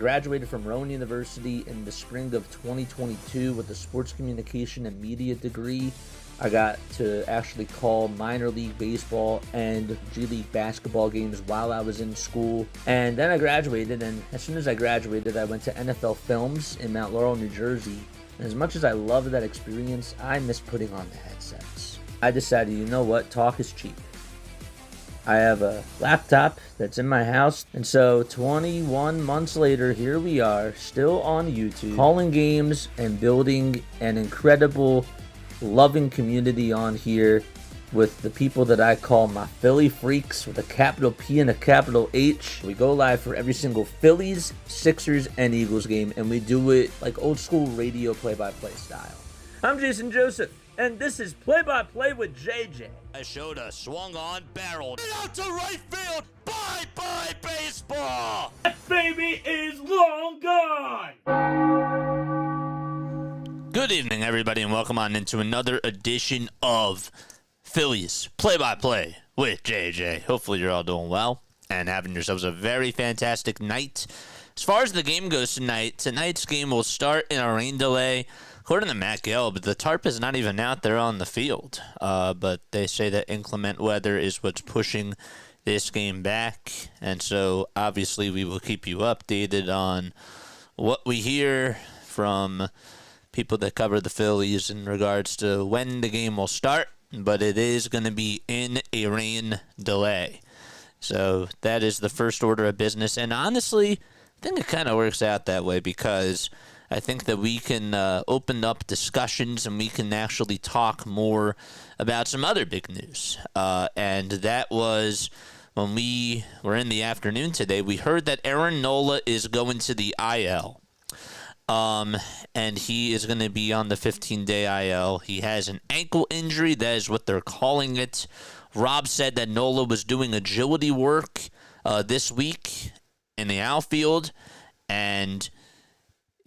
graduated from Rowan University in the spring of 2022 with a sports communication and media degree. I got to actually call minor league baseball and G League basketball games while I was in school. And then I graduated, and as soon as I graduated, I went to NFL Films in Mount Laurel, New Jersey. And as much as I loved that experience, I miss putting on the headsets. I decided, you know what, talk is cheap. I have a laptop that's in my house, and so 21 months later, here we are, still on YouTube, calling games and building an incredible, loving community on here with the people that I call my Philly freaks with a capital P and a capital H. We go live for every single Phillies, Sixers, and Eagles game, and we do it like old school radio play-by-play style. I'm Jason Joseph, and this is Play-by-Play with JJ. I showed a swung on, barreled out to right field. Bye-bye baseball. That baby is long gone. Good evening, everybody, and welcome on into another edition of Phillies Play-by-Play with JJ. Hopefully you're all doing well and having yourselves a very fantastic night. As far as the game goes tonight, tonight's game will start in a rain delay. According to Matt Gale, but the tarp is not even out there on the field. But they say that inclement weather is what's pushing this game back. And so, obviously, we will keep you updated on what we hear from people that cover the Phillies in regards to when the game will start. But it is going to be in a rain delay. So, that is the first order of business. And honestly, I think it kind of works out that way because I think that we can open up discussions and we can actually talk more about some other big news. And that was when we were in the afternoon today, we heard that Aaron Nola is going to the IL. And he is going to be on the 15-day IL. He has an ankle injury. That is what they're calling it. Rob said that Nola was doing agility work this week in the outfield, and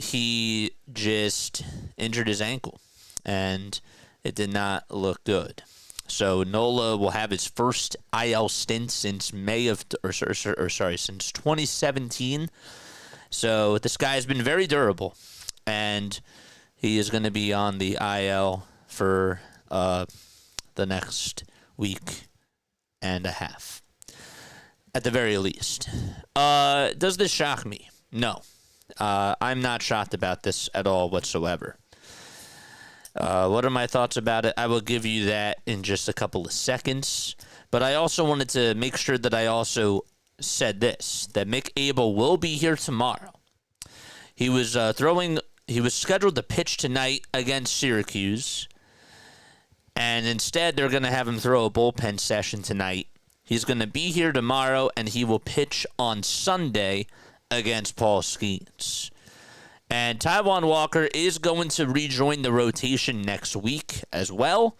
he just injured his ankle, and it did not look good. So Nola will have his first IL stint since since 2017. So this guy has been very durable, and he is going to be on the IL for the next week and a half, at the very least. Does this shock me? No. I'm not shocked about this at all whatsoever. What are my thoughts about it? I will give you that in just a couple of seconds. But I also wanted to make sure that I also said this, that Mick Abel will be here tomorrow. He was scheduled to pitch tonight against Syracuse, and instead they're going to have him throw a bullpen session tonight. He's going to be here tomorrow, and he will pitch on Sunday against Paul Skeens. And Taijuan Walker is going to rejoin the rotation next week as well.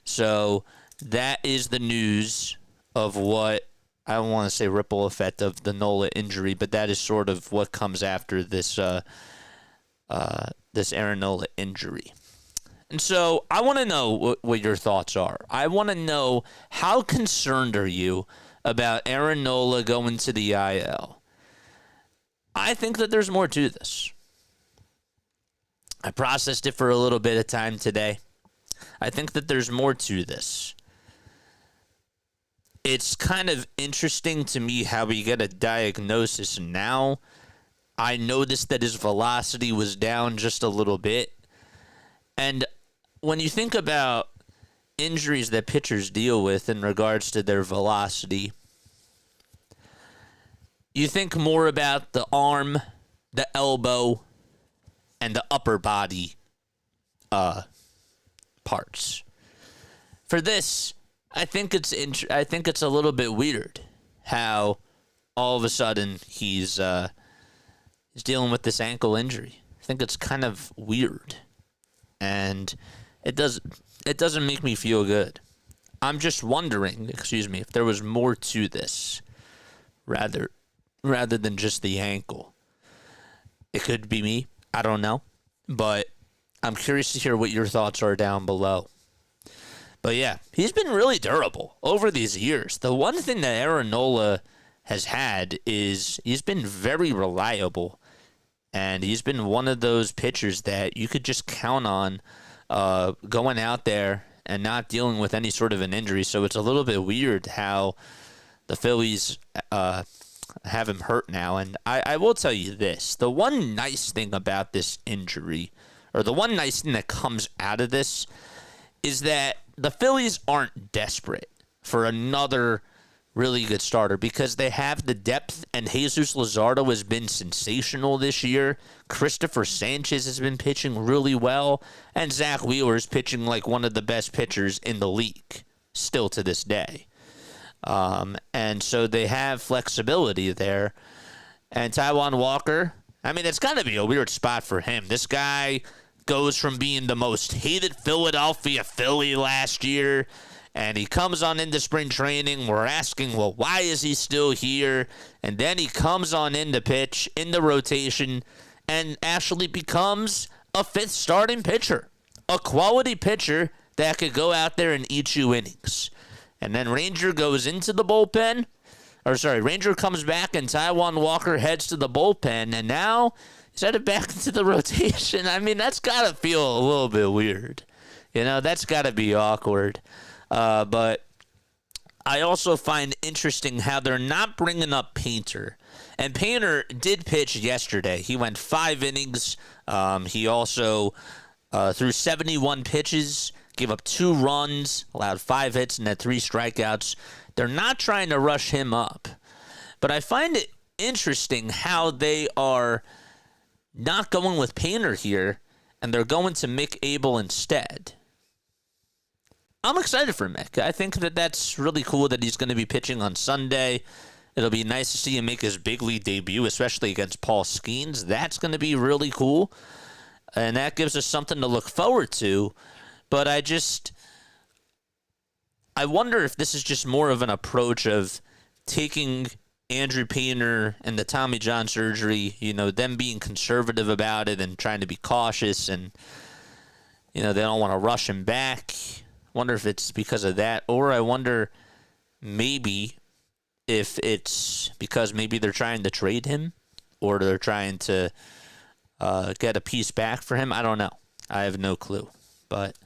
So that is the news of what, I don't want to say ripple effect of the Nola injury, but that is sort of what comes after this this Aaron Nola injury. And so I want to know what your thoughts are. I want to know, how concerned are you about Aaron Nola going to the IL? I think that there's more to this. I processed it for a little bit of time today. I think that there's more to this. It's kind of interesting to me how we get a diagnosis now. I noticed that his velocity was down just a little bit. And when you think about injuries that pitchers deal with in regards to their velocity, you think more about the arm, the elbow, and the upper body parts. For this, I think it's a little bit weird how all of a sudden he's dealing with this ankle injury. I think it's kind of weird, and it doesn't make me feel good. I'm just wondering, if there was more to this, rather than just the ankle. It could be me. I don't know. But I'm curious to hear what your thoughts are down below. But yeah, he's been really durable over these years. The one thing that Aaron Nola has had is he's been very reliable And he's been one of those pitchers that you could just count on going out there and not dealing with any sort of an injury. So it's a little bit weird how the Phillies have him hurt now. And I will tell you this. The one nice thing about this injury, or the one nice thing that comes out of this, is that the Phillies aren't desperate for another really good starter because they have the depth, and Jesus Luzardo has been sensational this year. Christopher Sanchez has been pitching really well, and Zach Wheeler is pitching like one of the best pitchers in the league still to this day. And so they have flexibility there. And Taijuan Walker, I mean, it's got to be a weird spot for him. This guy goes from being the most hated Philadelphia Philly last year, and he comes on into spring training. We're asking, well, why is he still here? And then he comes on into pitch, in the rotation, and actually becomes a fifth starting pitcher. A quality pitcher that could go out there and eat you innings. And then Ranger goes into the bullpen. Ranger comes back and Taijuan Walker heads to the bullpen. And now he's headed back into the rotation. I mean, that's got to feel a little bit weird. You know, that's got to be awkward. But I also find interesting how they're not bringing up Painter. And Painter did pitch yesterday. He went 5 innings. He also threw 71 pitches, gave up 2 runs, allowed 5 hits, and had 3 strikeouts. They're not trying to rush him up. But I find it interesting how they are not going with Painter here, and they're going to Mick Abel instead. I'm excited for Mick. I think that that's really cool that he's going to be pitching on Sunday. It'll be nice to see him make his big league debut, especially against Paul Skeens. That's going to be really cool, and that gives us something to look forward to. But I wonder if this is just more of an approach of taking Andrew Painter and the Tommy John surgery, you know, them being conservative about it and trying to be cautious, and, you know, they don't want to rush him back. Wonder if it's because of that, or I wonder maybe if it's because maybe they're trying to trade him or they're trying to get a piece back for him. I don't know. I have no clue, but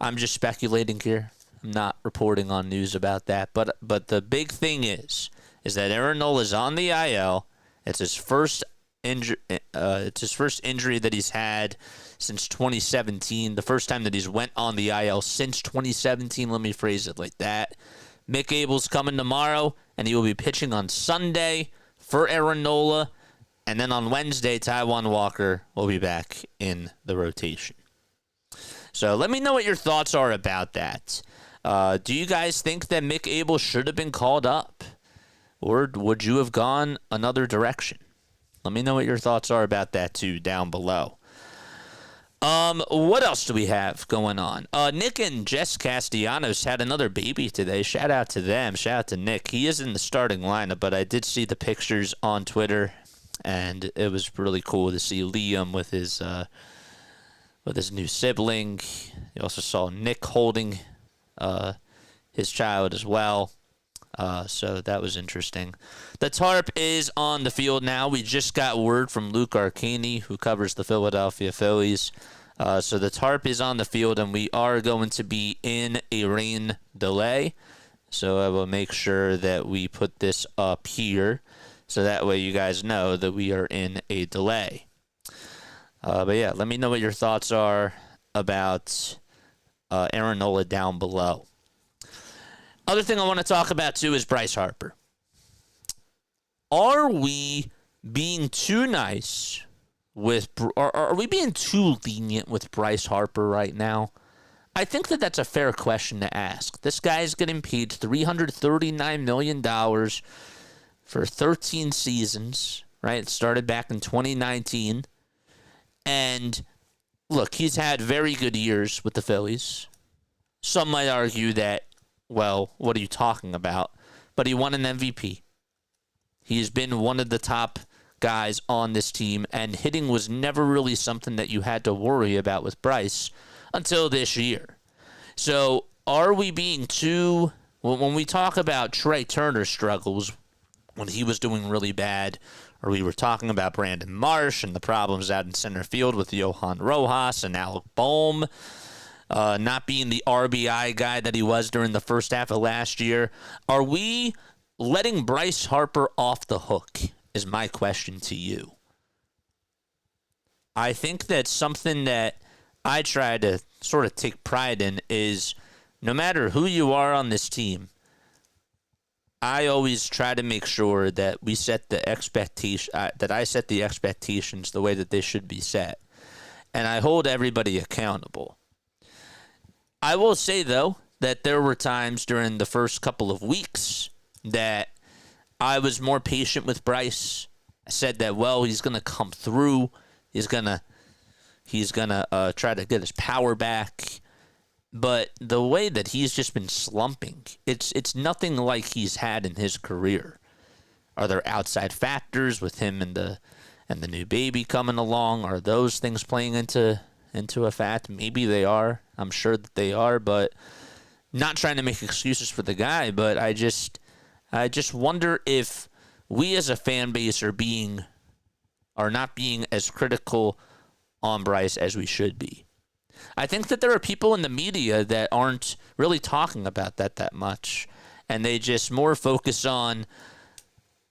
I'm just speculating here. I'm not reporting on news about that, but the big thing is that Aaron Nola is on the IL. It's his first injury. It's his first injury that he's had since 2017. The first time that he's went on the IL since 2017. Let me phrase it like that. Mick Abel's coming tomorrow, and he will be pitching on Sunday for Aaron Nola. And then on Wednesday, Taijuan Walker will be back in the rotation. So let me know what your thoughts are about that. Do you guys think that Mick Abel should have been called up? Or would you have gone another direction? Let me know what your thoughts are about that, too, down below. What else do we have going on? Nick and Jess Castellanos had another baby today. Shout out to them. Shout out to Nick. He is in the starting lineup, but I did see the pictures on Twitter, and it was really cool to see Liam with his new sibling. You also saw Nick holding his child as well. So that was interesting. The tarp is on the field now. We just got word from Luke Arcani, who covers the Philadelphia Phillies. So the tarp is on the field, and we are going to be in a rain delay. So I will make sure that we put this up here, so that way you guys know that we are in a delay. But yeah, let me know what your thoughts are about Aaron Nola down below. Other thing I want to talk about, too, is Bryce Harper. Are we being too nice with, or are we being too lenient with Bryce Harper right now? I think that that's a fair question to ask. This guy's getting paid $339 million for 13 seasons, right? It started back in 2019. And, look, he's had very good years with the Phillies. Some might argue that, well, what are you talking about? But he won an MVP. He's been one of the top guys on this team, and hitting was never really something that you had to worry about with Bryce until this year. So are we being too, when we talk about Trey Turner struggles, when he was doing really bad, or we were talking about Brandon Marsh and the problems out in center field with Johan Rojas and Alec Bohm not being the RBI guy that he was during the first half of last year. Are we letting Bryce Harper off the hook is my question to you. I think that something that I try to sort of take pride in is no matter who you are on this team, I always try to make sure that we set the expectation, that I set the expectations the way that they should be set. And I hold everybody accountable. I will say, though, that there were times during the first couple of weeks that I was more patient with Bryce. I said that, well, he's going to come through. He's gonna try to get his power back. But the way that he's just been slumping, it's nothing like he's had in his career. Are there outside factors with him and the new baby coming along? Are those things playing into a fact? Maybe they are. I'm sure that they are, but not trying to make excuses for the guy. But I just wonder if we as a fan base are not being as critical on Bryce as we should be. I think that there are people in the media that aren't really talking about that much, and they just more focus on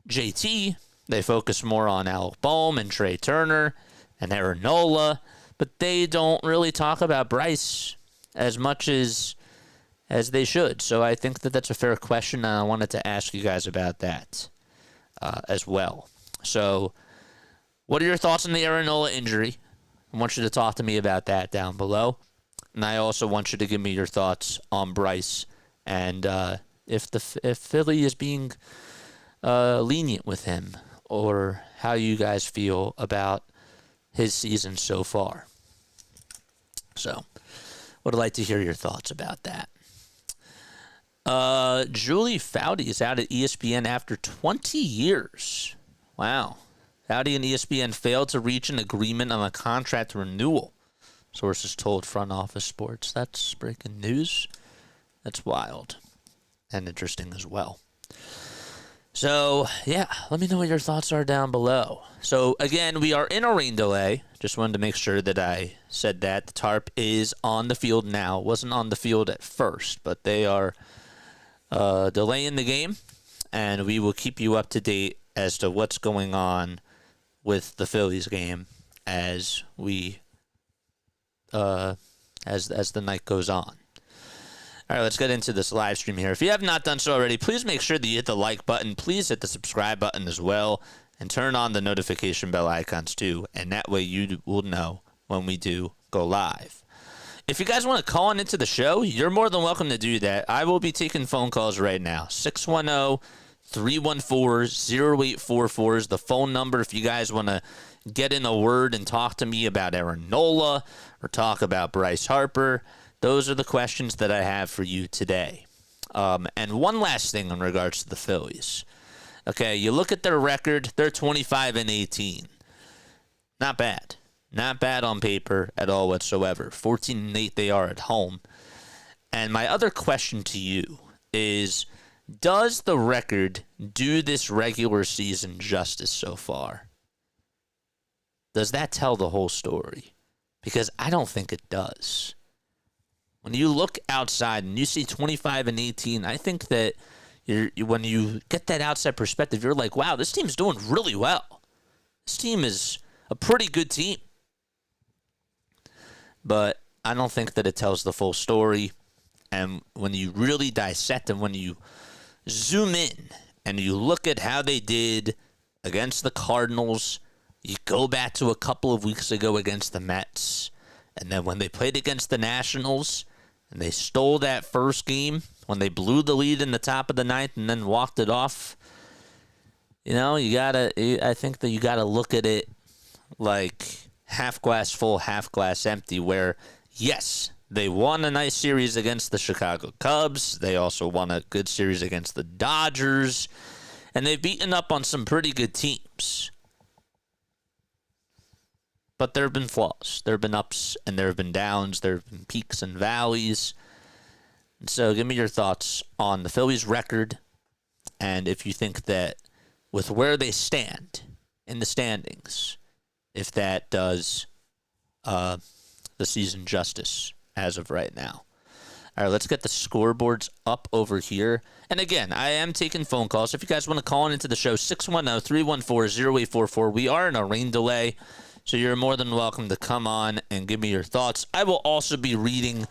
JT. They focus more on Alec Bohm and Trey Turner and Aaron Nola, but they don't really talk about Bryce as much as they should. So I think that that's a fair question, and I wanted to ask you guys about that as well. So what are your thoughts on the Aaron Nola injury? I want you to talk to me about that down below. And I also want you to give me your thoughts on Bryce and if Philly is being lenient with him, or how you guys feel about his season so far. So, would like to hear your thoughts about that. Julie Foudy is out at ESPN after 20 years. Wow. Foudy and ESPN failed to reach an agreement on a contract renewal, sources told Front Office Sports. That's breaking news. That's wild and interesting as well. So, yeah, let me know what your thoughts are down below. So, again, we are in a rain delay. Just wanted to make sure that I said that. The tarp is on the field now. It wasn't on the field at first, but they are delaying the game, and we will keep you up to date as to what's going on with the Phillies game as we as the night goes on. All right, let's get into this live stream here. If you have not done so already, please make sure that you hit the like button. Please hit the subscribe button as well, and turn on the notification bell icons too, and that way you will know when we do go live. If you guys want to call into the show, you're more than welcome to do that. I will be taking phone calls right now. 610-314-0844 is the phone number if you guys want to get in a word and talk to me about Aaron Nola or talk about Bryce Harper. Those are the questions that I have for you today. And one last thing in regards to the Phillies. Okay, you look at their record, they're 25-18. Not bad. Not bad on paper at all whatsoever. 14-8 they are at home. And my other question to you is, does the record do this regular season justice so far? Does that tell the whole story? Because I don't think it does. When you look outside and you see 25-18, I think that when you get that outside perspective, you're like, wow, this team's doing really well. This team is a pretty good team. But I don't think that it tells the full story. And when you really dissect and when you zoom in and you look at how they did against the Cardinals, you go back to a couple of weeks ago against the Mets, and then when they played against the Nationals and they stole that first game, when they blew the lead in the top of the ninth and then walked it off, you know, I think that you gotta look at it like half glass full, half glass empty, where, yes, they won a nice series against the Chicago Cubs. They also won a good series against the Dodgers. And they've beaten up on some pretty good teams. But there have been flaws. There have been ups and there have been downs. There have been peaks and valleys. And so give me your thoughts on the Phillies record, and if you think that with where they stand in the standings, if that does the season justice as of right now. All right, let's get the scoreboards up over here. And again, I am taking phone calls. If you guys want to call into the show, 610-314-0844. We are in a rain delay, so you're more than welcome to come on and give me your thoughts. I will also be reading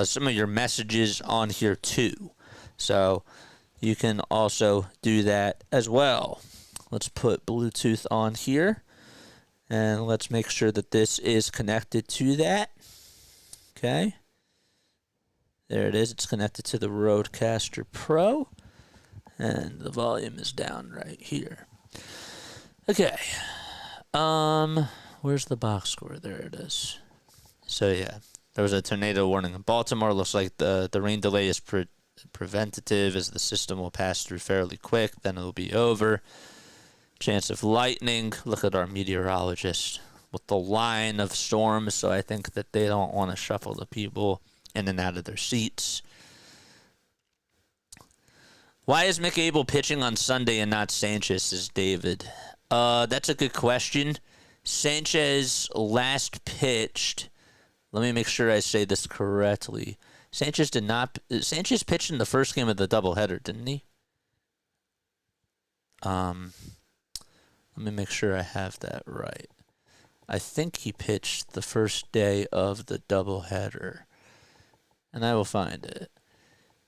some of your messages on here too. So you can also do that as well. Let's put Bluetooth on here, and let's make sure that this is connected to that. Okay. There it is. It's connected to the Rodecaster Pro, and the volume is down right here. Okay. Where's the box score? There it is. So, yeah, there was a tornado warning in Baltimore. Looks like the rain delay is preventative, as the system will pass through fairly quick. Then it'll be over. Chance of lightning. Look at our meteorologist with the line of storms, so I think that they don't want to shuffle the people in and out of their seats. Why is McAble pitching on Sunday and not Sanchez, says David? That's a good question. Sanchez last pitched. Let me make sure I say this correctly. Sanchez pitched in the first game of the doubleheader, didn't he? Let me make sure I have that right. I think he pitched the first day of the doubleheader, and I will find it.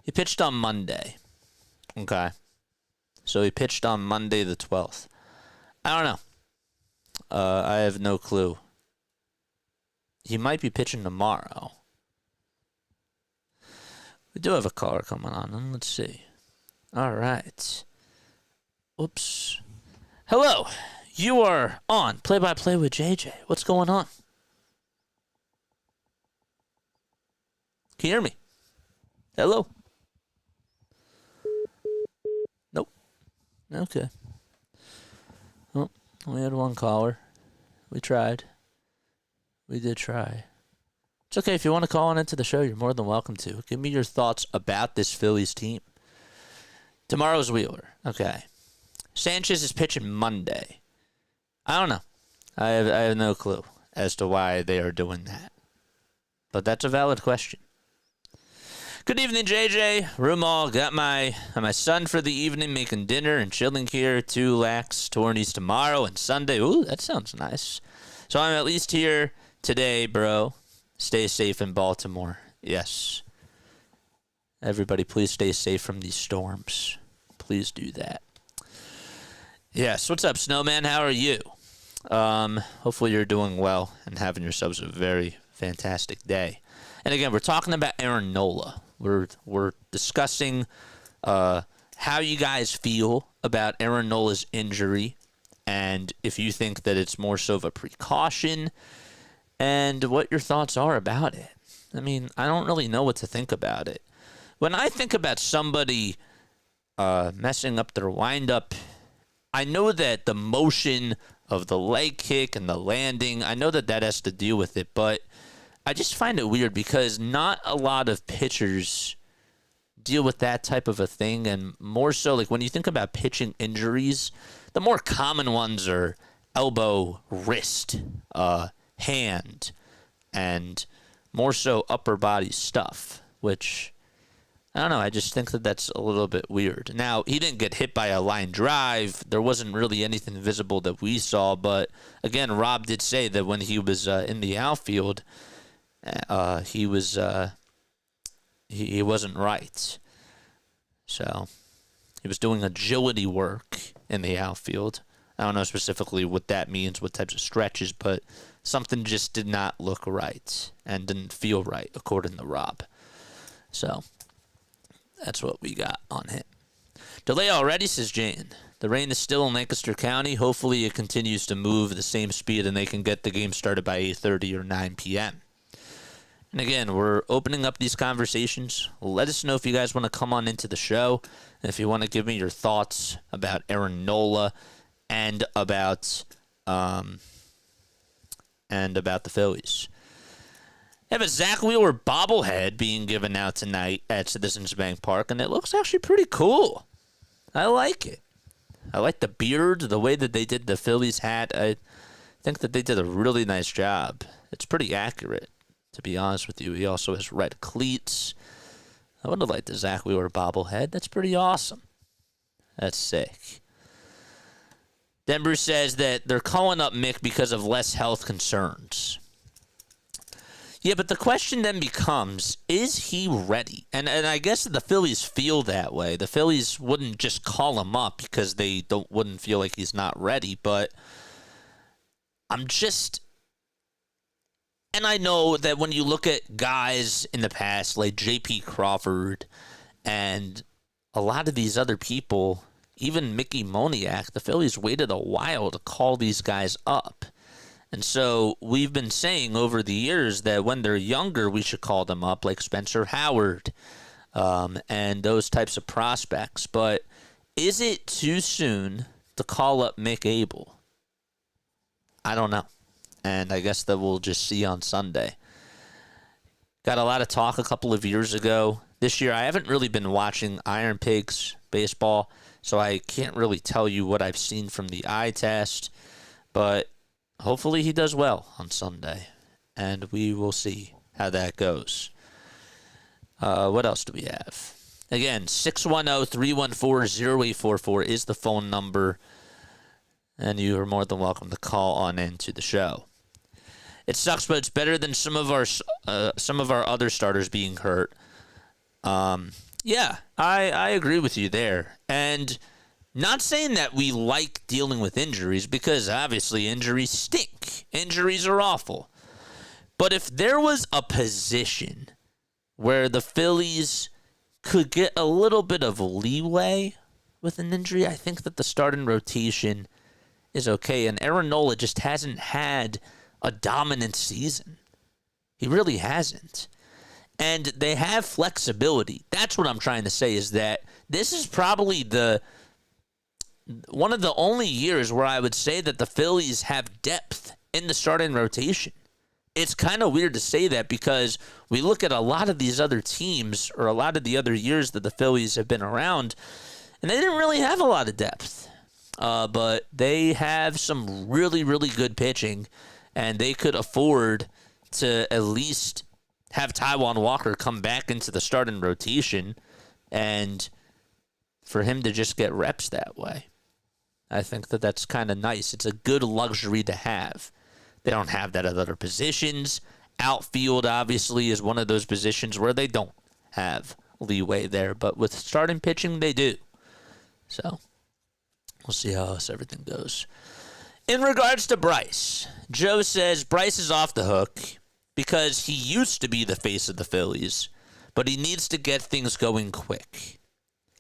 He pitched on Monday. Okay. So he pitched on Monday the 12th. I don't know. I have no clue. He might be pitching tomorrow. We do have a caller coming on, and let's see. All right. Oops. Hello. You are on Play-by-Play with JJ. What's going on? Can you hear me? Hello? Nope. Okay. Well, we had one caller. We tried. We did try. It's okay. If you want to call on into the show, you're more than welcome to. Give me your thoughts about this Phillies team. Tomorrow's Wheeler. Okay. Sanchez is pitching Monday. I don't know. I have no clue as to why they are doing that. But that's a valid question. Good evening, JJ. Room all. Got my son for the evening making dinner and chilling here. 2 lax tourneys tomorrow and Sunday. Ooh, that sounds nice. So I'm at least here today, bro. Stay safe in Baltimore. Yes. Everybody, please stay safe from these storms. Please do that. Yes. What's up, Snowman? How are you? Hopefully you're doing well and having yourselves a very fantastic day. And again, we're talking about Aaron Nola. We're discussing how you guys feel about Aaron Nola's injury, and if you think that it's more so of a precaution, and what your thoughts are about it. I mean, I don't really know what to think about it. When I think about somebody messing up their windup, I know that the motion of the leg kick and the landing, I know that has to deal with it, but I just find it weird because not a lot of pitchers deal with that type of a thing, and more so, like, when you think about pitching injuries, the more common ones are elbow, wrist, hand, and more so upper body stuff, which, I don't know, I just think that that's a little bit weird. Now, he didn't get hit by a line drive. There wasn't really anything visible that we saw, but again, Rob did say that when he was in the outfield, he wasn't right. So he was doing agility work in the outfield. I don't know specifically what that means, what types of stretches, but something just did not look right and didn't feel right, according to Rob. So that's what we got on him. Delay already, says Jane. The rain is still in Lancaster County. Hopefully it continues to move the same speed and they can get the game started by 8:30 or 9 p.m. And again, we're opening up these conversations. Let us know if you guys want to come on into the show. And if you want to give me your thoughts about Aaron Nola and about the Phillies. I have a Zach Wheeler bobblehead being given out tonight at Citizens Bank Park, and it looks actually pretty cool. I like it. I like the beard, the way that they did the Phillies hat. I think that they did a really nice job. It's pretty accurate, to be honest with you. He also has red cleats. I would have liked the Zach Wheeler bobblehead. That's pretty awesome. That's sick. Denver says that they're calling up Mick because of less health concerns. Yeah, but the question then becomes, is he ready? And I guess the Phillies feel that way. The Phillies wouldn't just call him up because they wouldn't feel like he's not ready. But and I know that when you look at guys in the past like J.P. Crawford and a lot of these other people, even Mickey Moniak, the Phillies waited a while to call these guys up. And so we've been saying over the years that when they're younger, we should call them up, like Spencer Howard and those types of prospects. But is it too soon to call up Mick Abel? I don't know. And I guess that we'll just see on Sunday. Got a lot of talk a couple of years ago. This year, I haven't really been watching Iron Pigs baseball, so I can't really tell you what I've seen from the eye test. But hopefully he does well on Sunday, and we will see how that goes. What else do we have? Again, 610-314-0844 is the phone number, and you are more than welcome to call on into the show. It sucks, but it's better than some of our other starters being hurt. Yeah, I agree with you there. And not saying that we like dealing with injuries, because obviously injuries stink. Injuries are awful. But if there was a position where the Phillies could get a little bit of leeway with an injury, I think that the starting rotation is okay. And Aaron Nola just hasn't had a dominant season. He really hasn't. And they have flexibility. That's what I'm trying to say, is that this is probably one of the only years where I would say that the Phillies have depth in the starting rotation. It's kind of weird to say that because we look at a lot of these other teams or a lot of the other years that the Phillies have been around, and they didn't really have a lot of depth. But they have some really, really good pitching, and they could afford to at least have Taijuan Walker come back into the starting rotation and for him to just get reps that way. I think that that's kind of nice. It's a good luxury to have. They don't have that at other positions. Outfield, obviously, is one of those positions where they don't have leeway there. But with starting pitching, they do. So we'll see how else everything goes. In regards to Bryce, Joe says Bryce is off the hook because he used to be the face of the Phillies, but he needs to get things going quick.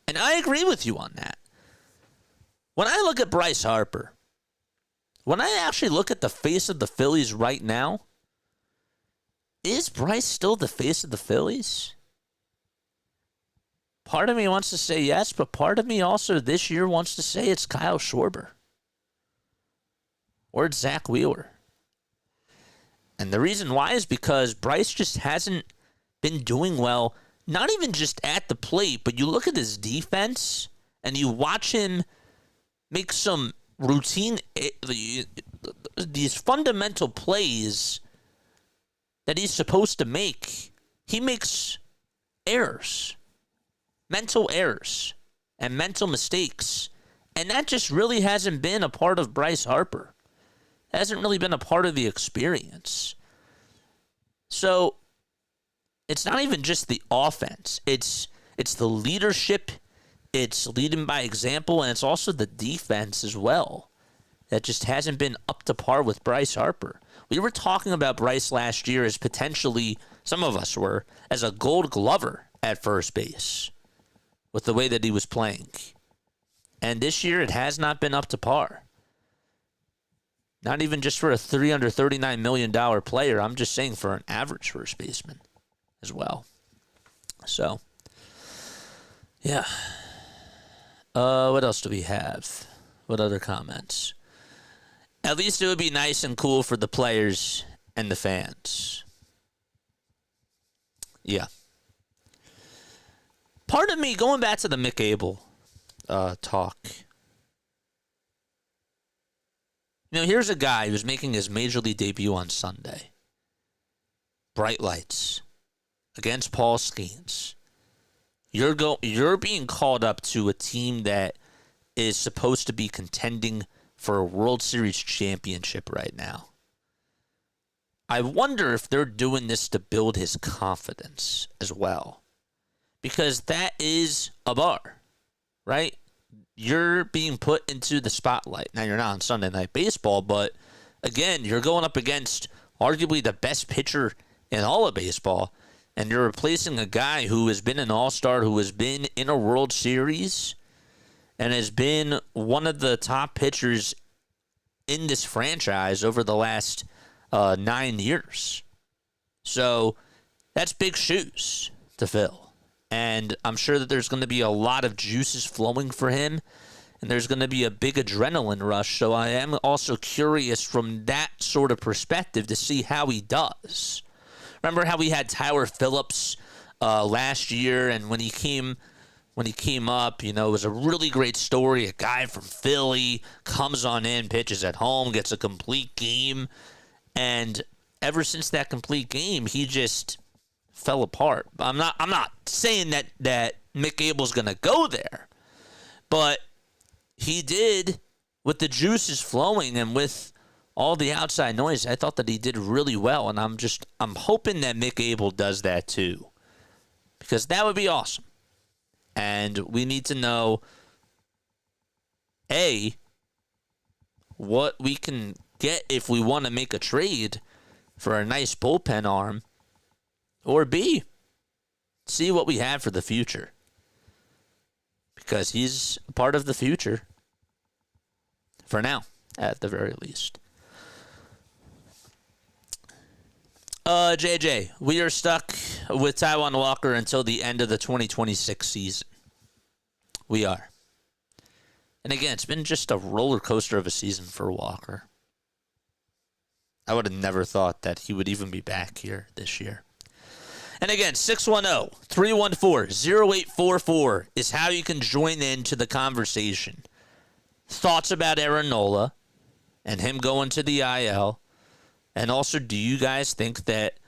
And I agree with you on that. When I look at Bryce Harper, when I actually look at the face of the Phillies right now, is Bryce still the face of the Phillies? Part of me wants to say yes, but part of me also this year wants to say it's Kyle Schwarber. Or it's Zach Wheeler. And the reason why is because Bryce just hasn't been doing well, not even just at the plate, but you look at his defense and you watch him make some routine, these fundamental plays that he's supposed to make. He makes errors, mental errors, and mental mistakes. And that just really hasn't been a part of Bryce Harper. It hasn't really been a part of the experience. So it's not even just the offense. It's the leadership. It's leading by example, and it's also the defense as well that just hasn't been up to par with Bryce Harper. We were talking about Bryce last year as potentially, some of us were, as a Gold Glover at first base with the way that he was playing. And this year, it has not been up to par. Not even just for a $339 million player. I'm just saying for an average first baseman as well. So, yeah. What else do we have? What other comments? At least it would be nice and cool for the players and the fans. Yeah. Part of me, going back to the Mick Abel talk, Here's a guy who's making his major league debut on Sunday. Bright lights against Paul Skeens. You're being called up to a team that is supposed to be contending for a World Series championship right now. I wonder if they're doing this to build his confidence as well. Because that is a bar, right? You're being put into the spotlight. Now, you're not on Sunday Night Baseball, but again, you're going up against arguably the best pitcher in all of baseball, and you're replacing a guy who has been an all-star, who has been in a World Series, and has been one of the top pitchers in this franchise over the last 9 years. So that's big shoes to fill. And I'm sure that there's going to be a lot of juices flowing for him, and there's going to be a big adrenaline rush. So I am also curious from that sort of perspective to see how he does. Remember how we had Tyler Phillips last year, and when he came up, it was a really great story. A guy from Philly comes on in, pitches at home, gets a complete game, and ever since that complete game, he just fell apart. I'm not saying that Mick Abel's going to go there, but he did with the juices flowing and with all the outside noise. I thought that he did really well, and I'm hoping that Mick Abel does that too, because that would be awesome. And we need to know, A, what we can get if we want to make a trade for a nice bullpen arm, or B, see what we have for the future. Because he's a part of the future. For now, at the very least. JJ, we are stuck with Taijuan Walker until the end of the 2026 season. We are. And again, it's been just a roller coaster of a season for Walker. I would have never thought that he would even be back here this year. And again, 610-314-0844 is how you can join into the conversation. Thoughts about Aaron Nola and him going to the IL. And also, do you guys think that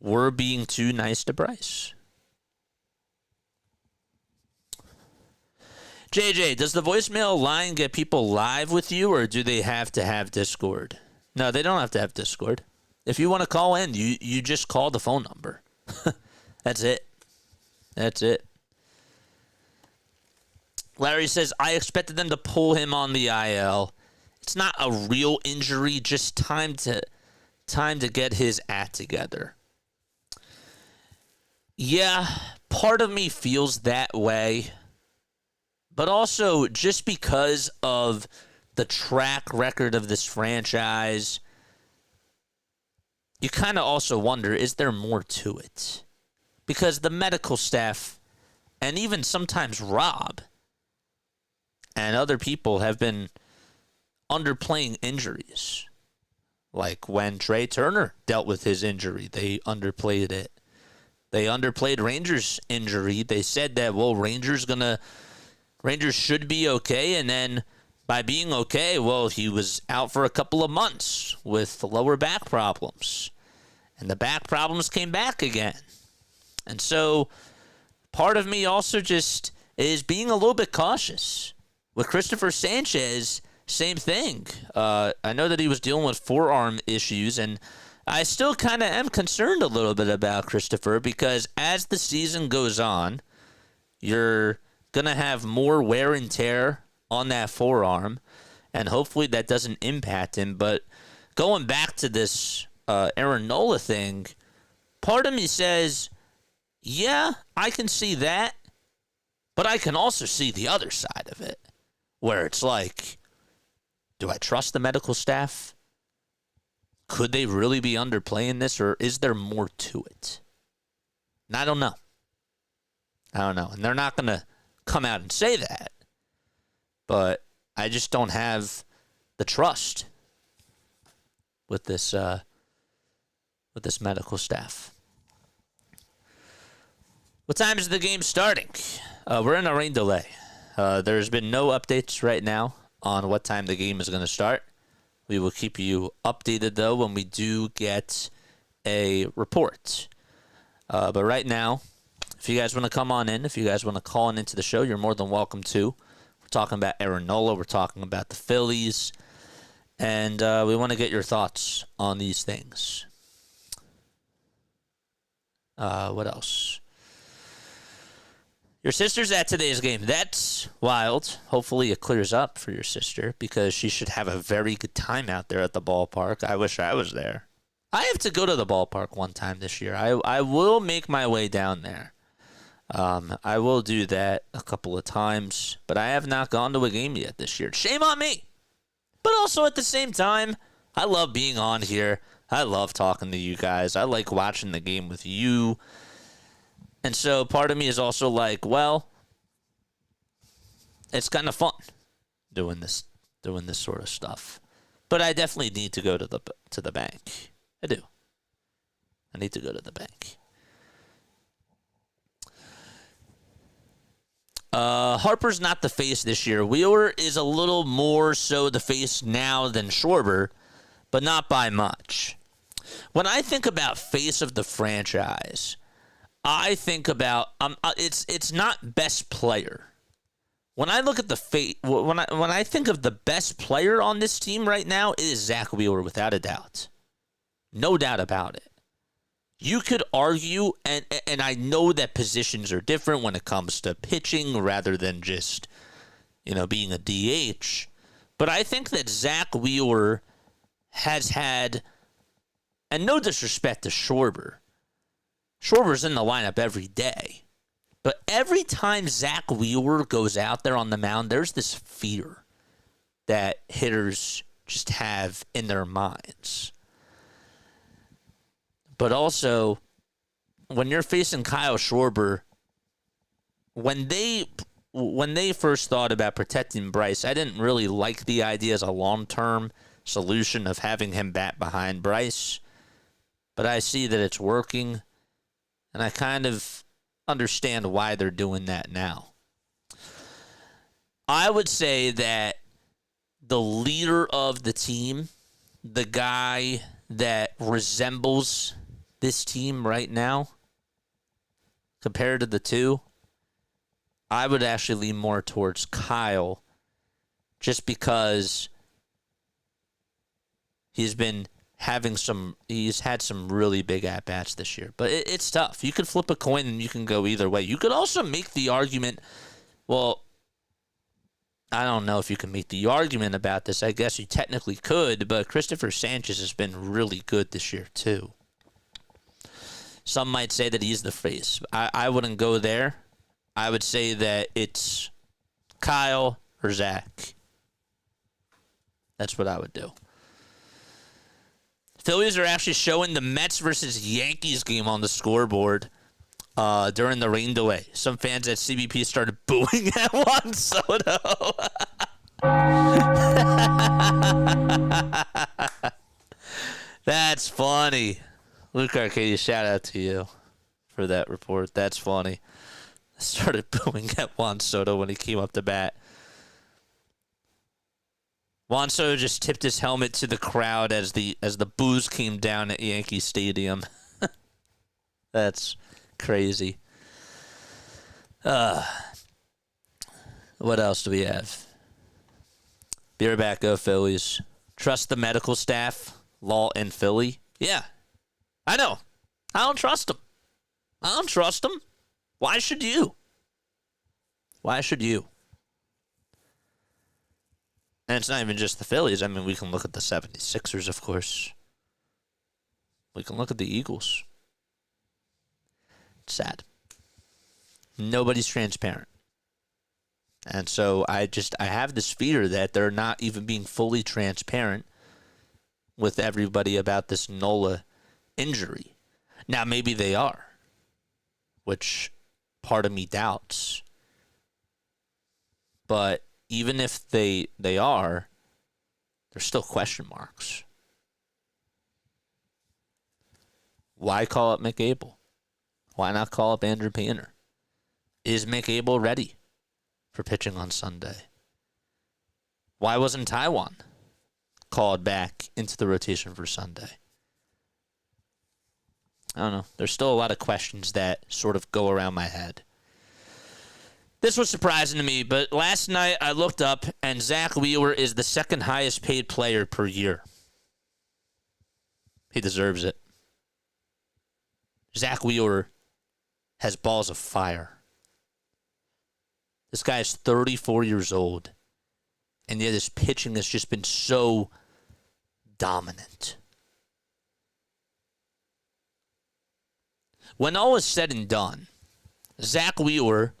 we're being too nice to Bryce? JJ, does the voicemail line get people live with you, or do they have to have Discord? No, they don't have to have Discord. If you want to call in, you just call the phone number. That's it. That's it. Larry says, I expected them to pull him on the IL. It's not a real injury, just time to get his act together. Yeah, part of me feels that way. But also, just because of the track record of this franchise, you kind of also wonder, is there more to it? Because the medical staff, and even sometimes Rob, and other people have been underplaying injuries. Like when Trey Turner dealt with his injury, they underplayed it. They underplayed Rangers' injury. They said that, well, Rangers should be okay, and then by being okay, well, he was out for a couple of months with lower back problems. And the back problems came back again. And so part of me also just is being a little bit cautious. With Christopher Sanchez, same thing. I know that he was dealing with forearm issues, and I still kind of am concerned a little bit about Christopher, because as the season goes on, you're going to have more wear and tear on that forearm, and hopefully that doesn't impact him. But going back to this Aaron Nola thing, part of me says, yeah, I can see that, but I can also see the other side of it, where it's like, do I trust the medical staff? Could they really be underplaying this, or is there more to it? And I don't know. And they're not going to come out and say that. But I just don't have the trust with this medical staff. What time is the game starting? We're in a rain delay. There's been no updates right now on what time the game is going to start. We will keep you updated, though, when we do get a report. But right now, if you guys want to come on in, if you guys want to call in into the show, you're more than welcome to. We're talking about Nola. We're talking about the Phillies. And we want to get your thoughts on these things. What else? Your sister's at today's game. That's wild. Hopefully it clears up for your sister because she should have a very good time out there at the ballpark. I wish I was there. I have to go to the ballpark one time this year. I will make my way down there. I will do that a couple of times, but I have not gone to a game yet this year. Shame on me. But also at the same time, I love being on here. I love talking to you guys. I like watching the game with you. And so part of me is also like, well, it's kind of fun doing this sort of stuff. But I definitely need to go to the bank. I do. I need to go to the bank. Harper's not the face this year. Wheeler is a little more so the face now than Schwarber, but not by much. When I think about face of the franchise, I think about it's not best player. When I look at the when I think of the best player on this team right now, it is Zach Wheeler without a doubt. No doubt about it. You could argue, and I know that positions are different when it comes to pitching rather than just, being a DH. But I think that Zach Wheeler has had, and no disrespect to Schwarber. Schwarber's in the lineup every day. But every time Zach Wheeler goes out there on the mound, there's this fear that hitters just have in their minds. But also, when you're facing Kyle Schwarber, when they first thought about protecting Bryce, I didn't really like the idea as a long-term solution of having him bat behind Bryce. But I see that it's working, and I kind of understand why they're doing that now. I would say that the leader of the team, the guy that resembles this team right now, compared to the two, I would actually lean more towards Kyle just because he's had some really big at-bats this year. But it's tough. You could flip a coin and you can go either way. You could also make the argument, well, I don't know if you can make the argument about this. I guess you technically could, but Christopher Sanchez has been really good this year too. Some might say that he's the face. I wouldn't go there. I would say that it's Kyle or Zach. That's what I would do. Phillies are actually showing the Mets versus Yankees game on the scoreboard during the rain delay. Some fans at CBP started booing at Juan Soto. That's funny. Luke Arcadia, shout out to you for that report. That's funny. I started booing at Juan Soto when he came up to bat. Juan Soto just tipped his helmet to the crowd as the boos came down at Yankee Stadium. That's crazy. What else do we have? Be right back, go Phillies. Trust the medical staff, Law in Philly. Yeah, I know. I don't trust them. Why should you? Why should you? And it's not even just the Phillies. I mean, we can look at the 76ers, of course. We can look at the Eagles. It's sad. Nobody's transparent. And so I have this fear that they're not even being fully transparent with everybody about this Nola injury. Now, maybe they are, which part of me doubts. But even if they are, there's still question marks. Why call up Mick Abel? Why not call up Andrew Painter? Is Mick Abel ready for pitching on Sunday? Why wasn't Taiwan called back into the rotation for Sunday. I don't know. There's still a lot of questions that sort of go around my head. This was surprising to me, but last night I looked up, and Zach Wheeler is the second highest paid player per year. He deserves it. Zach Wheeler has balls of fire. This guy is 34 years old, and yet his pitching has just been so dominant. When all is said and done, Zach Wheeler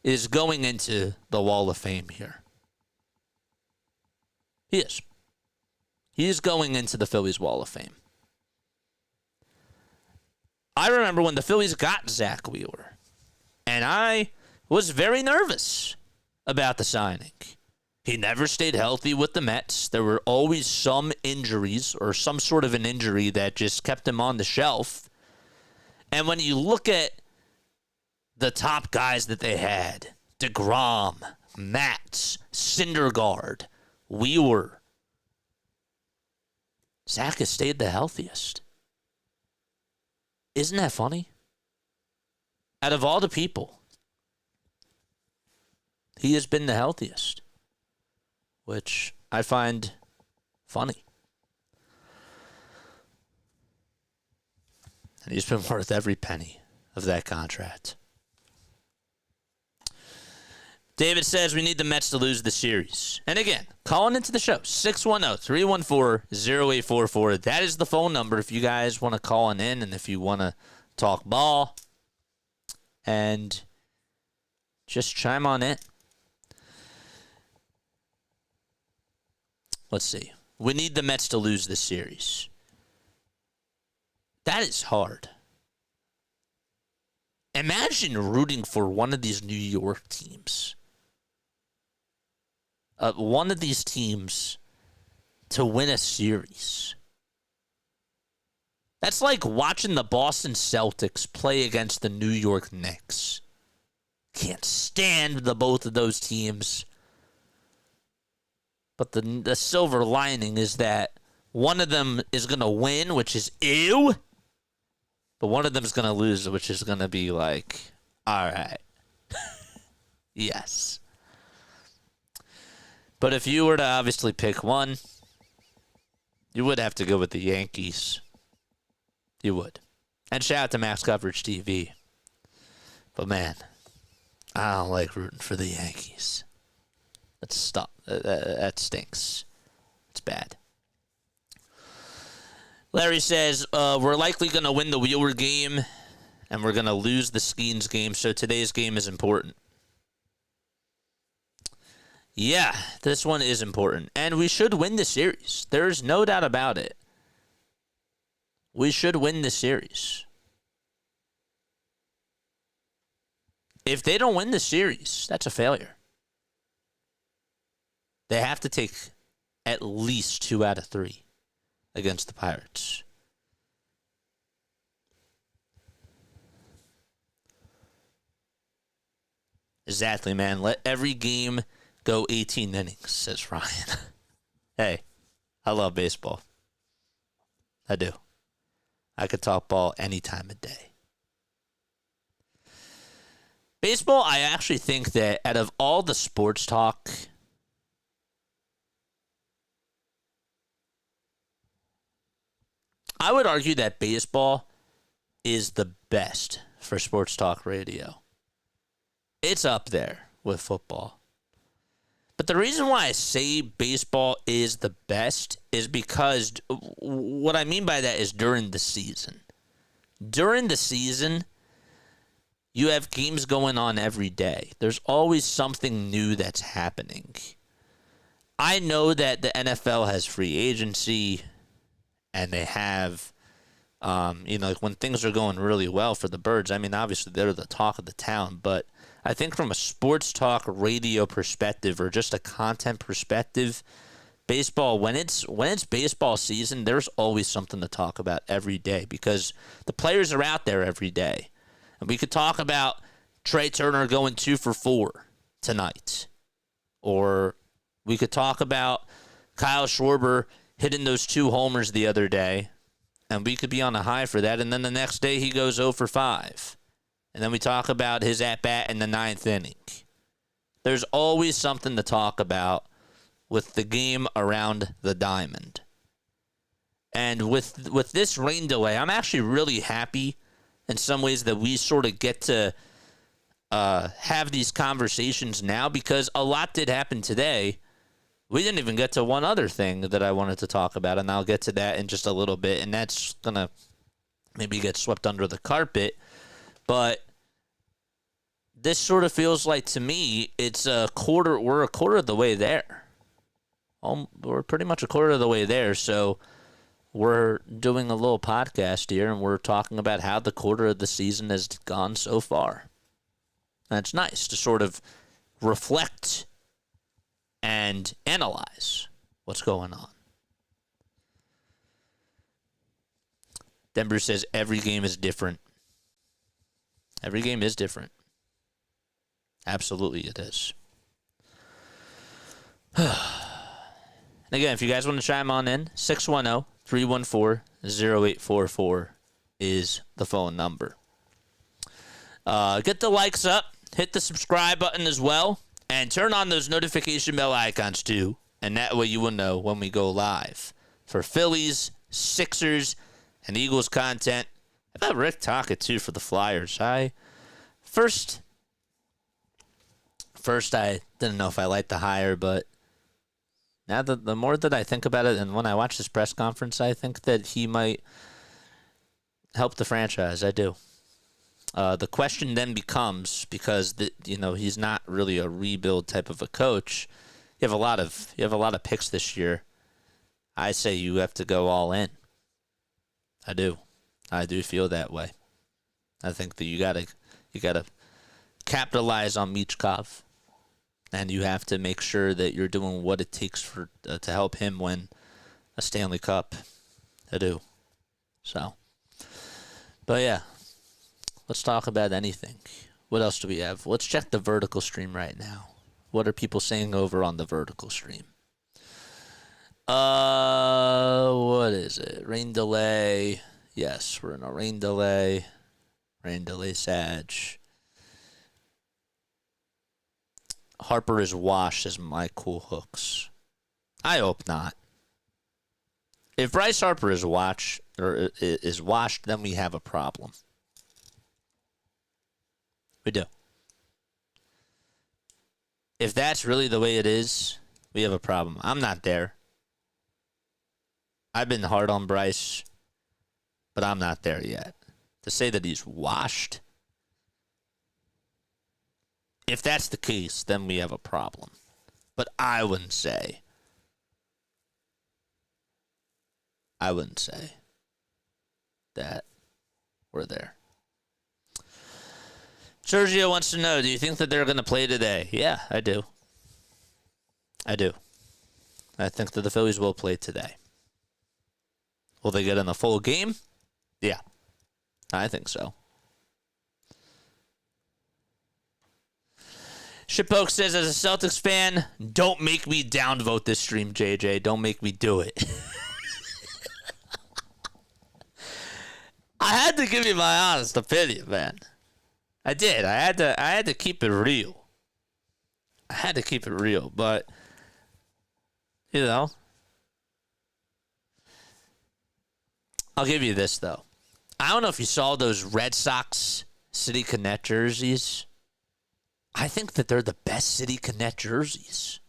is going into the Wall of Fame here. He is. He is going into the Phillies Wall of Fame. I remember when the Phillies got Zach Wheeler, and I was very nervous about the signing. He never stayed healthy with the Mets. There were always some injuries or some sort of an injury that just kept him on the shelf. And when you look at the top guys that they had, DeGrom, Matz, Syndergaard, Wheeler, Zach has stayed the healthiest. Isn't that funny? Out of all the people, he has been the healthiest, which I find funny. And he's been worth every penny of that contract. David says we need the Mets to lose the series. And again, calling into the show, 610-314-0844. That is the phone number if you guys want to call in and if you want to talk ball. And just chime on in. Let's see. We need the Mets to lose this series. That is hard. Imagine rooting for one of these New York teams. One of these teams to win a series. That's like watching the Boston Celtics play against the New York Knicks. Can't stand the both of those teams. But the silver lining is that one of them is going to win, which is ew. But one of them is going to lose, which is going to be like, all right. Yes. But if you were to obviously pick one, you would have to go with the Yankees. You would. And shout out to Max Coverage TV. But man, I don't like rooting for the Yankees. That's stop. That stinks. It's bad. Larry says, we're likely going to win the Wheeler game, and we're going to lose the Skeens game, so today's game is important. Yeah, this one is important, and we should win the series. There's no doubt about it. We should win the series. If they don't win the series, that's a failure. They have to take at least 2 out of 3 against the Pirates. Exactly, man. Let every game go 18 innings, says Ryan. Hey, I love baseball. I do. I could talk ball any time of day. Baseball, I actually think that out of all the sports talk, I would argue that baseball is the best for sports talk radio. It's up there with football. But the reason why I say baseball is the best is because what I mean by that is during the season. During the season, you have games going on every day. There's always something new that's happening. I know that the NFL has free agency and they have, like when things are going really well for the Birds, I mean, obviously they're the talk of the town, but I think from a sports talk radio perspective or just a content perspective, baseball, when it's baseball season, there's always something to talk about every day because the players are out there every day. And we could talk about Trey Turner going 2 for 4 tonight. Or we could talk about Kyle Schwarber hitting those 2 homers the other day, and we could be on a high for that. And then the next day he goes 0 for 5. And then we talk about his at-bat in the 9th inning. There's always something to talk about with the game around the diamond. And with this rain delay, I'm actually really happy in some ways that we sort of get to have these conversations now, because a lot did happen today. We didn't even get to one other thing that I wanted to talk about, and I'll get to that in just a little bit, and that's going to maybe get swept under the carpet. But this sort of feels like, to me, we're a quarter of the way there. We're pretty much a quarter of the way there, so we're doing a little podcast here, and we're talking about how the quarter of the season has gone so far. And it's nice to sort of reflect and analyze what's going on. Denver says every game is different. Every game is different. Absolutely it is. And again, if you guys want to chime on in, 610-314-0844 is the phone number. Get the likes up. Hit the subscribe button as well. And turn on those notification bell icons too. And that way you will know when we go live. For Phillies, Sixers, and Eagles content. I've got Rick Tocchet too for the Flyers. First I didn't know if I liked the hire, but now that the more that I think about it, and when I watch this press conference, I think that he might help the franchise. I do. The question then becomes, because he's not really a rebuild type of a coach. You have a lot of picks this year. I say you have to go all in. I do feel that way. I think that you gotta capitalize on Michkov, and you have to make sure that you're doing what it takes to help him win a Stanley Cup. I do. So, but yeah. Let's talk about anything. What else do we have? Let's check the vertical stream right now. What are people saying over on the vertical stream? What is it? Rain delay. Yes, we're in a rain delay. Rain delay, Sag. Harper is washed, says My Cool Hooks. I hope not. If Bryce Harper is washed, then we have a problem. We do. If that's really the way it is, we have a problem. I'm not there. I've been hard on Bryce, but I'm not there yet. To say that he's washed, if that's the case, then we have a problem. But I wouldn't say that we're there. Sergio wants to know, do you think that they're going to play today? Yeah, I do. I think that the Phillies will play today. Will they get in the full game? Yeah, I think so. Shitpoke says, as a Celtics fan, don't make me downvote this stream, JJ. Don't make me do it. I had to give you my honest opinion, man. I did. I had to keep it real. But I'll give you this though. I don't know if you saw those Red Sox City Connect jerseys. I think that they're the best City Connect jerseys.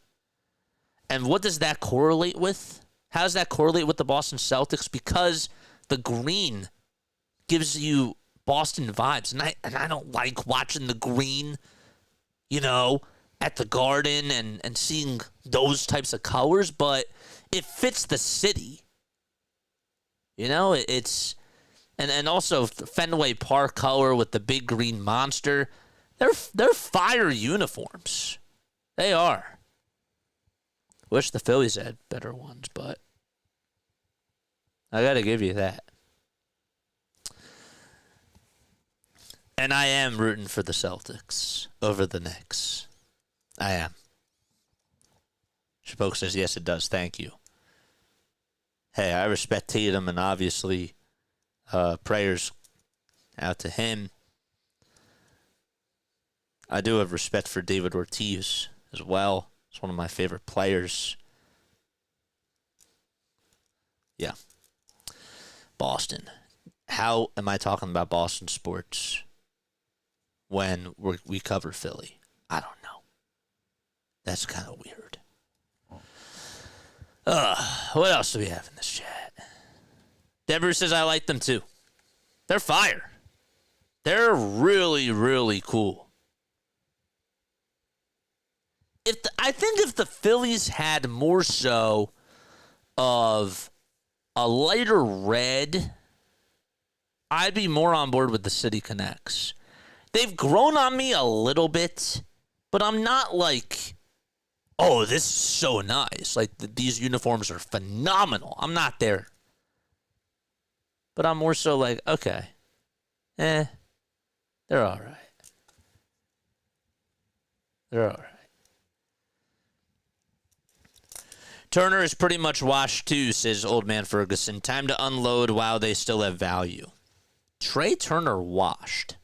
And what does that correlate with? How does that correlate with the Boston Celtics? Because the green gives you Boston vibes, and I don't like watching the green, at the Garden and seeing those types of colors, but it fits the city. It's and also Fenway Park color with the big green monster. They're fire uniforms. They are. Wish the Phillies had better ones, but I got to give you that. And I am rooting for the Celtics over the Knicks. I am. Shapoke says, yes, it does. Thank you. hey, I respect Tatum, and obviously prayers out to him. I do have respect for David Ortiz as well. He's one of my favorite players. Yeah. Boston. How am I talking about Boston sports when we cover Philly? I don't know. That's kind of weird. What else do we have in this chat? Deborah says I like them too. They're fire. They're really, really cool. I think if the Phillies had more so of a lighter red, I'd be more on board with the City Connects. They've grown on me a little bit, but I'm not like, oh, this is so nice. Like, these uniforms are phenomenal. I'm not there. But I'm more so like, okay, they're all right. They're all right. Turner is pretty much washed too, says Old Man Ferguson. Time to unload while they still have value. Trey Turner washed.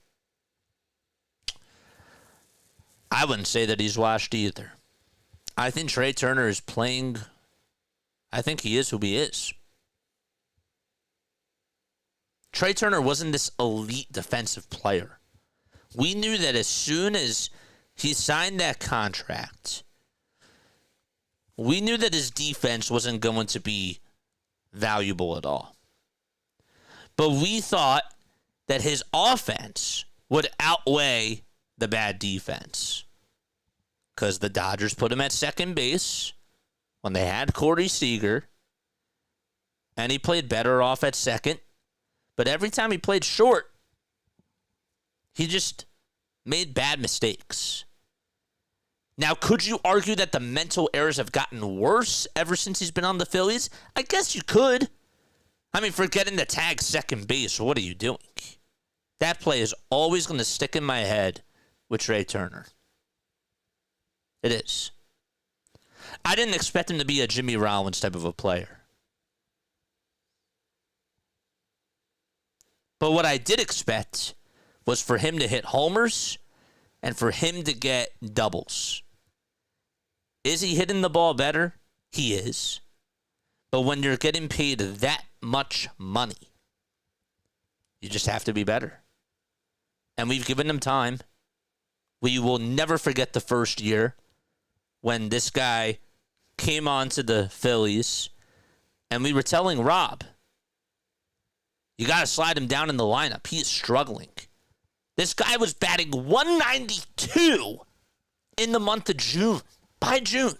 I wouldn't say that he's washed either. I think Trey Turner is playing. I think he is who he is. Trey Turner wasn't this elite defensive player. We knew that as soon as he signed that contract, we knew that his defense wasn't going to be valuable at all. But we thought that his offense would outweigh the bad defense. Because the Dodgers put him at second base when they had Corey Seager. And he played better off at second. But every time he played short, he just made bad mistakes. Now, could you argue that the mental errors have gotten worse ever since he's been on the Phillies? I guess you could. I mean, forgetting to tag second base, what are you doing? That play is always going to stick in my head with Trey Turner. It is. I didn't expect him to be a Jimmy Rollins type of a player. But what I did expect was for him to hit homers and for him to get doubles. Is he hitting the ball better? He is. But when you're getting paid that much money, you just have to be better. And we've given him time. We will never forget the first year when this guy came on to the Phillies and we were telling Rob, you got to slide him down in the lineup. He is struggling. This guy was batting 192 in the month of June, by June.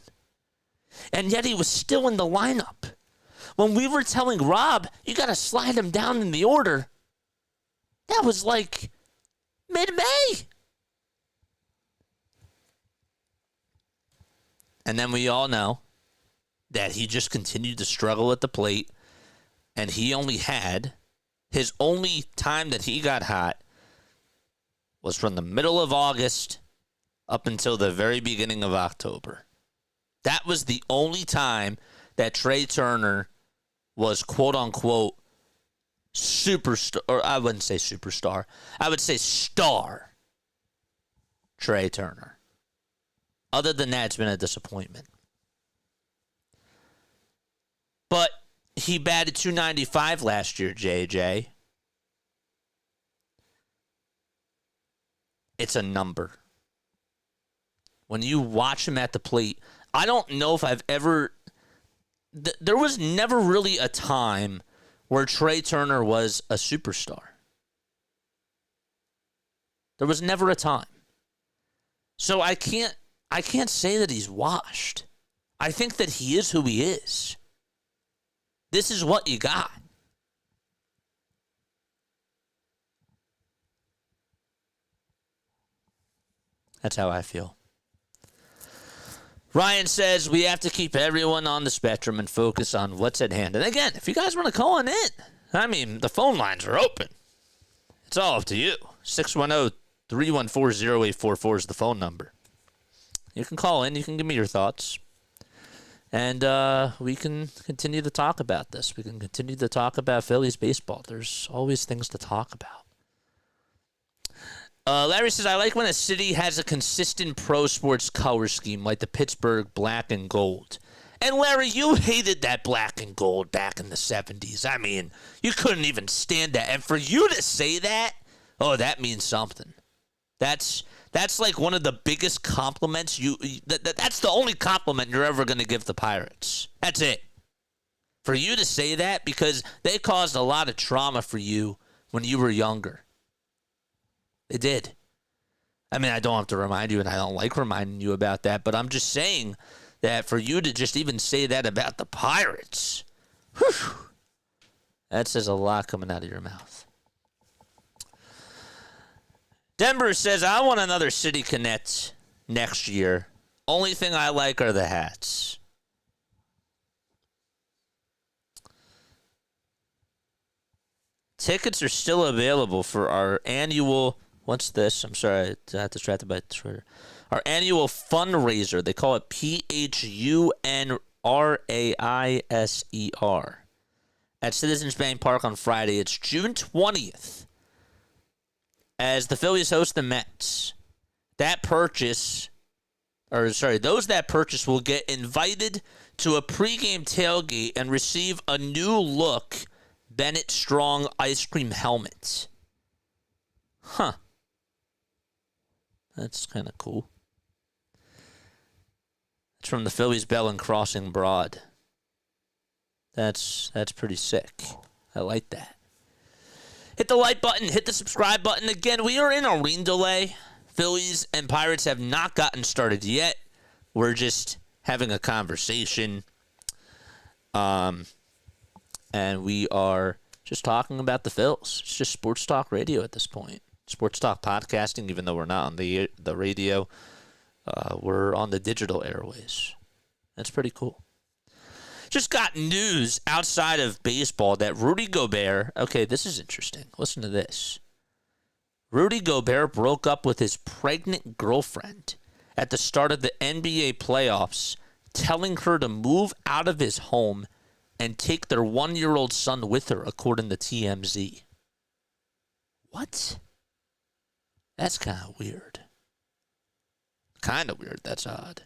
And yet he was still in the lineup. When we were telling Rob, you got to slide him down in the order, that was like mid-May. And then we all know that he just continued to struggle at the plate, and he only had, his only time that he got hot was from the middle of August up until the very beginning of October. That was the only time that Trey Turner was quote-unquote superstar, or I wouldn't say superstar, I would say star Trey Turner. Other than that, it's been a disappointment. But he batted .295 last year, JJ. It's a number. When you watch him at the plate, I don't know if I've ever... there was never really a time where Trey Turner was a superstar. There was never a time. So I can't say that he's washed. I think that he is who he is. This is what you got. That's how I feel. Ryan says we have to keep everyone on the spectrum and focus on what's at hand. And again, if you guys want to call in, I mean, the phone lines are open. It's all up to you. 610-314-0844 is the phone number. You can call in. You can give me your thoughts. And we can continue to talk about this. We can continue to talk about Phillies baseball. There's always things to talk about. Larry says, I like when a city has a consistent pro sports color scheme like the Pittsburgh black and gold. And Larry, you hated that black and gold back in the 70s. I mean, you couldn't even stand that. And for you to say that, oh, that means something. That's like one of the biggest compliments that's the only compliment you're ever going to give the Pirates. That's it. For you to say that, because they caused a lot of trauma for you when you were younger. They did. I mean, I don't have to remind you, and I don't like reminding you about that, but I'm just saying that for you to just even say that about the Pirates, whew, that says a lot coming out of your mouth. Denver says, I want another City Connect next year. Only thing I like are the hats. Tickets are still available for our annual... What's this? I'm sorry, I got distracted by Twitter. Our annual fundraiser. They call it PHUNRAISER. At Citizens Bank Park on Friday. It's June 20th. As the Phillies host the Mets. Those that purchase will get invited to a pregame tailgate and receive a new look Bennett Strong ice cream helmet. Huh. That's kind of cool. It's from the Phillies Bell and Crossing Broad. That's pretty sick. I like that. Hit the like button. Hit the subscribe button. Again, we are in a rain delay. Phillies and Pirates have not gotten started yet. We're just having a conversation. And we are just talking about the Phils. It's just sports talk radio at this point. Sports talk podcasting, even though we're not on the radio. We're on the digital airways. That's pretty cool. Just got news outside of baseball that Rudy Gobert... Okay, this is interesting. Listen to this. Rudy Gobert broke up with his pregnant girlfriend at the start of the NBA playoffs, telling her to move out of his home and take their 1-year-old son with her, according to TMZ. What? That's kind of weird. Kind of weird. That's odd.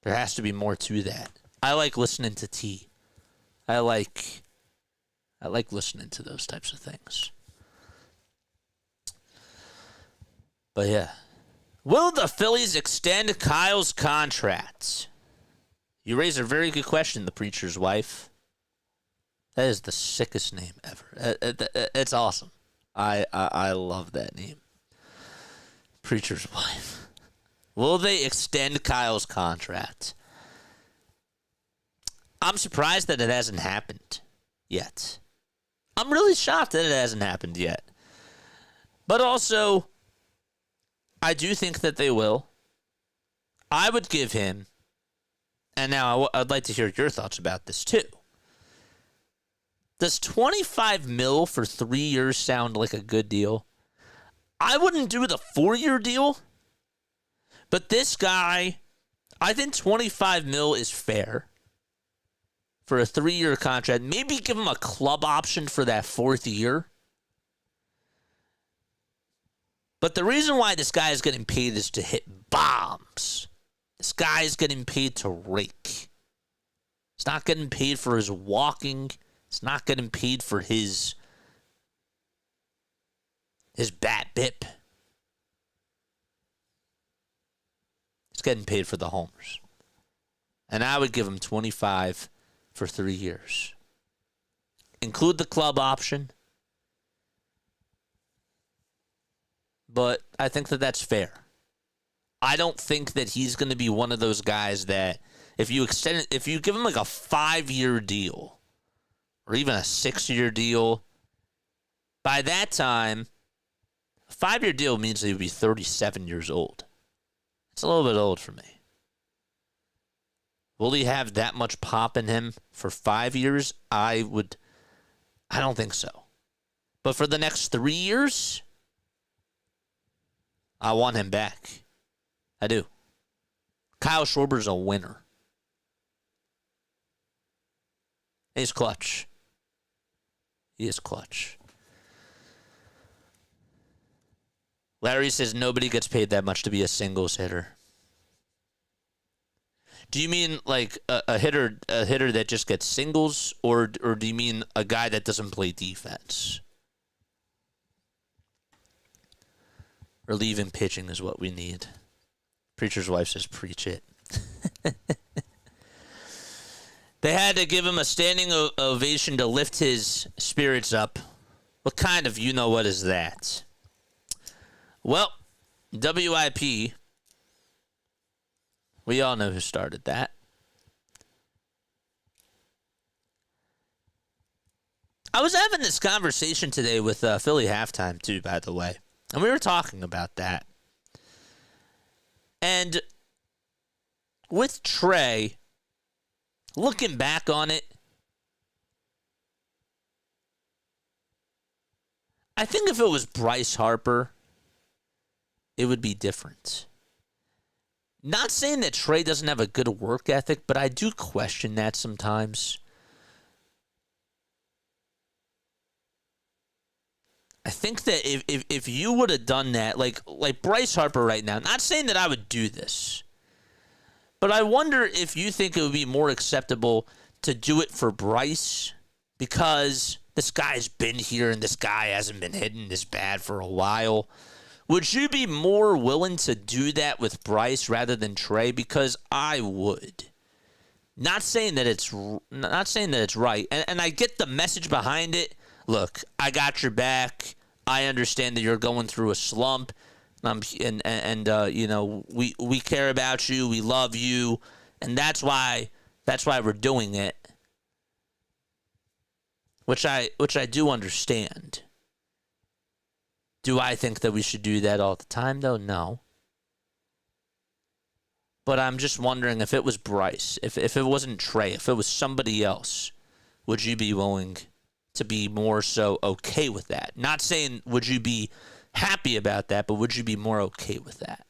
There has to be more to that. I like listening to T. I like listening to those types of things. But yeah. Will the Phillies extend Kyle's contract? You raise a very good question, the preacher's wife. That is the sickest name ever. It's awesome. I love that name. Preacher's wife. Will they extend Kyle's contract? I'm surprised that it hasn't happened yet. I'm really shocked that it hasn't happened yet. But also, I do think that they will. I would give him, and now I'd like to hear your thoughts about this too. Does $25 million for 3 years sound like a good deal? I wouldn't do the 4-year deal, but this guy, I think $25 million is fair for a 3-year contract. Maybe give him a club option for that 4th year. But the reason why this guy is getting paid is to hit bombs. This guy is getting paid to rake. He's not getting paid for his walking. He's not getting paid for his bat bip. He's getting paid for the homers. And I would give him 25 for 3 years. Include the club option. But I think that that's fair. I don't think that he's going to be one of those guys that if you give him like a 5-year deal or even a 6-year deal, by that time, a 5-year deal means that he would be 37 years old. It's a little bit old for me. Will he have that much pop in him for 5 years? I don't think so. But for the next 3 years, I want him back. I do. Kyle Schwarber's a winner. He's clutch. He is clutch. Larry says nobody gets paid that much to be a singles hitter. Do you mean like a hitter that just gets singles, or do you mean a guy that doesn't play defense? Relieving pitching is what we need. Preacher's wife says, preach it. They had to give him a standing ovation to lift his spirits up. What kind of you-know-what is that? Well, WIP, we all know who started that. I was having this conversation today with Philly Halftime, too, by the way. And we were talking about that. And with Trey, looking back on it, I think if it was Bryce Harper, it would be different. Not saying that Trey doesn't have a good work ethic, but I do question that sometimes. I think that if you would have done that, like Bryce Harper right now, not saying that I would do this, but I wonder if you think it would be more acceptable to do it for Bryce because this guy's been here and this guy hasn't been hitting this bad for a while. Would you be more willing to do that with Bryce rather than Trey? Because I would. Not saying that it's right, and I get the message behind it. Look, I got your back. I understand that you're going through a slump, and you know we care about you. We love you, and that's why we're doing it. Which I do understand. Do I think that we should do that all the time, though? No. But I'm just wondering if it was Bryce, if it wasn't Trey, if it was somebody else, would you be willing to be more so okay with that? Not saying would you be happy about that, but would you be more okay with that?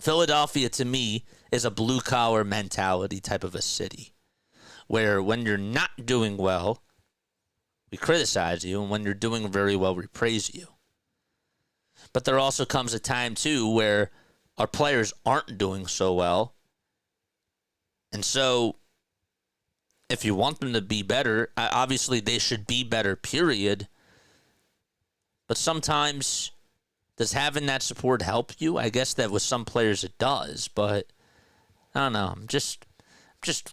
Philadelphia, to me, is a blue-collar mentality type of a city, where when you're not doing well, we criticize you, and when you're doing very well, we praise you. But there also comes a time, too, where our players aren't doing so well. And so, if you want them to be better, obviously they should be better, period. But sometimes, does having that support help you? I guess that with some players it does, but I don't know. I'm just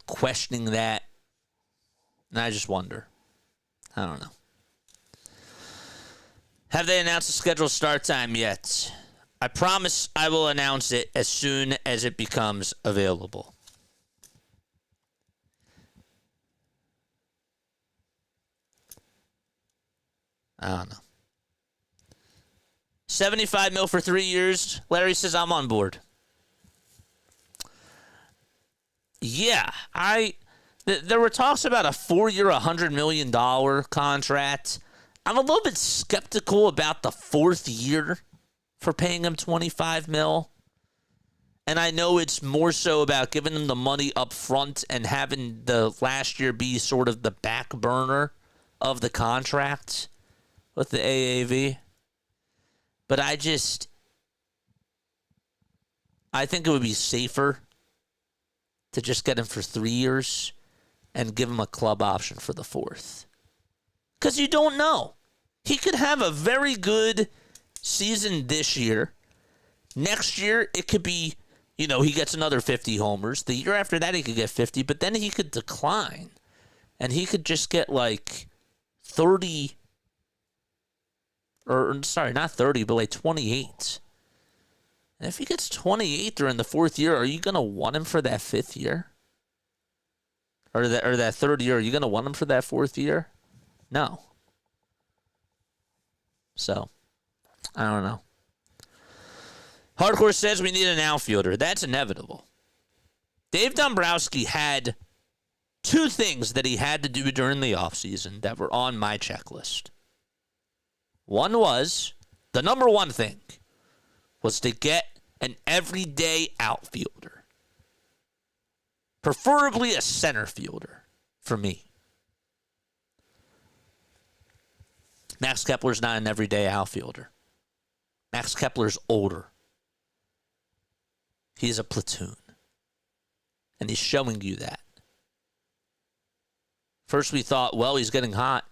questioning that, and I just wonder. I don't know. Have they announced the scheduled start time yet? I promise I will announce it as soon as it becomes available. I don't know. $75 million for 3 years. Larry says I'm on board. Yeah, there were talks about a 4-year, $100 million contract. I'm a little bit skeptical about the fourth year for paying him $25 million. And I know it's more so about giving him the money up front and having the last year be sort of the back burner of the contract with the AAV. But I think it would be safer to just get him for 3 years and give him a club option for the fourth. Because you don't know. He could have a very good season this year. Next year, it could be, he gets another 50 homers. The year after that, he could get 50, but then he could decline. And he could just get like 30, or sorry, not 30, but like 28. And if he gets 28 during the fourth year, are you going to want him for that fifth year? Or that third year, are you going to want him for that fourth year? No. So, I don't know. Hardcore says we need an outfielder. That's inevitable. Dave Dombrowski had two things that he had to do during the offseason that were on my checklist. One was, the number one thing was to get an everyday outfielder. Preferably a center fielder for me. Max Kepler's not an everyday outfielder. Max Kepler's older. He's a platoon. And he's showing you that. First we thought, well, he's getting hot.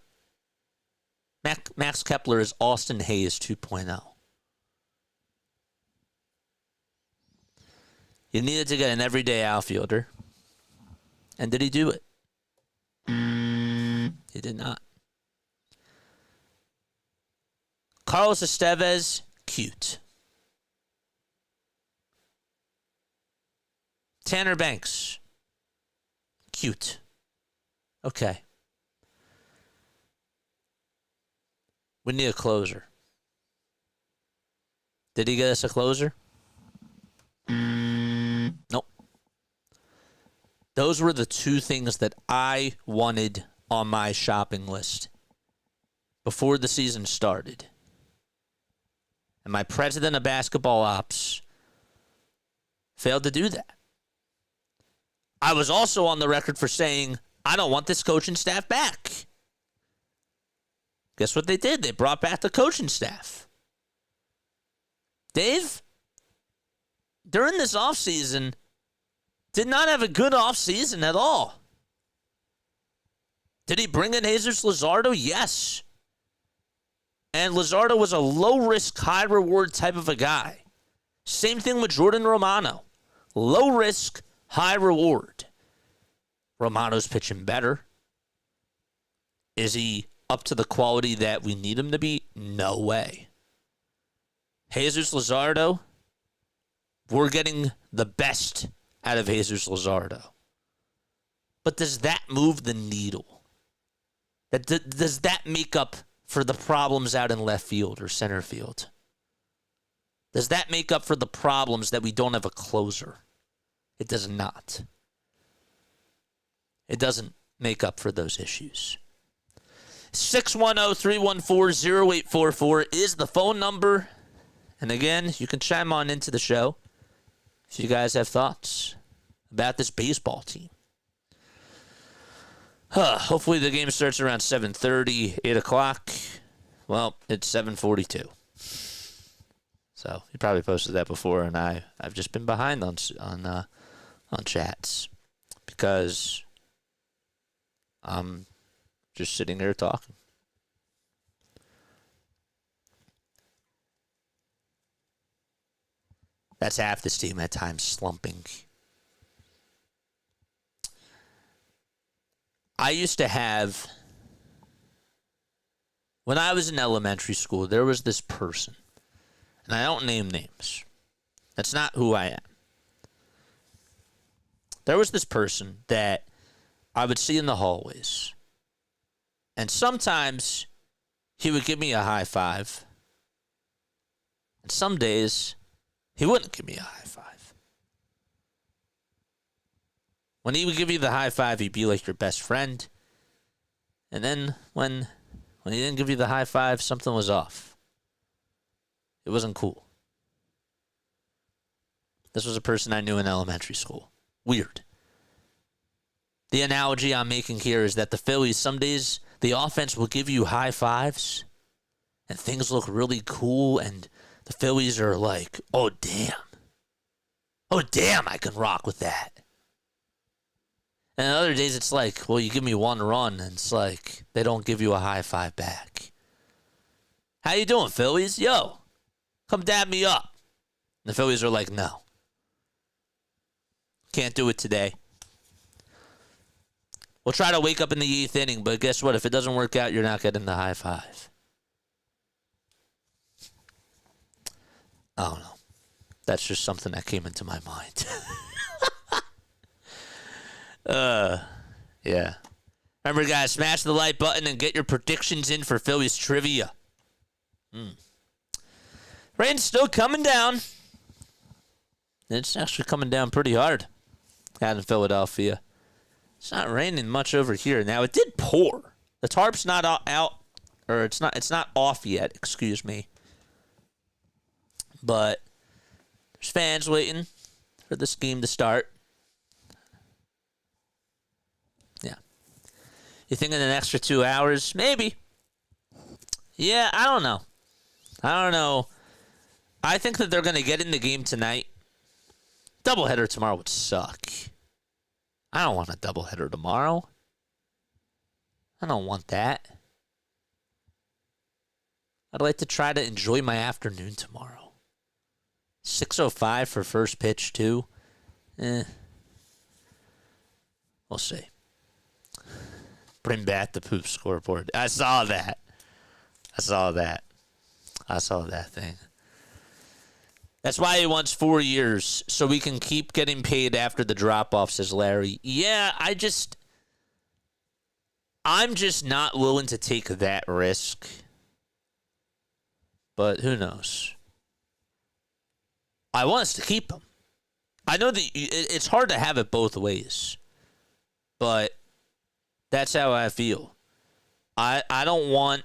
Max Kepler is Austin Hayes 2.0. You needed to get an everyday outfielder. And did he do it? He did not. Carlos Estevez, cute. Tanner Banks, cute. Okay. We need a closer. Did he get us a closer? Nope. Those were the two things that I wanted on my shopping list before the season started. And my president of basketball ops failed to do that. I was also on the record for saying, I don't want this coaching staff back. Guess what they did? They brought back the coaching staff. Dave, during this offseason, did not have a good offseason at all. Did he bring in Jesus Luzardo? Yes. And Luzardo was a low-risk, high-reward type of a guy. Same thing with Jordan Romano. Low-risk, high-reward. Romano's pitching better. Is he up to the quality that we need him to be? No way. Jesus Luzardo, we're getting the best out of Jesus Luzardo. But does that move the needle? Does that make up for the problems out in left field or center field? Does that make up for the problems that we don't have a closer? It does not. It doesn't make up for those issues. 610-314-0844 is the phone number. And again, you can chime on into the show if you guys have thoughts about this baseball team. Hopefully the game starts around 7:30, 8 o'clock. Well, it's 7:42. So you probably posted that before, and I've just been behind on chats because I'm just sitting here talking. That's half this team at times slumping. I used to have, when I was in elementary school, there was this person, and I don't name names. That's not who I am. There was this person that I would see in the hallways, and sometimes he would give me a high five, and some days he wouldn't give me a high five. When he would give you the high five, he'd be like your best friend. And then when he didn't give you the high five, something was off. It wasn't cool. This was a person I knew in elementary school. Weird. The analogy I'm making here is that the Phillies, some days the offense will give you high fives and things look really cool and the Phillies are like, oh, damn. Oh, damn, I can rock with that. And other days it's like, well, you give me one run, and it's like they don't give you a high five back. How you doing, Phillies? Yo, come dab me up. And the Phillies are like, no. Can't do it today. We'll try to wake up in the 8th inning, but guess what? If it doesn't work out, you're not getting the high five. I don't know. That's just something that came into my mind. Yeah. Remember, guys, smash the like button and get your predictions in for Phillies trivia. Rain's still coming down. It's actually coming down pretty hard out in Philadelphia. It's not raining much over here. Now, it did pour. The tarp's not out, or it's not off yet, excuse me. But there's fans waiting for this game to start. You think in an extra 2 hours? Maybe. Yeah, I don't know. I think that they're going to get in the game tonight. Doubleheader tomorrow would suck. I don't want a doubleheader tomorrow. I don't want that. I'd like to try to enjoy my afternoon tomorrow. 6:05 for first pitch, too. We'll see. Bring back the poop scoreboard. I saw that thing. That's why he wants 4 years, so we can keep getting paid after the drop-off, says Larry. Yeah, I'm just not willing to take that risk. But who knows? I want us to keep him. I know that it's hard to have it both ways, but that's how I feel. I don't want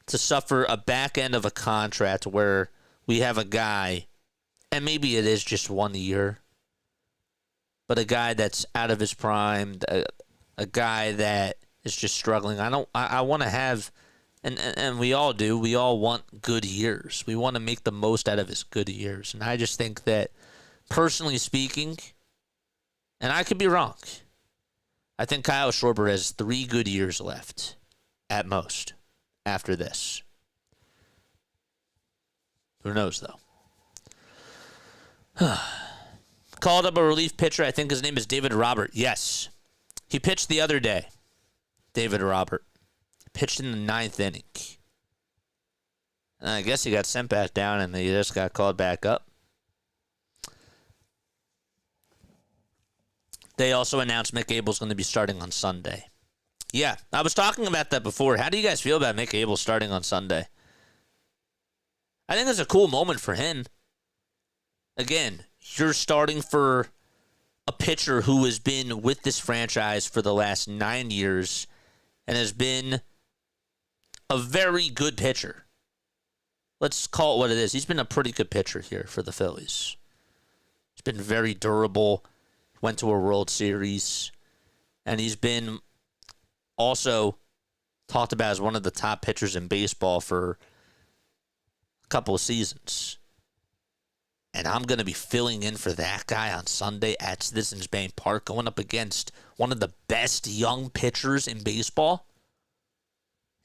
to suffer a back end of a contract where we have a guy, and maybe it is just 1 year, but a guy that's out of his prime, a guy that is just struggling. I want to have, and we all do, we all want good years. We want to make the most out of his good years. And I just think that, personally speaking, and I could be wrong, I think Kyle Schwarber has 3 good years left, at most, after this. Who knows, though? Called up a relief pitcher. I think his name is David Robert. Yes. He pitched the other day. David Robert. Pitched in the 9th inning. And I guess he got sent back down and he just got called back up. They also announced Mick Abel's going to be starting on Sunday. Yeah, I was talking about that before. How do you guys feel about Mick Abel starting on Sunday? I think it's a cool moment for him. Again, you're starting for a pitcher who has been with this franchise for the last 9 years and has been a very good pitcher. Let's call it what it is. He's been a pretty good pitcher here for the Phillies. He's been very durable. Went to a World Series. And he's been also talked about as one of the top pitchers in baseball for a couple of seasons. And I'm going to be filling in for that guy on Sunday at Citizens Bank Park, going up against one of the best young pitchers in baseball.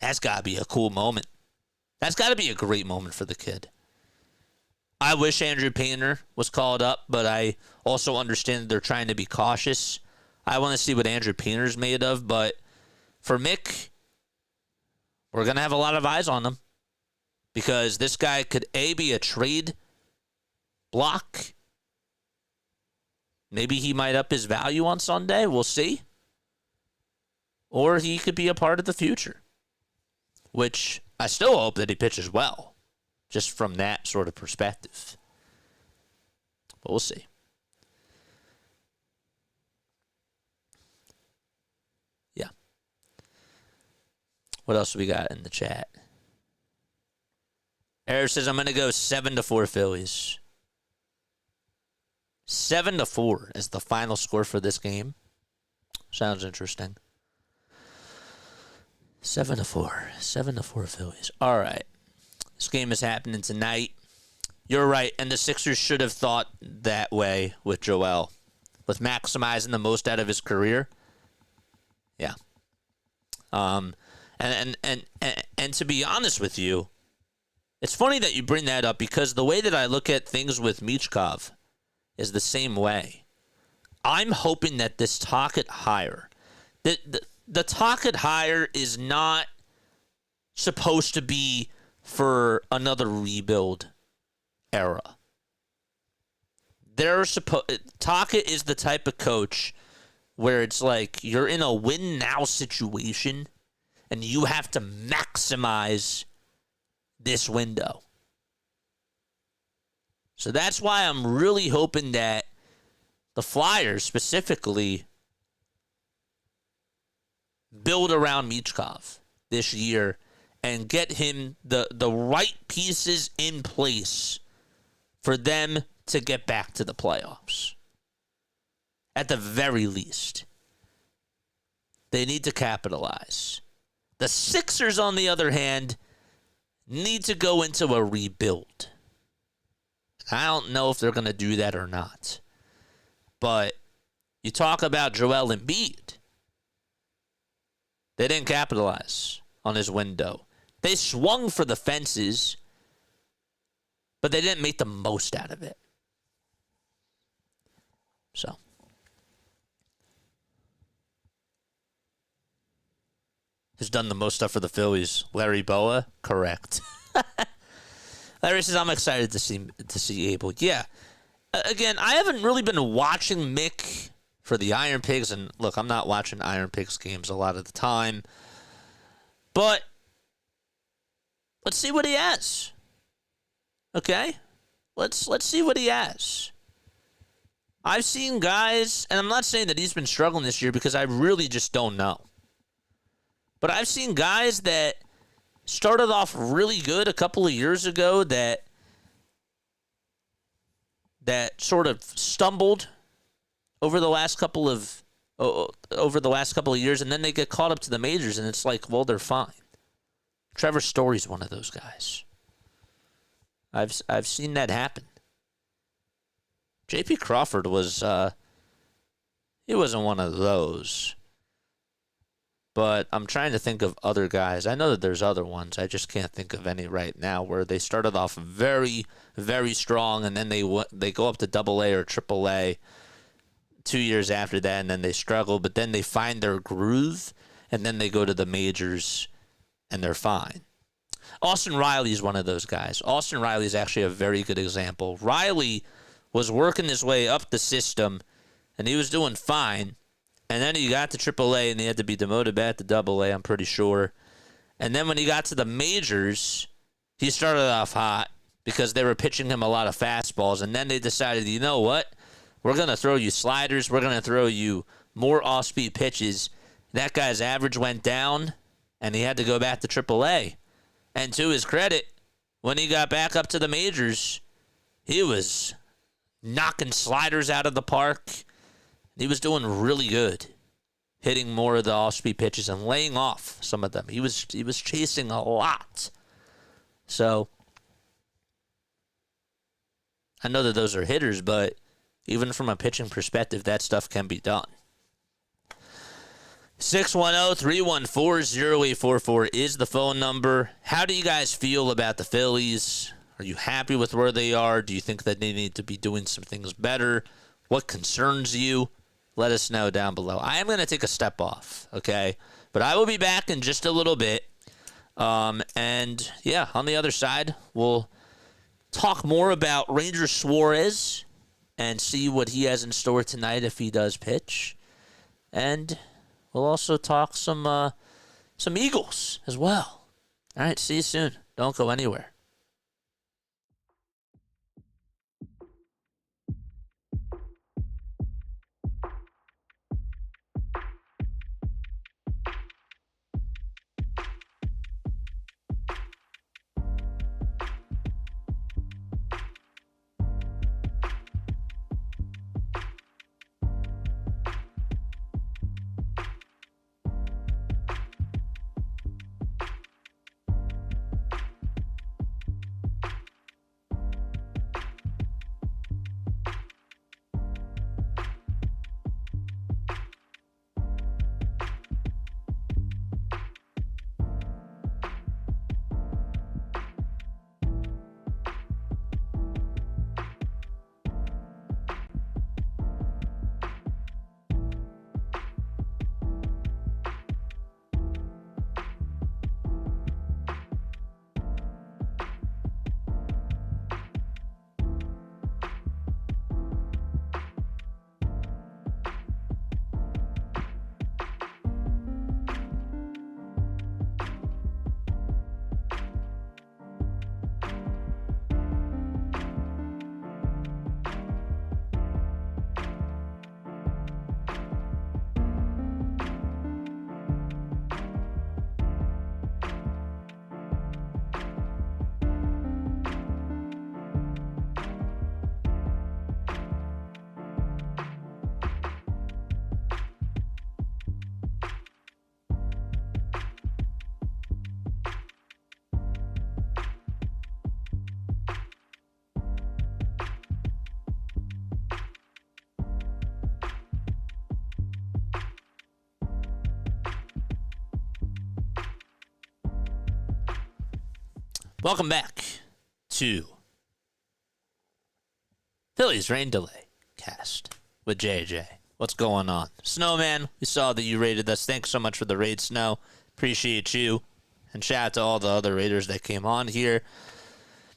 That's got to be a cool moment. That's got to be a great moment for the kid. I wish Andrew Painter was called up, but I also understand that they're trying to be cautious. I want to see what Andrew Painter's made of, but for Mick, we're going to have a lot of eyes on him because this guy could, A, be a trade block. Maybe he might up his value on Sunday. We'll see. Or he could be a part of the future, which I still hope that he pitches well, just from that sort of perspective. But we'll see. Yeah. What else do we got in the chat? Eric says, I'm going to go 7-4 Phillies. 7-4 is the final score for this game. Sounds interesting. 7-4. 7-4 Phillies. All right. This game is happening tonight. You're right, and the Sixers should have thought that way with Joel, with maximizing the most out of his career. Yeah. And to be honest with you, it's funny that you bring that up because the way that I look at things with Michkov is the same way. I'm hoping that this Tocchet hire, the Tocchet hire is not supposed to be for another rebuild era. Tocchet is the type of coach where it's like you're in a win now situation and you have to maximize this window. So that's why I'm really hoping that the Flyers specifically build around Michkov this year and get him the right pieces in place for them to get back to the playoffs. At the very least. they need to capitalize. The Sixers, on the other hand, need to go into a rebuild. I don't know if they're going to do that or not. But you talk about Joel Embiid. They didn't capitalize on his window. They swung for the fences, but they didn't make the most out of it. So. Who's done the most stuff for the Phillies? Larry Boa? Correct. Larry says, I'm excited to see Abel. Yeah. Again, I haven't really been watching Mick for the Iron Pigs. And look, I'm not watching Iron Pigs games a lot of the time. But let's see what he has. Okay? Let's see what he has. I've seen guys, and I'm not saying that he's been struggling this year because I really just don't know. But I've seen guys that started off really good a couple of years ago that sort of stumbled over the last couple of years, and then they get caught up to the majors, and it's like, well, they're fine. Trevor Story's one of those guys. I've seen that happen. J.P. Crawford was he wasn't one of those. But I'm trying to think of other guys. I know that there's other ones. I just can't think of any right now where they started off very, very strong, and then they go up to AA or AAA 2 years after that, and then they struggle. But then they find their groove, and then they go to the majors, and they're fine. Austin Riley is one of those guys. Austin Riley is actually a very good example. Riley was working his way up the system, and he was doing fine. And then he got to AAA, and he had to be demoted back to AA, I'm pretty sure. And then when he got to the majors, he started off hot because they were pitching him a lot of fastballs. And then they decided, you know what? We're going to throw you sliders. We're going to throw you more off-speed pitches. That guy's average went down, and he had to go back to AAA. And to his credit, when he got back up to the majors, he was knocking sliders out of the park. He was doing really good, hitting more of the off-speed pitches and laying off some of them. He was chasing a lot. So I know that those are hitters, but even from a pitching perspective, that stuff can be done. 610-314-0844 is the phone number. How do you guys feel about the Phillies? Are you happy with where they are? Do you think that they need to be doing some things better? What concerns you? Let us know down below. I am going to take a step off, okay? But I will be back in just a little bit. And, yeah, on the other side, we'll talk more about Ranger Suarez and see what he has in store tonight if he does pitch. And we'll also talk some Eagles as well. All right, see you soon. Don't go anywhere. Welcome back to Phillies Rain Delay Cast with JJ. What's going on? Snowman, we saw that you rated us. Thanks so much for the raid, Snow. Appreciate you. And shout out to all the other raiders that came on here.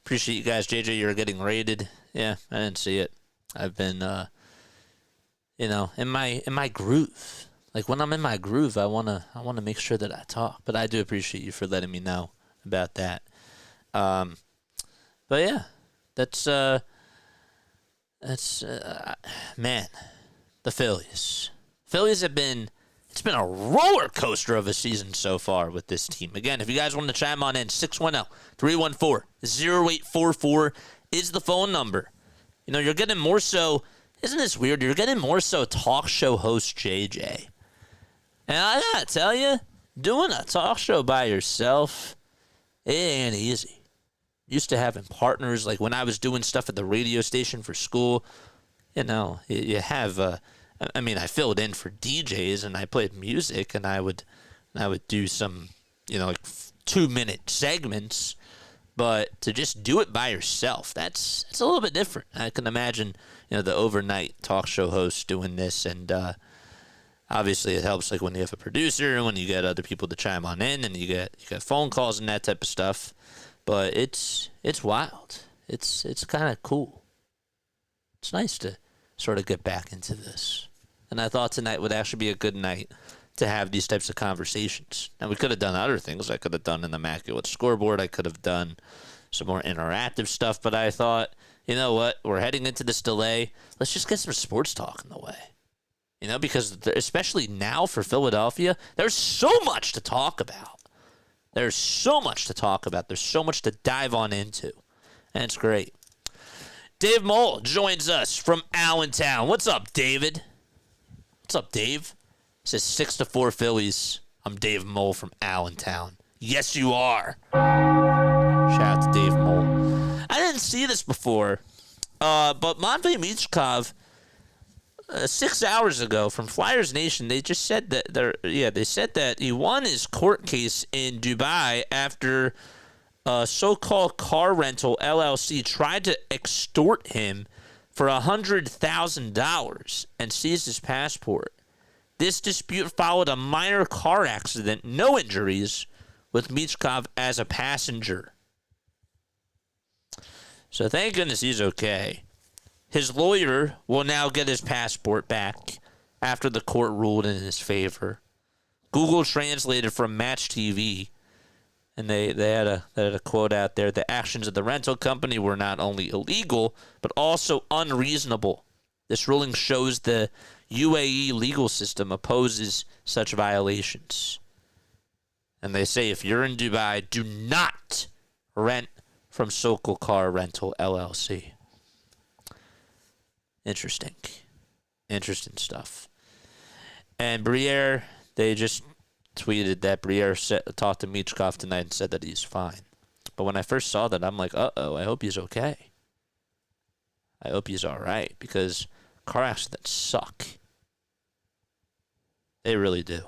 Appreciate you guys. JJ, you're getting raided. Yeah, I didn't see it. I've been, in my groove. Like when I'm in my groove, I wanna make sure that I talk. But I do appreciate you for letting me know about that. But yeah, that's man, the Phillies. Phillies have been, it's been a roller coaster of a season so far with this team. Again, if you guys want to chime on in, 610-314-0844 is the phone number. You know, you're getting more so, isn't this weird? You're getting more so talk show host JJ. And I gotta tell you, doing a talk show by yourself, it ain't easy. Used to having partners, like when I was doing stuff at the radio station for school, you know, you have, I filled in for DJs and I played music and I would do some, like 2-minute segments, but to just do it by yourself, it's a little bit different. I can imagine, the overnight talk show host doing this, and obviously it helps like when you have a producer and when you get other people to chime on in and you get phone calls and that type of stuff. But it's wild. It's kind of cool. It's nice to sort of get back into this. And I thought tonight would actually be a good night to have these types of conversations. Now, we could have done other things. I could have done an immaculate scoreboard. I could have done some more interactive stuff. But I thought, you know what? We're heading into this delay. Let's just get some sports talk in the way. Because especially now for Philadelphia, there's so much to talk about. There's so much to talk about. There's so much to dive on into. And it's great. Dave Mole joins us from Allentown. What's up, David? What's up, Dave? It says 6-4 Phillies. I'm Dave Mole from Allentown. Yes, you are. Shout out to Dave Mole. I didn't see this before, but Matvei Michkov, 6 hours ago from Flyers Nation, they just said that they said that he won his court case in Dubai after a so-called car rental LLC tried to extort him for $100,000 and seized his passport. This dispute followed a minor car accident, no injuries, with Michkov as a passenger. So thank goodness he's okay. His lawyer will now get his passport back after the court ruled in his favor. Google translated from Match TV, and they had a quote out there. The actions of the rental company were not only illegal, but also unreasonable. This ruling shows the UAE legal system opposes such violations. And they say if you're in Dubai, do not rent from Sokol Car Rental LLC. Interesting stuff. And Briere, they just tweeted that Briere talked to Michkov tonight and said that he's fine. But when I first saw that, I'm like, uh-oh, I hope he's okay. I hope he's all right, because car accidents suck. They really do.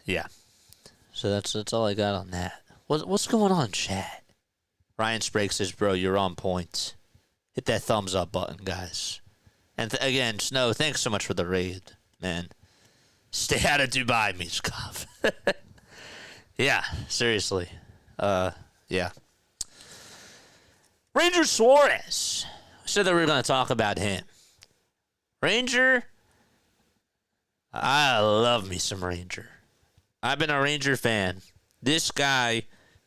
Yeah. So that's all I got on that. What's going on, chat? Ryan Sprague says, bro, you're on point. Hit that thumbs up button, guys. And again, Snow, thanks so much for the raid, man. Stay out of Dubai, Michkov. Yeah, seriously. Yeah. Ranger Suarez. We said that we were going to talk about him. Ranger, I love me some Ranger. I've been a Ranger fan. This guy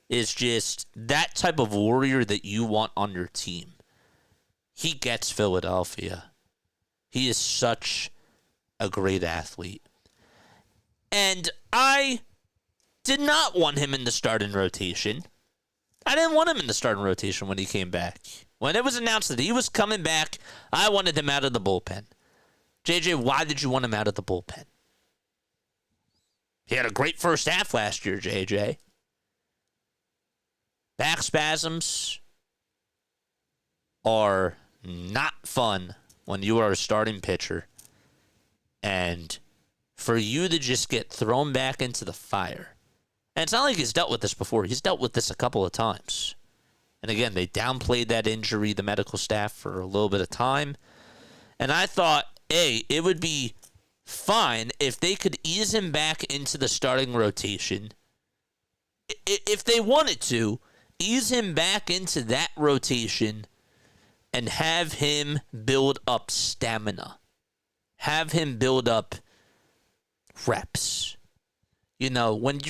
is just that type of warrior that you want on your team. He gets Philadelphia. He is such a great athlete. And I did not want him in the starting rotation. I didn't want him in the starting rotation when he came back. When it was announced that he was coming back, I wanted him out of the bullpen. JJ, why did you want him out of the bullpen? He had a great first half last year, JJ. Back spasms are not fun when you are a starting pitcher. And for you to just get thrown back into the fire And it's not like he's dealt with this before. He's dealt with this a couple of times. And again, they downplayed that injury, the medical staff, for a little bit of time. And I thought, it would be fine if they could ease him back into the starting rotation. If they wanted to, ease him back into that rotation and have him build up stamina. Have him build up reps. You know, when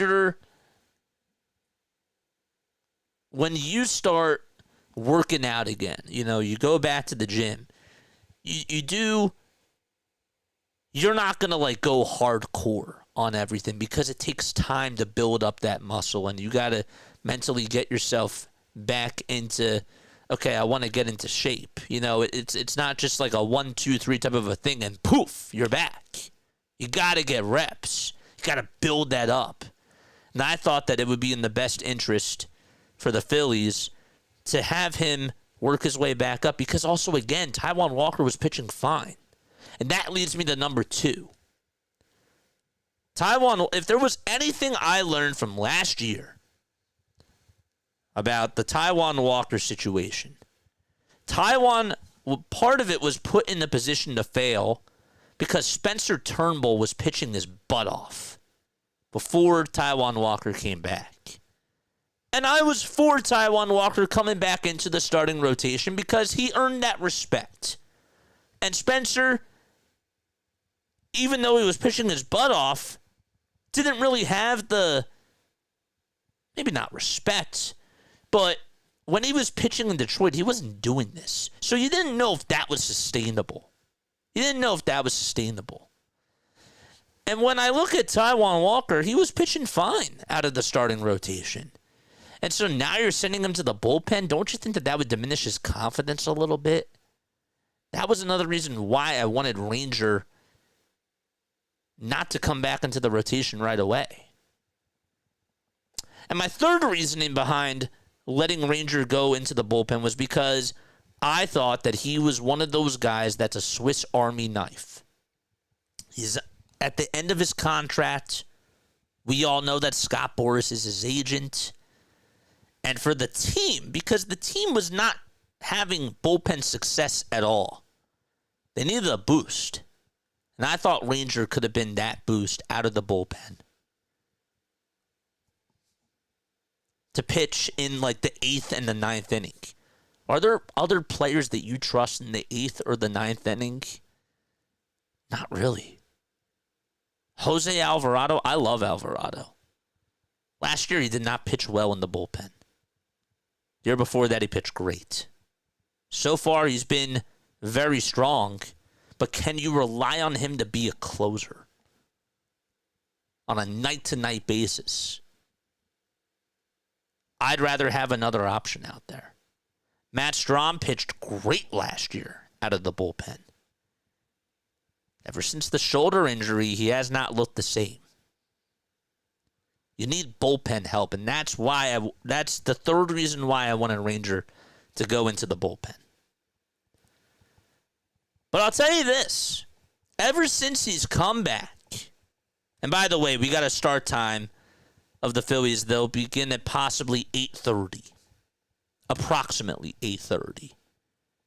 you start working out again, you know, you go back to the gym, you're not going to like go hardcore on everything because it takes time to build up that muscle, and you got to mentally get yourself back into, okay, I want to get into shape. You know, it's not just like a 1, 2, 3 type of a thing and poof, you're back. You got to get reps. You got to build that up. And I thought that it would be in the best interest for the Phillies to have him work his way back up, because also, again, Taijuan Walker was pitching fine. And that leads me to number 2. If there was anything I learned from last year about the Taijuan Walker situation, Taijuan, part of it was put in the position to fail because Spencer Turnbull was pitching his butt off before Taijuan Walker came back. And I was for Taijuan Walker coming back into the starting rotation because he earned that respect. And Spencer, even though he was pitching his butt off, didn't really have the, maybe not respect, but when he was pitching in Detroit, he wasn't doing this. So you didn't know if that was sustainable. And when I look at Taijuan Walker, he was pitching fine out of the starting rotation. And so now you're sending him to the bullpen. Don't you think that would diminish his confidence a little bit? That was another reason why I wanted Ranger not to come back into the rotation right away. And my third reasoning behind letting Ranger go into the bullpen was because I thought that he was one of those guys that's a Swiss Army knife. He's at the end of his contract. We all know that Scott Boras is his agent. And for the team, because the team was not having bullpen success at all, they needed a boost. And I thought Ranger could have been that boost out of the bullpen to pitch in like the 8th and the 9th inning. Are there other players that you trust in the 8th or the 9th inning? Not really. Jose Alvarado, I love Alvarado. Last year, he did not pitch well in the bullpen. The year before that, he pitched great. So far, he's been very strong, but can you rely on him to be a closer on a night-to-night basis? I'd rather have another option out there. Matt Strahm pitched great last year out of the bullpen. Ever since the shoulder injury, he has not looked the same. You need bullpen help, and that's the third reason why I wanted Ranger to go into the bullpen. But I'll tell you this. Ever since he's come back, and by the way, we got a start time of the Phillies. They'll begin at possibly 8:30. Approximately 8:30.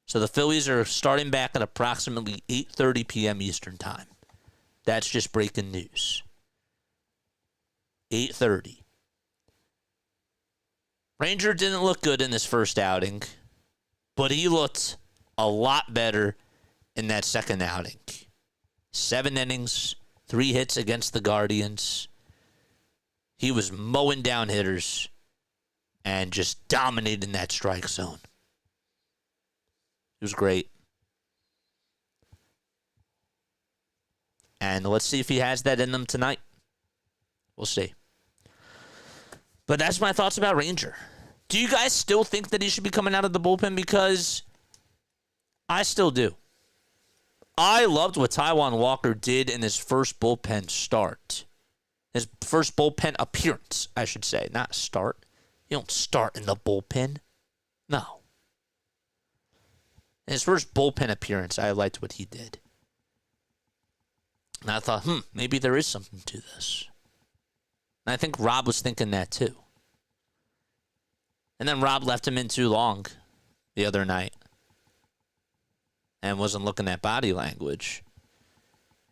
So the Phillies are starting back at approximately 8:30 p.m. Eastern Time. That's just breaking news. 8:30. Ranger didn't look good in his first outing, but he looked a lot better in that second outing. 7 innings, 3 hits against the Guardians. He was mowing down hitters and just dominating that strike zone. It was great. And let's see if he has that in him tonight. We'll see. But that's my thoughts about Ranger. Do you guys still think that he should be coming out of the bullpen? Because I still do. I loved what Taijuan Walker did in his first bullpen start. His first bullpen appearance, I should say. Not start. You don't start in the bullpen. No. In his first bullpen appearance, I liked what he did. And I thought, maybe there is something to this. And I think Rob was thinking that too. And then Rob left him in too long the other night and wasn't looking at body language.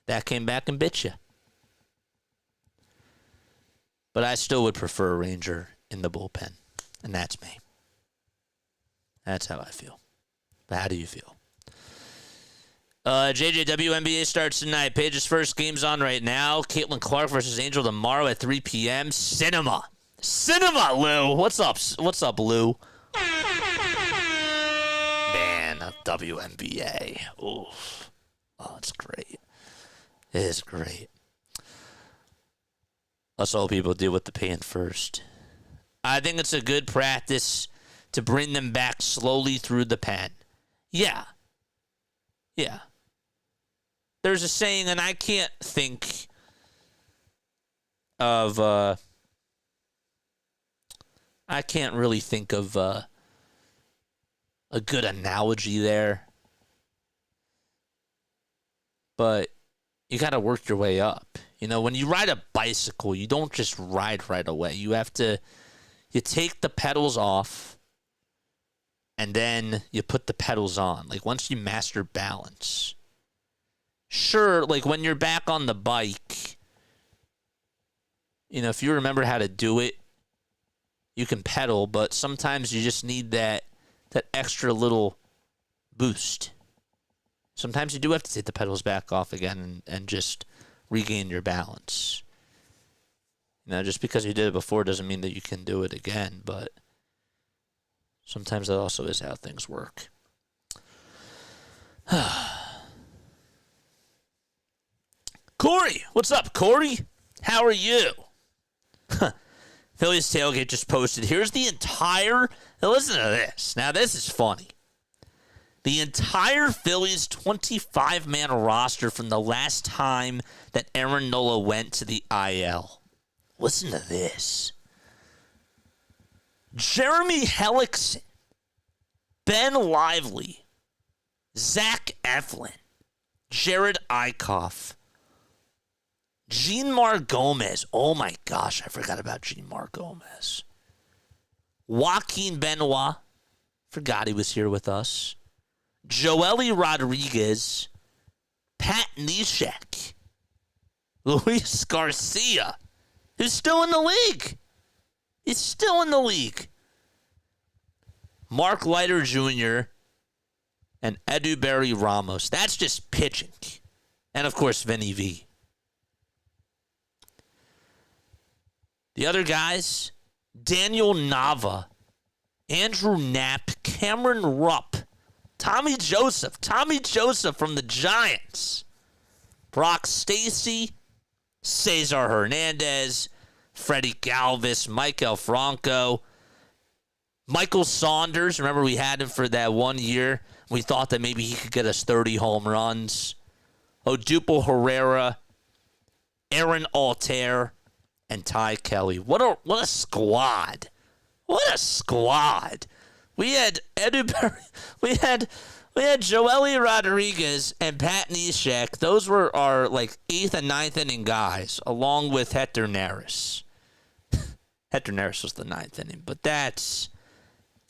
That came back and bit you. But I still would prefer a Ranger in the bullpen. And that's me. That's how I feel. But how do you feel? JJW NBA starts tonight. Page's first game's on right now. Caitlin Clark versus Angel tomorrow at 3 p.m. Cinema, Lou. What's up? What's up, Lou? Man, WNBA. Ooh. Oh, it's great. It is great. Us old people deal with the pain first. I think it's a good practice to bring them back slowly through the pen. Yeah. There's a saying, and I can't think of, I can't really think of a good analogy there. But you got to work your way up. You know, when you ride a bicycle, you don't just ride right away. You take the pedals off, and then you put the pedals on. Like, once you master balance. Sure, like, when you're back on the bike, you know, if you remember how to do it, you can pedal, but sometimes you just need that extra little boost. Sometimes you do have to take the pedals back off again and just regain your balance. You know, just because you did it before doesn't mean that you can do it again, but sometimes that also is how things work. Corey, what's up, Corey? How are you? Phillies Tailgate just posted. Here's the entire... Now listen to this. Now, this is funny. The entire Phillies 25-man roster from the last time that Aaron Nola went to the IL. Listen to this. Jeremy Hellickson, Ben Lively, Zach Eflin, Jared Eichhoff, Jeanmar Gomez. Oh my gosh, I forgot about Jeanmar Gomez. Joaquin Benoit. Forgot he was here with us. Joely Rodriguez. Pat Neshek. Luis Garcia. Who's still in the league. He's still in the league. Mark Leiter Jr. and Eduberry Ramos. That's just pitching. And, of course, Vinny V. The other guys, Daniel Nava, Andrew Knapp, Cameron Rupp, Tommy Joseph from the Giants, Brock Stacy, Cesar Hernandez, Freddie Galvis, Mike Franco, Michael Saunders. Remember, we had him for that 1 year. We thought that maybe he could get us 30 home runs. Odubel Herrera, Aaron Altair, and Ty Kelly. What a squad. What a squad. We had we had Joely Rodriguez and Pat Neshek. Those were our 8th and 9th inning guys, along with Hector Neris. Hector Neris was the 9th inning, but that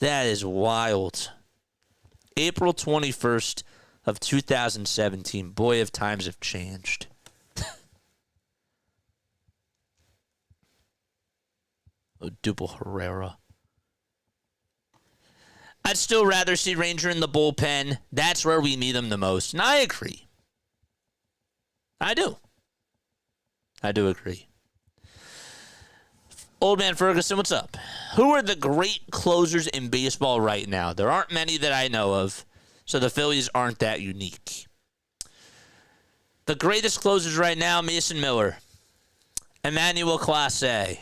is wild. April 21st of 2017. Boy, if times have changed. Odubel Herrera. I'd still rather see Ranger in the bullpen. That's where we need him the most. And I agree. I do agree. Old Man Ferguson, what's up? Who are the great closers in baseball right now? There aren't many that I know of, so the Phillies aren't that unique. The greatest closers right now, Mason Miller, Emmanuel Clase,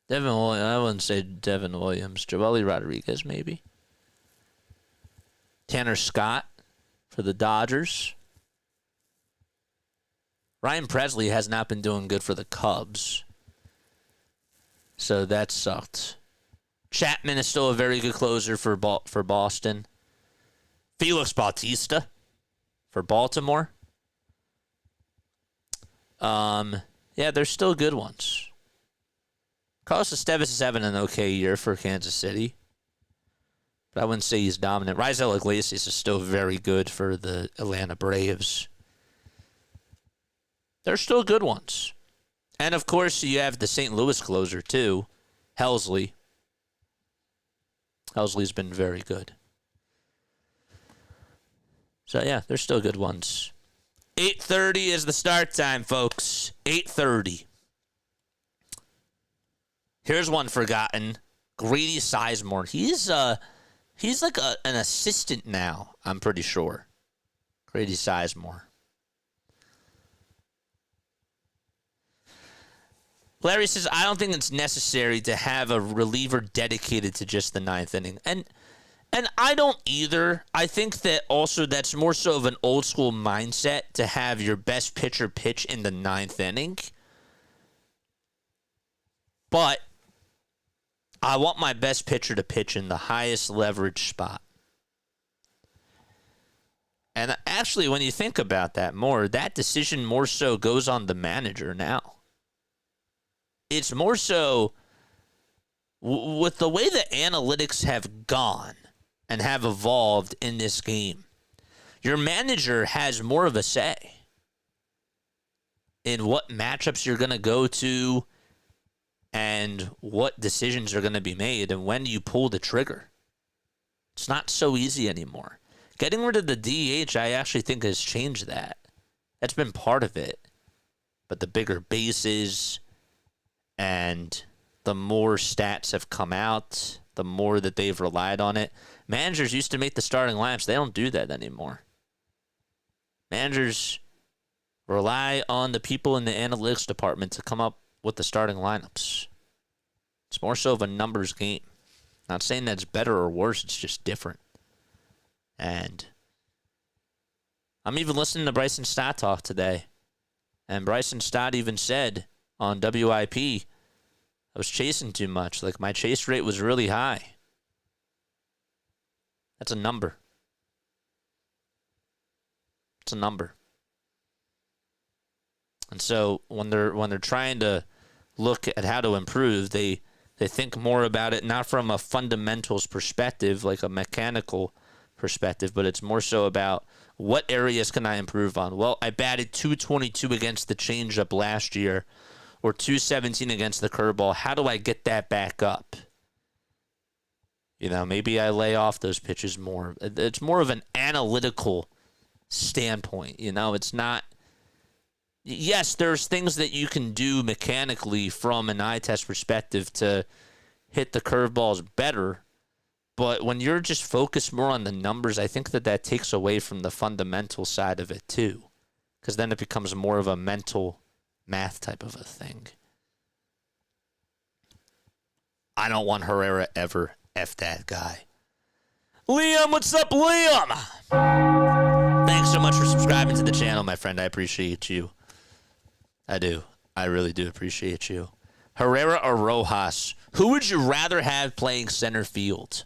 Devin Williams. I wouldn't say Devin Williams. Joely Rodriguez, maybe. Tanner Scott for the Dodgers. Ryan Presley has not been doing good for the Cubs, so that sucked. Chapman is still a very good closer for Boston. Felix Bautista for Baltimore. Yeah, they're still good ones. Carlos Estevez is having an okay year for Kansas City, but I wouldn't say he's dominant. Raisel Iglesias is still very good for the Atlanta Braves. They're still good ones. And, of course, you have the St. Louis closer, too, Helsley. Helsley's been very good. So, yeah, they're still good ones. 8:30 is the start time, folks. 8:30. Here's one forgotten. Grady Sizemore. He's like an assistant now, I'm pretty sure. Grady Sizemore. Larry says, I don't think it's necessary to have a reliever dedicated to just the ninth inning. And I don't either. I think that also that's more so of an old school mindset to have your best pitcher pitch in the ninth inning. But I want my best pitcher to pitch in the highest leverage spot. And actually, when you think about that more, that decision more so goes on the manager now. It's more so with the way the analytics have gone and have evolved in this game. Your manager has more of a say in what matchups you're going to go to and what decisions are going to be made and when you pull the trigger. It's not so easy anymore. Getting rid of the DH, I actually think, has changed that. That's been part of it. But the bigger bases and the more stats have come out, the more that they've relied on it. Managers used to make the starting lineups. They don't do that anymore. Managers rely on the people in the analytics department to come up with the starting lineups. It's more so of a numbers game. Not saying that's better or worse. It's just different. And I'm even listening to Bryson Stott talk today. And Bryson Stott even said on WIP, I was chasing too much. Like, my chase rate was really high. That's a number. It's a number. And so when they're trying to look at how to improve, they think more about it not from a fundamentals perspective, like a mechanical perspective, but it's more so about what areas can I improve on. Well, I batted .222 against the changeup last year, or .217 against the curveball. How do I get that back up? You know, maybe I lay off those pitches more. It's more of an analytical standpoint. You know, it's not. Yes, there's things that you can do mechanically from an eye test perspective to hit the curveballs better. But when you're just focused more on the numbers, I think that takes away from the fundamental side of it too. Because then it becomes more of a mental math type of a thing. I don't want Herrera ever. F that guy. Liam, what's up, Liam? Thanks so much for subscribing to the channel, my friend. I appreciate you. I do. I really do appreciate you. Herrera or Rojas? Who would you rather have playing center field?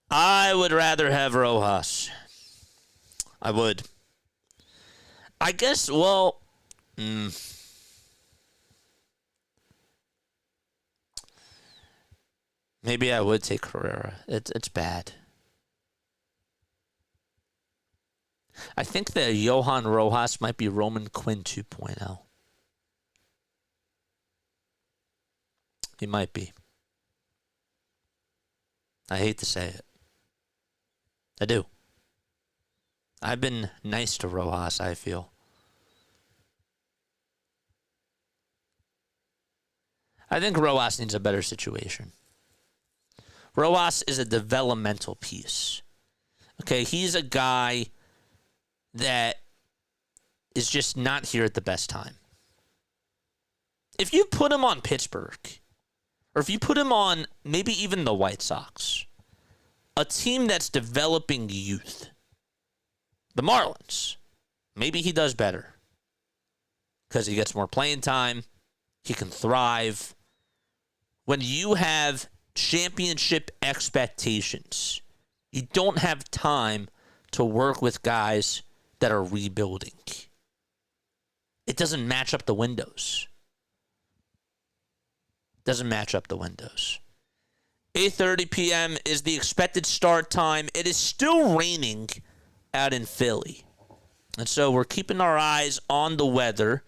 I would rather have Rojas. I would. I guess, well, maybe I would take Herrera. It's bad. I think that Johan Rojas might be Roman Quinn 2.0. He might be. I hate to say it. I do. I've been nice to Rojas, I feel. I think Rojas needs a better situation. Rojas is a developmental piece. Okay, he's a guy that is just not here at the best time. If you put him on Pittsburgh, or if you put him on maybe even the White Sox, a team that's developing youth, the Marlins, maybe he does better because he gets more playing time. He can thrive. When you have championship expectations, you don't have time to work with guys that are rebuilding. it doesn't match up the windows. Doesn't match up the windows. 8:30 p.m. is the expected start time. It is still raining out in Philly. And so we're keeping our eyes on the weather.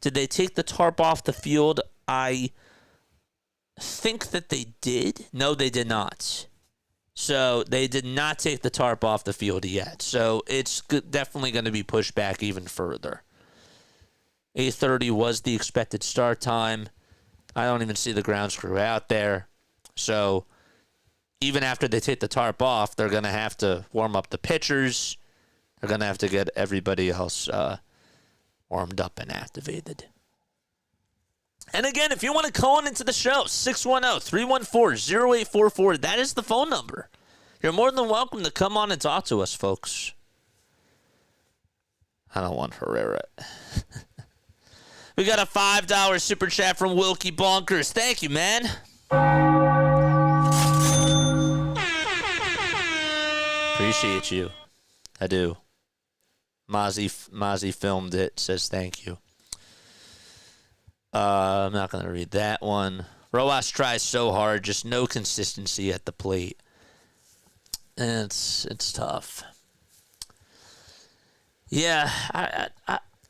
Did they take the tarp off the field? I think that they did. No, they did not. So they did not take the tarp off the field yet. So it's definitely going to be pushed back even further. 8:30 was the expected start time. I don't even see the ground crew out there. So even after they take the tarp off, they're going to have to warm up the pitchers. They're going to have to get everybody else warmed up and activated. And again, if you want to call in into the show, 610-314-0844. That is the phone number. You're more than welcome to come on and talk to us, folks. I don't want Herrera. We got a $5 super chat from Wilkie Bonkers. Thank you, man. Appreciate you. I do. Mozzie filmed it. Says thank you. I'm not going to read that one. Rojas tries so hard. Just no consistency at the plate. And it's tough. Yeah,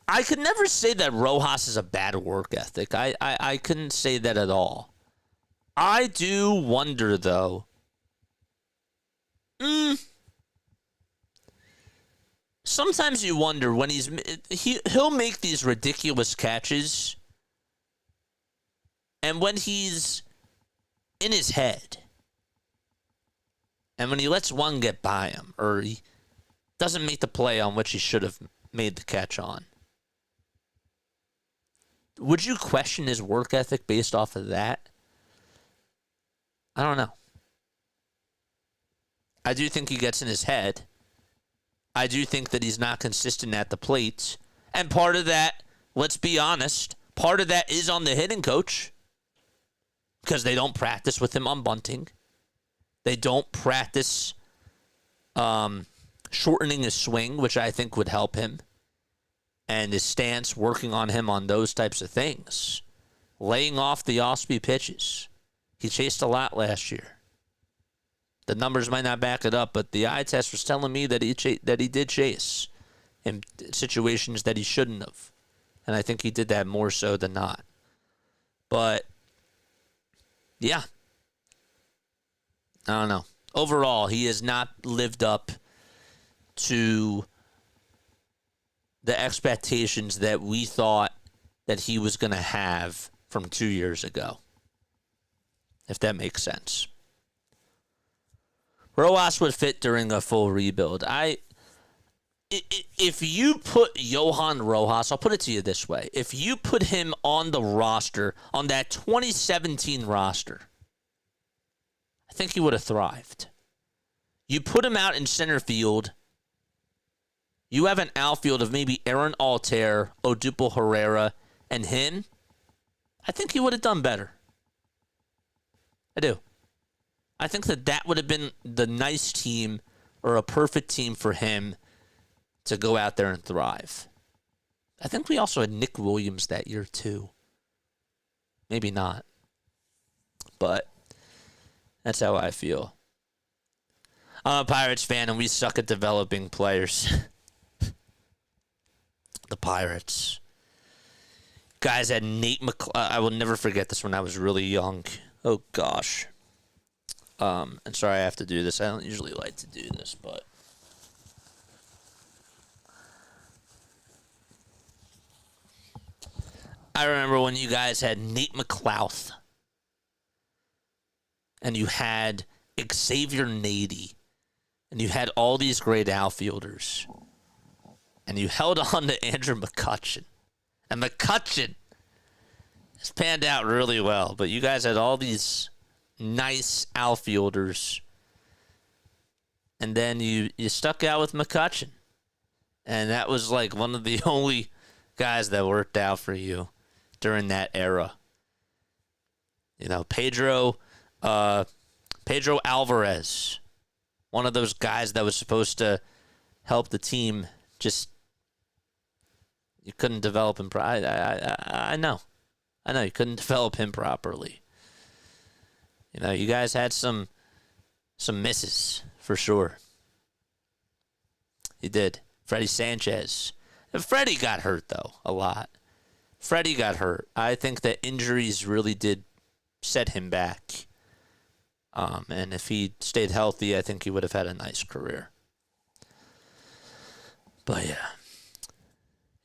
I could never say that Rojas is a bad work ethic. I couldn't say that at all. I do wonder, though. Sometimes you wonder when he'll make these ridiculous catches, and when he's in his head, and when he lets one get by him, or he doesn't make the play on which he should have made the catch on. Would you question his work ethic based off of that? I don't know. I do think he gets in his head. I do think that he's not consistent at the plate. And part of that, let's be honest, part of that is on the hitting coach. Because they don't practice with him on bunting. They don't practice shortening his swing, which I think would help him. And his stance, working on him on those types of things. Laying off the off-speed pitches. He chased a lot last year. The numbers might not back it up, but the eye test was telling me that he did chase in situations that he shouldn't have. And I think he did that more so than not. But, yeah. I don't know. Overall, he has not lived up to the expectations that we thought that he was going to have from 2 years ago. If that makes sense. Rojas would fit during a full rebuild. If you put Johan Rojas, I'll put it to you this way. If you put him on the roster, on that 2017 roster, I think he would have thrived. You put him out in center field, you have an outfield of maybe Aaron Altair, Odubel Herrera, and him, I think he would have done better. I do. I think that would have been the nice team or a perfect team for him to go out there and thrive. I think we also had Nick Williams that year too. Maybe not. But that's how I feel. I'm a Pirates fan and we suck at developing players. The Pirates. Guys had Nate I will never forget this when I was really young. Oh gosh. And sorry I have to do this. I don't usually like to do this, but I remember when you guys had Nate McLouth and you had Xavier Nady and you had all these great outfielders and you held on to Andrew McCutchen. And McCutchen has panned out really well, but you guys had all these nice outfielders, and then you stuck out with McCutchen, and that was like one of the only guys that worked out for you during that era. You know, Pedro Alvarez, one of those guys that was supposed to help the team, just You couldn't develop him. I know. I know you couldn't develop him properly. You know, you guys had some misses for sure. You did. Freddie Sanchez. Freddie got hurt, though, a lot. Freddie got hurt. I think that injuries really did set him back. And if he stayed healthy, I think he would have had a nice career. But yeah.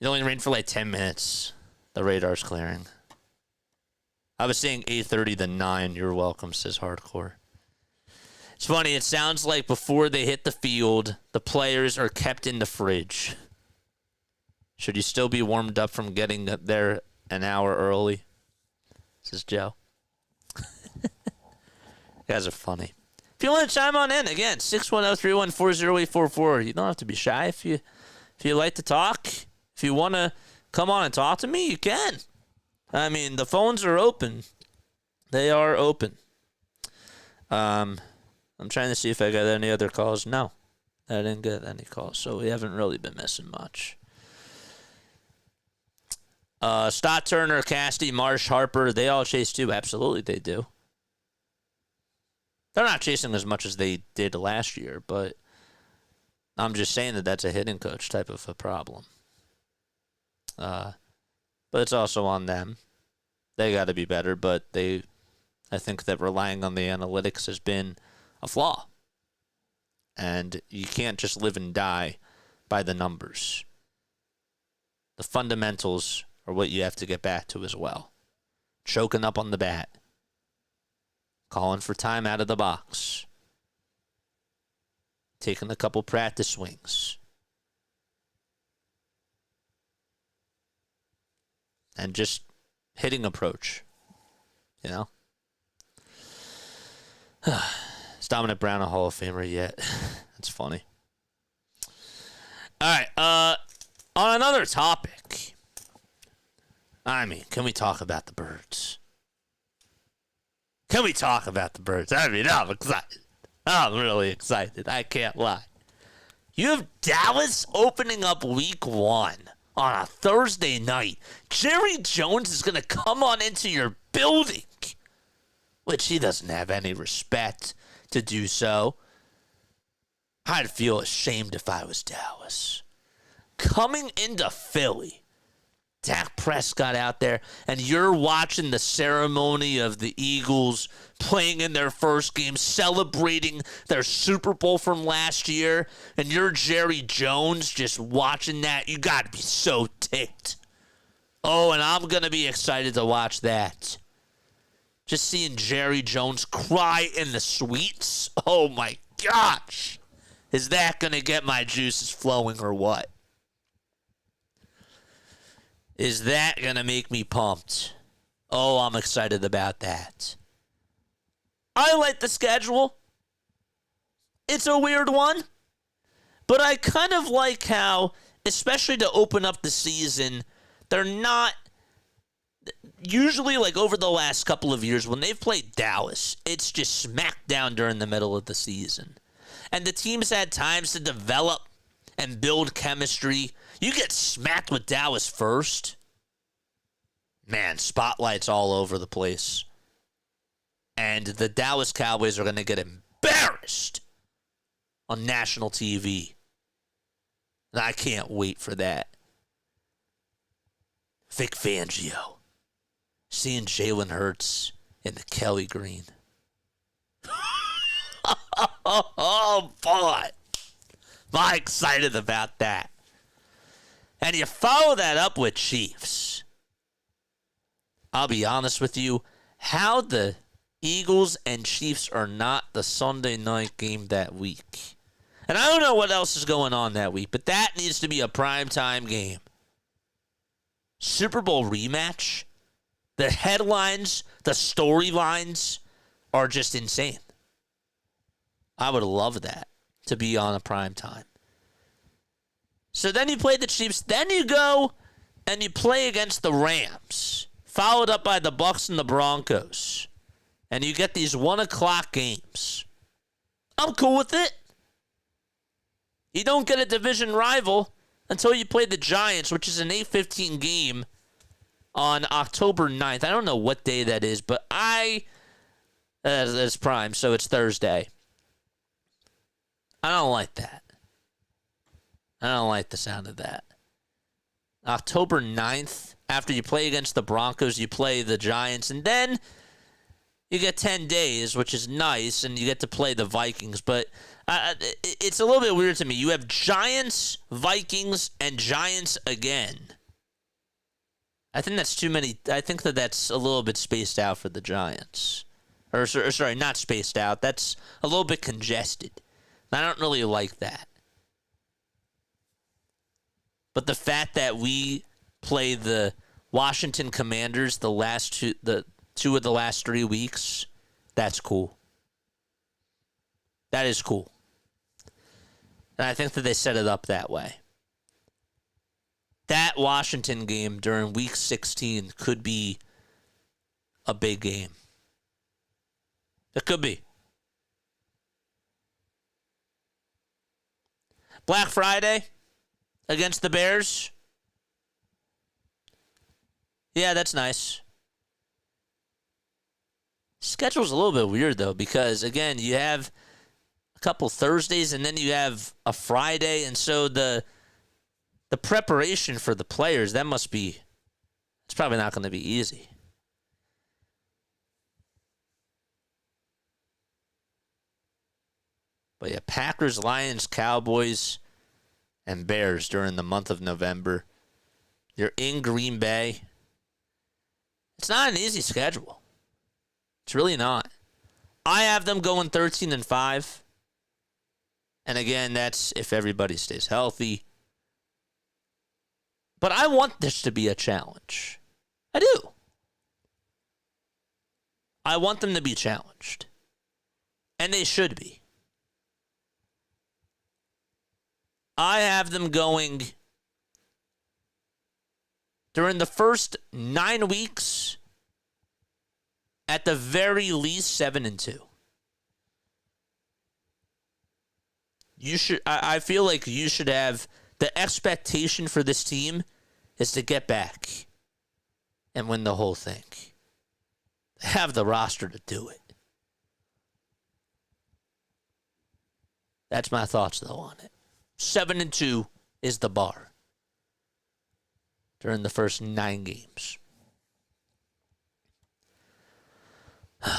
It only rained for like 10 minutes. The radar's clearing. I was saying 8:30 to 9. You're welcome, says Hardcore. It's funny. It sounds like before they hit the field, the players are kept in the fridge. Should you still be warmed up from getting there an hour early? Says Joe. You guys are funny. If you want to chime on in, again, 610-314-0844. You don't have to be shy. If you like to talk, if you want to come on and talk to me, you can. I mean, the phones are open. They are open. I'm trying to see if I got any other calls. No, I didn't get any calls, so we haven't really been missing much. Stott, Turner, Casty, Marsh, Harper, they all chase too. Absolutely, they do. They're not chasing as much as they did last year, but I'm just saying that that's a hitting coach type of a problem. But it's also on them. They got to be better, but I think that relying on the analytics has been a flaw. And you can't just live and die by the numbers. The fundamentals are what you have to get back to as well. Choking up on the bat. Calling for time out of the box. Taking a couple practice swings. And just hitting approach. You know? Is Dominic Brown a Hall of Famer yet? That's funny. All right. On another topic. I mean, can we talk about the birds? Can we talk about the birds? I mean, I'm excited. I'm really excited. I can't lie. You have Dallas opening up week 1 on a Thursday night. Jerry Jones is going to come on into your building, which he doesn't have any respect to do so. I'd feel ashamed if I was Dallas. Coming into Philly, Dak Prescott out there, and you're watching the ceremony of the Eagles playing in their first game, celebrating their Super Bowl from last year, and you're Jerry Jones just watching that. You got to be so ticked. Oh, and I'm going to be excited to watch that. Just seeing Jerry Jones cry in the suites. Oh, my gosh. Is that going to get my juices flowing or what? Is that going to make me pumped? Oh, I'm excited about that. I like the schedule. It's a weird one. But I kind of like how, especially to open up the season, they're not... Usually, like over the last couple of years, when they've played Dallas, it's just smack down during the middle of the season. And the team's had times to develop and build chemistry. You get smacked with Dallas first. Man, spotlights all over the place. And the Dallas Cowboys are going to get embarrassed on national TV. And I can't wait for that. Vic Fangio. Seeing Jalen Hurts in the Kelly green. Oh, boy. Am I excited about that? And you follow that up with Chiefs. I'll be honest with you. How the Eagles and Chiefs are not the Sunday night game that week. And I don't know what else is going on that week, but that needs to be a primetime game. Super Bowl rematch. The headlines, the storylines are just insane. I would love that to be on a prime time. So then you play the Chiefs. Then you go and you play against the Rams, followed up by the Bucs and the Broncos. And you get these 1 o'clock games. I'm cool with it. You don't get a division rival until you play the Giants, which is an 8:15 game on October 9th. I don't know what day that is, but that's prime, so it's Thursday. I don't like that. I don't like the sound of that. October 9th, after you play against the Broncos, you play the Giants, and then you get 10 days, which is nice, and you get to play the Vikings. But it's a little bit weird to me. You have Giants, Vikings, and Giants again. I think that's too many. I think that's a little bit spaced out for the Giants. Or sorry, not spaced out. That's a little bit congested. I don't really like that. But the fact that we play the Washington Commanders the two of the last 3 weeks, that's cool. That is cool. And I think that they set it up that way. That Washington game during Week 16 could be a big game. It could be. Black Friday against the Bears. Yeah, that's nice. Schedule's a little bit weird, though, because, again, you have a couple Thursdays, and then you have a Friday, and so the preparation for the players, it's probably not going to be easy. But yeah, Packers, Lions, Cowboys, and Bears during the month of November. You're in Green Bay. It's not an easy schedule. It's really not. I have them going 13-5. And again, that's if everybody stays healthy. But I want this to be a challenge. I do. I want them to be challenged. And they should be. I have them going during the first 9 weeks, at the very least 7-2. I feel like you should have the expectation for this team is to get back and win the whole thing. They have the roster to do it. That's my thoughts, though, on it. 7-2 is the bar during the first 9 games. But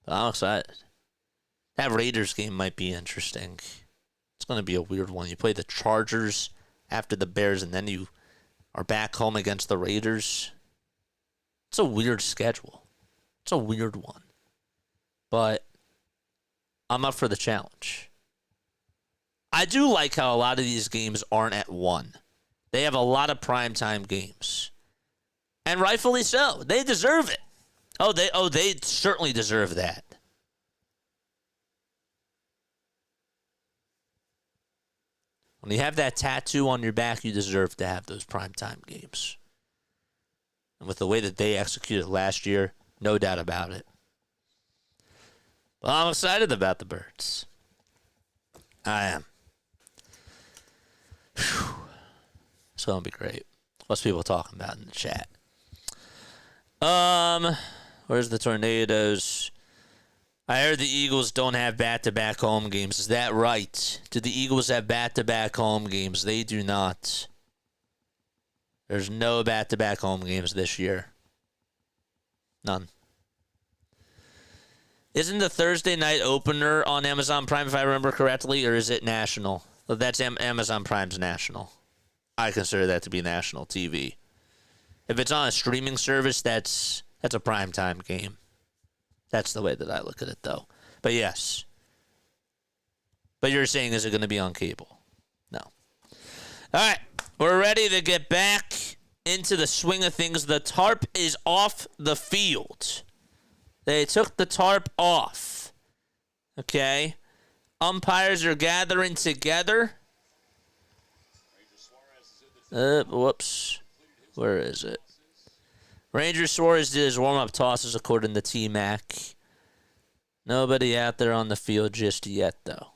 I'm excited. That Raiders game might be interesting. It's going to be a weird one. You play the Chargers after the Bears, and then you are back home against the Raiders. It's a weird schedule. It's a weird one. But I'm up for the challenge. I do like how a lot of these games aren't at 1. They have a lot of primetime games. And rightfully so. They deserve it. They certainly deserve that. When you have that tattoo on your back, you deserve to have those primetime games. And with the way that they executed last year, no doubt about it. Well, I'm excited about the Birds. I am. Whew. It's going to be great. What's people talking about in the chat? Where's the Tornadoes? I heard the Eagles don't have back-to-back home games. Is that right? Do the Eagles have back-to-back home games? They do not. There's no back-to-back home games this year. None. Isn't the Thursday night opener on Amazon Prime, if I remember correctly, or is it national? Well, that's Amazon Prime's national. I consider that to be national TV. If it's on a streaming service, that's a primetime game. That's the way that I look at it, though. But yes. But you're saying, is it going to be on cable? No. All right. We're ready to get back into the swing of things. The tarp is off the field. They took the tarp off. Okay. Umpires are gathering together. Whoops. Where is it? Ranger Suarez did his warm-up tosses according to T-Mac. Nobody out there on the field just yet, though.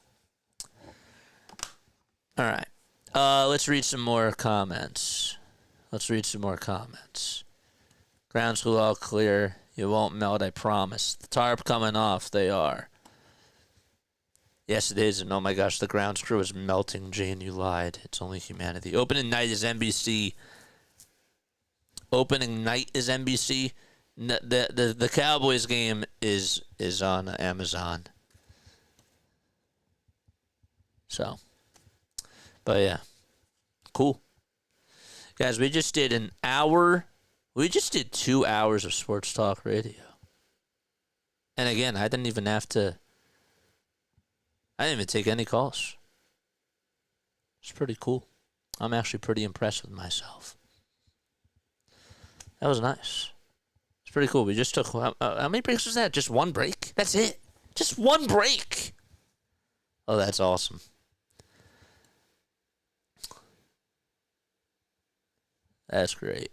All right. Let's read some more comments. Ground school all clear. You won't melt, I promise. The tarp coming off. They are. Yes, it is. And oh my gosh, the ground screw is melting. Jane, you lied. It's only humanity. Opening night is NBC. The Cowboys game is on Amazon. So, but yeah, cool. Guys, we just did 2 hours of sports talk radio. And again, I didn't even take any calls. It's pretty cool. I'm actually pretty impressed with myself. That was nice. It's pretty cool. We just took, how many breaks was that? Just one break? That's it. Just one break. Oh, that's awesome. That's great.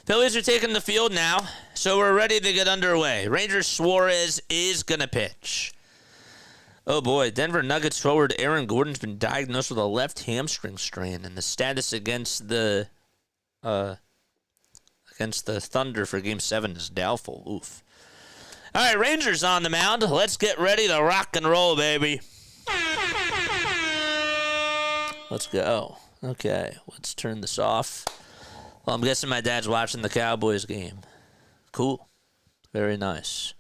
Phillies are taking the field now, so we're ready to get underway. Rangers Suarez is going to pitch. Oh boy, Denver Nuggets forward Aaron Gordon's been diagnosed with a left hamstring strain, and the status against the Thunder for Game 7 is doubtful. Oof. All right, Rangers on the mound. Let's get ready to rock and roll, baby. Let's go. Okay, let's turn this off. Well, I'm guessing my dad's watching the Cowboys game. Cool. Very nice.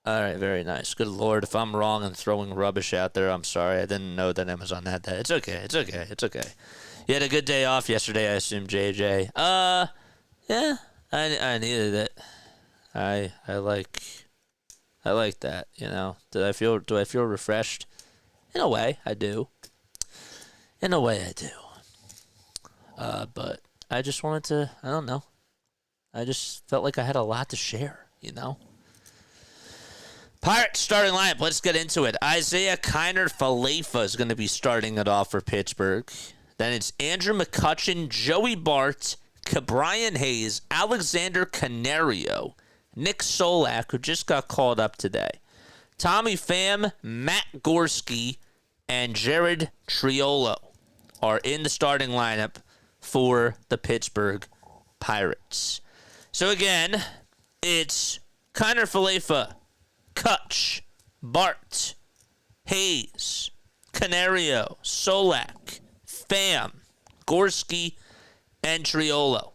All right, very nice. Good Lord, if I'm wrong and throwing rubbish out there, I'm sorry. I didn't know that Amazon had that. It's okay. You had a good day off yesterday, I assume, JJ. Yeah, I needed it. I like that, you know. Do I feel refreshed? In a way, I do. But I just wanted to, I don't know. I just felt like I had a lot to share, you know. Pirates starting lineup. Let's get into it. Isaiah Kiner-Falefa is going to be starting it off for Pittsburgh. Then it's Andrew McCutchen, Joey Bart, Ke'Bryan Hayes, Alexander Canario, Nick Solak, who just got called up today, Tommy Pham, Matt Gorski, and Jared Triolo are in the starting lineup for the Pittsburgh Pirates. So again, it's Kiner-Falefa, Kutch, Bart, Hayes, Canario, Solak, Pham, Gorski, and Triolo.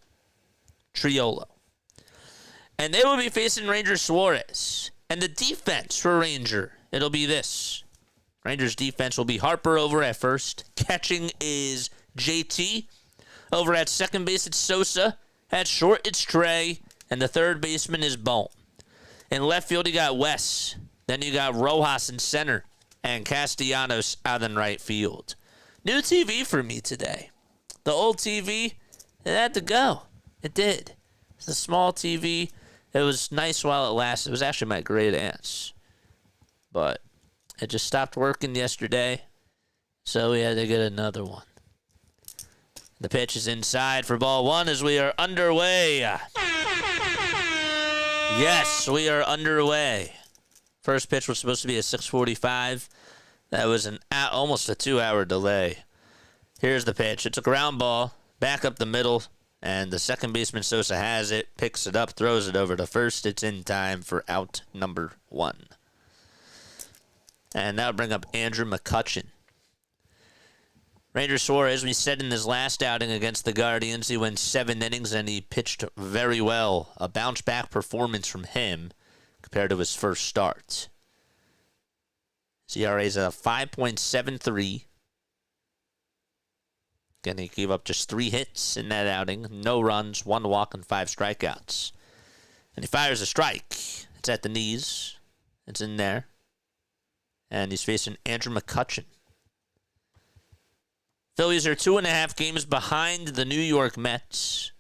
And they will be facing Ranger Suarez. And the defense for Ranger, it'll be this. Rangers defense will be Harper over at first. Catching is JT. Over at second base, it's Sosa. At short, it's Trey. And the third baseman is Bohm. In left field, you got Wes. Then you got Rojas in center. And Castellanos out in right field. New TV for me today. The old TV, it had to go. It did. It's a small TV. It was nice while it lasted. It was actually my great aunt's. But it just stopped working yesterday. So we had to get another one. The pitch is inside for ball one as we are underway. Yes, we are underway. First pitch was supposed to be at 6:45. That was almost a 2-hour delay. Here's the pitch. It's a ground ball, back up the middle, and the second baseman Sosa has it, picks it up, throws it over to first. It's in time for out number 1. And that'll bring up Andrew McCutchen. Ranger Suarez, we said in his last outing against the Guardians, he went 7 innings and he pitched very well. A bounce-back performance from him compared to his first start. His ERA is at a 5.73. Again, he gave up just 3 hits in that outing. No runs, 1 walk, and 5 strikeouts. And he fires a strike. It's at the knees. It's in there. And he's facing Andrew McCutchen. Phillies are 2.5 games behind the New York Mets.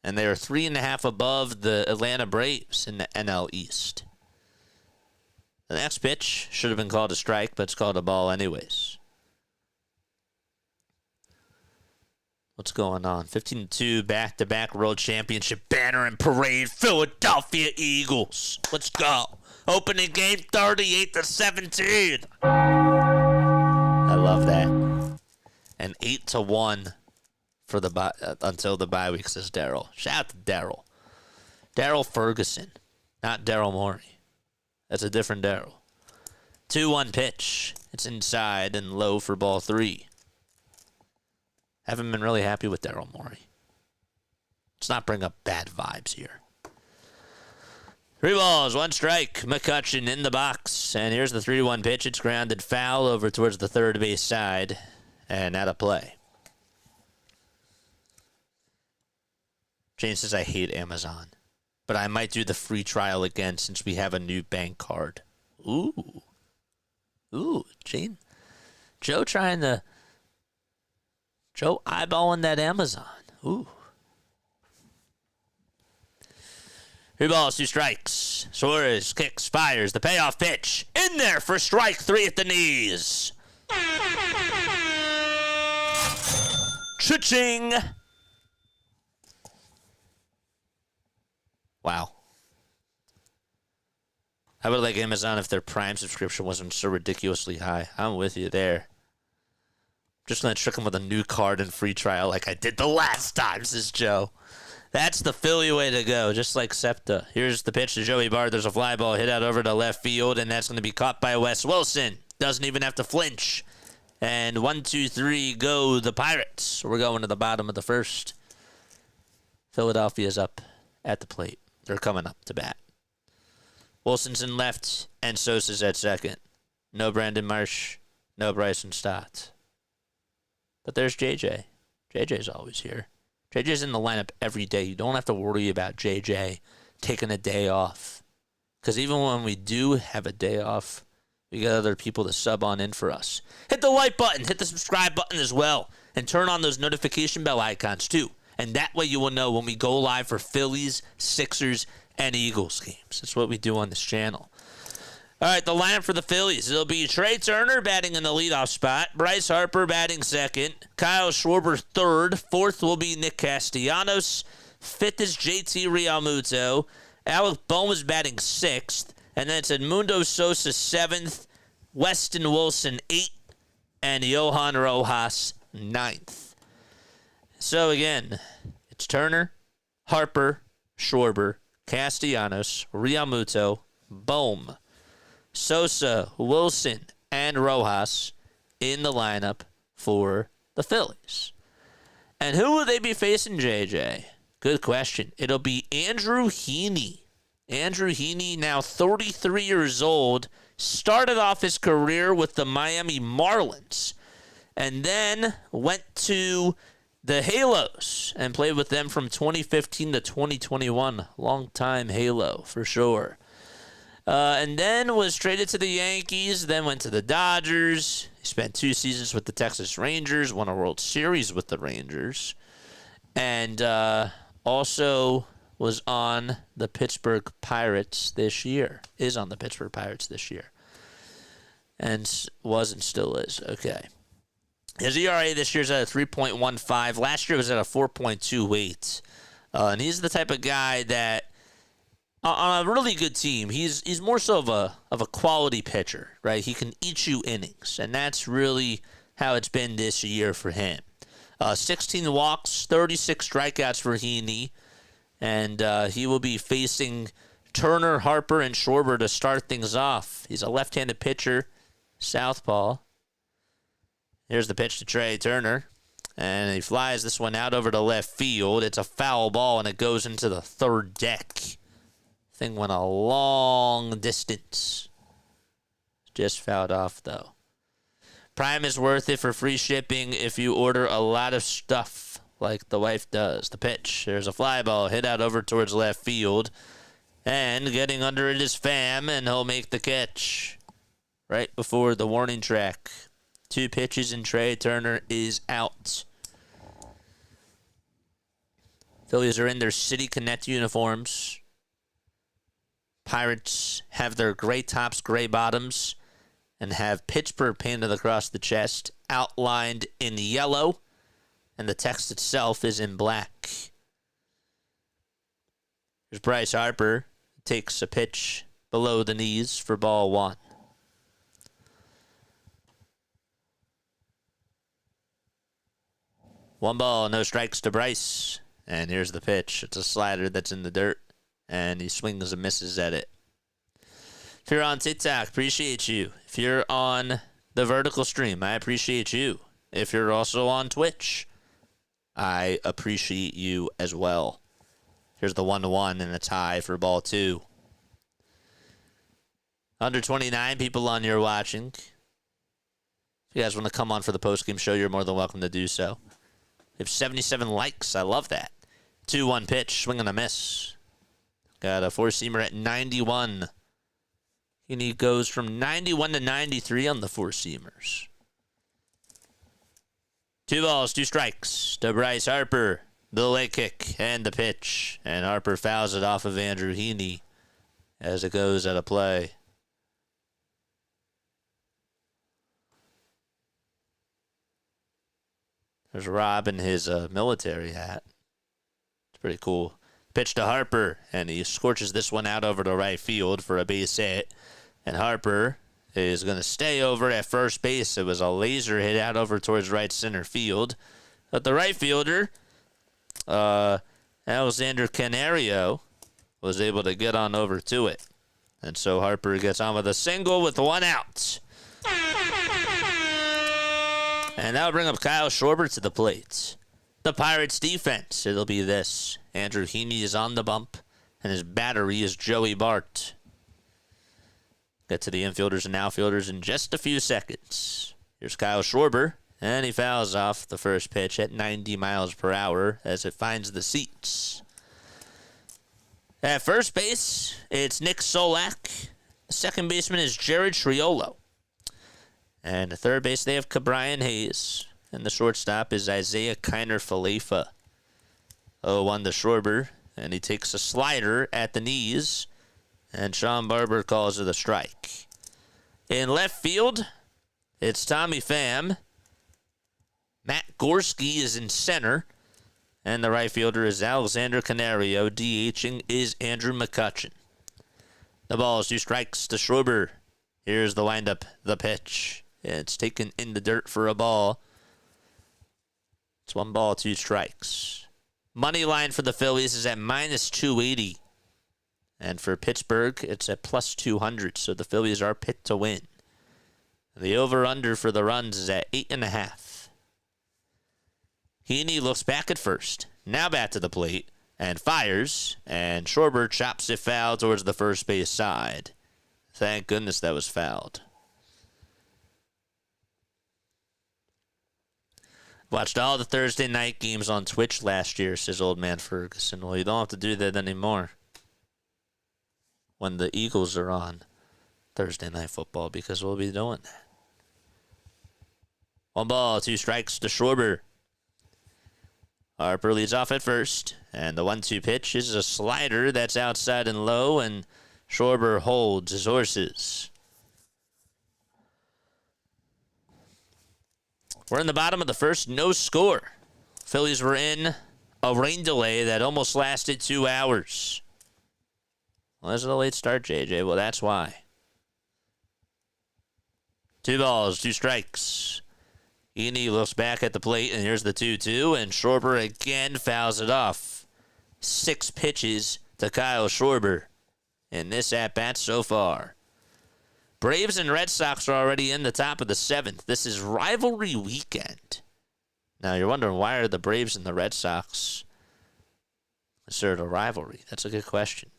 And they are 3.5 above the Atlanta Braves in the NL East. The next pitch should have been called a strike, but it's called a ball anyways. What's going on? 15-2 back-to-back World Championship banner and parade. Philadelphia Eagles. Let's go. Opening game 38-17. I love that. and 8-1 for the until the bye week, says Daryl. Shout out to Daryl. Daryl Ferguson, not Daryl Morey. That's a different Daryl. 2-1 pitch. It's inside and low for ball 3. Haven't been really happy with Daryl Morey. Let's not bring up bad vibes here. 3 balls, 1 strike. McCutchen in the box. And here's the 3-1 pitch. It's grounded foul over towards the third base side. And out of play. Jane says, I hate Amazon. But I might do the free trial again since we have a new bank card. Ooh. Ooh, Jane. Joe eyeballing that Amazon. Ooh. 3 balls, 2 strikes. Suarez kicks, fires, the payoff pitch. In there for strike 3 at the knees. Cha-ching. Wow. I would like Amazon if their Prime subscription wasn't so ridiculously high. I'm with you there. Just going to trick them with a new card and free trial like I did the last time, says Joe. That's the Philly way to go, just like SEPTA. Here's the pitch to Joey Bart. There's a fly ball hit out over to left field, and that's going to be caught by Wes Wilson. Doesn't even have to flinch. And 1, 2, 3, go the Pirates. We're going to the bottom of the first. Philadelphia's up at the plate. They're coming up to bat. Wilson's in left, and Sosa's at second. No Brandon Marsh, no Bryson Stott. But there's JJ. JJ's always here. JJ's in the lineup every day. You don't have to worry about JJ taking a day off. Because even when we do have a day off, we got other people to sub on in for us. Hit the like button. Hit the subscribe button as well. And turn on those notification bell icons too. And that way you will know when we go live for Phillies, Sixers, and Eagles games. That's what we do on this channel. All right, the lineup for the Phillies. It'll be Trey Turner batting in the leadoff spot. Bryce Harper batting second. Kyle Schwarber third. Fourth will be Nick Castellanos. Fifth is JT Realmuto. Alec Bohm is batting sixth. And then it's Edmundo Sosa seventh. Weston Wilson eighth. And Johan Rojas ninth. So again, it's Turner, Harper, Schwarber, Castellanos, Realmuto, Bohm, Sosa, Wilson, and Rojas in the lineup for the Phillies. And who will they be facing, JJ? Good question. It'll be Andrew Heaney. Andrew Heaney, now 33 years old, started off his career with the Miami Marlins and then went to the Halos and played with them from 2015 to 2021. Long time Halo, for sure. And then was traded to the Yankees, then went to the Dodgers. He spent 2 seasons with the Texas Rangers, won a World Series with the Rangers, and also was on the Pittsburgh Pirates this year. Is on the Pittsburgh Pirates this year. And was and still is. Okay. His ERA this year is at a 3.15. Last year was at a 4.28. And he's the type of guy that, on a really good team, he's more so of a quality pitcher, right? He can eat you innings, and that's really how it's been this year for him. 16 walks, 36 strikeouts for Heaney, and he will be facing Turner, Harper, and Schwarber to start things off. He's a left-handed pitcher, southpaw. Here's the pitch to Trey Turner, and he flies this one out over to left field. It's a foul ball, and it goes into the third deck. Thing went a long distance. Just fouled off, though. Prime is worth it for free shipping if you order a lot of stuff like the wife does. The pitch. There's a fly ball hit out over towards left field. And getting under it is Pham, and he'll make the catch right before the warning track. 2 pitches, and Trey Turner is out. Phillies are in their City Connect uniforms. Pirates have their gray tops, gray bottoms, and have Pittsburgh painted across the chest, outlined in yellow, and the text itself is in black. There's Bryce Harper, takes a pitch below the knees for ball 1. One ball, no strikes to Bryce. And here's the pitch. It's a slider that's in the dirt. And he swings and misses at it. If you're on TikTok, appreciate you. If you're on the vertical stream, I appreciate you. If you're also on Twitch, I appreciate you as well. Here's the 1-1 and a tie for ball 2. Under 29 people on here watching. If you guys want to come on for the postgame show, you're more than welcome to do so. We have 77 likes. I love that. 2-1 pitch, swing and a miss. Got a four-seamer at 91. And he goes from 91 to 93 on the four-seamers. 2 balls, 2 strikes to Bryce Harper. The leg kick and the pitch. And Harper fouls it off of Andrew Heaney as it goes out of play. There's Rob in his military hat. It's pretty cool. Pitch to Harper, and he scorches this one out over to right field for a base hit. And Harper is going to stay over at first base. It was a laser hit out over towards right center field. But the right fielder, Alexander Canario, was able to get on over to it. And so Harper gets on with a single with 1 out. And that'll bring up Kyle Schwarber to the plate. The Pirates defense, it'll be this. Andrew Heaney is on the bump, and his battery is Joey Bart. Get to the infielders and outfielders in just a few seconds. Here's Kyle Schwarber, and he fouls off the first pitch at 90 miles per hour as it finds the seats. At first base, it's Nick Solak. The second baseman is Jared Triolo. And at third base, they have Cabrian Hayes. And the shortstop is Isaiah Kiner-Falefa. 0-1 to Schwarber. And he takes a slider at the knees. And Sean Barber calls it a strike. In left field, it's Tommy Pham. Matt Gorski is in center. And the right fielder is Alexander Canario. DHing is Andrew McCutchen. The ball is 2 strikes to Schwarber. Here's the windup, the pitch. It's taken in the dirt for a ball. It's 1 ball, 2 strikes. Money line for the Phillies is at minus 280. And for Pittsburgh, it's at plus 200. So the Phillies are picked to win. The over-under for the runs is at 8.5. Heaney looks back at first. Now back to the plate. And fires. And Schwarber chops it foul towards the first base side. Thank goodness that was fouled. Watched all the Thursday night games on Twitch last year, says old man Ferguson. Well, you don't have to do that anymore when the Eagles are on Thursday night football because we'll be doing that. 1 ball, 2 strikes to Schwarber. Harper leads off at first, and the 1-2 pitch is a slider that's outside and low, and Schwarber holds his horses. We're in the bottom of the first, no score. Phillies were in a rain delay that almost lasted 2 hours. Well, there's a late start, JJ. Well, that's why. 2 balls, 2 strikes. Heaney looks back at the plate, and here's the 2-2, and Schwarber again fouls it off. 6 pitches to Kyle Schwarber in this at-bat so far. Braves and Red Sox are already in the top of the 7th. This is rivalry weekend. Now, you're wondering, why are the Braves and the Red Sox considered a rivalry? That's a good question.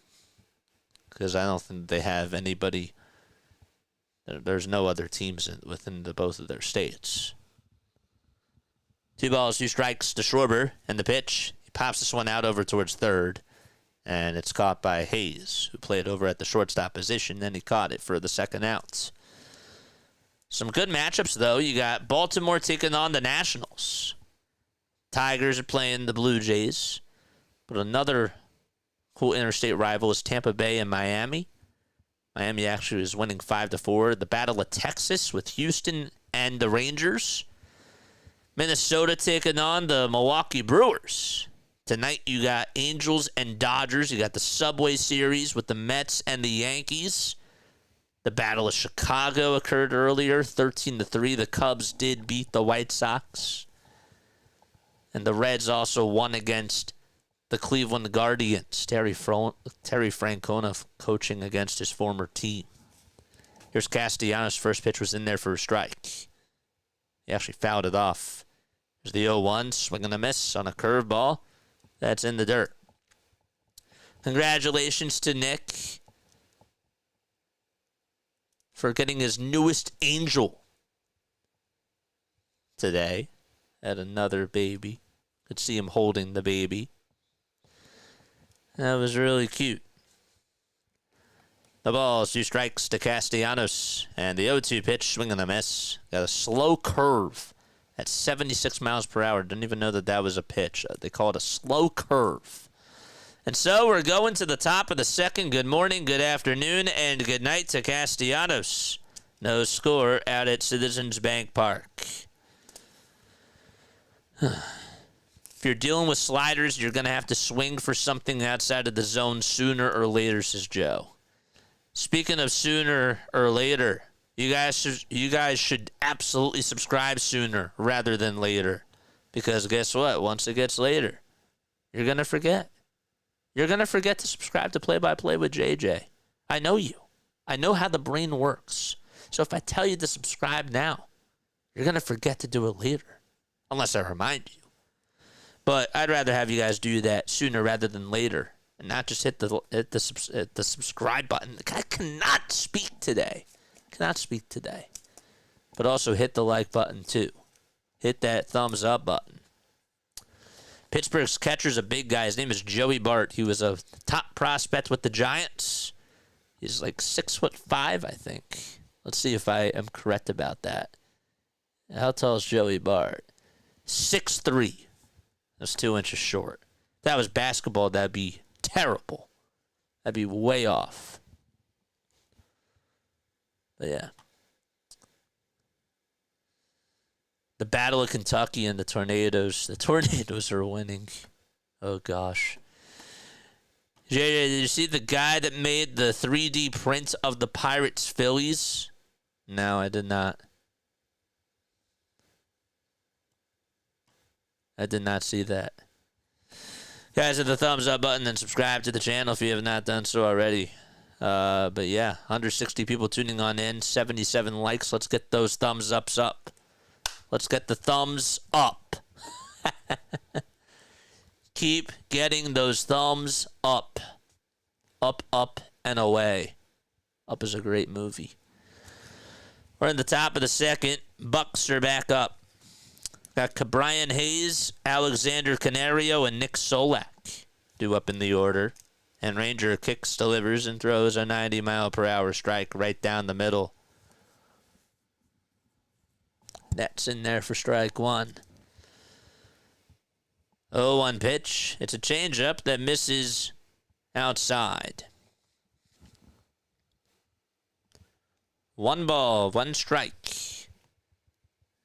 Because I don't think they have anybody. There's no other teams within both of their states. 2 balls, 2 strikes to Schwarber, and the pitch. He pops this one out over towards third. And it's caught by Hayes, who played over at the shortstop position. Then he caught it for the second out. Some good matchups, though. You got Baltimore taking on the Nationals. Tigers are playing the Blue Jays. But another cool interstate rival is Tampa Bay and Miami. Miami actually is winning 5-4. The Battle of Texas with Houston and the Rangers. Minnesota taking on the Milwaukee Brewers. Tonight, you got Angels and Dodgers. You got the Subway Series with the Mets and the Yankees. The Battle of Chicago occurred earlier, 13-3. The Cubs did beat the White Sox. And the Reds also won against the Cleveland Guardians. Terry Francona coaching against his former team. Here's Castellanos. First pitch was in there for a strike. He actually fouled it off. There's the 0-1. Swing and a miss on a curveball. That's in the dirt. Congratulations to Nick for getting his newest angel today. Had another baby. Could see him holding the baby. That was really cute. The ball is 2 strikes to Castellanos. And the 0-2 pitch, swing and a miss. Got a slow curve at 76 miles per hour. Didn't even know that was a pitch. They call it a slow curve. And so we're going to the top of the second. Good morning, good afternoon, and good night to Castellanos. No score out at Citizens Bank Park. If you're dealing with sliders, you're going to have to swing for something outside of the zone sooner or later, says Joe. Speaking of sooner or later, you guys should absolutely subscribe sooner rather than later. Because guess what? Once it gets later, you're going to forget. You're going to forget to subscribe to Play by Play with JJ. I know you. I know how the brain works. So if I tell you to subscribe now, you're going to forget to do it later. Unless I remind you. But I'd rather have you guys do that sooner rather than later. And not just hit the subscribe button. The guy cannot speak today. But also hit the like button too. Hit that thumbs up button. Pittsburgh's catcher's a big guy. His name is Joey Bart. He was a top prospect with the Giants. He's like 6'5", I think. Let's see if I am correct about that. How tall is Joey Bart? 6'3". That's 2 inches short. If that was basketball, that'd be terrible. That'd be way off. But yeah. The Battle of Kentucky and the Tornadoes. The Tornadoes are winning. Oh, gosh. JJ, did you see the guy that made the 3D print of the Pirates Phillies? No, I did not. I did not see that. Guys, hit the thumbs up button and subscribe to the channel if you have not done so already. But yeah, 160 people tuning on in, 77 likes. Let's get those thumbs ups up. Let's get the thumbs up. Keep getting those thumbs up. Up, up, and away. Up is a great movie. We're in the top of the second. Bucks are back up. Got Brian Hayes, Alexander Canario, and Nick Solak due up in the order. And Ranger kicks, delivers, and throws a 90-mile-per-hour strike right down the middle. That's in there for strike one. 0-1 pitch. It's a changeup that misses outside. 1 ball, 1 strike.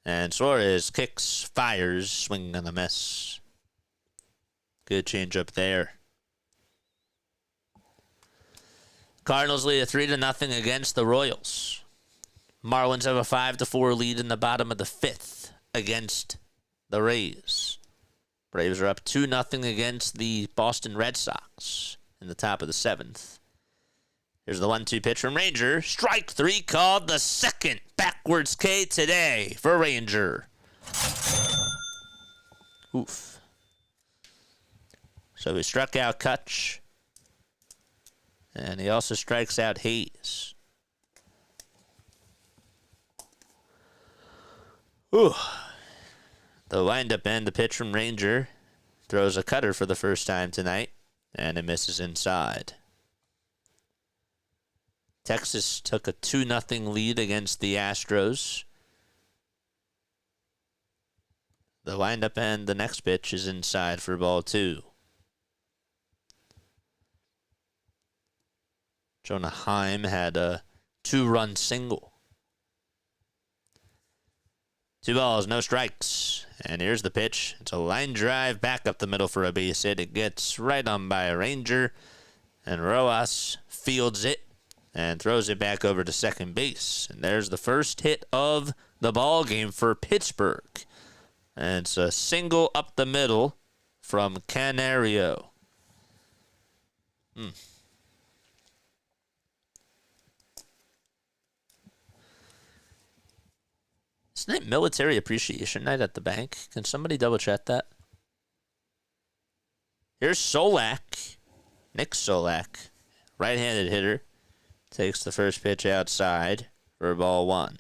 And Suarez kicks, fires, swing and a miss. Good changeup there. Cardinals lead a 3-0 against the Royals. Marlins have a 5-4 lead in the bottom of the 5th against the Rays. Braves are up 2-0 against the Boston Red Sox in the top of the 7th. Here's the 1-2 pitch from Ranger. Strike 3 called, the second backwards K today for Ranger. Oof. So he struck out Kutch. And he also strikes out Hayes. Ooh. The windup and the pitch from Ranger throws a cutter for the first time tonight, and it misses inside. Texas took a 2-0 lead against the Astros. The windup and the next pitch is inside for ball 2. Jonah Heim had a 2-run single. 2 balls, no strikes. And here's the pitch. It's a line drive back up the middle for a base hit. It gets right on by a Ranger. And Rojas fields it and throws it back over to second base. And there's the first hit of the ball game for Pittsburgh. And it's a single up the middle from Canario. Isn't it Military Appreciation Night at the bank? Can somebody double check that? Here's Solak. Nick Solak. Right-handed hitter. Takes the first pitch outside for ball 1.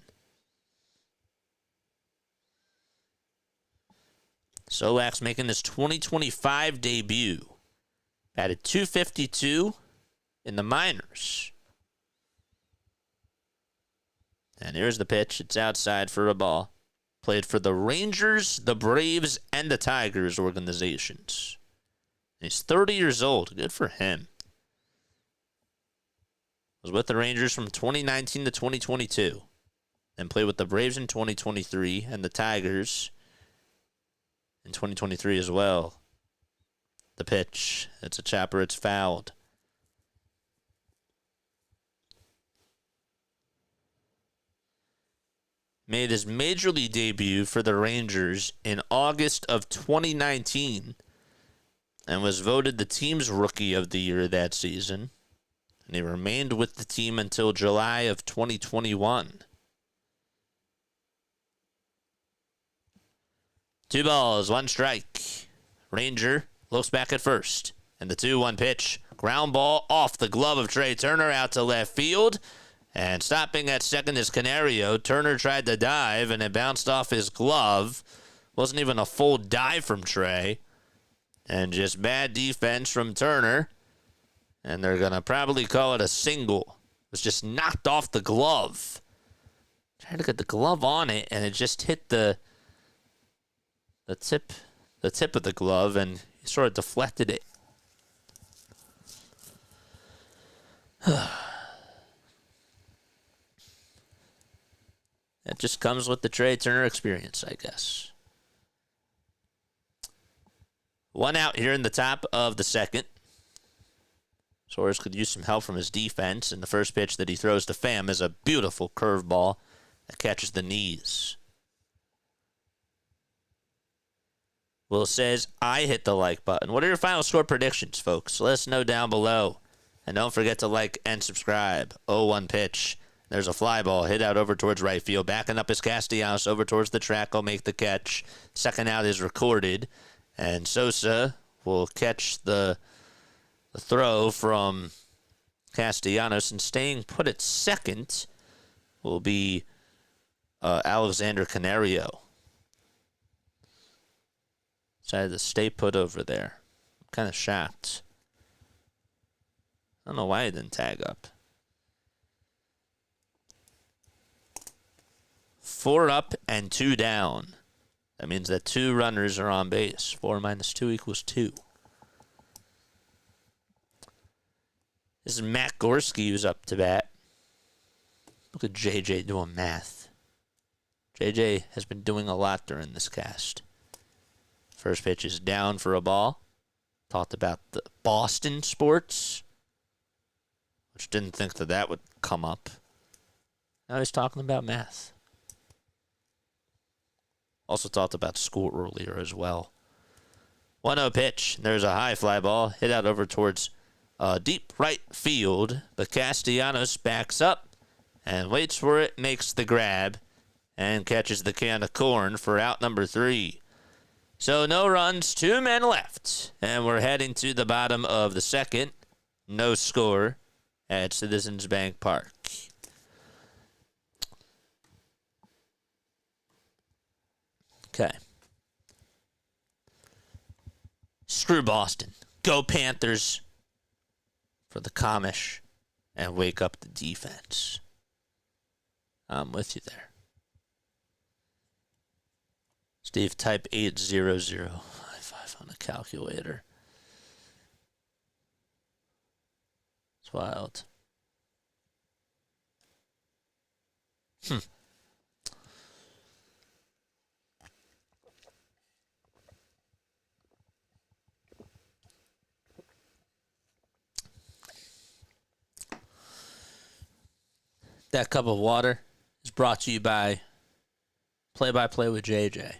Solak's making his 2025 debut. Batted .252 in the minors. And here's the pitch. It's outside for a ball. Played for the Rangers, the Braves, and the Tigers organizations. He's 30 years old. Good for him. Was with the Rangers from 2019 to 2022. Then played with the Braves in 2023 and the Tigers in 2023 as well. The pitch. It's a chopper. It's fouled. Made his major league debut for the Rangers in August of 2019 and was voted the team's rookie of the year that season. And he remained with the team until July of 2021. 2 balls, 1 strike. Ranger looks back at first. And the 2-1 pitch. Ground ball off the glove of Trey Turner out to left field. And stopping at second is Canario. Turner tried to dive, and it bounced off his glove. Wasn't even a full dive from Trey. And just bad defense from Turner. And they're going to probably call it a single. It was just knocked off the glove. Tried to get the glove on it, and it just hit the tip of the glove, and he sort of deflected it. That just comes with the Trey Turner experience, I guess. 1 out here in the top of the second. Suarez could use some help from his defense, and the first pitch that he throws to Pham is a beautiful curveball that catches the knees. Will says, I hit the like button. What are your final score predictions, folks? Let us know down below. And don't forget to like and subscribe. 0-1 pitch. There's a fly ball hit out over towards right field. Backing up is Castellanos over towards the track. Will make the catch. Second out is recorded. And Sosa will catch the throw from Castellanos. And staying put at second will be Alexander Canario. Decided to stay put over there. I'm kind of shocked. I don't know why he didn't tag up. 4 up and 2 down. That means that 2 runners are on base. 4 minus 2 equals 2. This is Matt Gorski who's up to bat. Look at JJ doing math. JJ has been doing a lot during this cast. First pitch is down for a ball. Talked about the Boston sports, which didn't think that would come up. Now he's talking about math. Also talked about school earlier as well. 1-0 pitch. There's a high fly ball hit out over towards deep right field. But Castellanos backs up and waits for it, makes the grab, and catches the can of corn for out number 3. So no runs, 2 men left. And we're heading to the bottom of the second. No score at Citizens Bank Park. Okay. Screw Boston. Go Panthers for the Comish and wake up the defense. I'm with you there. Steve, type 80055 on the calculator. It's wild. That cup of water is brought to you by Play by Play with JJ.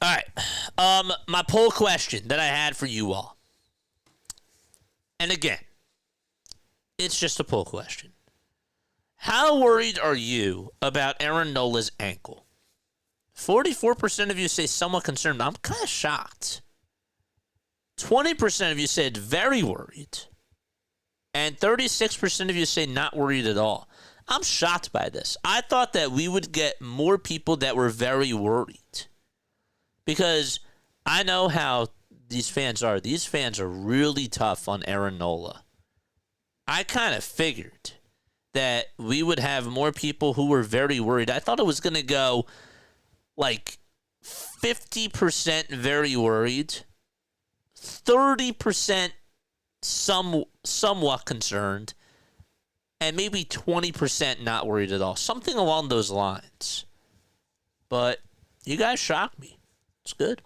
All right. My poll question that I had for you all. And again, it's just a poll question. How worried are you about Aaron Nola's ankle? 44% of you say somewhat concerned. I'm kind of shocked. 20% of you said very worried. And 36% of you say not worried at all. I'm shocked by this. I thought that we would get more people that were very worried. Because I know how these fans are. These fans are really tough on Aaron Nola. I kind of figured that we would have more people who were very worried. I thought it was going to go like 50% very worried, 30% somewhat concerned, and maybe 20% not worried at all. Something along those lines. But you guys shocked me. It's good.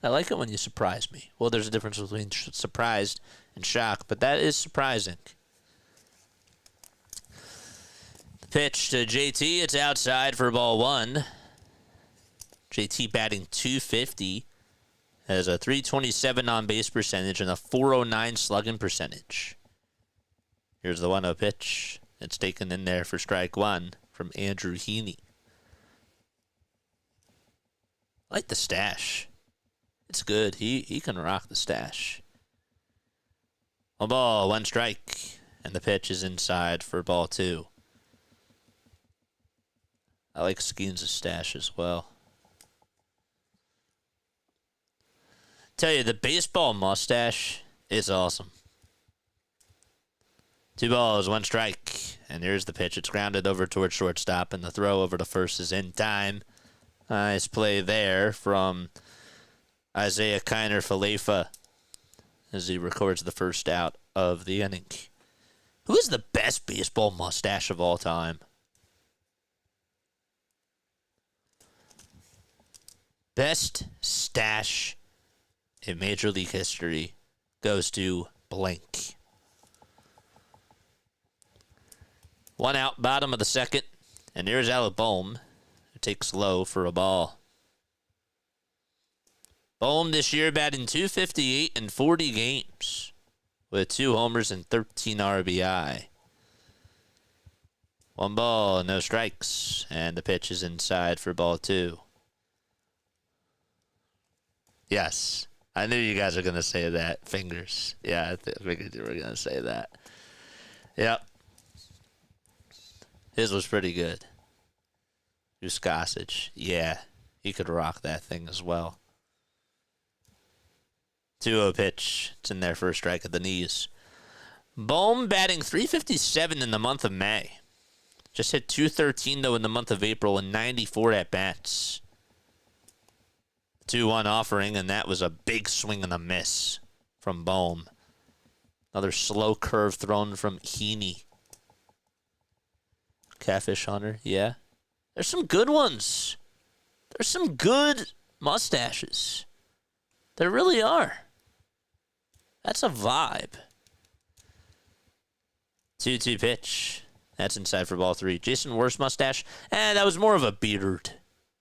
I like it when you surprise me. Well, there's a difference between surprised and shocked, but that is surprising. The pitch to JT. It's outside for ball one. JT batting .250. Has a .327 on-base percentage and a .409 slugging percentage. Here's the 1-0 pitch. It's taken in there for strike one from Andrew Heaney. I like the stash. It's good. He can rock the stash. 1 ball, 1 strike, and the pitch is inside for ball 2. I like Skeens' stash as well. Tell you, the baseball mustache is awesome. 2 balls, 1 strike, and here's the pitch. It's grounded over towards shortstop, and the throw over to first is in time. Nice play there from Isaiah Kiner Falefa as he records the first out of the inning. Who is the best baseball mustache of all time? Best stash in Major League history goes to blank. 1 out, bottom of the second, and here's Alec Bohm, who takes low for a ball. Bohm this year batting .258 in 40 games with 2 homers and 13 RBI. 1 ball, no strikes, and the pitch is inside for ball 2. Yes, I knew you guys were going to say that. Fingers. Yeah, I figured you were going to say that. Yep. His was pretty good. Gossage. Yeah, he could rock that thing as well. 2-0 pitch. It's in there for a strike at the knees. Bohm batting .357 in the month of May. Just hit .213 though in the month of April and 94 at-bats. 2-1 offering, and that was a big swing and a miss from Bohm. Another slow curve thrown from Heaney. Catfish Hunter, yeah. There's some good ones. There's some good mustaches. There really are. That's a vibe. 2-2 pitch. That's inside for ball 3. Jason Worth's mustache. That was more of a beard.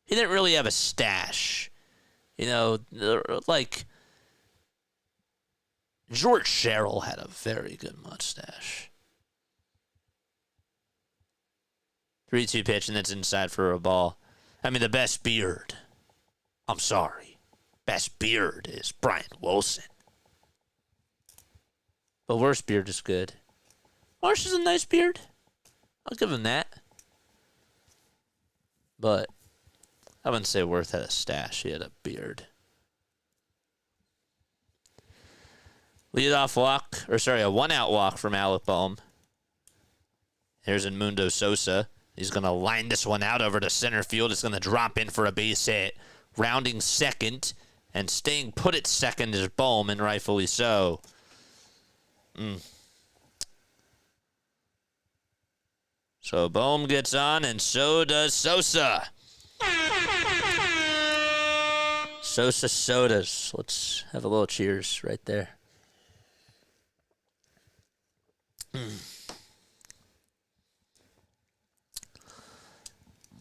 He didn't really have a stash. You know, like George Sherrill had a very good mustache. 3-2 pitch, and that's inside for a ball. I mean, the best beard. I'm sorry. Best beard is Brian Wilson. But worst beard is good. Marsh is a nice beard. I'll give him that. But I wouldn't say Worth had a stash. He had a beard. Leadoff walk, a 1-out walk from Alec Bohm. Here's Edmundo Sosa. He's going to line this one out over to center field. It's going to drop in for a base hit. Rounding second and staying put at second is Bohm, and rightfully so. So Bohm gets on, and so does Sosa. Sosa sodas. Let's have a little cheers right there.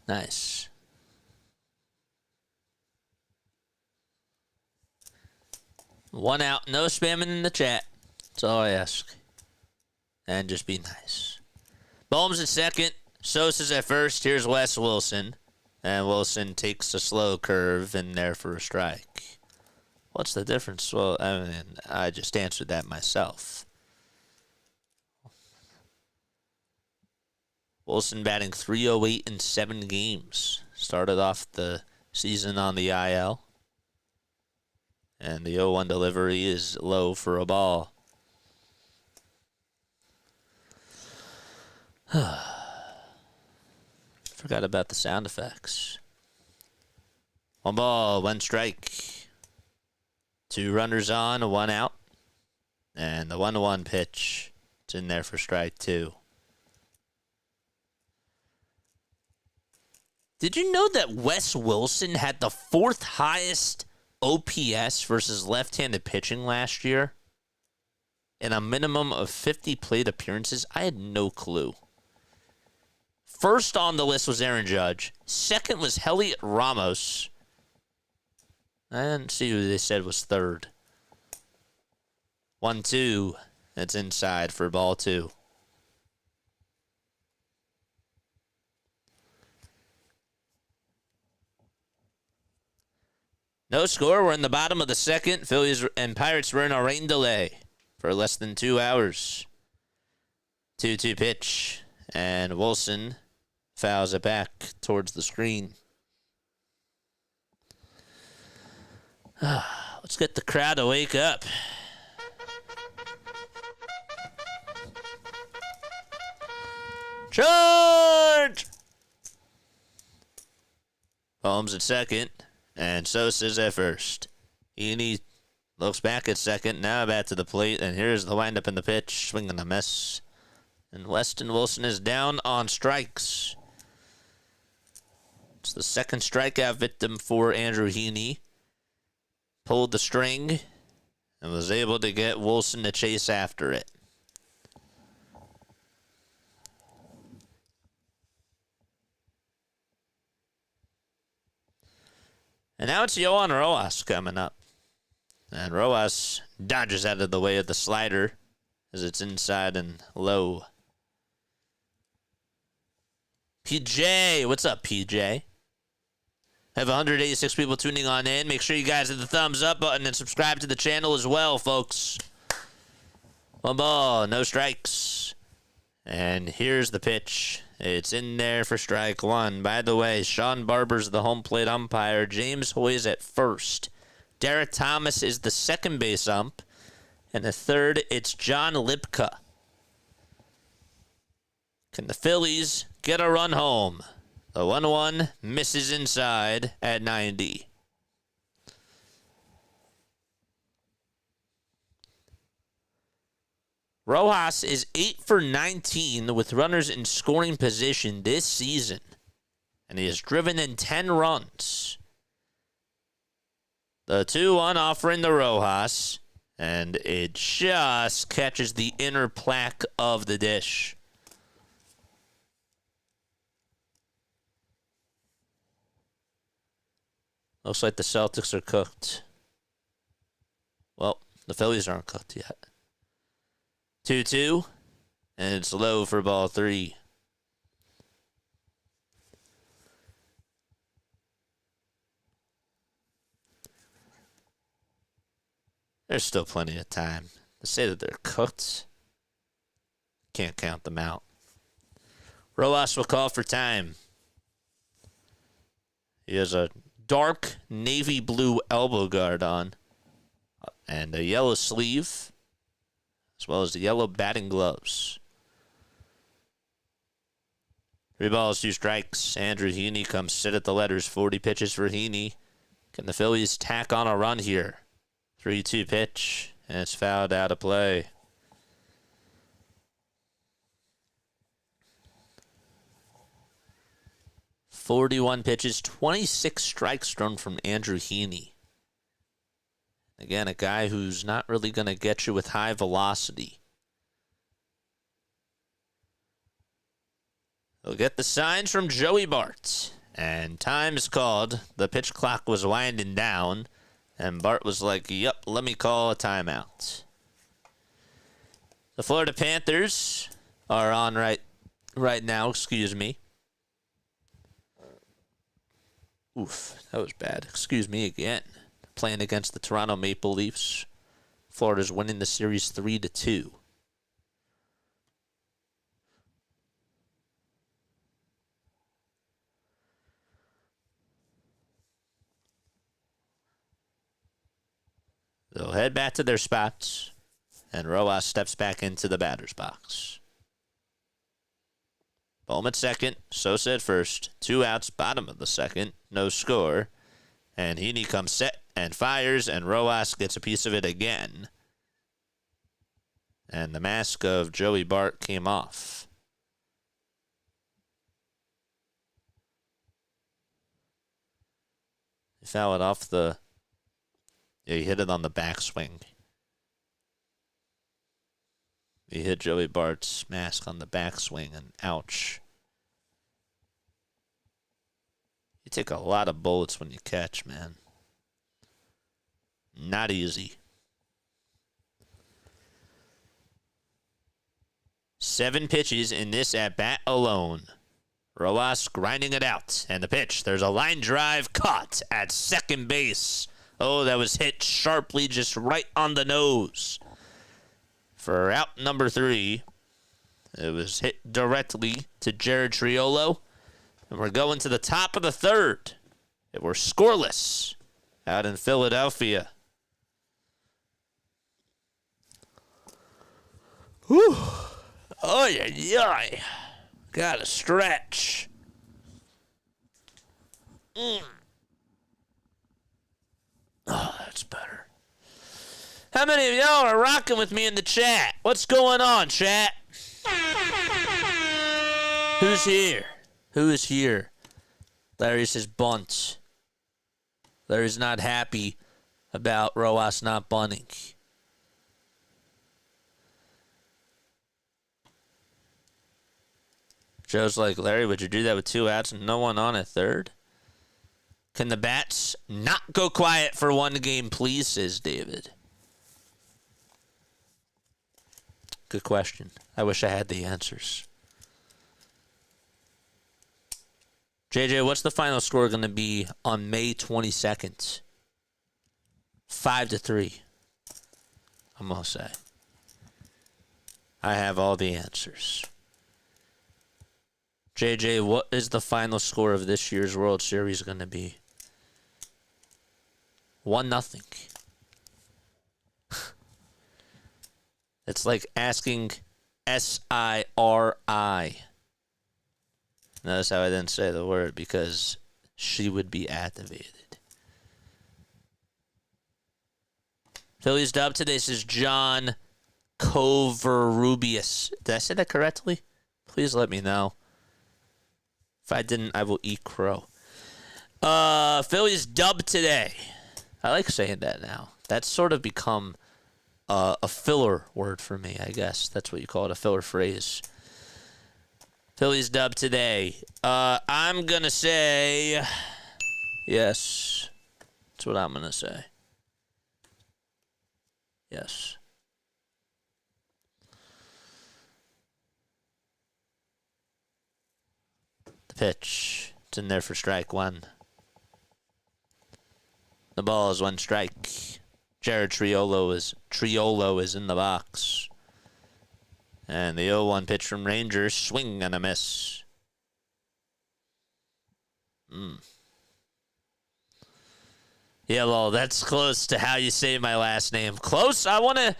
Nice. 1 out. No spamming in the chat. That's all I ask. And just be nice. Bohm's at second. Sosa's at first. Here's Wes Wilson. And Wilson takes a slow curve in there for a strike. What's the difference? Well, I mean, I just answered that myself. Wilson batting .308 in 7 games. Started off the season on the IL. And the 0-1 delivery is low for a ball. Forgot about the sound effects. 1 ball, 1 strike. 2 runners on, 1 out. And the 1-1 pitch. It's in there for strike 2. Did you know that Wes Wilson had the 4th highest OPS versus left-handed pitching last year? In a minimum of 50 plate appearances? I had no clue. First on the list was Aaron Judge. Second was Heliot Ramos. I didn't see who they said was third. 1-2. That's inside for ball 2. No score. We're in the bottom of the second. Phillies and Pirates were in a rain delay for less than 2 hours. 2-2 pitch. And Wilson fouls it back towards the screen. Let's get the crowd to wake up. Charge! Holmes at second. And Sosa's at first. Heaney looks back at second. Now back to the plate. And here's the windup in the pitch. Swinging a miss. And Weston Wilson is down on strikes. It's the second strikeout victim for Andrew Heaney. Pulled the string. And was able to get Wilson to chase after it. And now it's Yohan Rojas coming up. And Rojas dodges out of the way of the slider as it's inside and low. PJ, what's up, PJ? Have 186 people tuning on in. Make sure you guys hit the thumbs up button and subscribe to the channel as well, folks. 1 ball, no strikes. And here's the pitch. It's in there for strike 1. By the way, Sean Barber's the home plate umpire. James Hoy's at first. Derek Thomas is the second base ump. And the third, it's John Lipka. Can the Phillies get a run home? The 1-1 misses inside at 90. Rojas is 8 for 19 with runners in scoring position this season. And he has driven in 10 runs. The 2-1 offering to Rojas. And it just catches the inner plaque of the dish. Looks like the Celtics are cooked. Well, the Phillies aren't cooked yet. 2-2, and it's low for ball 3. There's still plenty of time. To say that they're cooked, can't count them out. Rojas will call for time. He has a dark navy blue elbow guard on and a yellow sleeve, as well as the yellow batting gloves. 3 balls, 2 strikes. Andrew Heaney comes sit at the letters. 40 pitches for Heaney. Can the Phillies tack on a run here? 3-2 pitch, and it's fouled out of play. .41 pitches, 26 strikes thrown from Andrew Heaney. Again, a guy who's not really going to get you with high velocity. He'll get the signs from Joey Bart. And time is called. The pitch clock was winding down. And Bart was like, yep, let me call a timeout. The Florida Panthers are on right now, excuse me. Oof, that was bad. Excuse me again. Playing against the Toronto Maple Leafs. Florida's winning the series 3-2. They'll head back to their spots, and Rojas steps back into the batter's box. Bohm at second, Sosa at first, 2 outs, bottom of the second, no score. And Heaney comes set and fires, and Rojas gets a piece of it again. And the mask of Joey Bart came off. He fouled it off the... Yeah, he hit it on the backswing. He hit Joey Bart's mask on the backswing, and ouch. You take a lot of bullets when you catch, man. Not easy. 7 pitches in this at-bat alone. Rojas grinding it out. And the pitch. There's a line drive caught at second base. Oh, that was hit sharply just right on the nose. For out number 3, it was hit directly to Jared Triolo. And we're going to the top of the third. And we're scoreless out in Philadelphia. Whew. Oh, yeah. Got to stretch. Oh, that's better. How many of y'all are rocking with me in the chat? What's going on, chat? Who's here? Who is here? Larry says bunt. Larry's not happy about Rojas not bunting. Joe's like, Larry, would you do that with 2 outs and no one on at third? Can the bats not go quiet for 1 game, please, says David. Good question. I wish I had the answers. JJ, what's the final score going to be on May 22nd? 5-3. I'm going to say. I have all the answers. JJ, what is the final score of this year's World Series going to be? 1-0. It's like asking S-I-R-I. Notice how I didn't say the word because she would be activated. Phillies dub today, says John Covarrubias. Did I say that correctly? Please let me know. If I didn't, I will eat crow. Phillies dub today. I like saying that now. That's sort of become a filler word for me, I guess. That's what you call it, a filler phrase. Phillies dub today. I'm going to say yes. That's what I'm going to say. Yes. The pitch. It's in there for strike 1. The ball is 1 strike. Jared Triolo is in the box. And the 0-1 pitch from Rangers, swing and a miss. Yeah, well, that's close to how you say my last name. Close? I wanna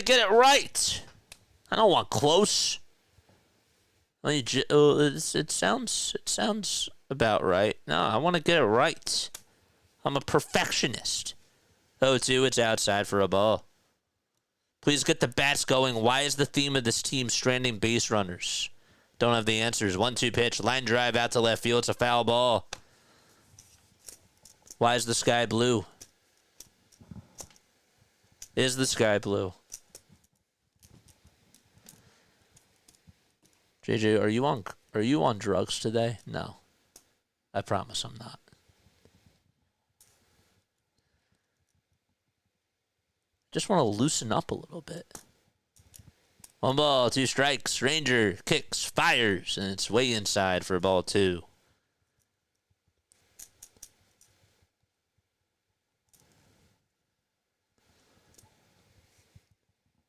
get it right. I don't want close. It sounds about right. No, I want to get it right. I'm a perfectionist. 0-2, it's outside for a ball. Please get the bats going. Why is the theme of this team stranding base runners? Don't have the answers. 1-2 pitch. Line drive out to left field. It's a foul ball. Why is the sky blue? Is the sky blue? JJ, are you on drugs today? No. I promise I'm not. Just want to loosen up a little bit. 1 ball, 2 strikes. Ranger kicks, fires, and it's way inside for ball 2.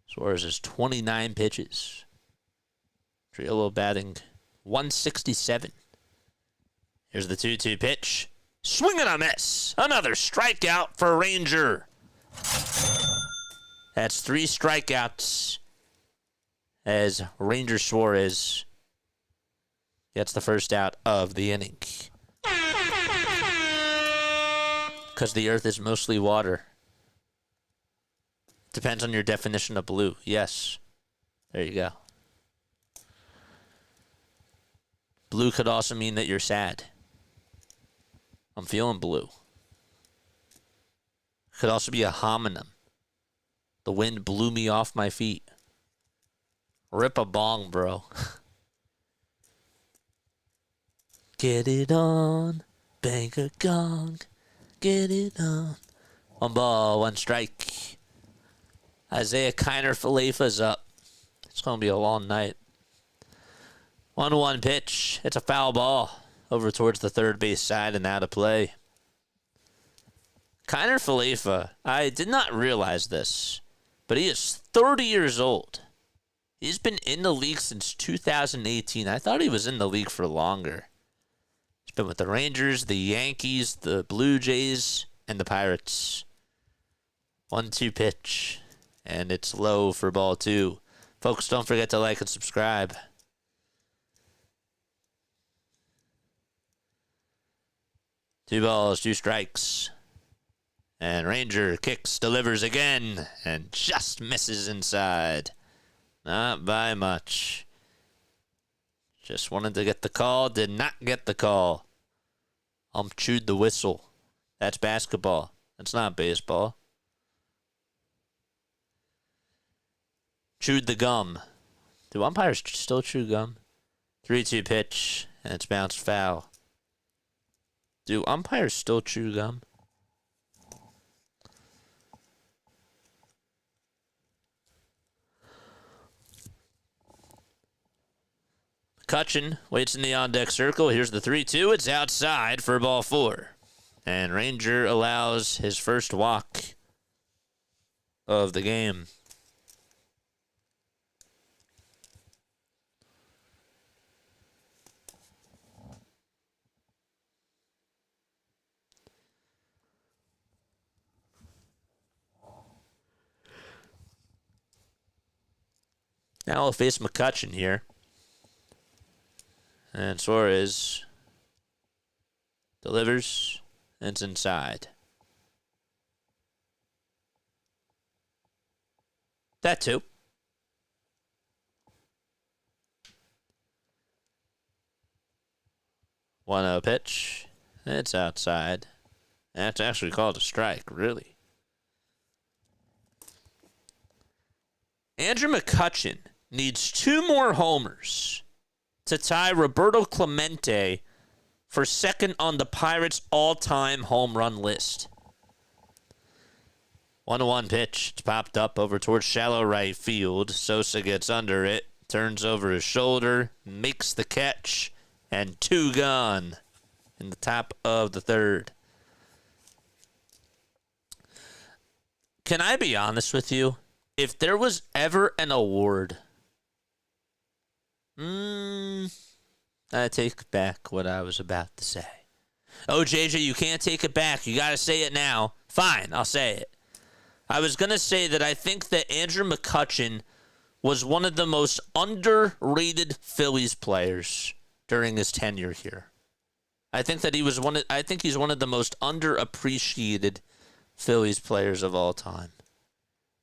Suarez has 29 pitches. Triolo batting 167. Here's the 2-2 pitch. Swing and a miss. Another strikeout for Ranger. That's 3 strikeouts as Ranger Suarez gets the first out of the inning. Because the earth is mostly water. Depends on your definition of blue. Yes. There you go. Blue could also mean that you're sad. I'm feeling blue. Could also be a homonym. The wind blew me off my feet. Rip a bong, bro. Get it on. Bang a gong. Get it on. 1 ball, 1 strike. Isaiah Kiner Falefa's up. It's going to be a long night. 1-1 pitch. It's a foul ball. Over towards the third base side and out of play. Kiner Falefa, I did not realize this, but he is 30 years old. He's been in the league since 2018. I thought he was in the league for longer. He's been with the Rangers, the Yankees, the Blue Jays, and the Pirates. 1-2 pitch. And it's low for ball 2. Folks, don't forget to like and subscribe. Two balls, 2 strikes. And Ranger kicks, delivers again, and just misses inside. Not by much. Just wanted to get the call, did not get the call. Chewed the whistle. That's basketball. That's not baseball. Chewed the gum. Do umpires still chew gum? 3-2 pitch, and it's bounced foul. Do umpires still chew gum? McCutchen waits in the on-deck circle. Here's the 3-2. It's outside for ball 4. And Ranger allows his first walk of the game. Now we'll face McCutchen here. And Suarez delivers. And it's inside. That too. 1-0 pitch. It's outside. That's actually called a strike, really. Andrew McCutchen needs 2 more homers to tie Roberto Clemente for second on the Pirates' all-time home run list. 1-1 pitch. It's popped up over towards shallow right field. Sosa gets under it, turns over his shoulder, makes the catch, and 2 gone in the top of the third. Can I be honest with you? If there was ever an award, I take back what I was about to say. Oh, JJ, you can't take it back. You got to say it now. Fine, I'll say it. I was going to say that I think that Andrew McCutchen was one of the most underrated Phillies players during his tenure here. I think that he's one of the most underappreciated Phillies players of all time.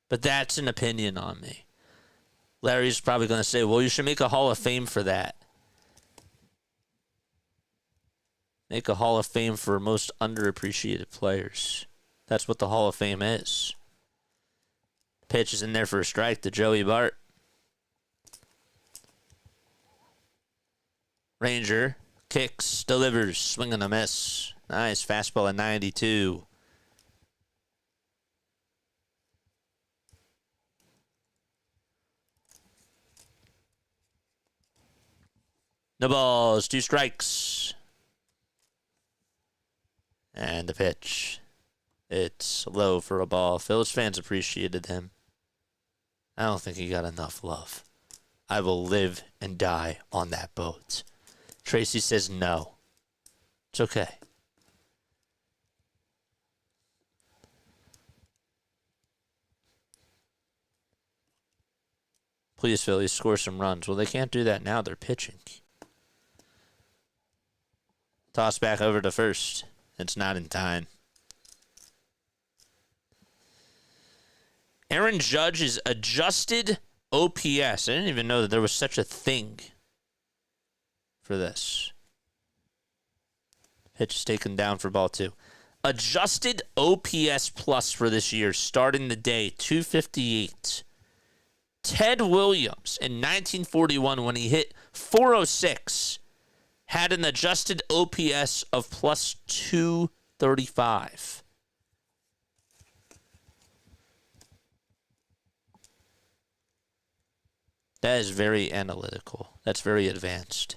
But that's an opinion on me. Larry's probably going to say, well, you should make a Hall of Fame for that. Make a Hall of Fame for most underappreciated players. That's what the Hall of Fame is. Pitch is in there for a strike to Joey Bart. Ranger kicks, delivers, swing and a miss. Nice fastball at 92. No balls, 2 strikes. And the pitch. It's low for a ball. Phillies fans appreciated him. I don't think he got enough love. I will live and die on that boat. Tracy says no. It's okay. Please, Phillies, score some runs. Well, they can't do that now. They're pitching. Toss back over to first. It's not in time. Aaron Judge's adjusted OPS. I didn't even know that there was such a thing for this. Pitch is taken down for ball 2. Adjusted OPS plus for this year, starting the day, 258. Ted Williams in 1941, when he hit 406, had an adjusted OPS of plus 235. That is very analytical. That's very advanced.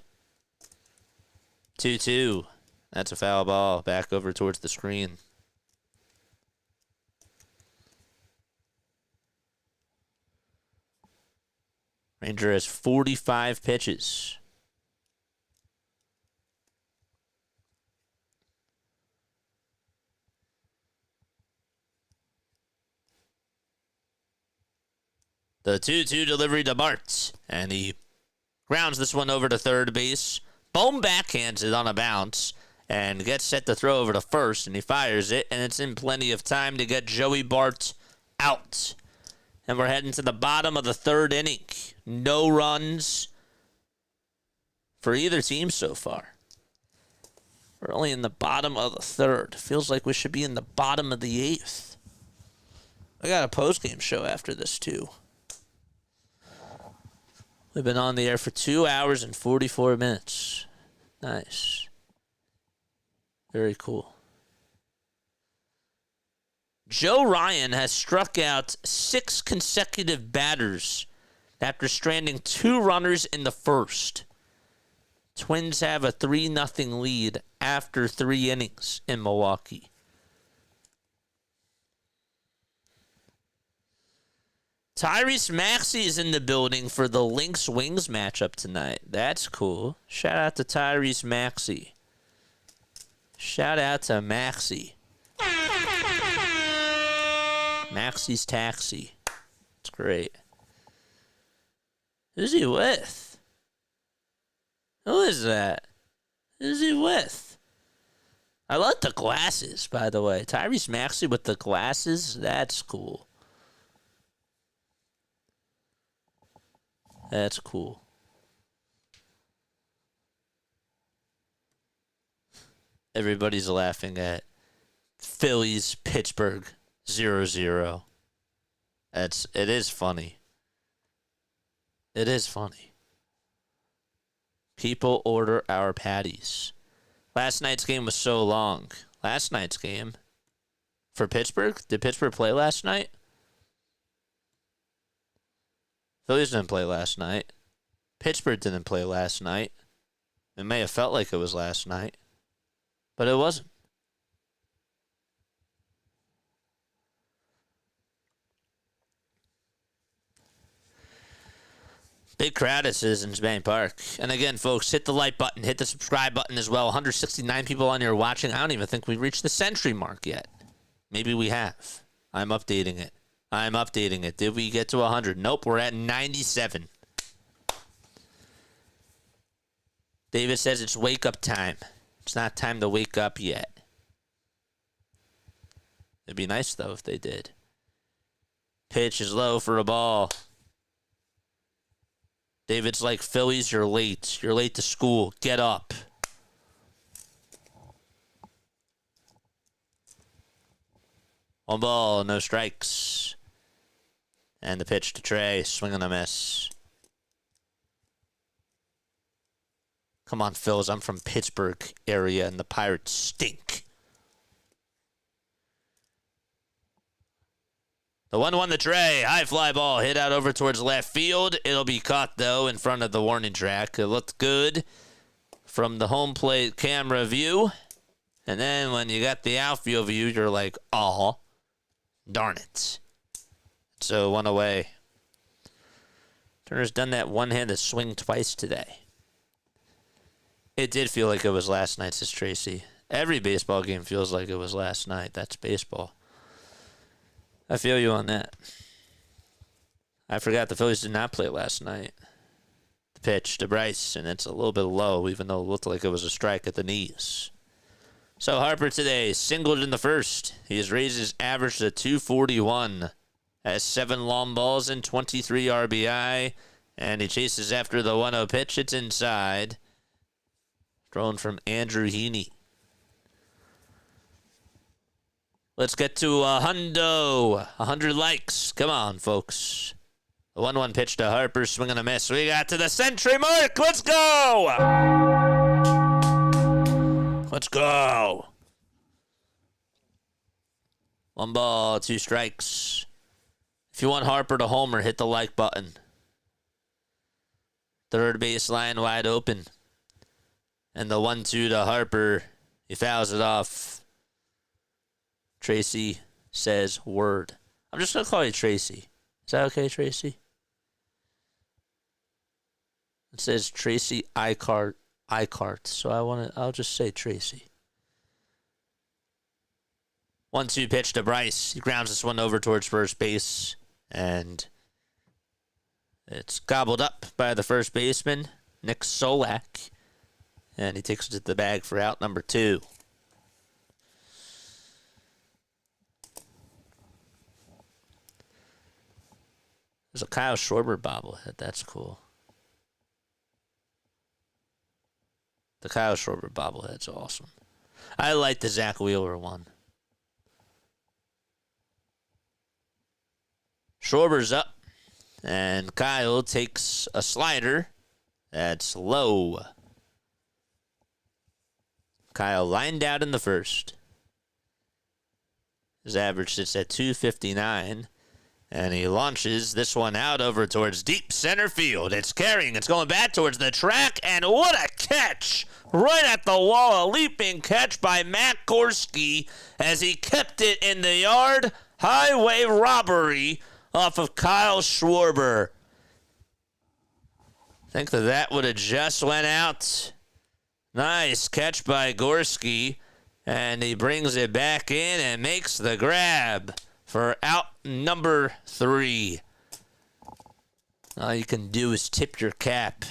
2-2. That's a foul ball. Back over towards the screen. Ranger has 45 pitches. The 2-2 delivery to Bart. And he grounds this one over to third base. Bohm backhands it on a bounce and gets set to throw over to first. And he fires it. And it's in plenty of time to get Joey Bart out. And we're heading to the bottom of the third inning. No runs for either team so far. We're only in the bottom of the third. Feels like we should be in the bottom of the eighth. I got a postgame show after this, too. We've been on the air for 2 hours and 44 minutes. Nice. Very cool. Joe Ryan has struck out 6 consecutive batters after stranding 2 runners in the first. Twins have a 3-0 lead after 3 innings in Milwaukee. Tyrese Maxey is in the building for the Lynx Wings matchup tonight. That's cool. Shout out to Tyrese Maxey. Shout out to Maxey. Maxey's Taxi. It's great. Who's he with? Who is that? Who's he with? I like the glasses, by the way. Tyrese Maxey with the glasses. That's cool. That's cool. Everybody's laughing at Phillies, Pittsburgh, 0-0. It is funny. It is funny. People order our patties. Last night's game was so long. Last night's game for Pittsburgh? Did Pittsburgh play last night? Phillies didn't play last night. Pittsburgh didn't play last night. It may have felt like it was last night, but it wasn't. Big crowd at Citizens Bank Park. And again, folks, hit the like button, hit the subscribe button as well. 169 people on here watching. I don't even think we reached the century mark yet. Maybe we have. I'm updating it. Did we get to 100? Nope, we're at 97. David says it's wake up time. It's not time to wake up yet. It'd be nice, though, if they did. Pitch is low for a ball. David's like, Phillies, you're late. You're late to school. Get up. One ball, no strikes. And the pitch to Trey, swing and a miss. Come on, Phils, I'm from Pittsburgh area, and the Pirates stink. The 1-1 to Trey, high fly ball, hit out over towards left field. It'll be caught, though, in front of the warning track. It looked good. from the home plate camera view. And then when you got the outfield view, you're like, oh, darn it. So 1 away. Turner's done that one-handed swing twice today. It did feel like it was last night, says Tracy. Every baseball game feels like it was last night. That's baseball. I feel you on that. I forgot the Phillies did not play last night. The pitch to Bryce, and it's a little bit low, even though it looked like it was a strike at the knees. So Harper today singled in the first. He has raised his average to 241. Has 7 long balls and 23 RBI. And he chases after the 1-0 pitch. It's inside. Thrown from Andrew Heaney. Let's get to a hundo. 100 likes. Come on, folks. The 1-1 pitch to Harper. Swing and a miss. We got to the century mark. Let's go. Let's go. 1 ball, 2 strikes. If you want Harper to homer, hit the like button. Third baseline wide open. And the 1-2 to Harper. He fouls it off. Tracy says word. I'm just going to call you Tracy. Is that okay, Tracy? It says Tracy Icart, so I'll just say Tracy. 1-2 pitch to Bryce. He grounds this one over towards first base, and it's gobbled up by the first baseman, Nick Solak, and he takes it to the bag for out number 2. There's a Kyle Schwarber bobblehead. That's cool. The Kyle Schwarber bobblehead's awesome. I like the Zach Wheeler one. Schwarber's up, and Kyle takes a slider that's low. Kyle lined out in the first. His average sits at 259, and he launches this one out over towards deep center field. It's carrying. It's going back towards the track, and what a catch! Right at the wall, a leaping catch by Matt Gorski as he kept it in the yard. Highway robbery off of Kyle Schwarber. Think that would have just went out. Nice catch by Gorski, and he brings it back in and makes the grab for out number 3. All you can do is tip your cap.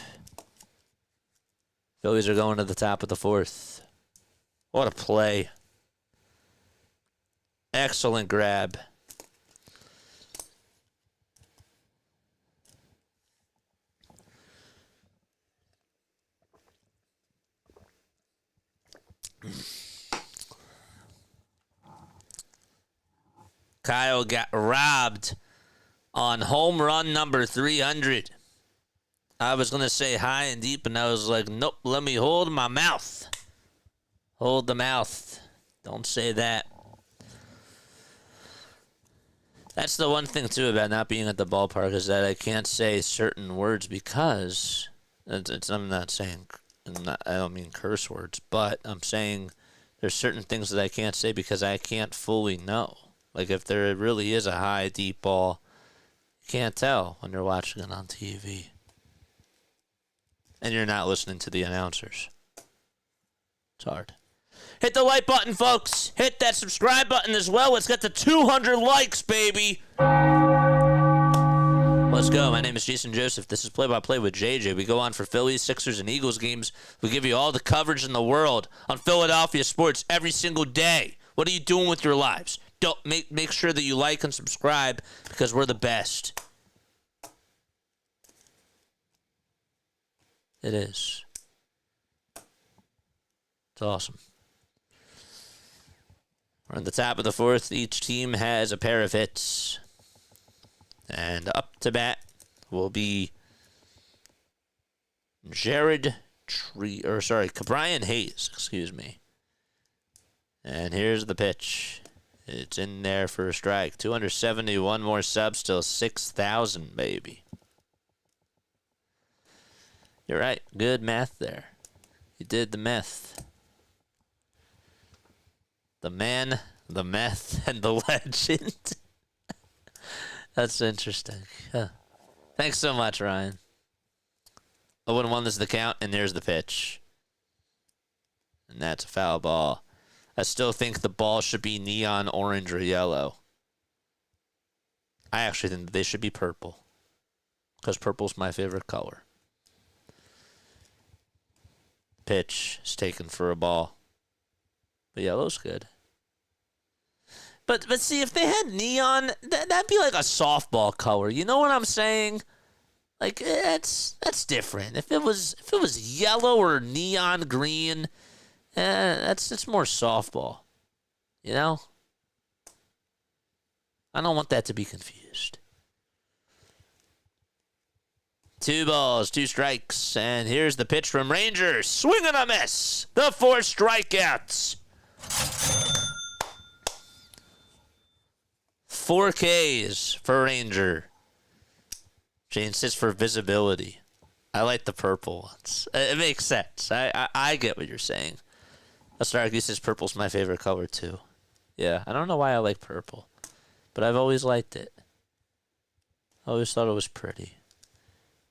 Phillies are going to the top of the 4th. What a play. Excellent grab. Kyle got robbed on home run number 300. I was going to say high and deep, and I was like, nope, let me hold my mouth. Hold the mouth. Don't say that. That's the one thing, too, about not being at the ballpark is that I can't say certain words because I'm not saying, I don't mean curse words, but I'm saying there's certain things that I can't say because I can't fully know. Like if there really is a high, deep ball, you can't tell when you're watching it on TV. And you're not listening to the announcers. It's hard. Hit the like button, folks. Hit that subscribe button as well. Let's get to 200 likes, baby. Let's go. My name is Jason Joseph. This is Play-by-Play with JJ. We go on for Phillies, Sixers, and Eagles games. We give you all the coverage in the world on Philadelphia sports every single day. What are you doing with your lives? Don't make sure that you like and subscribe because we're the best. It is. It's awesome. We're on the top of the 4th. Each team has a pair of hits. And up to bat will be Brian Hayes, excuse me. And here's the pitch. It's in there for a strike. 271 more subs, still 6,000, baby. You're right. Good math there. You did the meth. The man, the meth, and the legend. That's interesting. Huh. Thanks so much, Ryan. 0-1 is the count, and there's the pitch. And that's a foul ball. I still think the ball should be neon orange or yellow. I actually think they should be purple. Because purple's my favorite color. Pitch is taken for a ball. But yellow's good. But see, if they had neon, that'd be like a softball color. You know what I'm saying? Like, that's different. If it was yellow or neon green, it's more softball. You know? I don't want that to be confused. 2 balls, 2 strikes, and here's the pitch from Rangers. Swing and a miss. The 4 strikeouts. 4 Ks for Ranger. Jane says for visibility. I like the purple ones. It makes sense. I get what you're saying. Astarky says purple's my favorite color too. Yeah, I don't know why I like purple, but I've always liked it. I always thought it was pretty.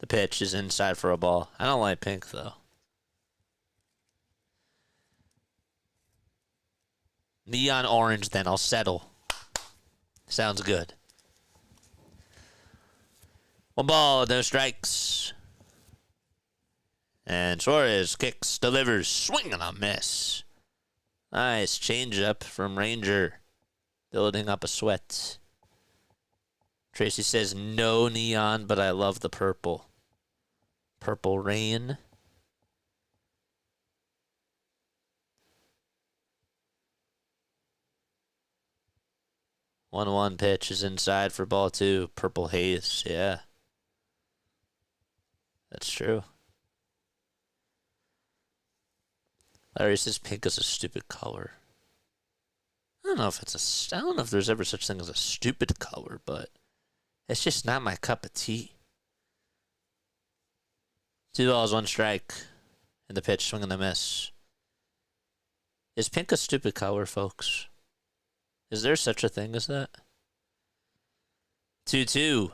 The pitch is inside for a ball. I don't like pink, though. Neon orange, then I'll settle. Sounds good. 1 ball, no strikes. And Suarez kicks, delivers, swing and a miss. Nice changeup from Ranger. Building up a sweat. Tracy says no neon, but I love the purple. Purple rain. One pitch is inside for ball 2. Purple haze, yeah. That's true. Larry says pink is a stupid color. I don't know if there's ever such thing as a stupid color, but it's just not my cup of tea. 2 balls, 1 strike. And the pitch, swing and a miss. Is pink a stupid color, folks? Is there such a thing as that? 2-2.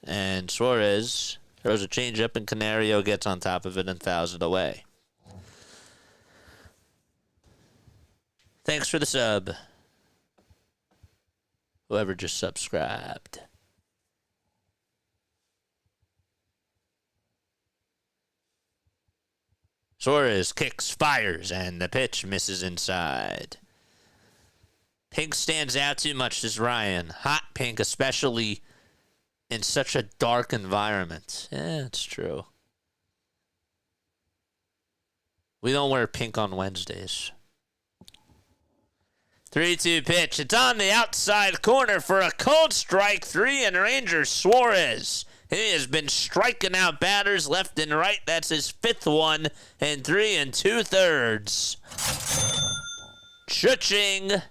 And Suarez throws a changeup, and Canario gets on top of it and fouls it away. Thanks for the sub. Whoever just subscribed. Suarez kicks, fires, and the pitch misses inside. Pink stands out too much, says Ryan. Hot pink, especially in such a dark environment. Yeah, it's true. We don't wear pink on Wednesdays. 3-2 pitch. It's on the outside corner for a cold strike 3, and Rangers Suarez. He has been striking out batters left and right. That's his 5th one in 3 2/3. Cha-ching.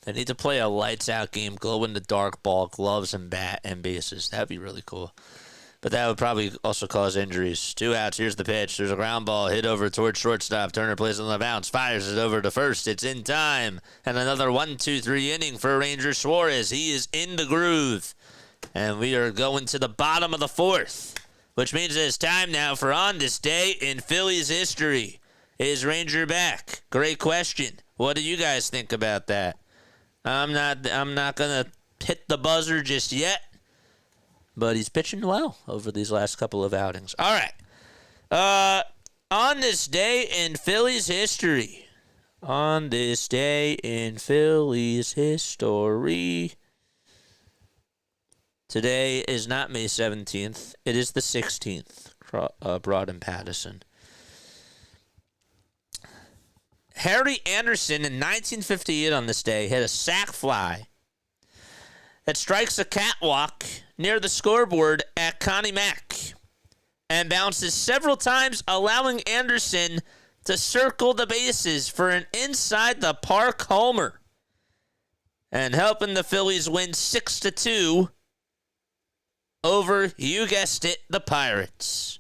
They need to play a lights-out game, glow-in-the-dark ball, gloves, and bat and bases. That'd be really cool. But that would probably also cause injuries. 2 outs. Here's the pitch. There's a ground ball hit over towards shortstop. Turner plays on the bounce. Fires it over to first. It's in time. And another 1-2-3 inning for Ranger Suarez. He is in the groove. And we are going to the bottom of the 4th, which means it's time now for On This Day in Phillies History. Is Ranger back? Great question. What do you guys think about that? I'm not going to hit the buzzer just yet, but he's pitching well over these last couple of outings. All right. On this day in Phillies history. On this day in Phillies history. Today is not May 17th. It is the 16th, Broad and Pattison. Harry Anderson in 1958 on this day hit a sac fly that strikes a catwalk near the scoreboard at Connie Mack and bounces several times, allowing Anderson to circle the bases for an inside the park homer. and helping the Phillies win 6-2 over, you guessed it, the Pirates.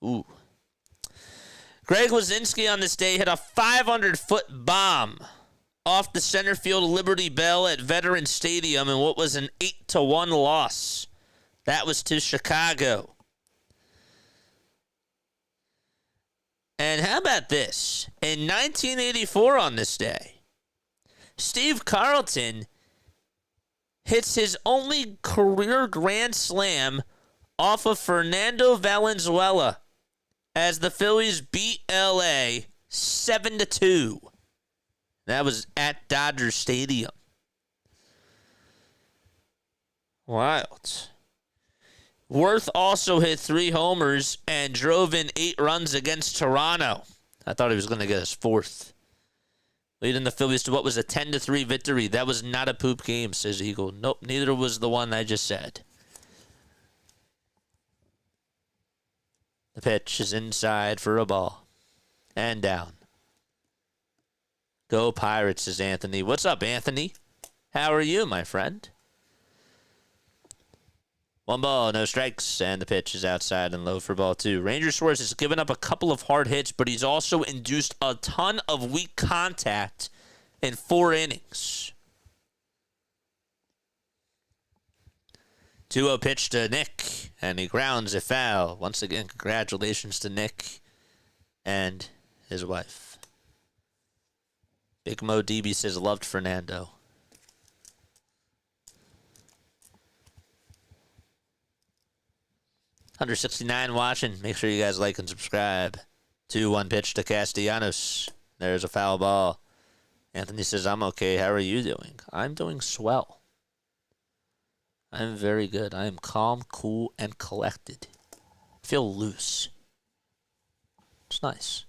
Ooh. Greg Wazinski on this day hit a 500-foot bomb off the center field Liberty Bell at Veterans Stadium in what was an 8-1 loss. That was to Chicago. And how about this? In 1984 on this day, Steve Carlton hits his only career grand slam off of Fernando Valenzuela as the Phillies beat LA 7-2. That was at Dodger Stadium. Wild. Worth also hit 3 homers and drove in 8 runs against Toronto. I thought he was going to get his 4th. Leading the Phillies to what was a 10-3 victory. That was not a poop game, says Eagle. Nope, neither was the one I just said. The pitch is inside for a ball. And down. Go Pirates, says Anthony. What's up, Anthony? How are you, my friend? 1 ball, no strikes, and the pitch is outside and low for ball 2. Ranger Suarez has given up a couple of hard hits, but he's also induced a ton of weak contact in 4 innings. 2-0 pitch to Nick, and he grounds a foul. Once again, congratulations to Nick and his wife. Big Mo DB says loved Fernando. Under 69 watching. Make sure you guys like and subscribe. 2-1 pitch to Castellanos. There's a foul ball. Anthony says, I'm okay. How are you doing? I'm doing swell. I'm very good. I am calm, cool, and collected. I feel loose. It's nice.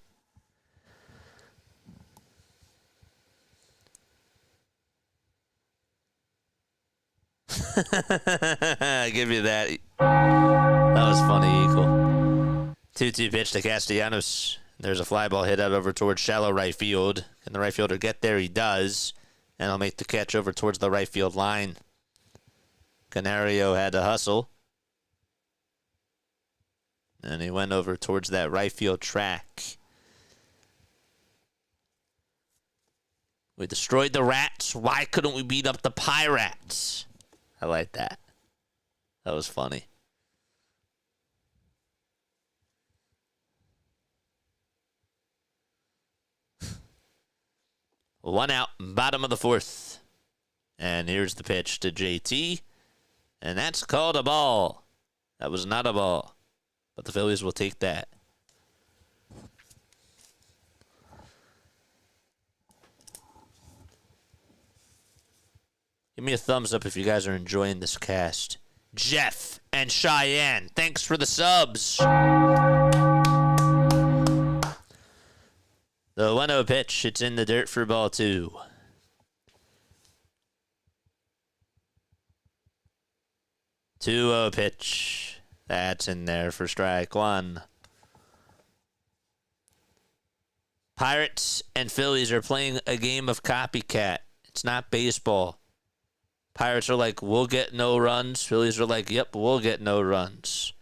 I give you that. That was funny, Eagle. 2-2 pitch to Castellanos. There's a fly ball hit out over towards shallow right field. Can the right fielder get there? He does. And he'll make the catch over towards the right field line. Canario had to hustle. And he went over towards that right field track. We destroyed the Rats. Why couldn't we beat up the Pirates? I like that. That was funny. One out, bottom of the 4th. And here's the pitch to JT. And that's called a ball. That was not a ball. But the Phillies will take that. Give me a thumbs up if you guys are enjoying this cast. Jeff and Cheyenne, thanks for the subs. The 1-0 pitch, it's in the dirt for ball 2. 2-0 pitch. That's in there for strike 1. Pirates and Phillies are playing a game of copycat. It's not baseball. Pirates are like, we'll get no runs. Phillies are like, yep, we'll get no runs.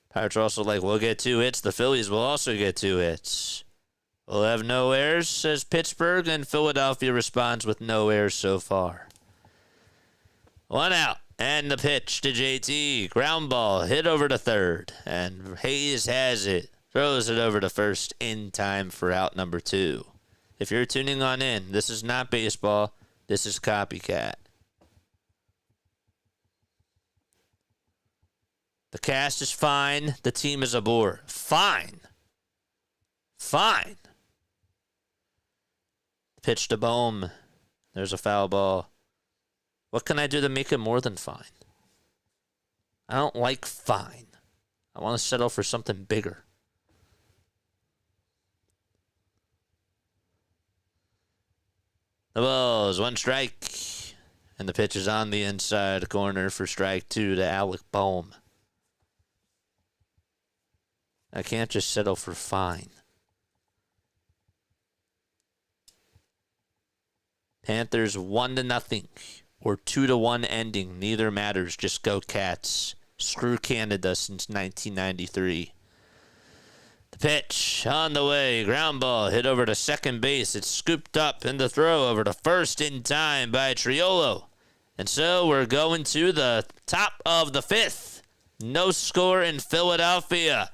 Pirates are also like, we'll get 2 hits. The Phillies will also get 2 hits. We'll have no errors, says Pittsburgh, and Philadelphia responds with no errors so far. 1 out, and the pitch to JT. Ground ball, hit over to 3rd, and Hayes has it. Throws it over to 1st in time for out number 2. If you're tuning on in, this is not baseball. This is copycat. The cast is fine. The team is a bore. Fine. Fine. Pitch to Bohm. There's a foul ball. What can I do to make it more than fine? I don't like fine. I want to settle for something bigger. The ball is 1 strike. And the pitch is on the inside corner for strike 2 to Alec Bohm. I can't just settle for fine. Panthers 1-0 or 2-1 ending. Neither matters. Just go Cats. Screw Canada since 1993. The pitch on the way. Ground ball hit over to second base. It's scooped up in the throw over to first in time by Triolo. And so we're going to the top of the fifth. No score in Philadelphia.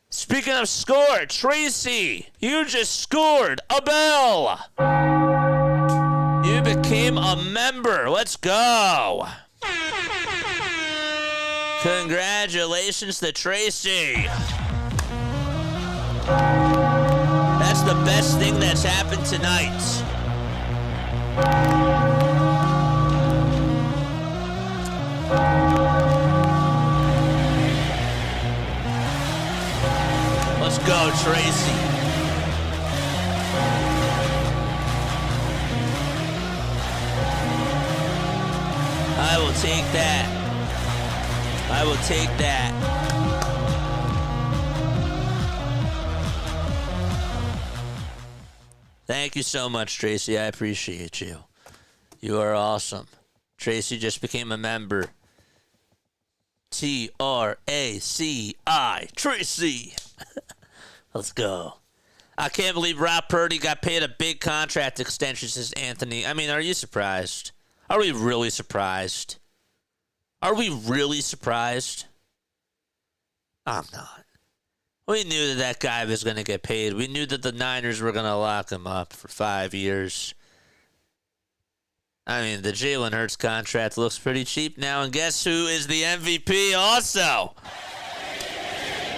Speaking of score, Tracy, you just scored a bell. You became a member. Let's go. Congratulations to Tracy. That's the best thing that's happened tonight. Let's go, Tracy. I will take that. I will take that. Thank you so much, Tracy. I appreciate you. You are awesome. Tracy just became a member. T-R-A-C-I. Tracy. Let's go. I can't believe Rob Purdy got paid a big contract extension, says Anthony. I mean, are you surprised? Are we really surprised? Are we really surprised? I'm not. We knew that guy was going to get paid. We knew that the Niners were going to lock him up for 5 years. I mean, the Jalen Hurts contract looks pretty cheap now. And guess who is the MVP also?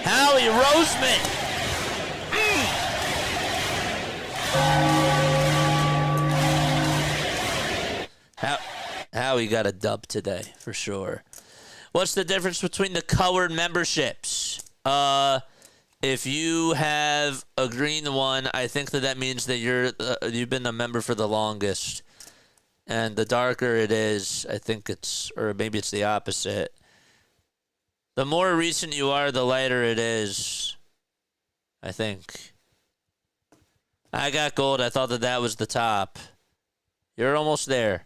Howie Roseman. Howie got a dub today, for sure. What's the difference between the colored memberships? If you have a green one, I think that means that you've been a member for the longest. And the darker it is, I think or maybe it's the opposite. The more recent you are, the lighter it is, I think. I got gold. I thought that was the top. You're almost there.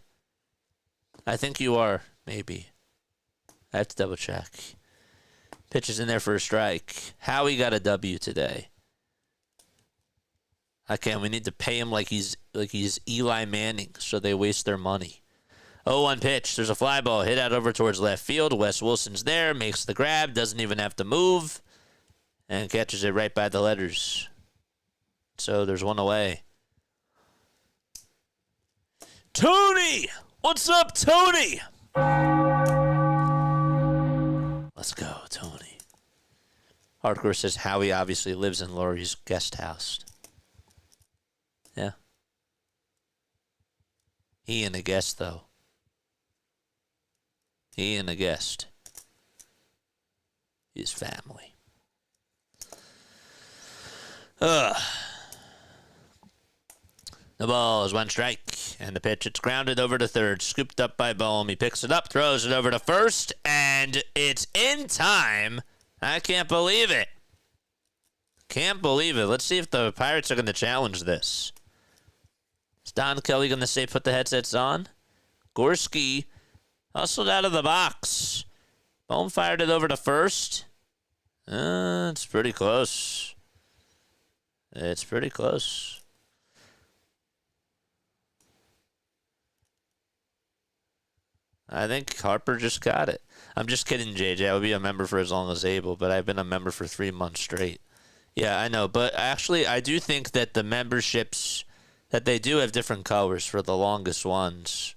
I think you are, maybe. I have to double check. Pitch is in there for a strike. Howie got a W today. We need to pay him like he's Eli Manning, so they waste their money. 0-1 pitch. There's a fly ball hit out over towards left field. Wes Wilson's there, makes the grab, doesn't even have to move, and catches it right by the letters. So there's one away. Tony! What's up, Tony? Let's go, Tony. Hardcore says Howie obviously lives in Laurie's guest house. Yeah. He and a guest, though. He and a guest. His family. The ball is one strike, and the pitch, it's grounded over to third, scooped up by Bohm. He picks it up, throws it over to first, and it's in time. I can't believe it. Can't believe it. Let's see if the Pirates are going to challenge this. Is Don Kelly going to say put the headsets on? Gorski hustled out of the box. Bohm fired it over to first. It's pretty close. It's pretty close. I think Harper just got it. I'm just kidding, JJ. I would be a member for as long as able, but I've been a member for 3 months straight. Yeah, I know. But actually, I do think that the memberships, that they do have different colors for the longest ones.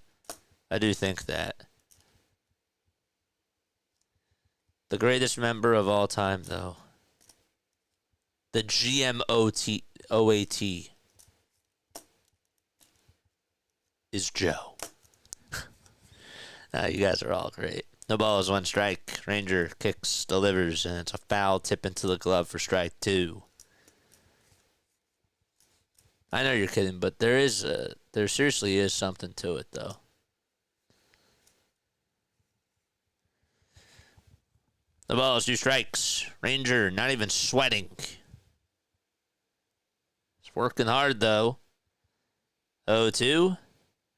I do think that. The greatest member of all time, though. The GMOAT is Joe. You guys are all great. The ball is one strike. Ranger kicks, delivers, and it's a foul tip into the glove for strike 2. I know you're kidding, but there seriously is something to it, though. The ball is 2 strikes. Ranger not even sweating. He's working hard, though. 0-2.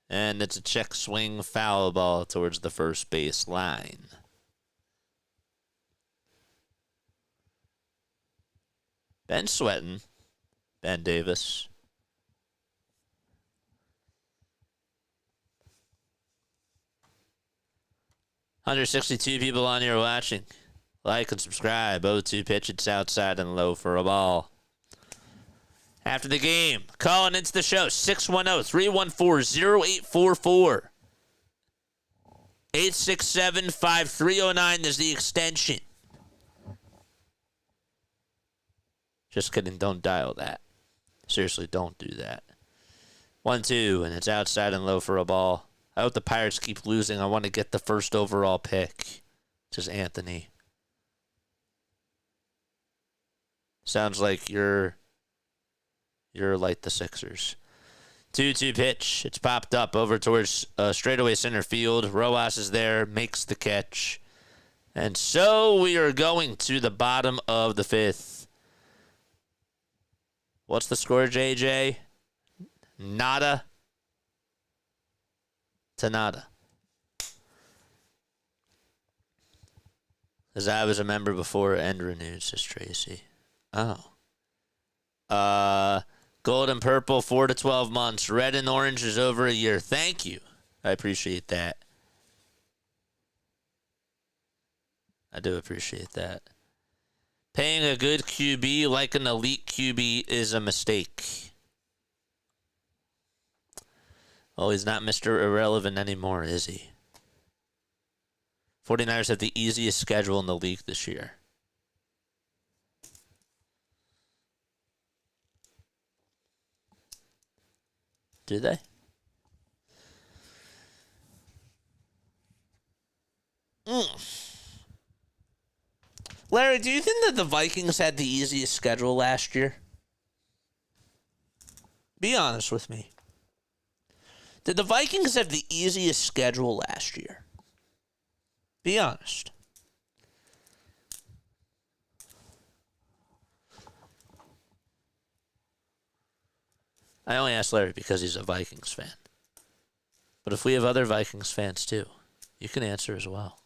And it's a check swing foul ball towards the first base line. Ben sweating. Ben Davis. 162 people on here watching. Like and subscribe. 0-2 pitch. It's outside and low for a ball. After the game, calling into the show, 610-314-0844. 867-5309 is the extension. Just kidding, don't dial that. Seriously, don't do that. 1-2, and it's outside and low for a ball. I hope the Pirates keep losing. I want to get the first overall pick. Says Anthony. Sounds like you're like the Sixers. 2-2 pitch. It's popped up over towards straightaway center field. Rojas is there, makes the catch. And so we are going to the bottom of the fifth. What's the score, JJ? Nada to nada. Because I was a member before end renewed, says Tracy. Oh. Gold and purple, 4 to 12 months. Red and orange is over a year. Thank you. I appreciate that. I do appreciate that. Paying a good QB like an elite QB is a mistake. Oh, he's not Mr. Irrelevant anymore, is he? 49ers have the easiest schedule in the league this year. Do they? Larry, do you think that the Vikings had the easiest schedule last year? Be honest with me. Did the Vikings have the easiest schedule last year? Be honest. I only asked Larry because he's a Vikings fan. But if we have other Vikings fans too, you can answer as well.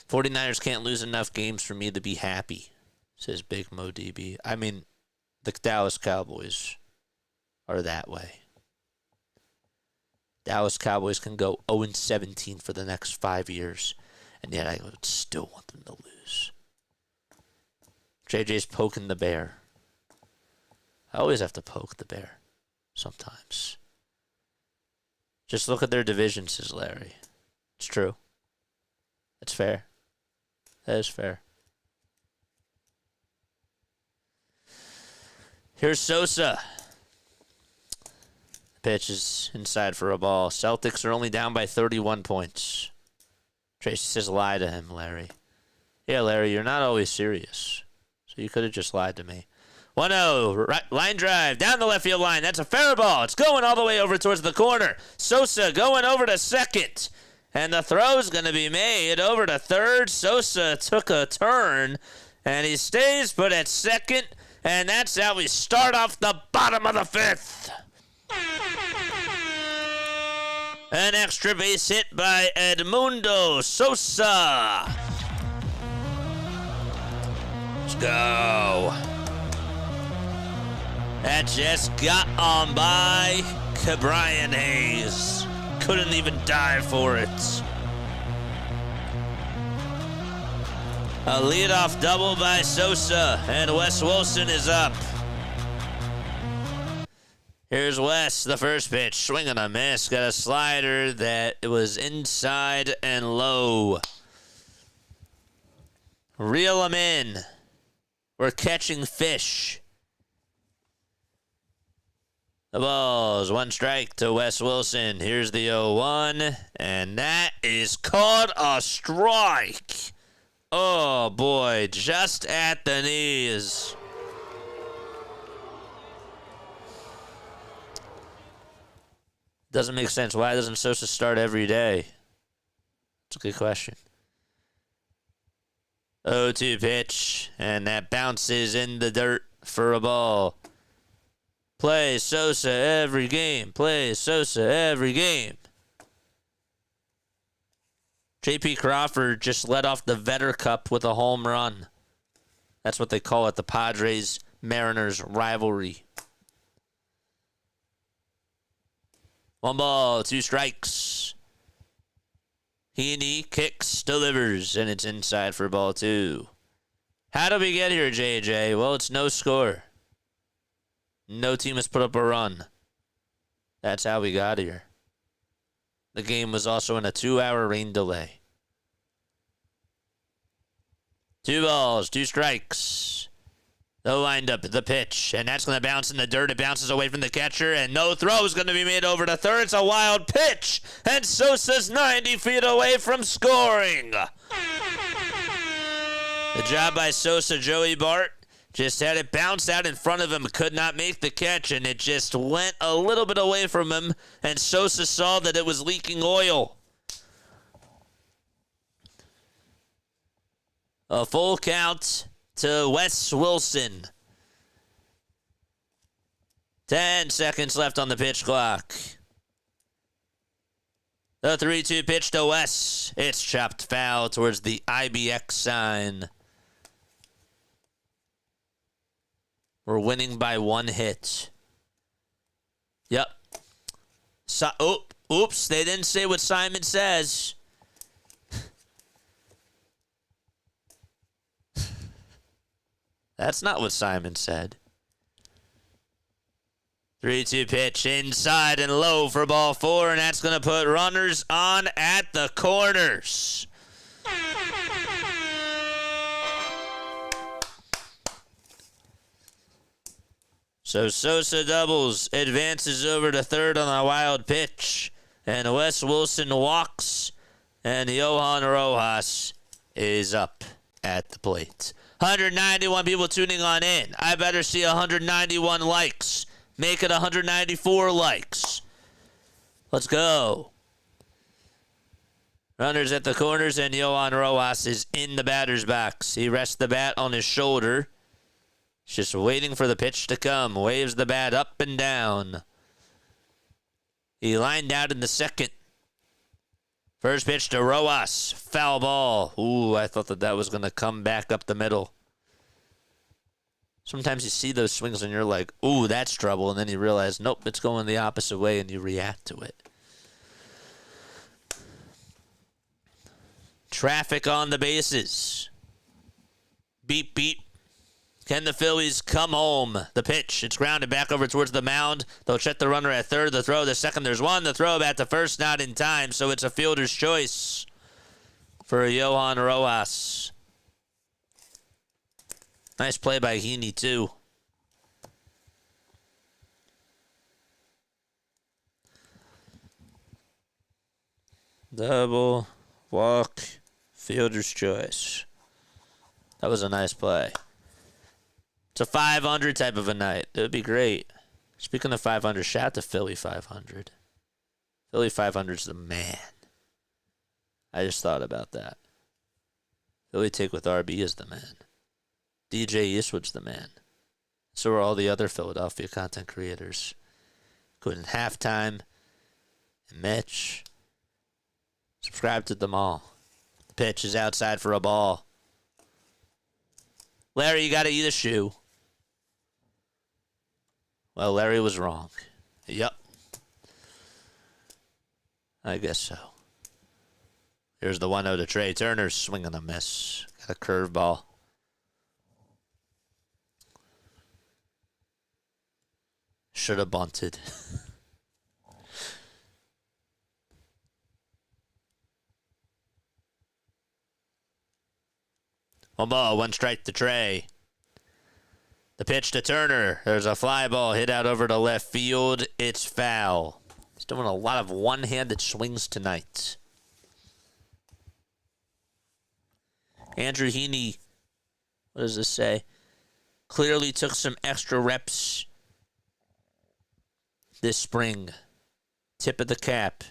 49ers can't lose enough games for me to be happy, says Big Mo DB. I mean, the Dallas Cowboys are that way. Dallas Cowboys can go 0-17 for the next 5 years, and yet I would still want them to lose. JJ's poking the bear. I always have to poke the bear. Sometimes. Just look at their division, says Larry. It's true. It's fair. That is fair. Here's Sosa. The pitch is inside for a ball. Celtics are only down by 31 points. Tracy says lie to him, Larry. Yeah, Larry, you're not always serious. So you could have just lied to me. 1-0, right, line drive, down the left field line. That's a fair ball. It's going all the way over towards the corner. Sosa going over to second. And the throw's going to be made over to third. Sosa took a turn, and he stays put at second. And that's how we start off the bottom of the fifth. An extra base hit by Edmundo Sosa. Let's go. That just got on by Brian Hayes. Couldn't even dive for it. A leadoff double by Sosa, and Wes Wilson is up. Here's Wes, the first pitch. Swing and a miss. Got a slider that was inside and low. Reel him in. We're catching fish. The ball's one strike to Wes Wilson. Here's the 0-1, and that is called a strike. Oh, boy, just at the knees. Doesn't make sense. Why doesn't Sosa start every day? It's a good question. 0-2 pitch, and that bounces in the dirt for a ball. Play Sosa every game. Play Sosa every game. J.P. Crawford just led off the Vetter Cup with a home run. That's what they call it, the Padres-Mariners rivalry. 1 ball, 2 strikes. Heaney kicks, delivers, and it's inside for ball 2. How did we get here, JJ? Well, it's no score. No team has put up a run. That's how we got here. The game was also in a 2-hour rain delay. 2 balls, 2 strikes. The windup, the pitch, and that's going to bounce in the dirt. It bounces away from the catcher, and no throw is going to be made over to third. It's a wild pitch, and Sosa's 90 feet away from scoring. The job by Sosa, Joey Bart, just had it bounce out in front of him, could not make the catch, and it just went a little bit away from him, and Sosa saw that it was leaking oil. A full count to Wes Wilson. 10 seconds left on the pitch clock. The 3-2 pitch to Wes. It's chopped foul towards the IBX sign. We're winning by 1 hit. Yep. Oops, they didn't say what Simon says. That's not what Simon said. 3-2 pitch inside and low for ball 4, and that's going to put runners on at the corners. So Sosa doubles, advances over to third on a wild pitch, and Wes Wilson walks, and Johan Rojas is up at the plate. 191 people tuning on in. I better see 191 likes. Make it 194 likes. Let's go. Runners at the corners, and Johan Rojas is in the batter's box. He rests the bat on his shoulder. He's just waiting for the pitch to come. Waves the bat up and down. He lined out in the second. First pitch to Rojas. Foul ball. Ooh, I thought that was going to come back up the middle. Sometimes you see those swings and you're like, ooh, that's trouble. And then you realize, nope, it's going the opposite way, and you react to it. Traffic on the bases. Beep, beep. Can the Phillies come home? The pitch. It's grounded back over towards the mound. They'll check the runner at third. The throw, the second, there's one. The throw back to first, not in time. So it's a fielder's choice for Johan Rojas. Nice play by Heaney, too. Double, walk, fielder's choice. That was a nice play. It's a 500 type of a night. It would be great. Speaking of 500, shout out to Philly 500. Philly 500's the man. I just thought about that. Philly Take with RB is the man. DJ Eastwood's the man. So are all the other Philadelphia content creators. Including Halftime and Mitch. Subscribe to them all. The pitch is outside for a ball. Larry, you got to eat a shoe. Well, Larry was wrong. Yep. I guess so. Here's the 1-0 to Trey Turner. Swing and a miss. Got a curveball. Should have bunted. One ball, 1 strike to Trey. The pitch to Turner. There's a fly ball hit out over to left field. It's foul. He's doing a lot of one-handed swings tonight. Andrew Heaney, what does this say? Clearly took some extra reps this spring. Tip of the cap.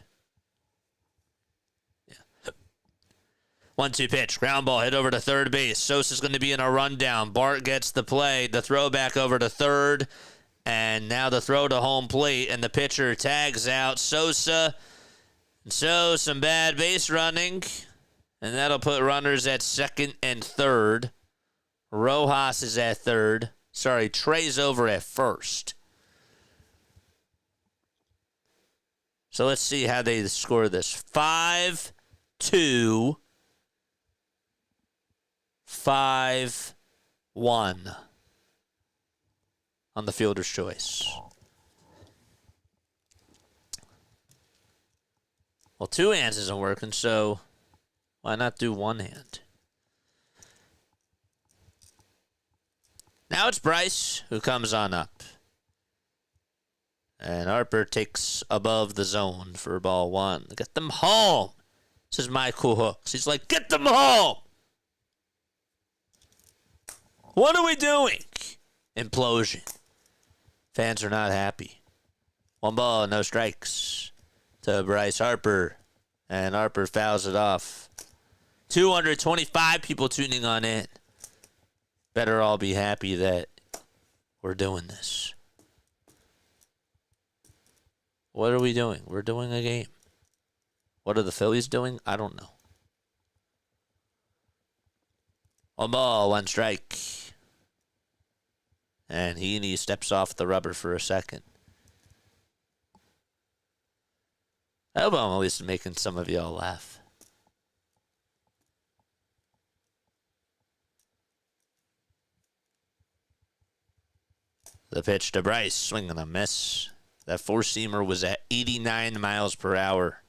1-2 pitch. Ground ball hit over to third base. Sosa's going to be in a rundown. Bart gets the play. The throw back over to third. And now the throw to home plate, and the pitcher tags out Sosa. So some bad base running, and that'll put runners at second and third. Rojas is at third. Sorry, Trey's over at first. So let's see how they score this. 5-2, 5-1 on the fielder's choice. Well, two hands isn't working, so why not do one hand? Now it's Bryce who comes on up. And Harper takes above the zone for ball one. Get them home, says Michael Hooks. He's like, get them home. What are we doing? Implosion. Fans are not happy. 1 ball, no strikes to Bryce Harper. And Harper fouls it off. 225 people tuning on in. Better all be happy that we're doing this. What are we doing? We're doing a game. What are the Phillies doing? I don't know. 1 ball, 1 strike. And Heaney steps off the rubber for a second. I hope I'm at least making some of y'all laugh. The pitch to Bryce, swing and a miss. That four-seamer was at 89 miles per hour.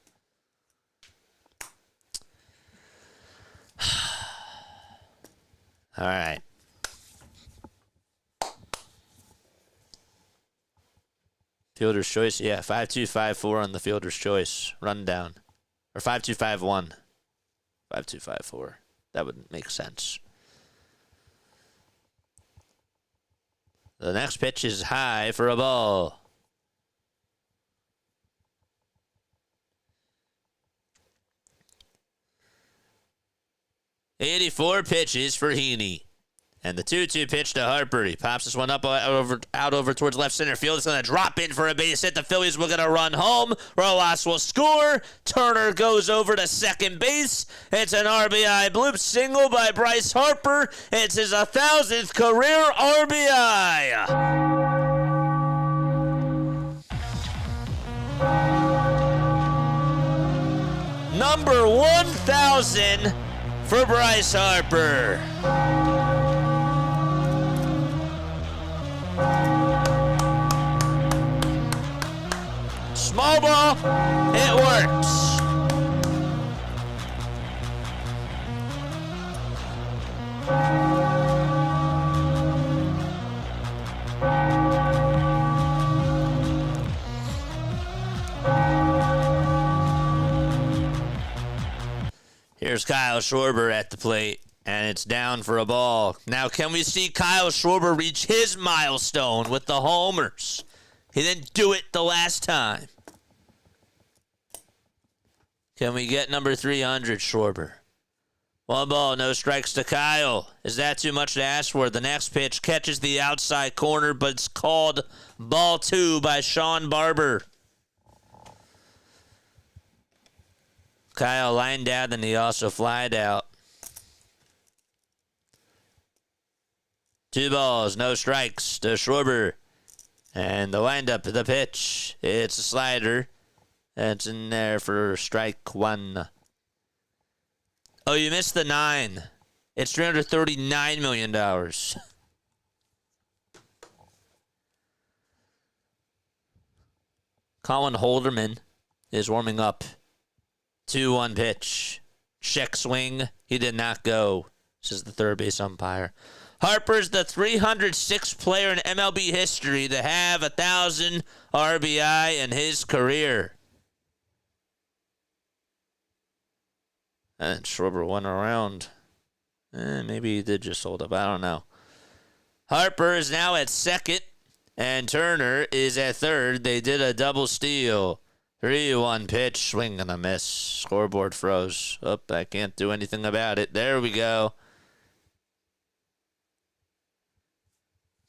All right. Fielder's choice, yeah, 5-2, 5-4 on the fielder's choice. Rundown. Or 5-2, 5-1. 5-2, 5-4. That would make sense. The next pitch is high for a ball. "84 pitches for Heaney. And the 2-2 pitch to Harper. He pops this one up out over towards left center field. It's going to drop in for a base hit. The Phillies will get a run home. Rojas will score. Turner goes over to second base. It's an RBI bloop single by Bryce Harper. It's his 1,000th career RBI. Number 1,000 for Bryce Harper. Small ball, it works. Here's Kyle Schwarber at the plate, and it's down for a ball. Now, can we see Kyle Schwarber reach his milestone with the homers? He didn't do it the last time. Can we get number 300, Schwarber? 1 ball, no strikes to Kyle. Is that too much to ask for? The next pitch catches the outside corner, but it's called ball 2 by Sean Barber. Kyle lined out, and he also flied out. 2 balls, no strikes to Schwarber. And the windup, the pitch, it's a slider. It's in there for strike 1. Oh, you missed the 9. It's $339 million. Colin Holderman is warming up. 2-1 pitch. Check swing. He did not go, says the third base umpire. Harper's the 306th player in MLB history to have 1,000 RBI in his career. And Schwarber went around. Maybe he did just hold up. I don't know. Harper is now at second, and Turner is at third. They did a double steal. 3-1 pitch, swing and a miss. Scoreboard froze. Oh, I can't do anything about it. There we go.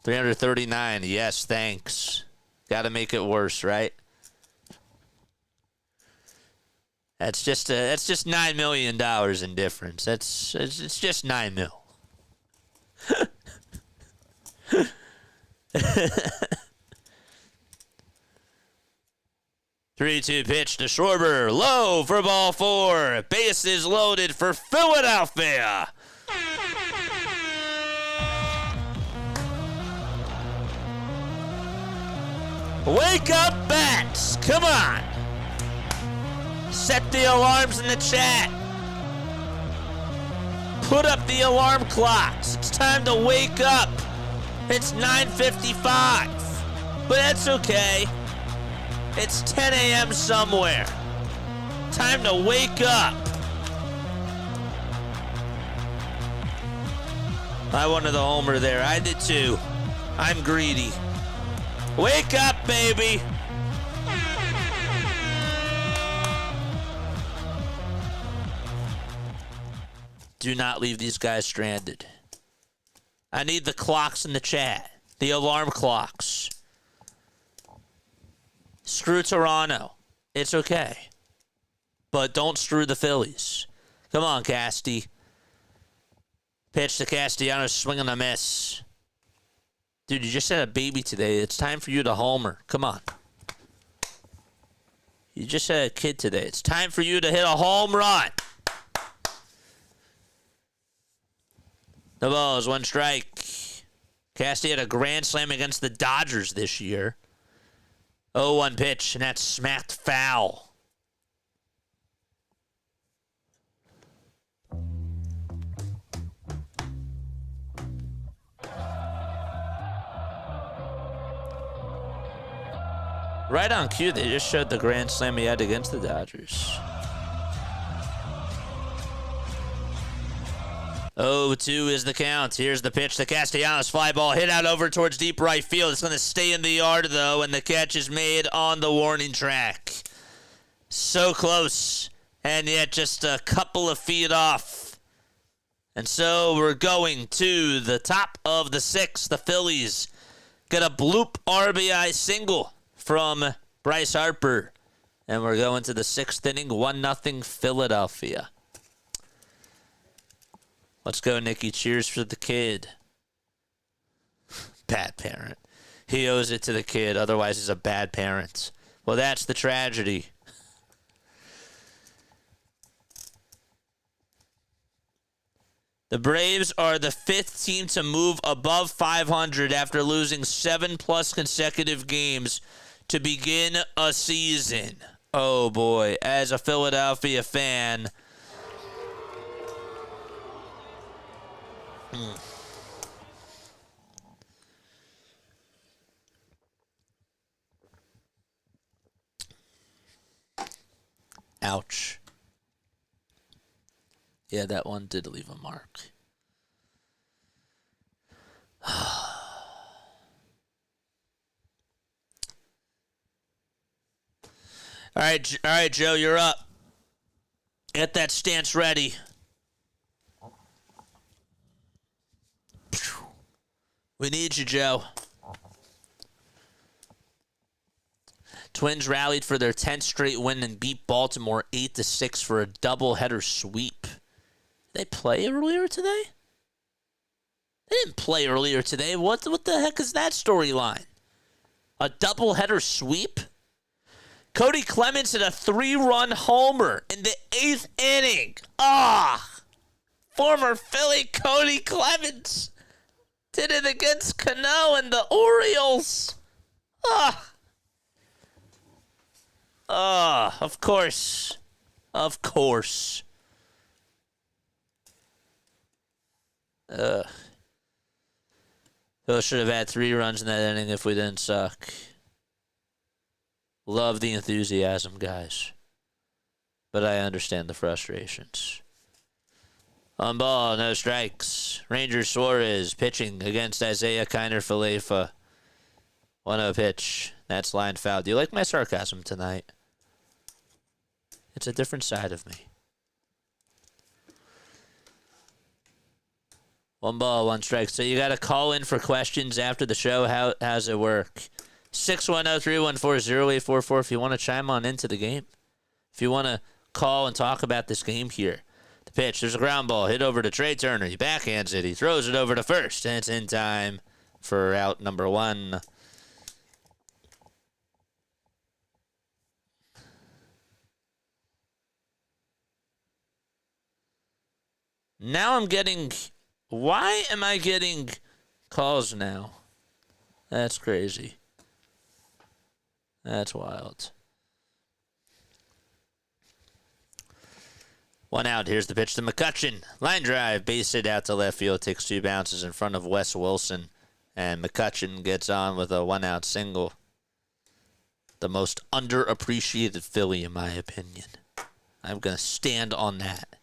339. Yes, thanks. Got to make it worse, right? That's just $9 million in difference. It's just 9 mil. 3-2 pitch to Schwarber. Low for ball 4. Bases loaded for Philadelphia. Wake up, bats. Come on. Set the alarms in the chat. Put up the alarm clocks. It's time to wake up. It's 9:55. But that's okay. It's 10 a.m. somewhere. Time to wake up. I wanted the homer there. I did too. I'm greedy. Wake up, baby. Do not leave these guys stranded. I need the clocks in the chat. The alarm clocks. Screw Toronto. It's okay. But don't screw the Phillies. Come on, Casty. Pitch to Castellanos, swing and a miss. Dude, you just had a baby today. It's time for you to homer. Come on. You just had a kid today. It's time for you to hit a home run. The ball is 1 strike. Casty had a grand slam against the Dodgers this year. 0-1 pitch, and that's smacked foul. Right on cue, they just showed the grand slam he had against the Dodgers. 0-2 is the count. Here's the pitch to Castellanos. Fly ball hit out over towards deep right field. It's going to stay in the yard, though, and the catch is made on the warning track. So close, and yet just a couple of feet off. And so we're going to the top of the 6th. The Phillies get a bloop RBI single from Bryce Harper. And we're going to the 6th inning, 1-0 Philadelphia. Let's go, Nikki. Cheers for the kid. Bad parent. He owes it to the kid, otherwise he's a bad parent. Well, that's the tragedy. The Braves are the 5th team to move above 500 after losing 7+ consecutive games to begin a season. Oh, boy. As a Philadelphia fan... Ouch. Yeah, that one did leave a mark. All right, Joe, you're up. Get that stance ready. We need you, Joe. Twins rallied for their 10th straight win and beat Baltimore 8-6 for a doubleheader sweep. Did they play earlier today? They didn't play earlier today. What the heck is that storyline? A doubleheader sweep? Cody Clemens hit a 3-run homer in the 8th inning. Former Philly Cody Clemens did it against Cano and the Orioles. Of course. Of course. Phil should have had 3 runs in that inning if we didn't suck. Love the enthusiasm, guys. But I understand the frustrations. On ball, no strikes. Ranger Suarez pitching against Isaiah Kiner-Falefa. 1-0 pitch. That's line foul. Do you like my sarcasm tonight? It's a different side of me. One ball, one strike. So you got to call in for questions after the show. How's it work? 610-314-0844 if you want to chime on into the game. If you want to call and talk about this game here. The pitch, there's a ground ball hit over to Trey Turner. He backhands it. He throws it over to first, and it's in time for out number one. Now I'm getting... Why am I getting calls now? That's crazy. That's wild. One out. Here's the pitch to McCutchen. Line drive. Base hit out to left field. Takes 2 bounces in front of Wes Wilson. And McCutchen gets on with a 1-out single. The most underappreciated Philly, in my opinion. I'm going to stand on that.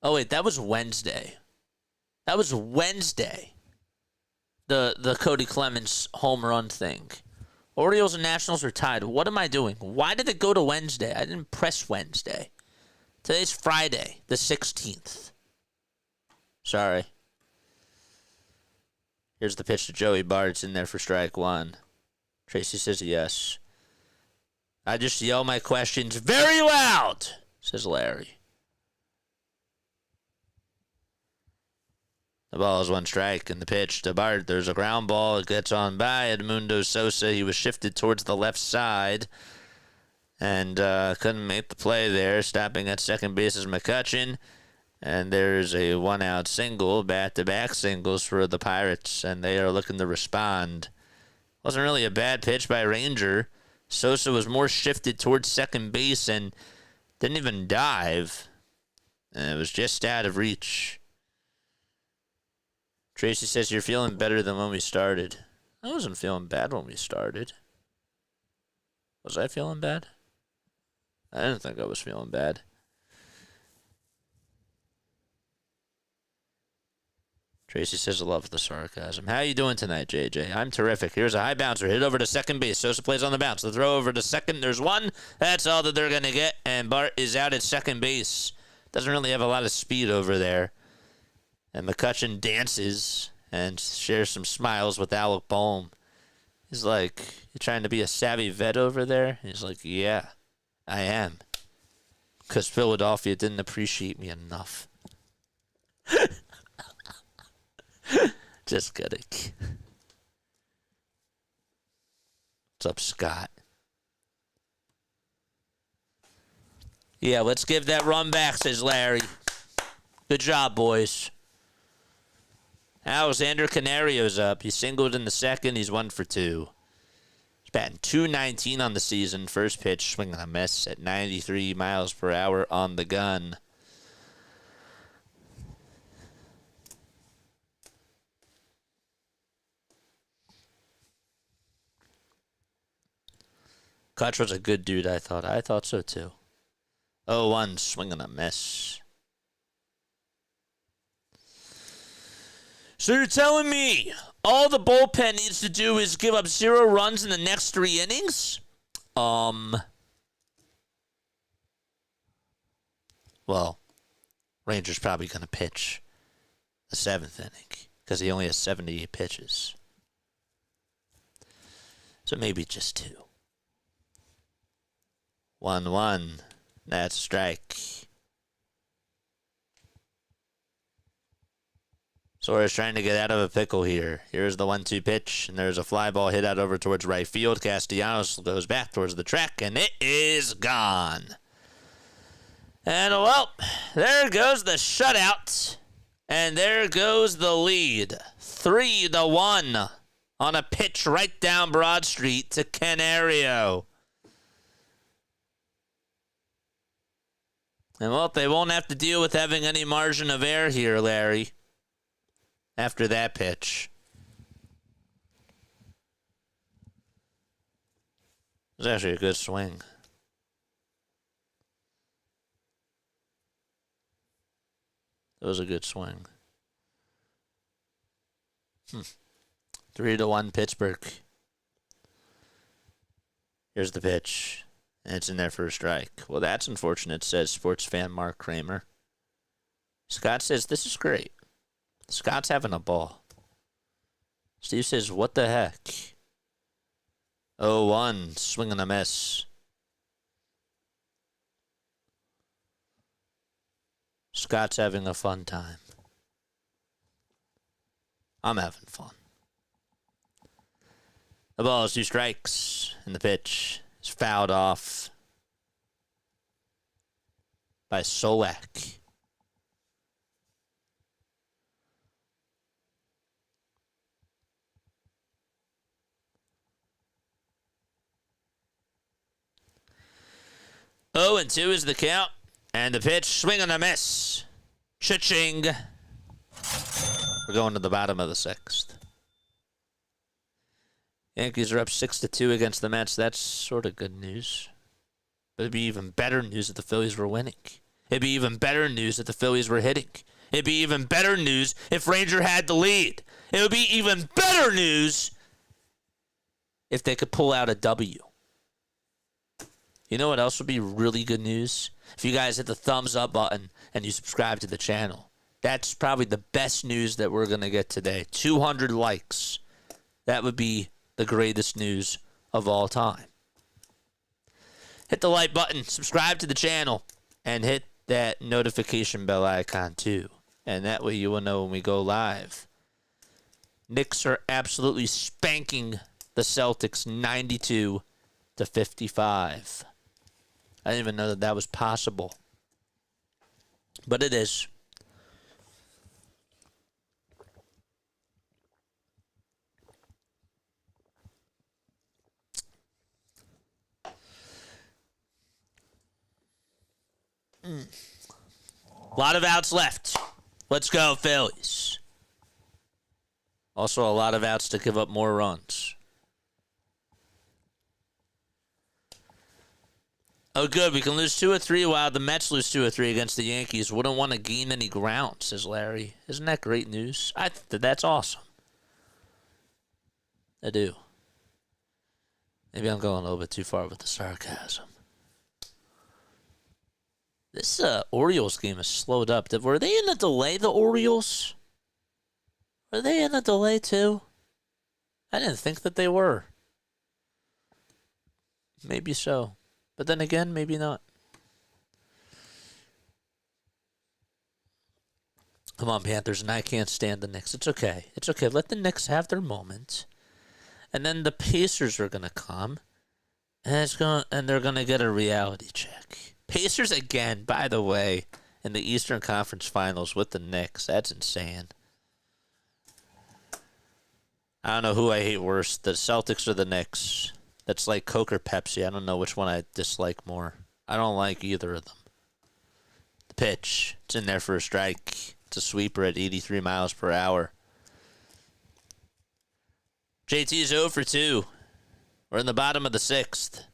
Oh, wait, that was Wednesday. That was Wednesday. The Cody Clemens home run thing. Orioles and Nationals are tied. What am I doing? Why did it go to Wednesday? I didn't press Wednesday. Today's Friday, the 16th. Sorry. Here's the pitch to Joey Bart. It's in there for strike one. Tracy says yes. I just yell my questions very loud, says Larry. The ball is one strike, and the pitch to Bart. There's a ground ball. It gets on by Edmundo Sosa. He was shifted towards the left side and couldn't make the play there. Stopping at second base is McCutchen. And there's a 1-out single, back-to-back singles for the Pirates, and they are looking to respond. Wasn't really a bad pitch by Ranger. Sosa was more shifted towards second base and didn't even dive. And it was just out of reach. Tracy says you're feeling better than when we started. I wasn't feeling bad when we started. Was I feeling bad? I didn't think I was feeling bad. Tracy says I love the sarcasm. How you doing tonight, JJ? I'm terrific. Here's a high bouncer. Hit over to second base. Sosa plays on the bounce. The throw over to second. There's one. That's all that they're going to get. And Bart is out at second base. Doesn't really have a lot of speed over there. And McCutchen dances and shares some smiles with Alec Bohm. He's like, you trying to be a savvy vet over there? He's like, yeah, I am. Because Philadelphia didn't appreciate me enough. Just kidding. What's up, Scott? Yeah, let's give that run back, says Larry. Good job, boys. Alexander Canario's up. He singled in the second. He's 1 for 2. He's batting .219 on the season. First pitch, swinging a miss at 93 miles per hour on the gun. Kutch was a good dude, I thought. I thought so, too. 0-1, swinging a miss. So you're telling me all the bullpen needs to do is give up 0 runs in the next 3 innings? Well, Ranger's probably going to pitch the 7th inning because he only has 78 pitches. So maybe just 2. 1-1. That's a strike. Suarez trying to get out of a pickle here. Here's the 1-2 pitch, and there's a fly ball hit out over towards right field. Castellanos goes back towards the track, and it is gone. And, well, there goes the shutout, and there goes the lead. 3-1 on a pitch right down Broad Street to Canario. And, well, they won't have to deal with having any margin of error here, Larry. After that pitch. It was actually a good swing. It was a good swing. 3-1 Pittsburgh. Here's the pitch. And it's in there for a strike. Well, that's unfortunate, says sports fan Mark Kramer. Scott says, this is great. Scott's having a ball. Steve says, what the heck? 0-1, swing and a miss. Scott's having a fun time. I'm having fun. The ball is 2 strikes, and the pitch is fouled off by Solak. Oh, and 2 is the count. And the pitch, swing and a miss. Cha-ching. We're going to the bottom of the 6th. Yankees are up 6-2 against the Mets. That's sort of good news. But it'd be even better news if the Phillies were winning. It'd be even better news if the Phillies were hitting. It'd be even better news if Ranger had the lead. It would be even better news if they could pull out a W. You know what else would be really good news? If you guys hit the thumbs up button and you subscribe to the channel. That's probably the best news that we're going to get today. 200 likes. That would be the greatest news of all time. Hit the like button, subscribe to the channel, and hit that notification bell icon too. And that way you will know when we go live. Knicks are absolutely spanking the Celtics 92-55. I didn't even know that was possible. But it is. A lot of outs left. Let's go, Phillies. Also, a lot of outs to give up more runs. Oh, good. We can lose 2 or 3 while the Mets lose 2 or 3 against the Yankees. Wouldn't want to gain any ground, says Larry. Isn't that great news? I think that's awesome. I do. Maybe I'm going a little bit too far with the sarcasm. This Orioles game has slowed up. Were they in a delay, the Orioles? Were they in a delay, too? I didn't think that they were. Maybe so. But then again, maybe not. Come on, Panthers, and I can't stand the Knicks. It's okay. It's okay. Let the Knicks have their moment. And then the Pacers are going to come. And they're going to get a reality check. Pacers again, by the way, in the Eastern Conference Finals with the Knicks. That's insane. I don't know who I hate worse, the Celtics or the Knicks. That's like Coke or Pepsi. I don't know which one I dislike more. I don't like either of them. The pitch. It's in there for a strike. It's a sweeper at 83 miles per hour. JT is 0 for 2. We're in the bottom of the 6th.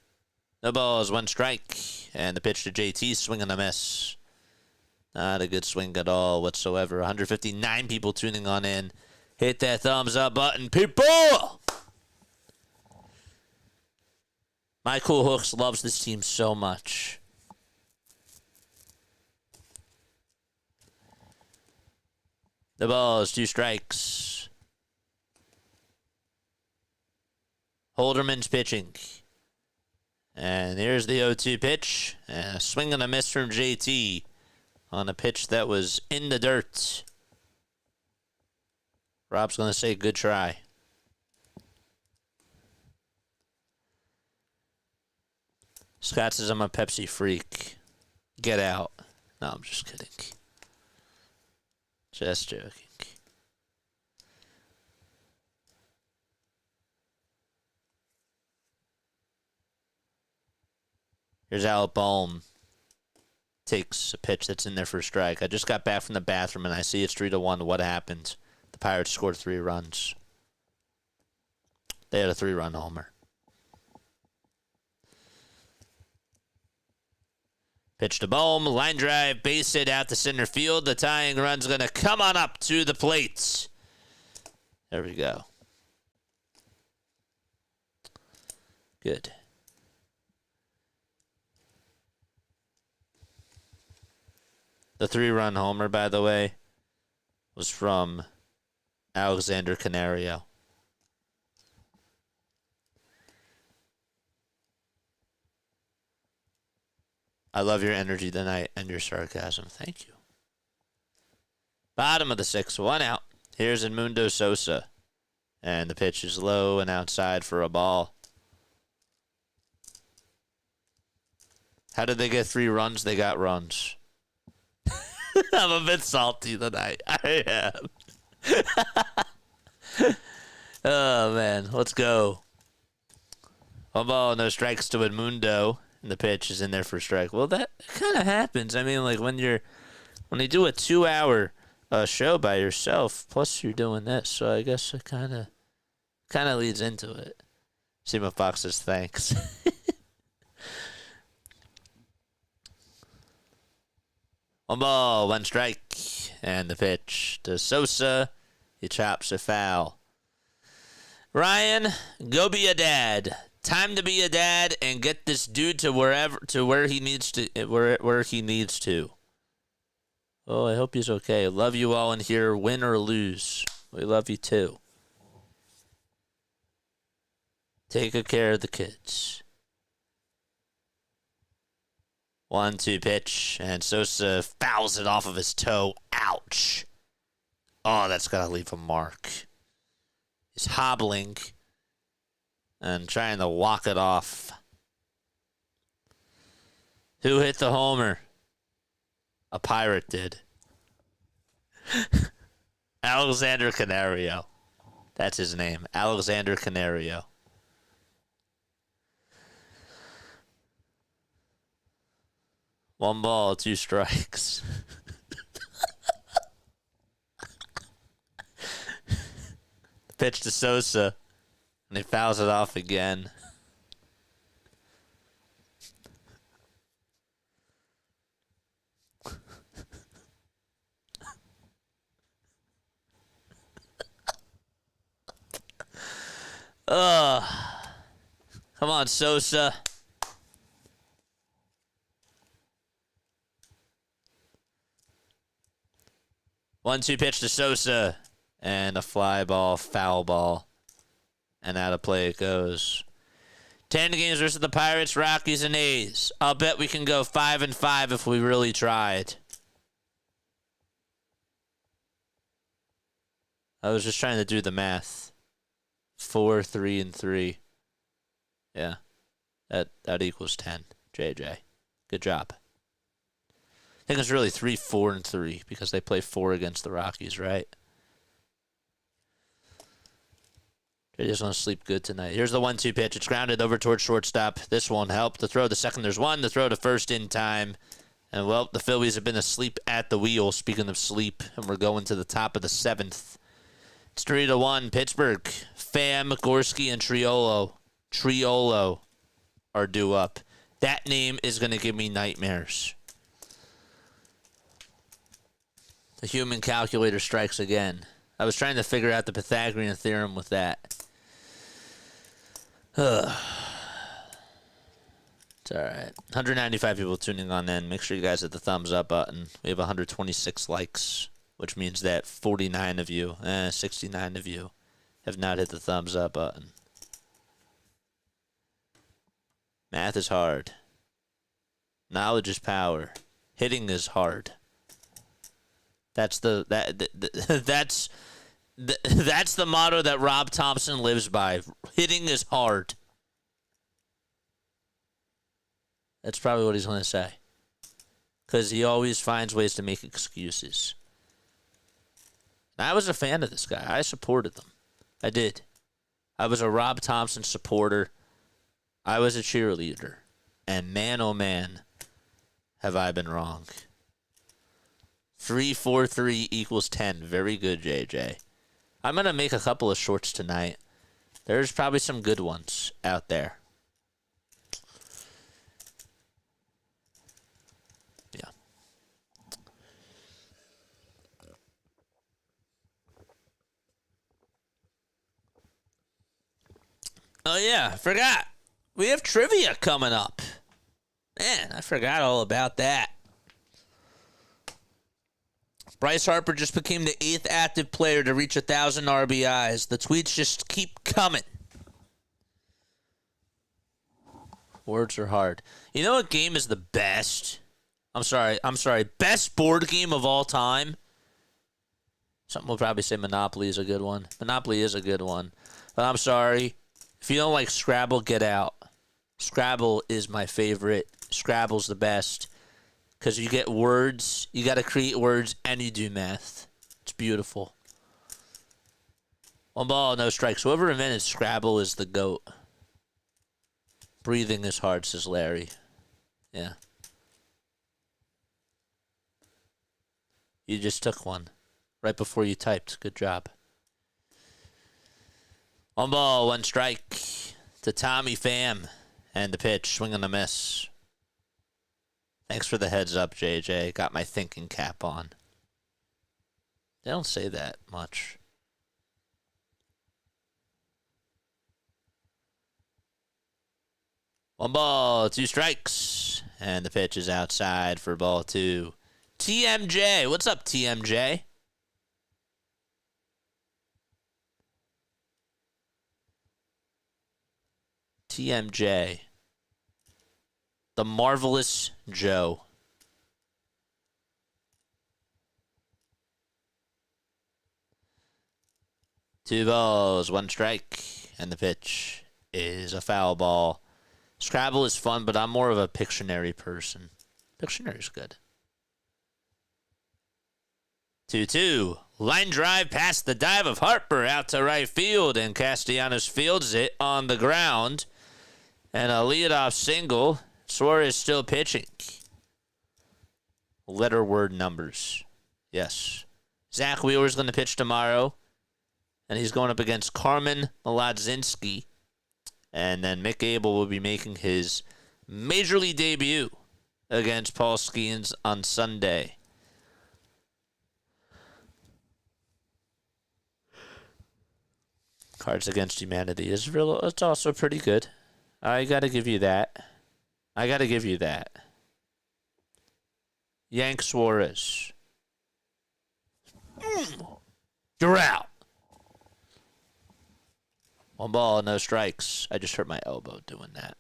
No balls, 1 strike. And the pitch to JT, swing and a miss. Not a good swing at all whatsoever. 159 people tuning on in. Hit that thumbs up button, people! Michael Hooks loves this team so much. The ball is 2 strikes. Holderman's pitching. And here's the 0-2 pitch. And a swing and a miss from JT on a pitch that was in the dirt. Rob's going to say good try. Scott says I'm a Pepsi freak. Get out. No, I'm just kidding. Just joking. Here's Alec Bohm. Takes a pitch that's in there for a strike. I just got back from the bathroom and I see it's 3-1. What happened? The Pirates scored 3 runs. They had a 3-run homer. Pitch to Bohm, line drive, base hit out to center field. The tying run's going to come on up to the plate. There we go. Good. The 3-run homer, by the way, was from Alexander Canario. I love your energy tonight and your sarcasm. Thank you. Bottom of the 6th, 1 out. Here's Edmundo Sosa. And the pitch is low and outside for a ball. How did they get 3 runs? They got runs. I'm a bit salty tonight. I am. Oh, man. Let's go. 1 ball, no strikes to Edmundo. And the pitch is in there for a strike. Well, that kind of happens. I mean, like, when you do a 2-hour show by yourself, plus you're doing this, so I guess it kind of leads into it. Seema Fox says thanks. 1 ball, 1 strike, and the pitch to Sosa. He chops a foul. Ryan, go be a dad. Time to be a dad and get this dude to where he needs to. Oh, I hope he's okay. Love you all in here, win or lose. We love you too. Take good care of the kids. 1-2 pitch, and Sosa fouls it off of his toe. Ouch. Oh, that's got to leave a mark. He's hobbling and trying to walk it off. Who hit the homer? A Pirate did. Alexander Canario. That's his name. Alexander Canario. One ball, 2 strikes. Pitch to Sosa, and he fouls it off again. Come on, Sosa. One-two pitch to Sosa, and a fly ball, foul ball, and out of play it goes. 10 games versus the Pirates, Rockies, and A's. I'll bet we can go 5-5 if we really tried. I was just trying to do the math. 4, 3, and 3. Yeah, that equals 10. JJ, good job. I think it's really 3, 4, and 3 because they play 4 against the Rockies, right? They just want to sleep good tonight. Here's the 1-2 pitch. It's grounded over towards shortstop. This won't help. The throw to second, there's 1. The throw to first in time. And, well, the Phillies have been asleep at the wheel, speaking of sleep, and we're going to the top of the 7th. It's 3-1. Pittsburgh. Pham, Gorski, and Triolo are due up. That name is going to give me nightmares. The human calculator strikes again. I was trying to figure out the Pythagorean theorem with that. It's all right. 195 people tuning on in. Make sure you guys hit the thumbs up button. We have 126 likes, which means that 49 of you, 69 of you have not hit the thumbs up button. Math is hard. Knowledge is power. Hitting is hard. That's the motto that Rob Thompson lives by. Hitting is hard. That's probably what he's going to say. Because he always finds ways to make excuses. And I was a fan of this guy. I supported them. I did. I was a Rob Thompson supporter. I was a cheerleader. And man, oh man, have I been wrong. 3, 4, 3 equals 10. Very good, JJ. I'm going to make a couple of shorts tonight. There's probably some good ones out there. Yeah. Oh, yeah. I forgot. We have trivia coming up. Man, I forgot all about that. Bryce Harper just became the 8th active player to reach 1,000 RBIs. The tweets just keep coming. Words are hard. You know what game is the best? I'm sorry. Best board game of all time? Something will probably say Monopoly is a good one. Monopoly is a good one. But I'm sorry. If you don't like Scrabble, get out. Scrabble is my favorite. Scrabble's the best. Because you get words. You got to create words and you do math. It's beautiful. 1 ball, no strikes. Whoever invented Scrabble is the GOAT. Breathing is hard, says Larry. Yeah. You just took one. Right before you typed. Good job. 1 ball, 1 strike to Tommy Pham. And the pitch, swing and a miss. Thanks for the heads up, JJ. Got my thinking cap on. They don't say that much. One ball, 2 strikes. And the pitch is outside for ball 2. TMJ. What's up, TMJ? TMJ. The Marvelous Joe. Two balls, 1 strike, and the pitch is a foul ball. Scrabble is fun, but I'm more of a Pictionary person. Pictionary's good. 2-2. Line drive past the dive of Harper out to right field, and Castellanos fields it on the ground. And a leadoff single. Suarez still pitching. Letter word numbers. Yes. Zach Wheeler's going to pitch tomorrow. And he's going up against Carmen Mlodzinski. And then Mick Abel will be making his Major League debut against Paul Skeens on Sunday. Cards Against Humanity is real. It's also pretty good. I got to give you that. Yank Suarez. You're out. 1 ball, no strikes. I just hurt my elbow doing that.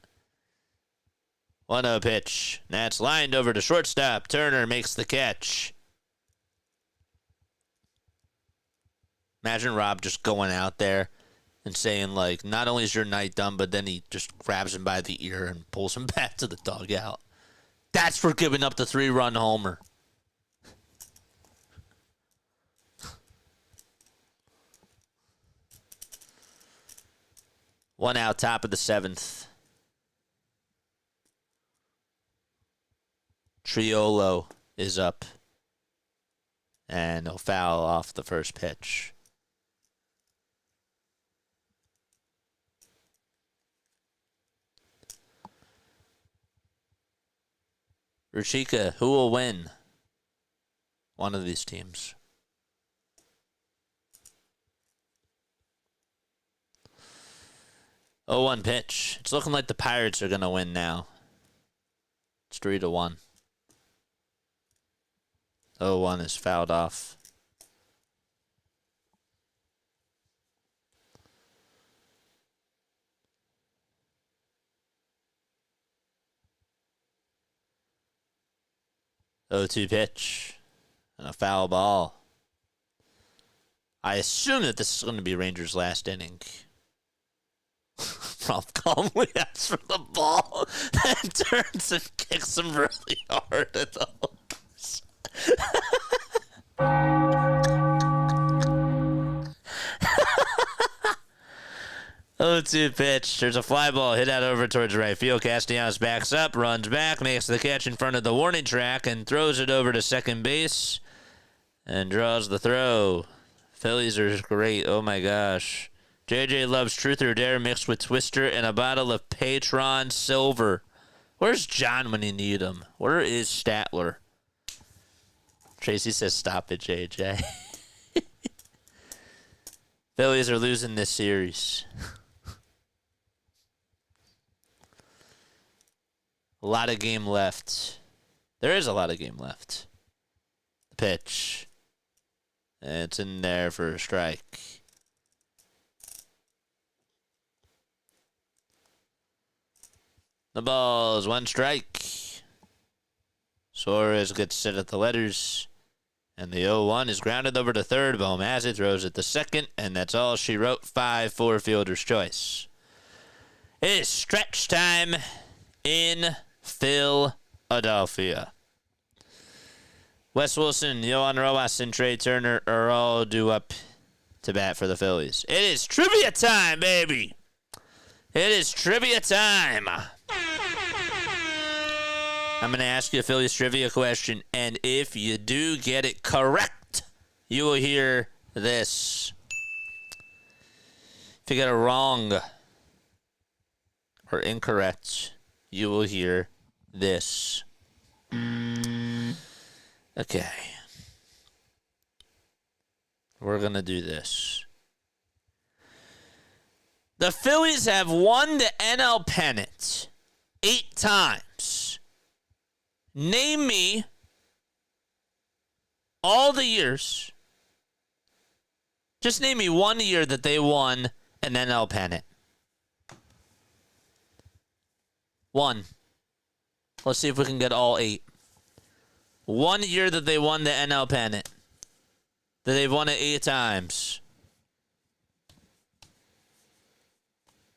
1-0 pitch. That's lined over to shortstop. Turner makes the catch. Imagine Rob just going out there and saying, like, not only is your night done, but then he just grabs him by the ear and pulls him back to the dugout. That's for giving up the 3-run homer. One out, top of the 7th. Triolo is up. And he'll foul off the first pitch. Ruchika, who will win? One of these teams. Oh, 1 pitch. It's looking like the Pirates are going to win now. It's 3-1. 0-1 is fouled off. Oh, 2 pitch. And a foul ball. I assume that this is going to be Rangers' last inning. Rob calmly asks for the ball, then turns and kicks him really hard at the horse. 0-2 pitch. There's a fly ball hit out over towards right field. Castellanos backs up, runs back, makes the catch in front of the warning track, and throws it over to second base and draws the throw. Phillies are great. Oh, my gosh. JJ loves Truth or Dare mixed with Twister and a bottle of Patron Silver. Where's John when you need him? Where is Statler? Tracy says, stop it, JJ. Phillies are losing this series. A lot of game left. There is a lot of game left. The pitch. It's in there for a strike. The ball is 1 strike. Suarez gets set at the letters. And the 0-1 is grounded over to third. Bohm has it, throws it to second. And that's all she wrote. 5-4 fielder's choice. It is stretch time in Philadelphia. Wes Wilson, Yohan Rojas, and Trey Turner are all due up to bat for the Phillies. It is trivia time, baby. It is trivia time. I'm going to ask you a Phillies trivia question, and if you do get it correct, you will hear this. If you get it wrong or incorrect, you will hear this. Okay. We're going to do this. The Phillies have won the NL pennant 8 times. Name me all the years. Just name me one year that they won an NL pennant. 1. Let's see if we can get all 8. 1 year that they won the NL pennant. That they've won it 8 times.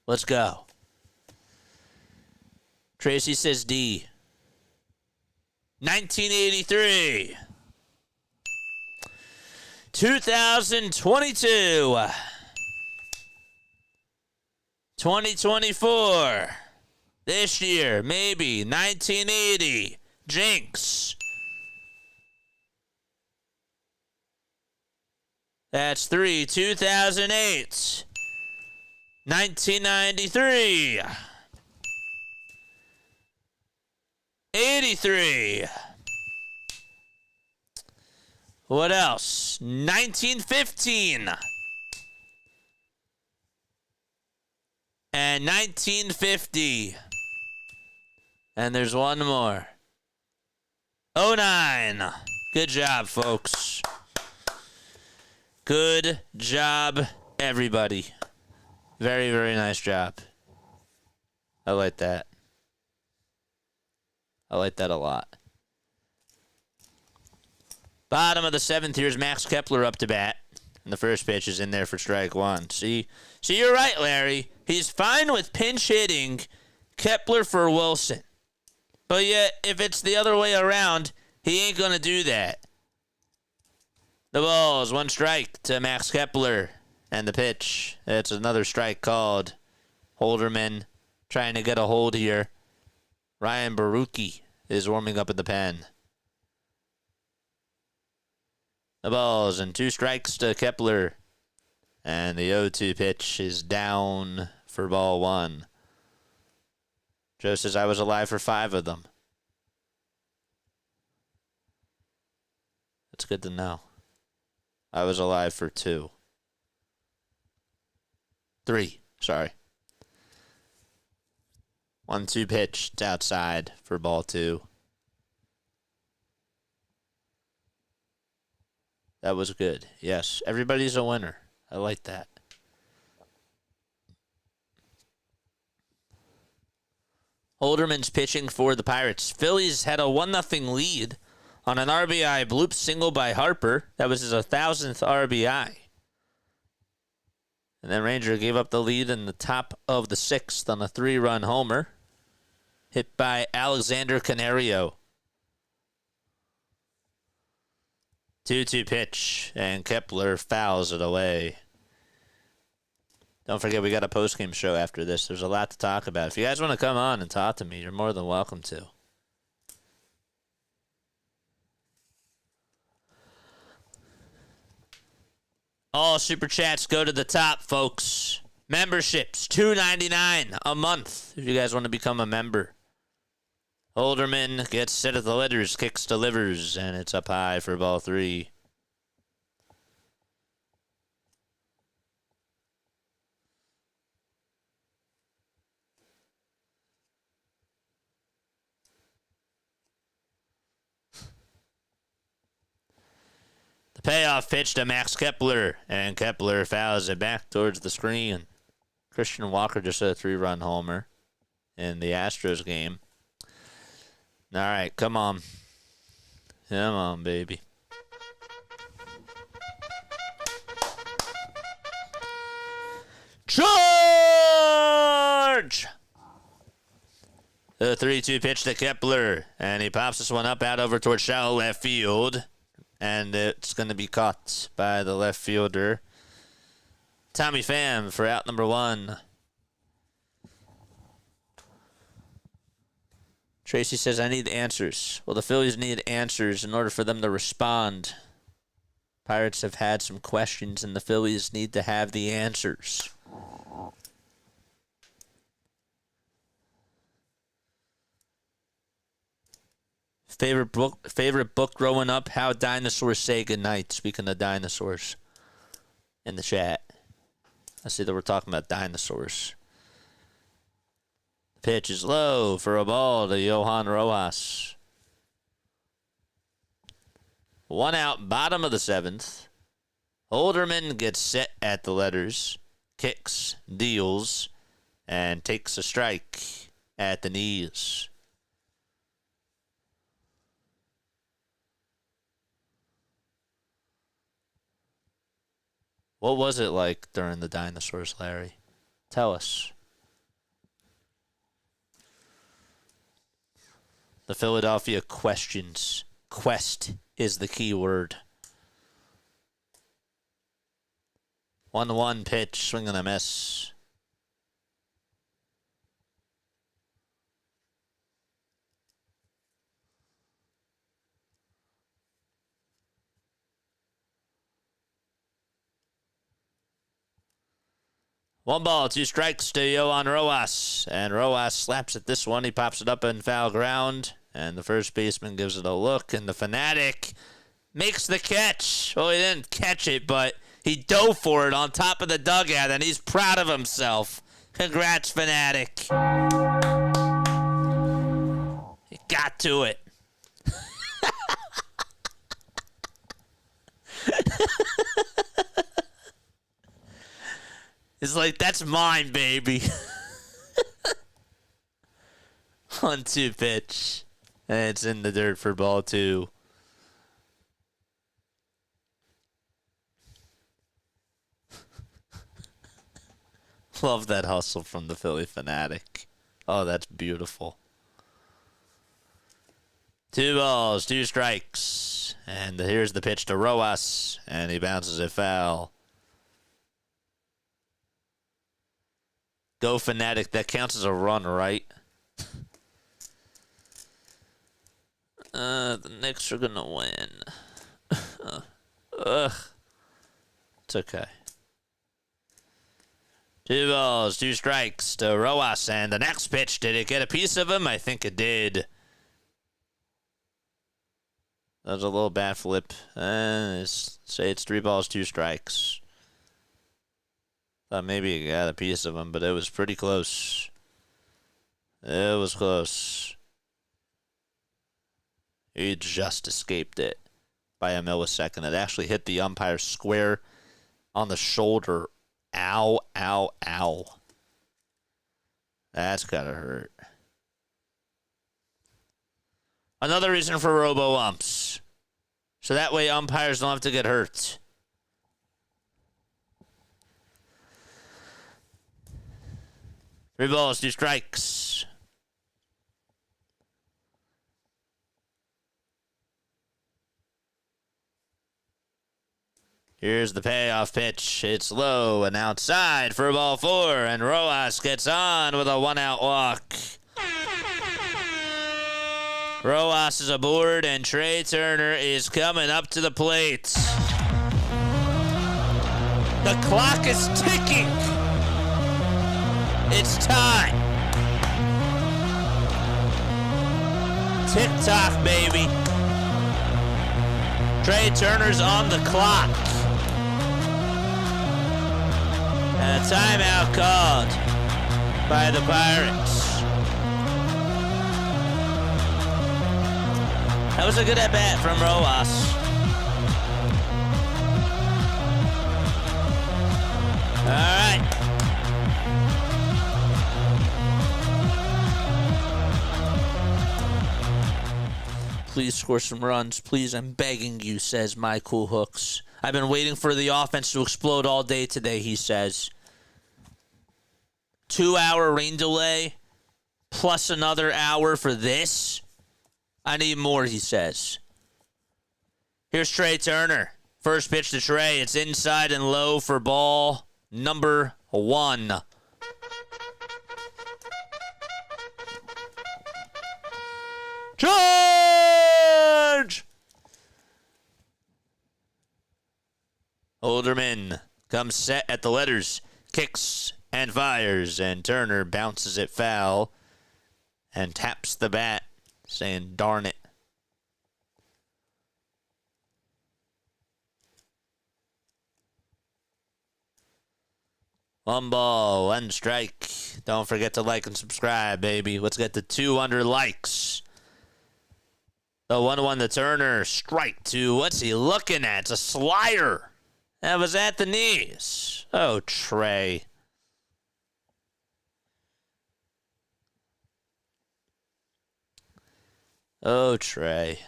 Let's go. Tracy says D. 1983. 2022. 2024. This year, maybe. 1980. Jinx. That's 3. 2008. 1993. 83. What else? 1915. And 1950. And there's one more. 09. Good job, folks. Good job, everybody. Very, very nice job. I like that. I like that a lot. Bottom of the 7th, here's Max Kepler up to bat. And the first pitch is in there for strike 1. See, you're right, Larry. He's fine with pinch hitting Kepler for Wilson. But yet, if it's the other way around, he ain't going to do that. The ball is 1 strike to Max Kepler. And the pitch, it's another strike called. Holderman trying to get a hold here. Ryan Barucki is warming up in the pen. The ball's and 2 strikes to Kepler. And the 0-2 pitch is down for ball 1. Joe says, I was alive for 5 of them. That's good to know. I was alive for 2. 3, sorry. 1-2 pitch. It's outside for ball 2. That was good. Yes, everybody's a winner. I like that. Holderman's pitching for the Pirates. Phillies had a 1-0 lead on an RBI bloop single by Harper. That was his 1,000th RBI. And then Ranger gave up the lead in the top of the 6th on a 3-run homer. Hit by Alexander Canario. 2-2 pitch, and Kepler fouls it away. Don't forget, we got a postgame show after this. There's a lot to talk about. If you guys want to come on and talk to me, you're more than welcome to. All super chats go to the top, folks. Memberships, $2.99 a month if you guys want to become a member. Holderman gets set at the letters, kicks, delivers, and it's up high for ball 3. The payoff pitch to Max Kepler, and Kepler fouls it back towards the screen. Christian Walker just hit a 3-run homer in the Astros game. All right, come on. Come on, baby. Charge! The 3-2 pitch to Kepler, and he pops this one up out over towards shallow left field, and it's going to be caught by the left fielder, Tommy Pham, for out number 1. Tracy says, I need answers. Well, the Phillies need answers in order for them to respond. Pirates have had some questions, and the Phillies need to have the answers. Favorite book growing up, How Dinosaurs Say Goodnight. Speaking of dinosaurs in the chat. I see that we're talking about dinosaurs. Pitch is low for a ball to Johan Rojas. 1 out, bottom of the 7th. Holderman gets set at the letters, kicks, deals, and takes a strike at the knees. What was it like during the dinosaurs, Larry? Tell us. The Philadelphia questions. Quest is the key word. 1-1 pitch, swing and a miss. One ball, 2 strikes to Johan Rojas. And Rojas slaps at this one. He pops it up in foul ground. And the first baseman gives it a look. And the Fanatic makes the catch. Well, he didn't catch it, but he dove for it on top of the dugout. And he's proud of himself. Congrats, Fanatic. He got to it. It's like, that's mine, baby. 1-2 pitch. And it's in the dirt for ball 2. Love that hustle from the Philly Fanatic. Oh, that's beautiful. 2 balls, 2 strikes. And here's the pitch to Rojas. And he bounces it foul. Go Fanatic. That counts as a run, right? The Knicks are going to win. It's okay. 2 balls, 2 strikes to Rojas. And the next pitch, did it get a piece of him? I think it did. That was a little bat flip. Say it's 3 balls, 2 strikes. Thought maybe he got a piece of him, but it was pretty close. It was close. He just escaped it by a millisecond. It actually hit the umpire square on the shoulder. Ow, ow, ow. That's gotta hurt. Another reason for robo-umps. So that way umpires don't have to get hurt. Three balls, 2 strikes. Here's the payoff pitch. It's low and outside for ball 4, and Rojas gets on with a 1-out walk. Rojas is aboard, and Trey Turner is coming up to the plate. The clock is ticking. It's time. Tick-tock, baby. Trey Turner's on the clock. And a timeout called by the Pirates. That was a good at-bat from Rojas. Please score some runs. Please, I'm begging you, says My Cool Hooks. I've been waiting for the offense to explode all day today, he says. 2-hour rain delay plus another hour for this. I need more, he says. Here's Trey Turner. First pitch to Trey. It's inside and low for ball number 1. Charge! Olderman comes set at the letters, kicks and fires, and Turner bounces it foul and taps the bat, saying, darn it. 1 ball, 1 strike. Don't forget to like and subscribe, baby. Let's get to 200 likes. The 1-1 to Turner. Strike 2. What's he looking at? It's a slider. That was at the knees. Oh, Trey. Oh, Trey.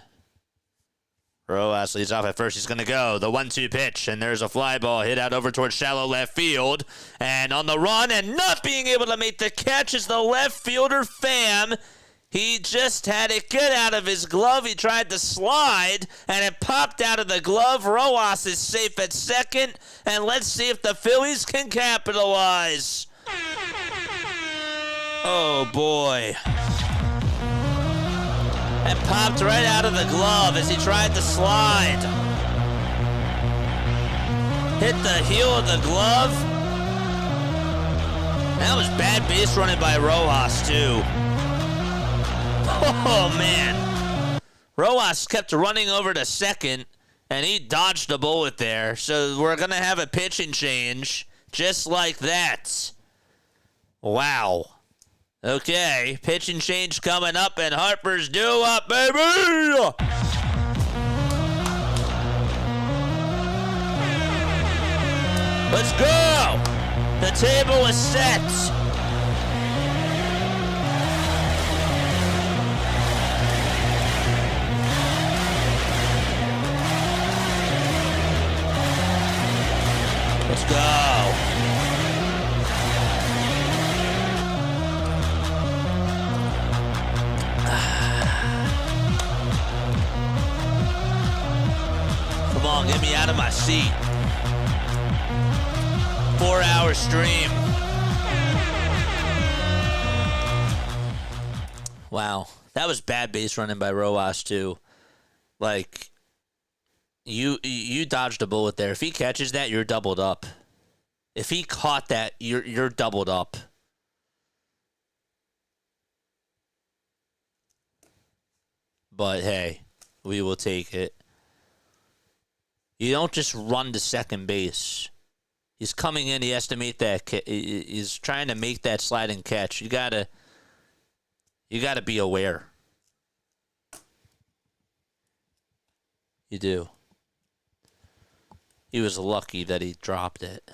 Rojas leads off at first. He's going to go. The 1-2 pitch, and there's a fly ball hit out over towards shallow left field. And on the run and not being able to make the catch is the left fielder, Pham. He just had it get out of his glove. He tried to slide, and it popped out of the glove. Rojas is safe at second, and let's see if the Phillies can capitalize. Oh, boy. It popped right out of the glove as he tried to slide. Hit the heel of the glove. That was bad base running by Rojas, too. Oh, man. Rojas kept running over to second, and he dodged a bullet there. So we're going to have a pitching change just like that. Wow. Okay, pitching change coming up, and Harper's due up, baby! Let's go! The table is set. Let's go. Come on, get me out of my seat. 4-hour stream. Wow. That was bad base running by Rojas, too. Like, you dodged a bullet there. If he catches that, you're doubled up. If he caught that, you're doubled up. But, hey, we will take it. You don't just run to second base. He's coming in. He has to make that. He's trying to make that sliding catch. You gotta be aware. You do. He was lucky that he dropped it.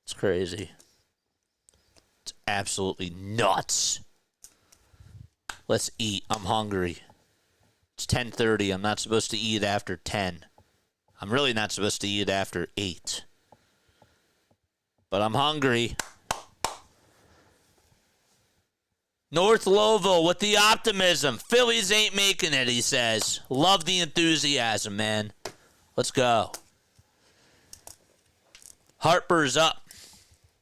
It's crazy. It's absolutely nuts. Let's eat. I'm hungry. It's 10:30. I'm not supposed to eat after 10. I'm really not supposed to eat after 8. But I'm hungry. North Louisville with the optimism. Phillies ain't making it, he says. Love the enthusiasm, man. Let's go. Harper's up.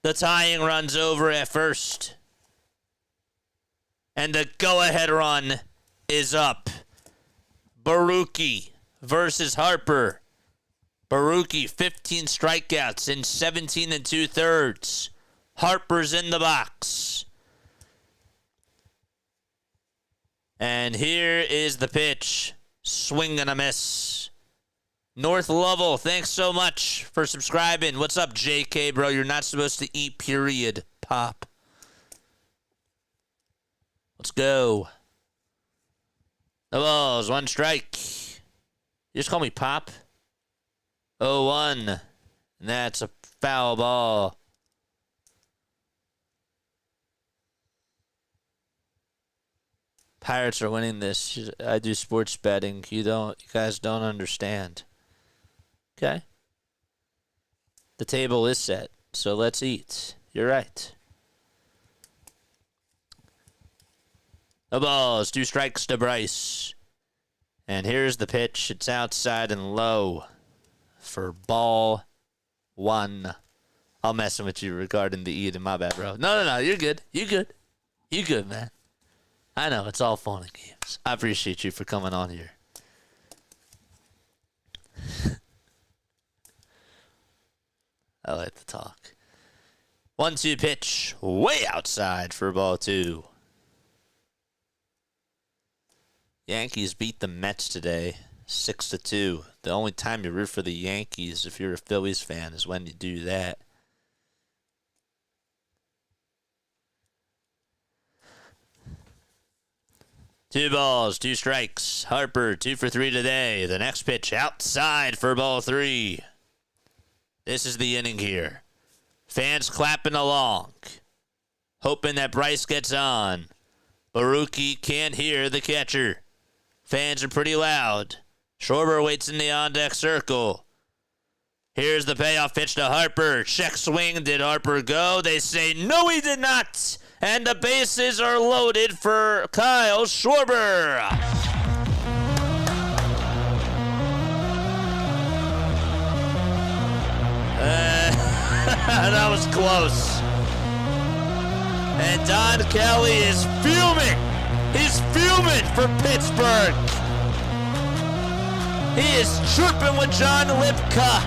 The tying run's over at first. And the go-ahead run is up. Baruki versus Harper. Baruki, 15 strikeouts in 17 2/3. Harper's in the box. And here is the pitch. Swing and a miss. North Louisville, thanks so much for subscribing. What's up, JK, bro? You're not supposed to eat, period. Pop. Let's go. The balls, 1 strike. You just call me Pop? 0-1. And that's a foul ball. Pirates are winning this. I do sports betting. You guys don't understand. Okay? The table is set, so let's eat. You're right. The balls, 2 strikes to Bryce. And here's the pitch. It's outside and low for ball 1. I'm messing with you regarding the eating. My bad, bro. No. You're good. You good, man. I know. It's all fun and games. I appreciate you for coming on here. I like to talk. 1-2 pitch. Way outside for ball 2. Yankees beat the Mets today, 6-2. The only time you root for the Yankees, if you're a Phillies fan, is when you do that. Two balls, 2 strikes. Harper, 2 for 3 today. The next pitch outside for ball 3. This is the inning here. Fans clapping along, hoping that Bryce gets on. Baruki can't hear the catcher. Fans are pretty loud. Schwarber waits in the on-deck circle. Here's the payoff pitch to Harper. Check swing. Did Harper go? They say, no, he did not. And the bases are loaded for Kyle Schwarber. That was close. And Don Kelly is fuming. He's fuming for Pittsburgh. He is chirping with John Lipka.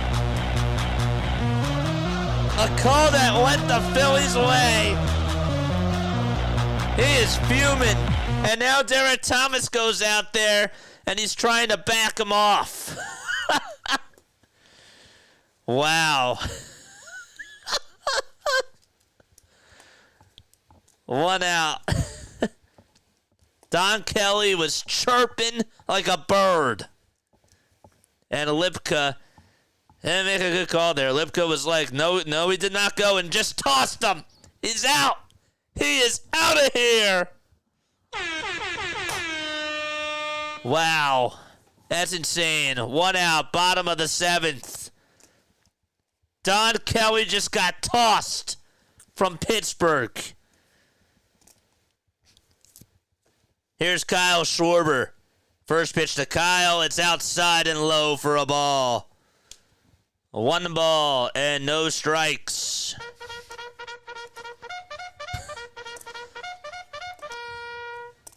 A call that went the Phillies' way. He is fuming. And now Derek Thomas goes out there and he's trying to back him off. Wow. 1 out. Don Kelly was chirping like a bird. And Lipka didn't make a good call there. Lipka was like, no, he did not go, and just tossed him. He's out. He is out of here. Wow. That's insane. 1 out, bottom of the 7th. Don Kelly just got tossed from Pittsburgh. Here's Kyle Schwarber. First pitch to Kyle. It's outside and low for a ball. 1 ball and no strikes.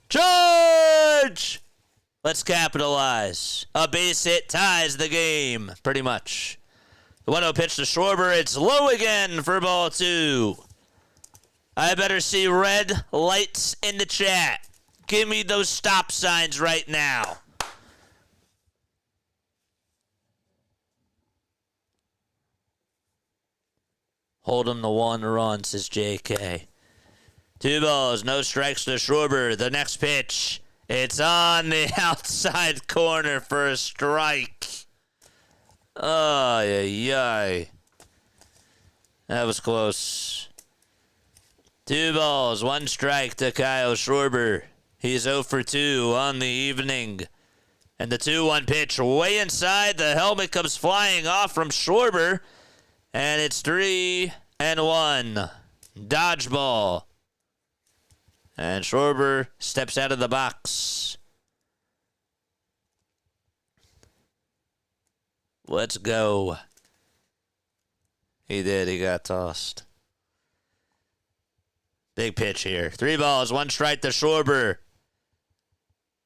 Charge! Let's capitalize. A base hit ties the game, pretty much. The 1-0 pitch to Schwarber. It's low again for ball 2. I better see red lights in the chat. Give me those stop signs right now. Hold him to 1 run, says JK. 2 balls, no strikes to Schwarber. The next pitch, it's on the outside corner for a strike. Oh, yeah. That was close. 2 balls, 1 strike to Kyle Schwarber. He's 0 for 2 on the evening. And the 2-1 pitch way inside. The helmet comes flying off from Schwarber. And it's 3-1. Dodgeball. And Schwarber steps out of the box. Let's go. He did. He got tossed. Big pitch here. 3 balls, 1 strike to Schwarber.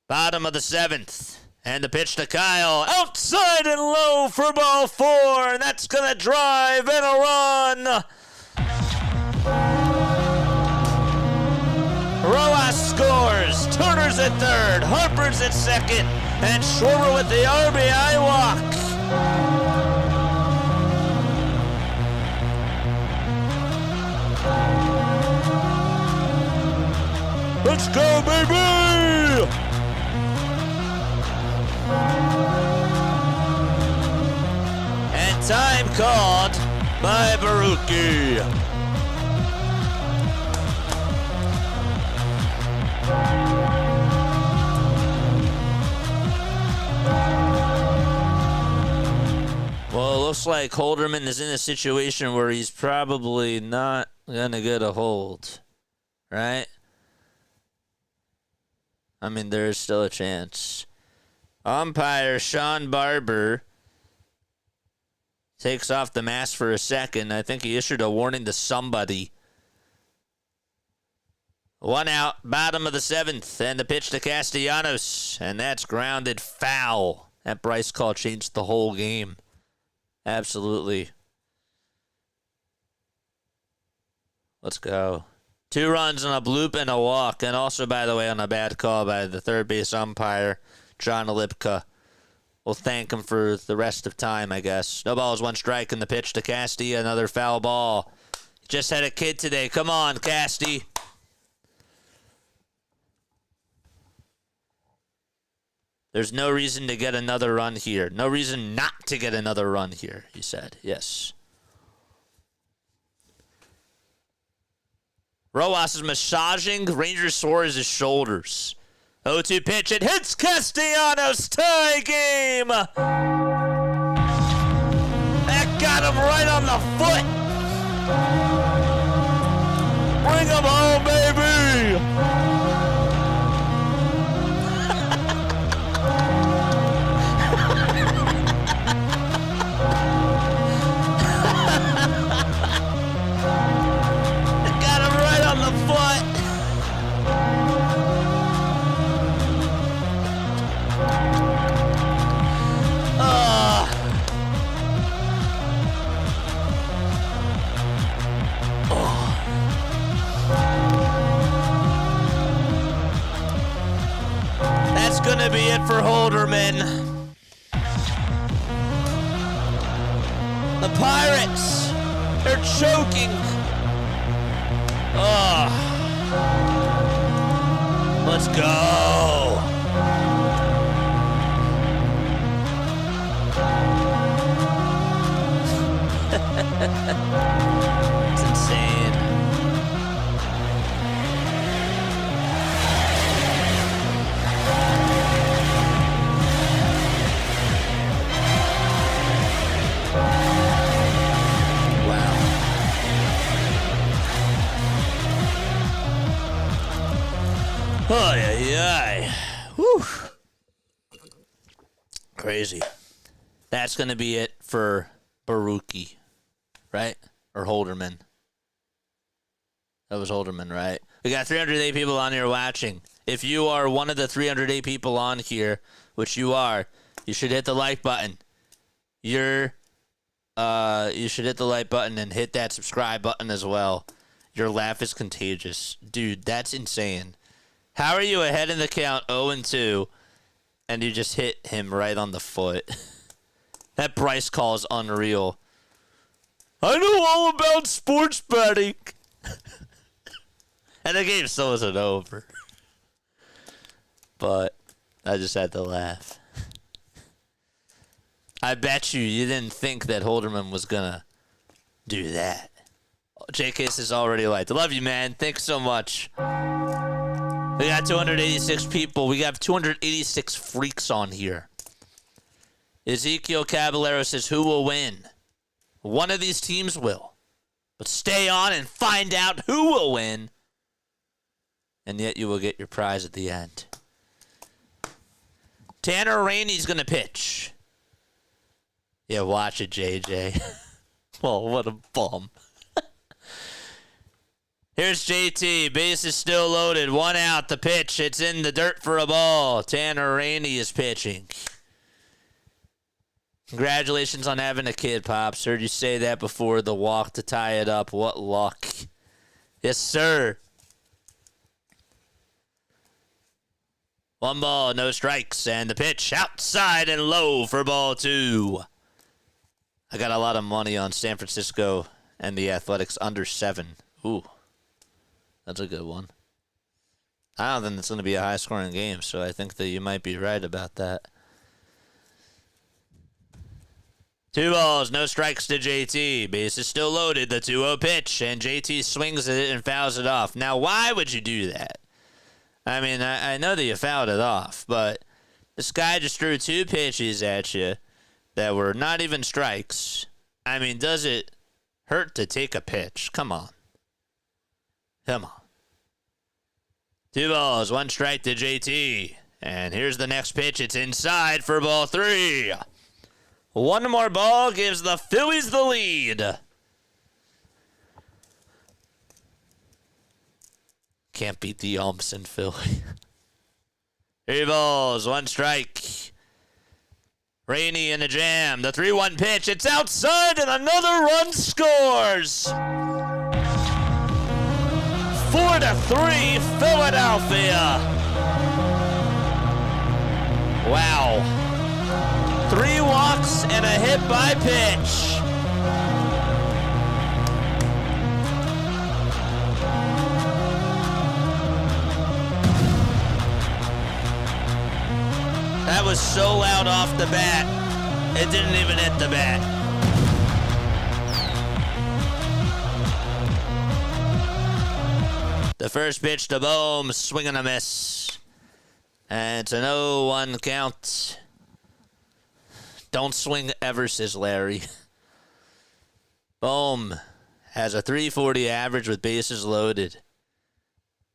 Bottom of the 7th. And the pitch to Kyle. Outside and low for ball 4. And that's going to drive and a run. Rojas scores. Turner's at 3rd. Harper's at 2nd. And Schwarber with the RBI walk. Let's go, baby! And time called by Baruki. looks like Holderman is in a situation where he's probably not going to get a hold, right? I mean, there's still a chance. Umpire Sean Barber takes off the mask for a second. I think he issued a warning to somebody. 1 out, bottom of the 7th, and the pitch to Castellanos, and that's grounded foul. That Bryce call changed the whole game. Absolutely. Let's go. 2 runs on a bloop and a walk, and also, by the way, on a bad call by the third base umpire, John Olipka. We'll thank him for the rest of time, I guess. No balls, 1 strike, and the pitch to Casty, another foul ball. Just had a kid today. Come on, Casty. There's no reason to get another run here. No reason not to get another run here, he said. Yes. Rojas is massaging Ranger Suarez's shoulders. 0-2 pitch. It hits Castellanos. Tie game. That got him right on the foot. Bring him home, baby. That's gonna be it for Holderman. The Pirates, they're choking. Let's go. It's insane. Oh, yeah. Whew. Crazy. That's going to be it for Baruki, right? Or Holderman. That was Holderman, right? We got 308 people on here watching. If you are one of the 308 people on here, which you are, you should hit the like button. You should hit the like button and hit that subscribe button as well. Your laugh is contagious. Dude, that's insane. How are you ahead in the count 0-2 and you just hit him right on the foot? That Bryce call is unreal. I know all about sports betting. And the game still isn't over. But I just had to laugh. I bet you didn't think that Holderman was going to do that. JK's is already liked. I love you, man. Thanks so much. We got 286 people. We got 286 freaks on here. Ezekiel Caballero says, who will win? One of these teams will. But stay on and find out who will win. And yet you will get your prize at the end. Tanner Rainey's going to pitch. Yeah, watch it, JJ. Well, what a bum. Here's JT. Base is still loaded. 1 out. The pitch. It's in the dirt for a ball. Tanner Rainey is pitching. Congratulations on having a kid, Pops. Heard you say that before the walk to tie it up. What luck. Yes, sir. 1 ball, no strikes. And the pitch outside and low for ball 2. I got a lot of money on San Francisco and the Athletics under 7. Ooh. That's a good one. I don't think it's going to be a high-scoring game, so I think that you might be right about that. 2 balls, no strikes to JT. Base is still loaded. The 2-0 pitch, and JT swings at it and fouls it off. Now, why would you do that? I mean, I know that you fouled it off, but this guy just threw 2 pitches at you that were not even strikes, I mean, does it hurt to take a pitch? Come on. Come on. 2 balls, 1 strike to JT. And here's the next pitch. It's inside for ball 3. 1 more ball gives the Phillies the lead. Can't beat the umps in Philly. 3 balls, 1 strike. Heaney in a jam. The 3-1 pitch. It's outside and another run scores. 4-3 Philadelphia. Wow. 3 walks and a hit by pitch. That was so loud off the bat, it didn't even hit the bat. The first pitch to Bohm, swing and a miss. And it's an 0-1 count. Don't swing ever, says Larry. Bohm has a .340 average with bases loaded.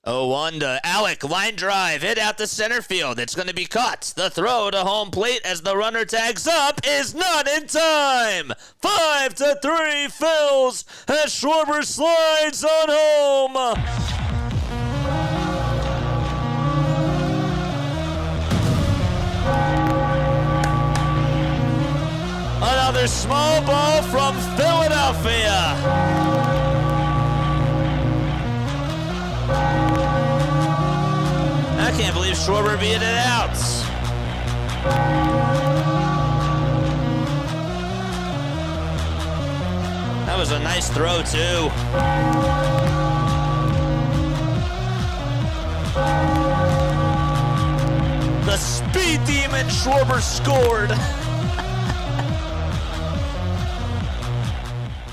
0-1 to Alec, line drive, hit out to center field. It's going to be caught. The throw to home plate as the runner tags up is not in time. 5-3 Phils as Schwarber slides on home. Another small ball from Philadelphia. I can't believe Schwarber beat it out. That was a nice throw, too. The speed demon Schwarber scored.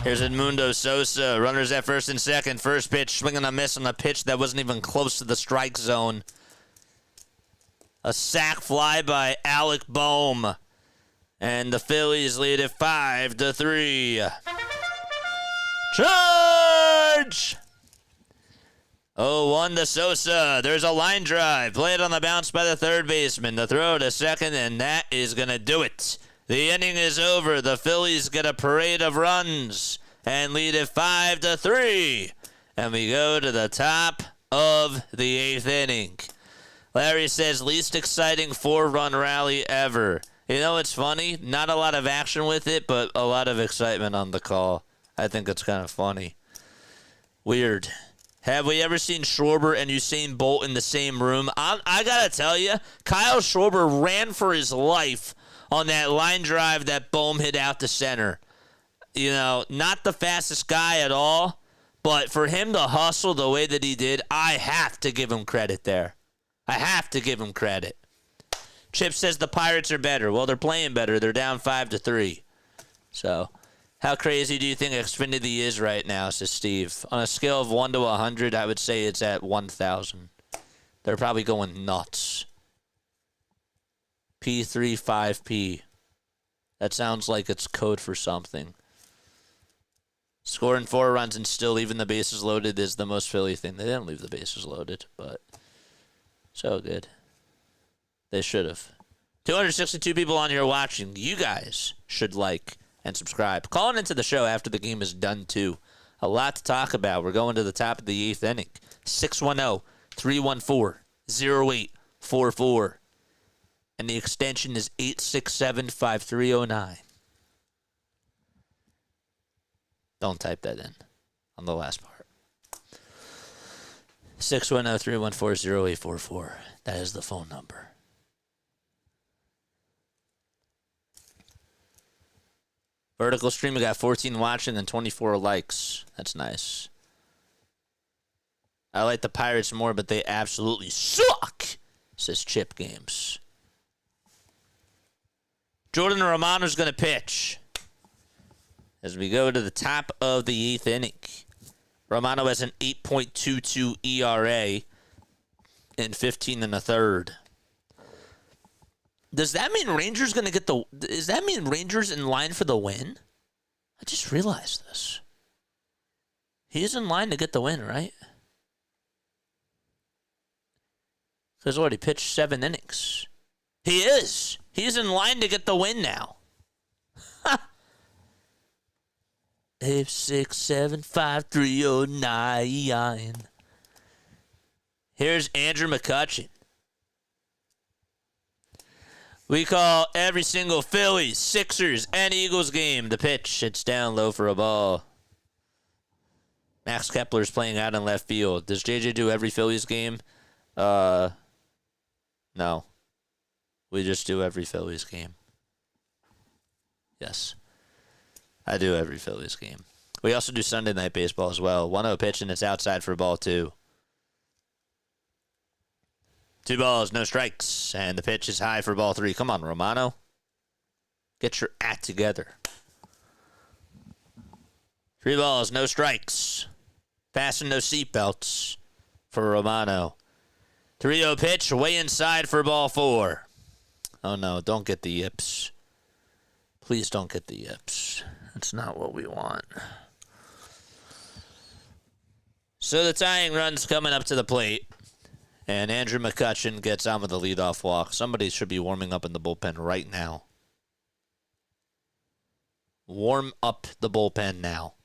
Here's Edmundo Sosa. Runners at first and second. First pitch, swinging a miss on a pitch that wasn't even close to the strike zone. A sac fly by Alec Bohm. And the Phillies lead it 5-3. Charge! 0-1 to Sosa. There's a line drive. Played on the bounce by the third baseman. The throw to second, and that is going to do it. The inning is over. The Phillies get a parade of runs and lead it 5-3. And we go to the top of the 8th inning. Larry says, least exciting 4-run rally ever. You know, it's funny. Not a lot of action with it, but a lot of excitement on the call. I think it's kind of funny. Weird. Have we ever seen Schwarber and Usain Bolt in the same room? I got to tell you, Kyle Schwarber ran for his life on that line drive that Bohm hit out to center. You know, not the fastest guy at all, but for him to hustle the way that he did, I have to give him credit there. I have to give him credit. Chip says the Pirates are better. Well, they're playing better. They're down 5-3. So, how crazy do you think Xfinity is right now, says Steve? On a scale of 1 to 100, I would say it's at 1,000. They're probably going nuts. P35P. That sounds like it's code for something. Scoring 4 runs and still leaving the bases loaded is the most Philly thing. They didn't leave the bases loaded, but so good. They should have. 262 people on here watching. You guys should like and subscribe. Calling into the show after the game is done, too. A lot to talk about. We're going to the top of the 8th inning. 610-314-0844. And the extension is 867-5309. Don't type that in on the last part. 610-314-0844. That is the phone number. Vertical stream, we got 14 watching and 24 likes. That's nice. I like the Pirates more, but they absolutely suck, says Chip Games. Jordan Romano's going to pitch as we go to the top of the 8th inning. Romano has an 8.22 ERA in 15 1/3. Does that mean Rangers going to get the... Does that mean Rangers in line for the win? I just realized this. He's in line to get the win, right? He's already pitched 7 innings. He is. He's in line to get the win now. 8675309. Here's Andrew McCutchen. We call every single Phillies, Sixers, and Eagles game. The pitch, it's down low for a ball. Max Kepler's playing out in left field. Does JJ do every Phillies game? No. We just do every Phillies game. Yes. I do every Phillies game. We also do Sunday Night Baseball as well. 1-0 pitch, and it's outside for ball 2. 2 balls, no strikes, and the pitch is high for ball 3. Come on, Romano. Get your act together. 3 balls, no strikes. Fasten those seatbelts for Romano. 3-0 pitch, way inside for ball 4. Oh, no, don't get the yips. Please don't get the yips. That's not what we want. So the tying run's coming up to the plate. And Andrew McCutchen gets on with the leadoff walk. Somebody should be warming up in the bullpen right now. Warm up the bullpen now.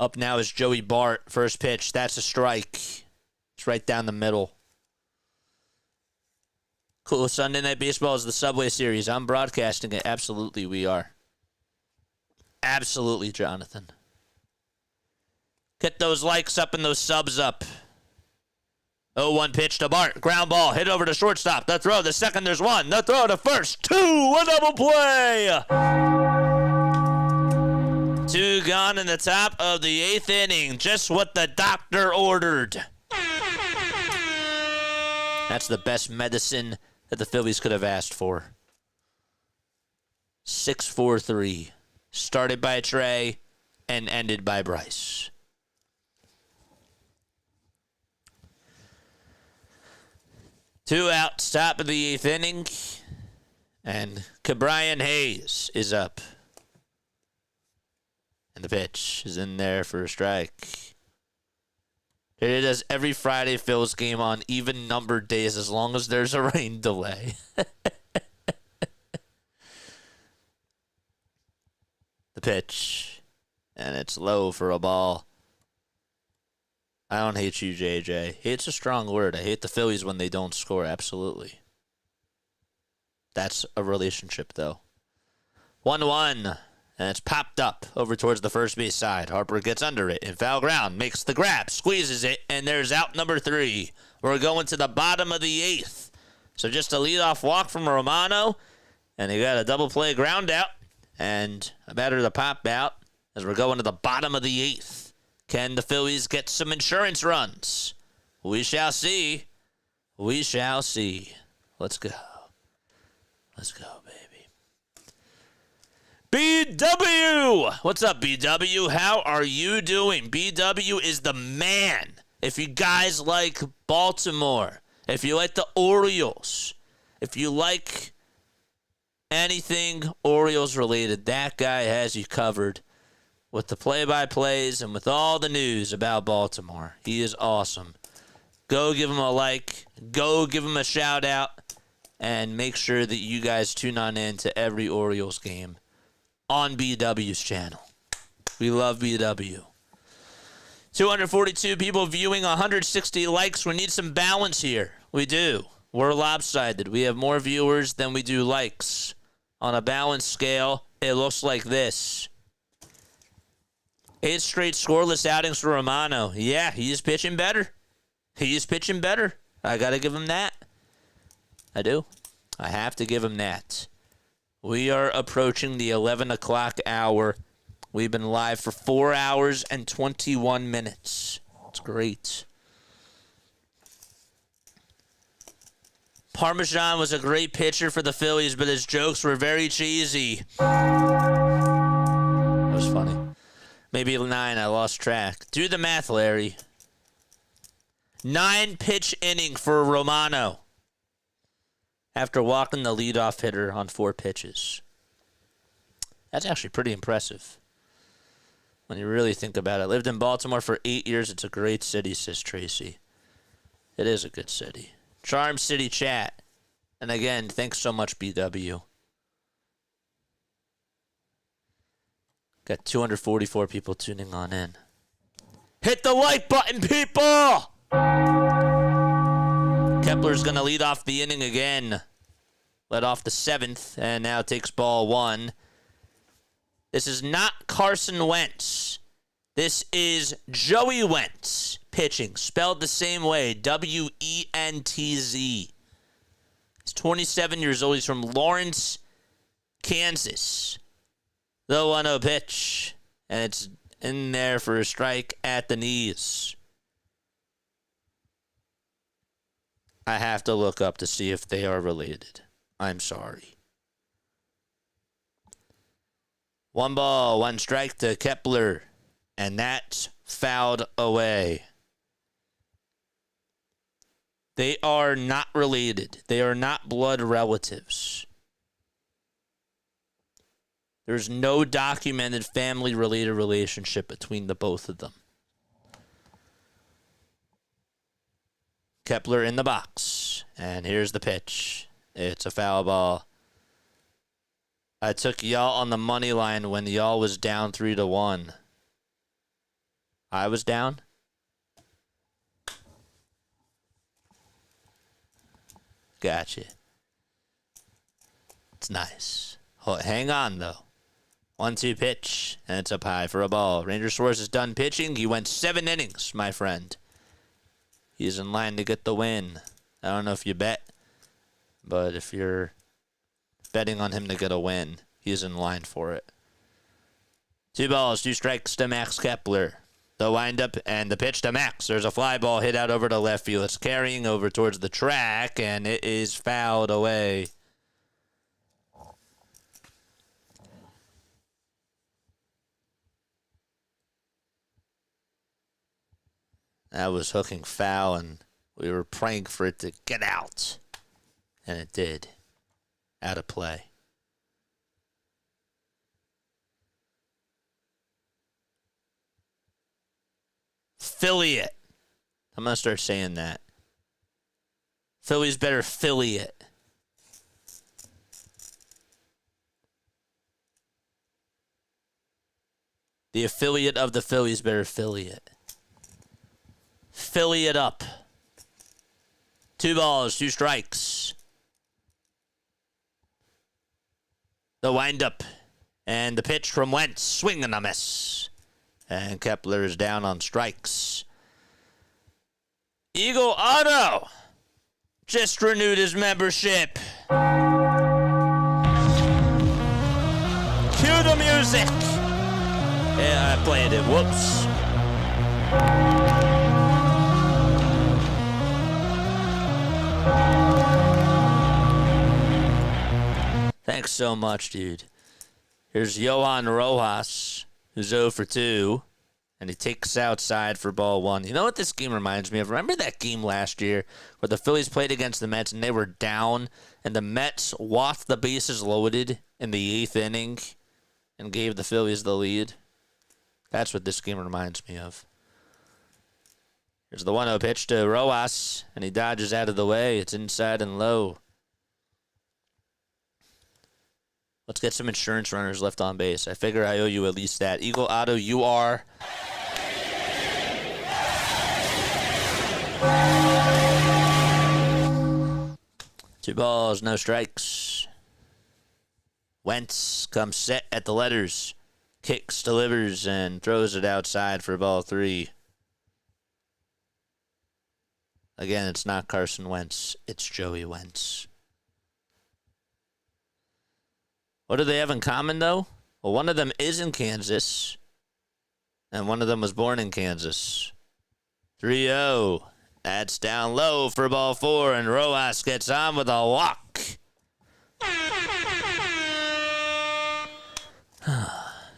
Up now is Joey Bart. First pitch. That's a strike. It's right down the middle. Cool. Sunday Night Baseball is the Subway Series. I'm broadcasting it. Absolutely, we are. Absolutely, Jonathan. Get those likes up and those subs up. 0-1 pitch to Bart. Ground ball. Hit over to shortstop. The throw. The second, there's 1. The throw to first. 2. A double play. 2 gone in the top of the 8th inning. Just what the doctor ordered. That's the best medicine that the Phillies could have asked for. 6-4-3. Started by Trey and ended by Bryce. Two outs, top of the 8th inning. And Ke'Bryan Hayes is up. And the pitch is in there for a strike. It does every Friday Phil's game on even numbered days as long as there's a rain delay. The pitch. And it's low for a ball. I don't hate you, JJ. Hate's a strong word. I hate the Phillies when they don't score. Absolutely. That's a relationship, though. 1-1. And it's popped up over towards the first base side. Harper gets under it in foul ground. Makes the grab. Squeezes it. And there's out number 3. We're going to the bottom of the 8th. So just a leadoff walk from Romano. And he got a double play ground out. And a batter to pop out as we're going to the bottom of the 8th. Can the Phillies get some insurance runs? We shall see. We shall see. Let's go. Let's go, baby. BW! What's up, BW? How are you doing? BW is the man. If you guys like Baltimore, if you like the Orioles, if you like anything Orioles related, that guy has you covered with the play-by-plays and with all the news about Baltimore. He is awesome. Go give him a like. Go give him a shout-out. And make sure that you guys tune on in to every Orioles game on BW's channel. We love BW. 242 people viewing, 160 likes. We need some balance here. We do. We're lopsided. We have more viewers than we do likes. On a balanced scale, it looks like this. 8 straight scoreless outings for Romano. Yeah, he's pitching better. He's pitching better. I got to give him that. I do. I have to give him that. We are approaching the 11 o'clock hour. We've been live for 4 hours and 21 minutes. It's great. Parmesan was a great pitcher for the Phillies, but his jokes were very cheesy. That was funny. Maybe 9, I lost track. Do the math, Larry. 9 pitch inning for Romano after walking the leadoff hitter on 4 pitches. That's actually pretty impressive when you really think about it. Lived in Baltimore for 8 years. It's a great city, says Tracy. It is a good city. Charm City chat. And again, thanks so much, BW. Got 244 people tuning on in. Hit the like button, people! Kepler's going to lead off the inning again. Led off the 7th and now takes ball 1. This is not Carson Wentz. This is Joey Wentz pitching, spelled the same way, W-E-N-T-Z. He's 27 years old. He's from Lawrence, Kansas. The 1-0 pitch, and it's in there for a strike at the knees. I have to look up to see if they are related. I'm sorry. 1 ball, 1 strike to Kepler, and that's fouled away. They are not related. They are not blood relatives. There's no documented family-related relationship between the both of them. Kepler in the box, and here's the pitch. It's a foul ball. I took y'all on the money line when y'all was down 3-1. I was down? Gotcha. It's nice. Hang on, though. 1-2 pitch, and it's up high for a ball. Ranger Suarez is done pitching. He went 7 innings, my friend. He's in line to get the win. I don't know if you bet, but if you're betting on him to get a win, he's in line for it. 2 balls, 2 strikes to Max Kepler. The windup and the pitch to Max. There's a fly ball hit out over to left field. It's carrying over towards the track, and it is fouled away. That was hooking foul, and we were praying for it to get out. And it did. Out of play. Philly it. I'm going to start saying that. Phillies better Philly it. The affiliate of the Phillies better Philly it. Philly it up. 2 balls, 2 strikes. The windup and the pitch from Wentz. Swing and a miss. And Kepler is down on strikes. Eagle Auto just renewed his membership. Cue the music. Yeah, I played it. Whoops. Thanks so much, dude. Here's Johan Rojas, who's 0 for 2, and he takes outside for ball 1. You know what this game reminds me of? Remember that game last year where the Phillies played against the Mets and they were down, and the Mets walked the bases loaded in the 8th inning and gave the Phillies the lead? That's what this game reminds me of. Here's the 1-0 pitch to Rojas, and he dodges out of the way. It's inside and low. Let's get some insurance runners left on base. I figure I owe you at least that. Eagle Auto, you are... Two balls, no strikes. Wentz comes set at the letters. Kicks, delivers, and throws it outside for ball 3. Again, it's not Carson Wentz. It's Joey Wentz. What do they have in common, though? Well, one of them is in Kansas, and one of them was born in Kansas. 3-0. That's down low for ball 4, and Rojas gets on with a walk.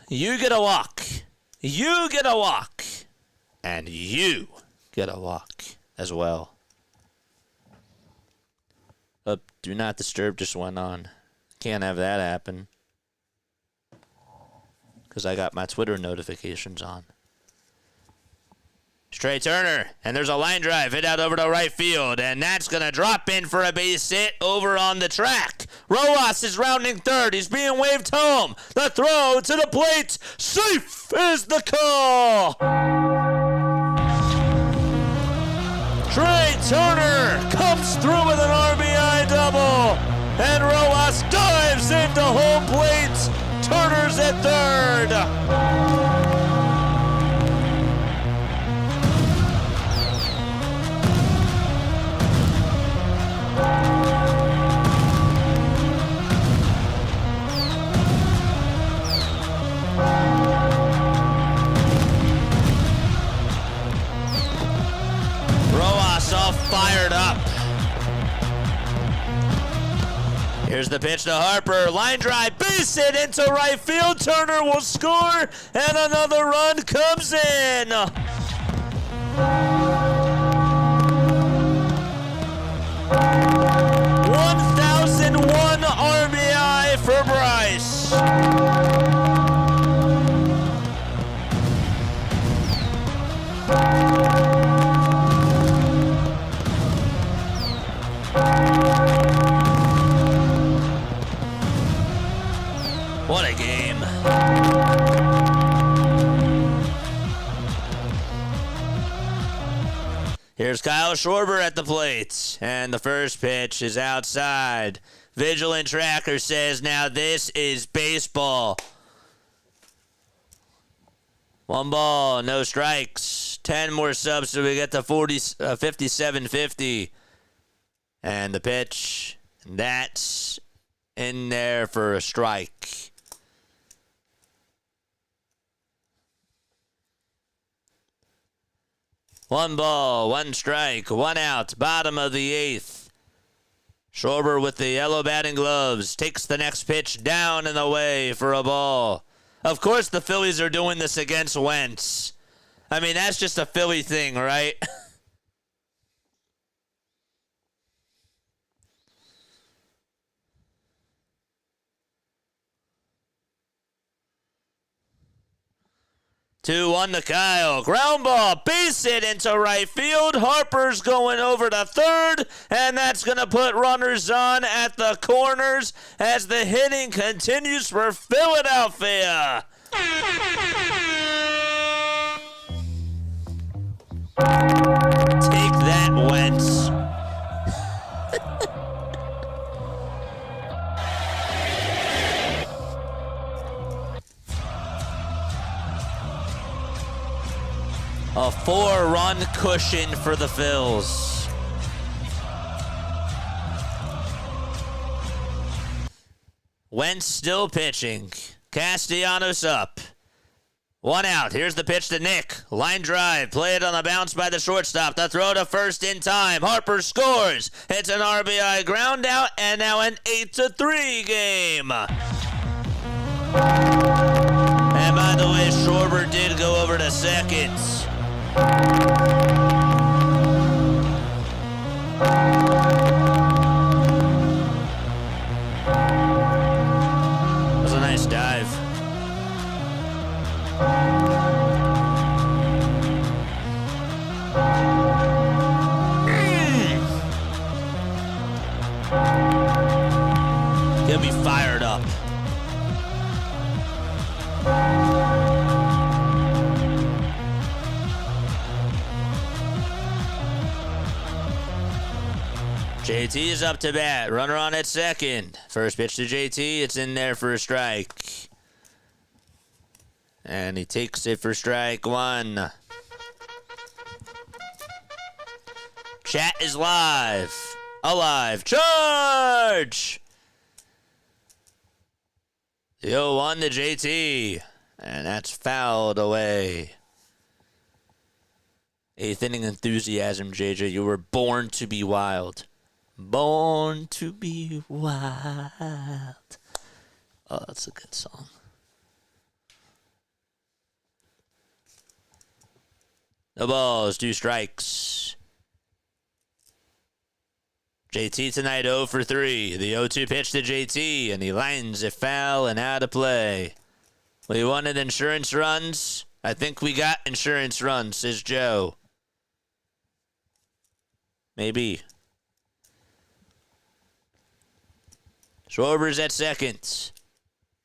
You get a walk. You get a walk. And you get a walk as well. Oh, do not disturb just went on. Can't have that happen. because I got my Twitter notifications on. Straight Turner, and there's a line drive hit out over to right field, and that's going to drop in for a base hit over on the track. Rojas is rounding third. He's being waved home. The throw to the plate. Safe is the call. Trey Turner comes through with an RBI double, and Rojas dives into home plate. Turner's at third. Rojas all fired up. Here's the pitch to Harper. Line drive, base hit into right field. Turner will score, and another run comes in. 1,001 RBI for Bryce. What a game. Here's Kyle Schwarber at the plate, and the first pitch is outside. Vigilant Tracker says, now this is baseball. 1 ball, no strikes. 10 more subs so we get to 57-50. And the pitch, that's in there for a strike. One ball, one strike, one out, bottom of the 8th. Schwarber with the yellow batting gloves takes the next pitch down and away for a ball. Of course the Phillies are doing this against Wentz. I mean, that's just a Philly thing, right? 2-1 to Kyle. Ground ball, base hit into right field. Harper's going over to third, and that's going to put runners on at the corners as the hitting continues for Philadelphia. Take that, Wentz. A 4-run cushion for the Phils. Wentz still pitching. Castellanos up. 1 out. Here's the pitch to Nick. Line drive. Played on the bounce by the shortstop. The throw to first in time. Harper scores. It's an RBI ground out, and now an 8-3 game. And by the way, Schwarber did go over to second. That was a nice dive. Get me fired up. JT is up to bat. Runner on at second. First pitch to JT. It's in there for a strike. And he takes it for strike 1. Chat is live. Alive. Charge! The 0-1 to JT. And that's fouled away. 8th inning enthusiasm, JJ. You were born to be wild. Born to be wild. Oh, that's a good song. No balls, 2 strikes. JT tonight 0 for 3. The 0-2 pitch to JT, and he lines it foul and out of play. We wanted insurance runs. I think we got insurance runs, says Joe. Maybe. Schwarber's at second.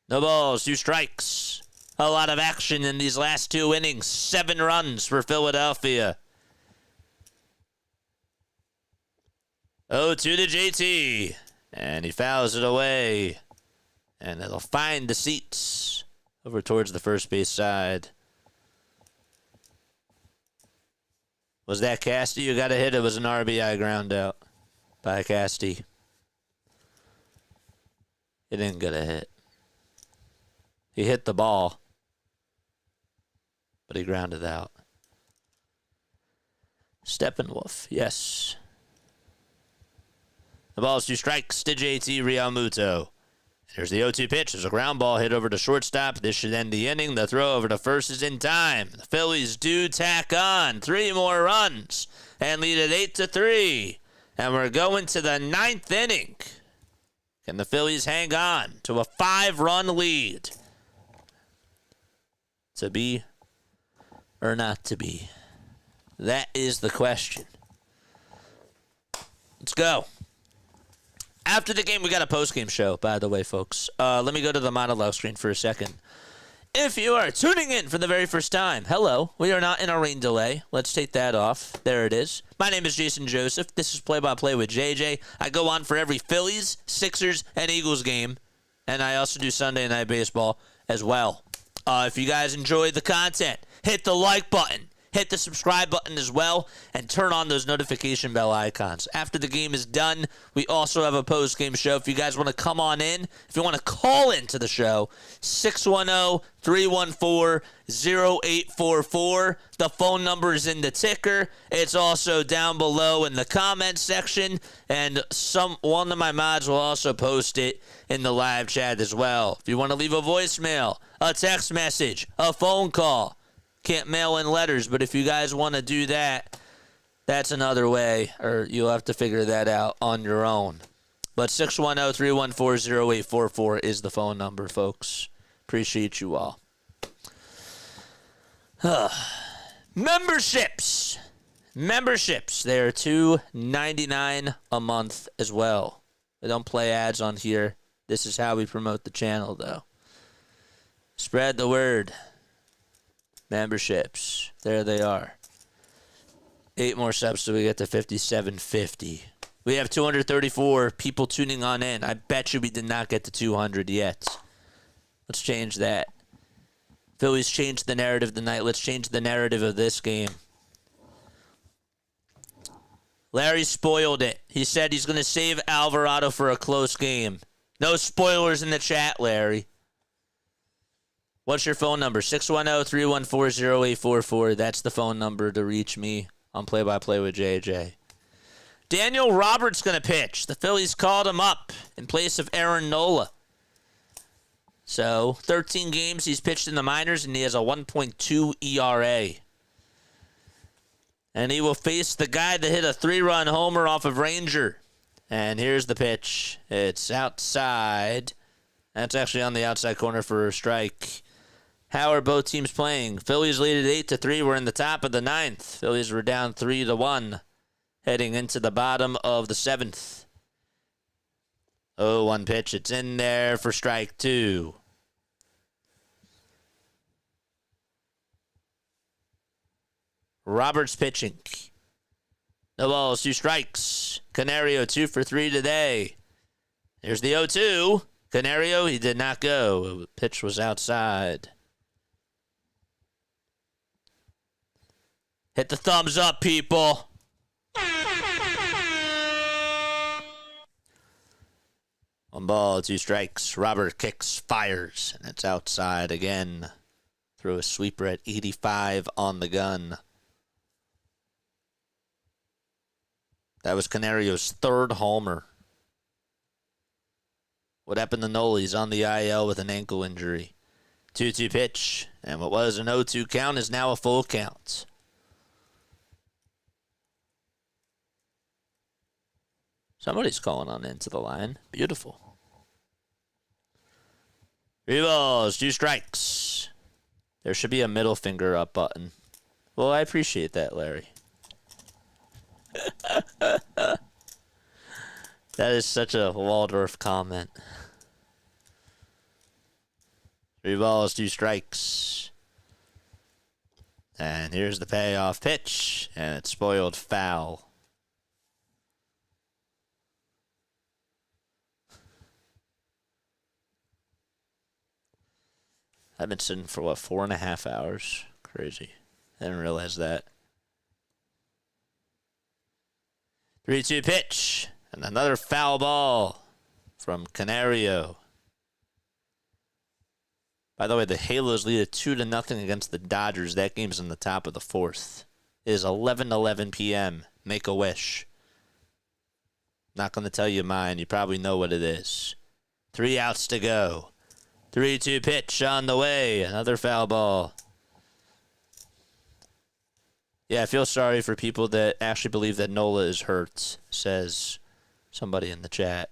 No balls, 2 strikes. A lot of action in these last 2 innings. 7 runs for Philadelphia. 0-2 to JT. And he fouls it away. And it'll find the seats over towards the first base side. Was that Casty who got a hit? It was an RBI ground out by Casty. He didn't get a hit. He hit the ball, but he grounded out. Steppenwolf, yes. The ball's 2 strikes to JT Realmuto. There's the 0-2 pitch. There's a ground ball hit over to shortstop. This should end the inning. The throw over to first is in time. The Phillies do tack on 3 more runs and lead it 8-3. And we're going to the 9th inning. Can the Phillies hang on to a 5-run lead? To be or not to be? That is the question. Let's go. After the game, we got a postgame show, by the way, folks. Let me go to the monologue screen for a second. If you are tuning in for the very first time, hello. We are not in a rain delay. Let's take that off. There it is. My name is Jason Joseph. This is Play-by-Play with JJ. I go on for every Phillies, Sixers, and Eagles game. And I also do Sunday Night Baseball as well. If you guys enjoy the content, hit the like button. Hit the subscribe button as well, and turn on those notification bell icons. After the game is done, we also have a post-game show. If you guys want to come on in, if you want to call into the show, 610-314-0844. The phone number is in the ticker. It's also down below in the comments section, and one of my mods will also post it in the live chat as well. If you want to leave a voicemail, a text message, a phone call, can't mail in letters, but if you guys want to do that, that's another way, or you'll have to figure that out on your own. But 610-314-0844 is the phone number, folks. Appreciate you all. Memberships. They are $2.99 a month as well. We don't play ads on here. This is how we promote the channel, though. Spread the word. Memberships. There they are. 8 more subs so we get to 5750. We have 234 people tuning on in. I bet you we did not get to 200 yet. Let's change that. Phillies changed the narrative tonight. Let's change the narrative of this game. Larry spoiled it. He said he's going to save Alvarado for a close game. No spoilers in the chat, Larry. What's your phone number? 610-314-0844. That's the phone number to reach me on Play-by-Play with JJ. Daniel Roberts going to pitch. The Phillies called him up in place of Aaron Nola. So, 13 games he's pitched in the minors, and he has a 1.2 ERA. And he will face the guy that hit a 3-run homer off of Ranger. And here's the pitch. It's outside. That's actually on the outside corner for a strike. How are both teams playing? Phillies lead at 8-3. We're in the top of the 9th. Phillies were down 3-1 heading into the bottom of the 7th. 0-1 pitch. It's in there for strike 2. Roberts pitching. No balls, 2 strikes. Canario 2 for 3 today. Here's the 0-2. Canario, he did not go. The pitch was outside. Hit the thumbs up, people. 1 ball, 2 strikes. Robert kicks, fires, and it's outside again. Throw a sweeper at 85 on the gun. That was Canario's 3rd homer. What happened to Nola? He's on the IL with an ankle injury. 2-2 pitch, and what was an 0-2 count is now a full count. Somebody's calling on into the line. Beautiful. 3 balls, 2 strikes. There should be a middle finger up button. Well, I appreciate that, Larry. That is such a Waldorf comment. 3 balls, 2 strikes. And here's the payoff pitch, and it's spoiled foul. I've been sitting for, 4.5 hours? Crazy. I didn't realize that. 3-2 pitch. And another foul ball from Canario. By the way, the Halos lead it 2-0 against the Dodgers. That game's in the top of the 4th. It is 11:11 p.m. Make a wish. Not going to tell you mine. You probably know what it is. 3 outs to go. 3-2 pitch on the way. Another foul ball. Yeah, I feel sorry for people that actually believe that Nola is hurt, says somebody in the chat.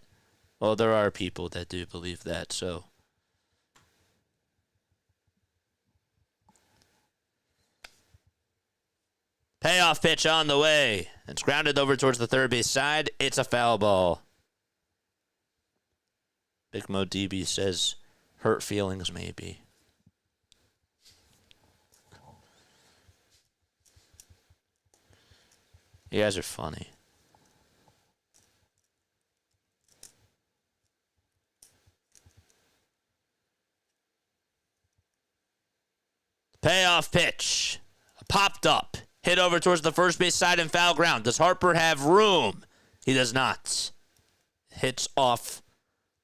Well, there are people that do believe that, so. Payoff pitch on the way. It's grounded over towards the third base side. It's a foul ball. Big Mo DB says, hurt feelings maybe. You guys are funny. Payoff pitch. Popped up. Hit over towards the first base side and foul ground. Does Harper have room? He does not. Hits off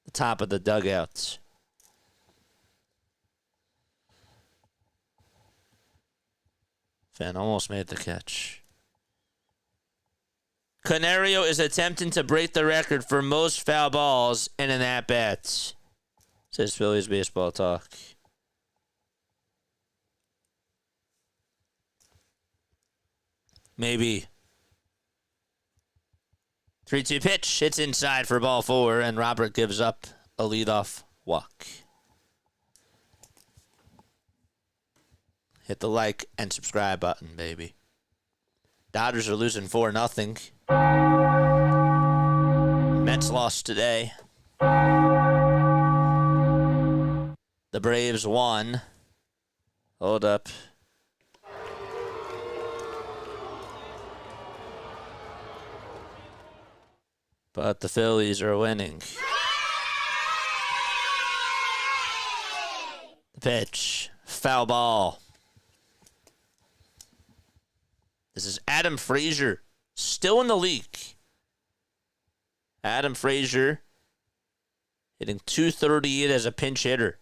the top of the dugout. Fan almost made the catch. Canario is attempting to break the record for most foul balls in an at-bat, says Phillies Baseball Talk. Maybe. 3-2 pitch. It's inside for ball 4, and Robert gives up a leadoff walk. Hit the like and subscribe button, baby. Dodgers are losing 4-0. Mets lost today. The Braves won. Hold up. But the Phillies are winning. The pitch. Foul ball. This is Adam Frazier. Still in the league. Adam Frazier hitting .238 as a pinch hitter.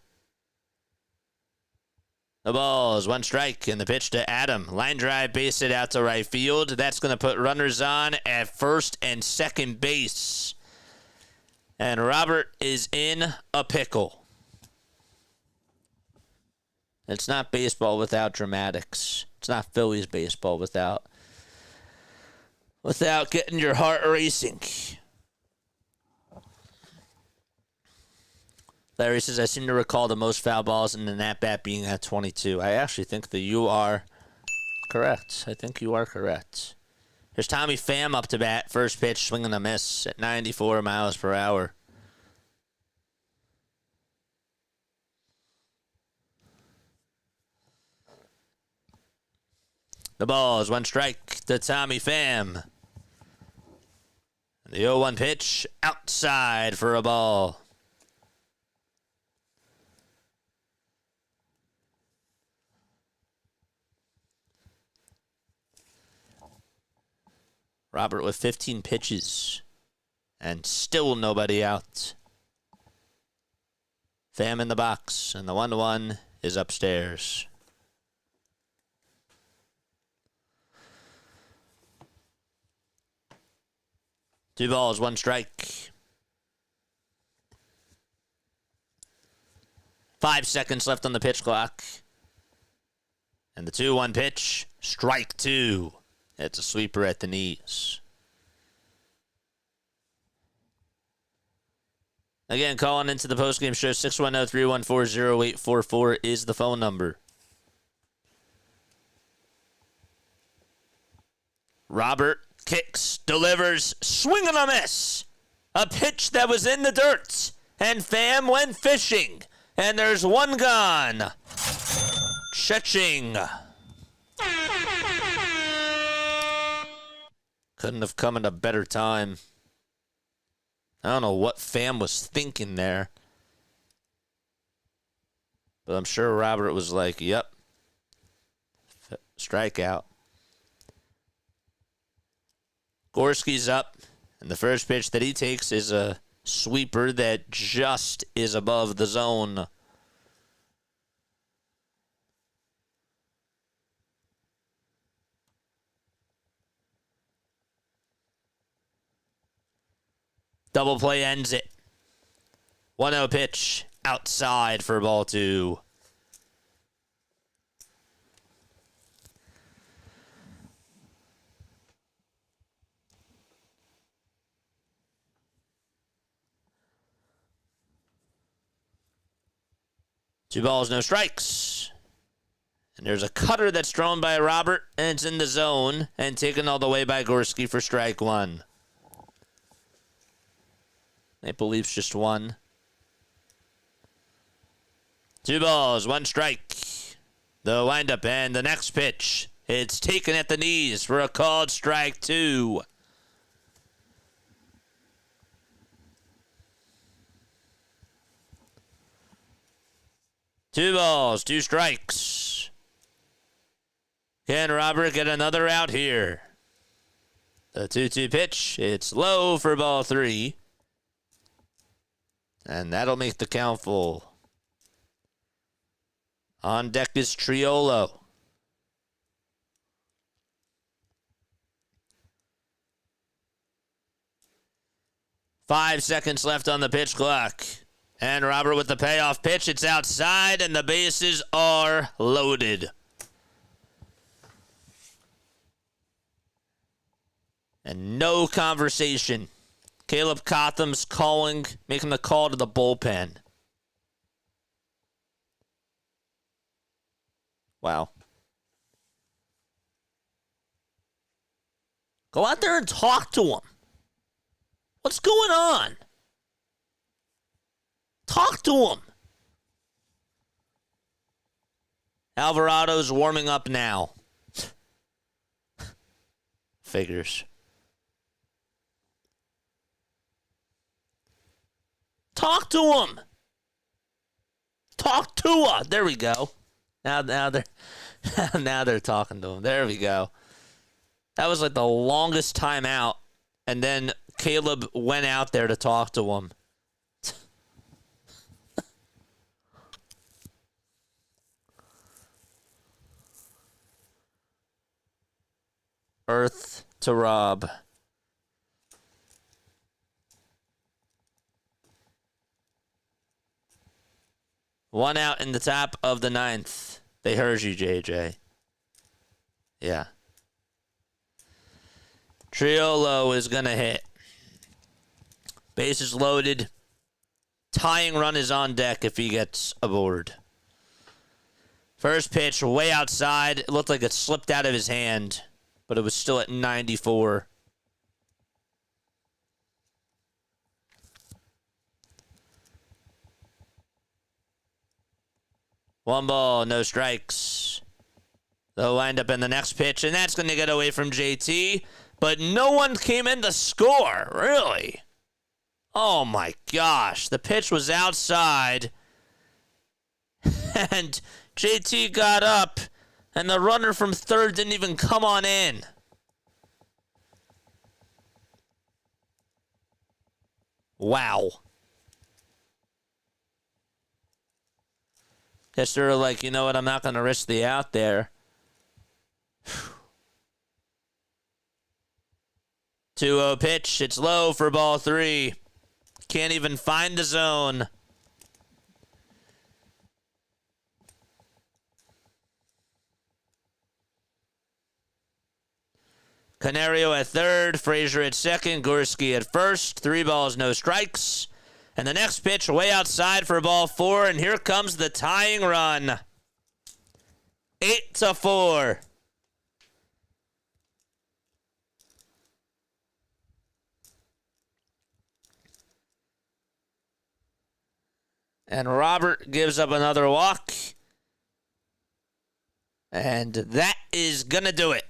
The ball is 1 strike, and the pitch to Adam. Line drive, base hit out to right field. That's going to put runners on at first and second base. And Robert is in a pickle. It's not baseball without dramatics. It's not Phillies baseball without getting your heart racing. Larry says, I seem to recall the most foul balls in an at-bat being at 22. I actually think that you are correct. I think you are correct. Here's Tommy Pham up to bat. First pitch, swinging a miss at 94 miles per hour. The ball is 1 strike to Tommy Pham. The 0-1 pitch, outside for a ball. Robert with 15 pitches and still nobody out. Pham in the box, and the 1-1 is upstairs. Two balls, 1 strike. 5 seconds left on the pitch clock. And the 2-1 pitch, strike 2. It's a sweeper at the knees. Again, calling into the postgame show, 610-314-0844 is the phone number. Robert kicks, delivers, swing and a miss. A pitch that was in the dirt. And Pham went fishing. And there's one gone. Cha-ching. Couldn't have come at a better time. I don't know what Pham was thinking there. But I'm sure Robert was like, yep. Strikeout. Gorski's up. And the first pitch that he takes is a sweeper that just is above the zone. Double play ends it. 1-0 pitch outside for ball 2. Two balls, no strikes. And there's a cutter that's thrown by Robert, and it's in the zone, and taken all the way by Gorski for strike 1. Maple Leafs just won. 2 balls, 1 strike. The windup and the next pitch. It's taken at the knees for a called strike 2. Two balls, 2 strikes. Can Robert get another out here? The 2-2 pitch. It's low for ball 3. And that'll make the count full. On deck is Triolo. Five seconds left on the pitch clock. And Robert with the payoff pitch. It's outside, and the bases are loaded. And no conversation. Caleb Cotham's calling, making the call to the bullpen. Wow. Go out there and talk to him. What's going on? Talk to him. Alvarado's warming up now. Figures. Talk to him. Talk to her. There we go. Now they're now they're talking to him. There we go. That was like the longest time out, and then Caleb went out there to talk to him. Earth to Rob. One out in the top of the 9th. They heard you, JJ. Yeah. Triolo is going to hit. Bases loaded. Tying run is on deck if he gets aboard. First pitch way outside. It looked like it slipped out of his hand, but it was still at 94. One ball, no strikes. They'll wind up in the next pitch, and that's going to get away from JT. But no one came in to score, really. Oh, my gosh. The pitch was outside. And JT got up, and the runner from third didn't even come on in. Wow. Guess they're like, you know what, I'm not going to risk the out there. 2-0 pitch. It's low for ball 3. Can't even find the zone. Canario at third. Frazier at second. Gorski at first. 3 balls, no strikes. And the next pitch way outside for ball 4, and here comes the tying run. 8-4. And Robert gives up another walk. And that is going to do it.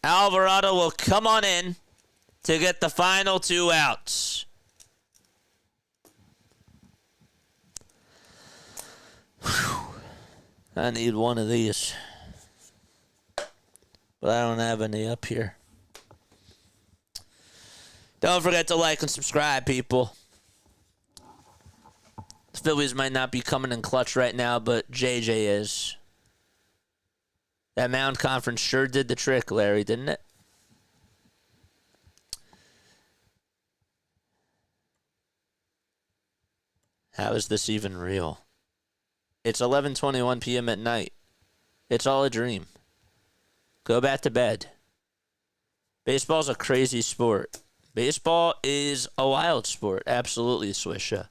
Alvarado will come on in to get the final 2 outs. Whew. I need one of these. But I don't have any up here. Don't forget to like and subscribe, people. The Phillies might not be coming in clutch right now, but JJ is. That Mound Conference sure did the trick, Larry, didn't it? How is this even real? It's 11:21 p.m. at night. It's all a dream. Go back to bed. Baseball's a crazy sport. Baseball is a wild sport. Absolutely, Swisha.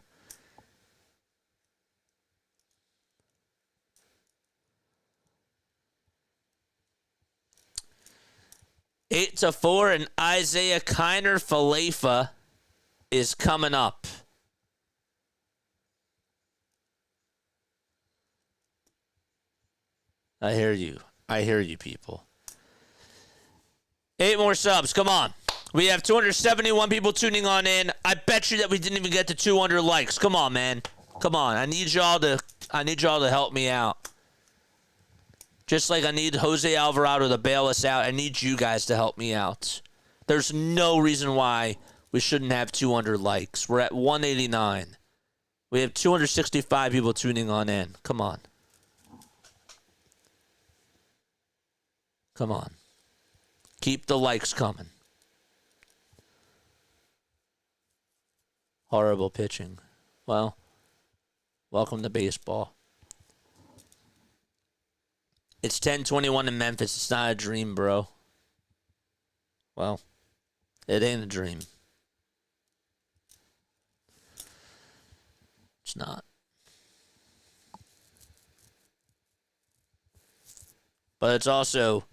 Eight to 4, and Isaiah Kiner Falefa is coming up. I hear you. I hear you, people. 8 more subs. Come on. We have 271 people tuning on in. I bet you that we didn't even get to 200 likes. Come on, man. Come on. I need y'all to help me out. Just like I need Jose Alvarado to bail us out, I need you guys to help me out. There's no reason why we shouldn't have 200 likes. We're at 189. We have 265 people tuning on in. Come on. Come on. Keep the likes coming. Horrible pitching. Well, welcome to baseball. It's 10:21 in Memphis. It's not a dream, bro. Well, it ain't a dream. It's not. But it's also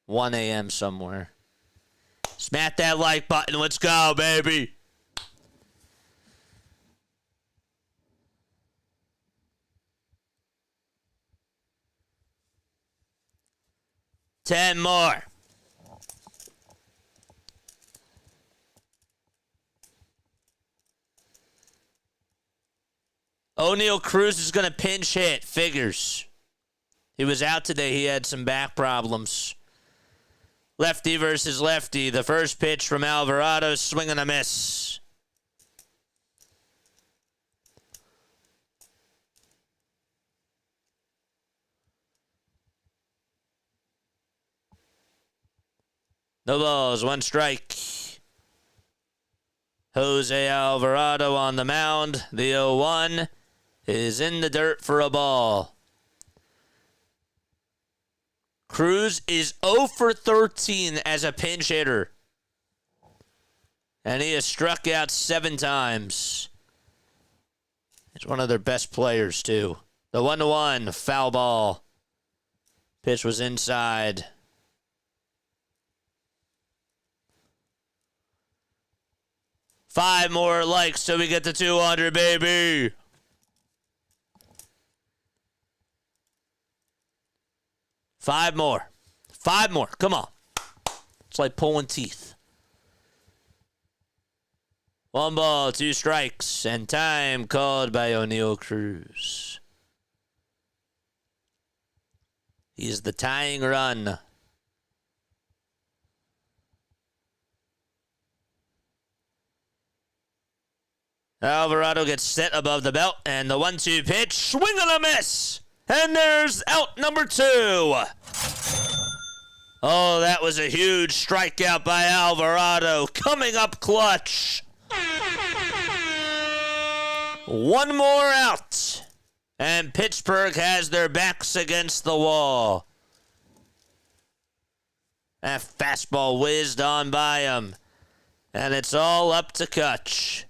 1 a.m. somewhere. Smack that like button. Let's go, baby. Ten more. O'Neal Cruz is going to pinch hit. Figures. He was out today. He had some back problems. Lefty versus lefty. The first pitch from Alvarado. Swing and a miss. No balls, 1 strike. Jose Alvarado on the mound. The 0-1 is in the dirt for a ball. Cruz is 0 for 13 as a pinch hitter. And he has struck out 7 times. He's one of their best players, too. The 1-1, foul ball. Pitch was inside. 5 more likes till we get to 200, baby. Five more. Come on. It's like pulling teeth. 1 ball, 2 strikes, and time called by O'Neal Cruz. He's the tying run. Alvarado gets set above the belt, and the 1-2 pitch, swing and a miss. And there's out number 2. Oh, that was a huge strikeout by Alvarado. Coming up clutch. 1 more out. And Pittsburgh has their backs against the wall. That fastball whizzed on by him. And it's all up to Kutch.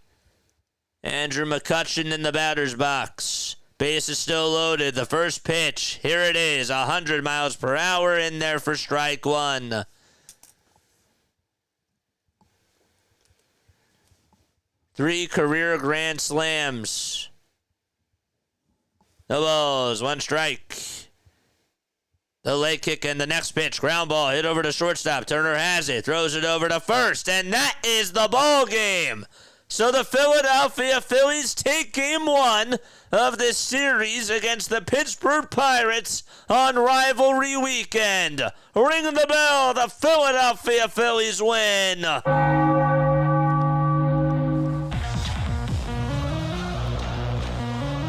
Andrew McCutcheon in the batter's box. Base is still loaded. The first pitch. Here it is. 100 miles per hour in there for strike one. Three career grand slams. No balls. One strike. The leg kick and the next pitch. Ground ball hit over to shortstop. Turner has it. Throws it over to first. And that is the ball game. So the Philadelphia Phillies take game one of this series against the Pittsburgh Pirates on Rivalry Weekend. Ring the bell. The Philadelphia Phillies win.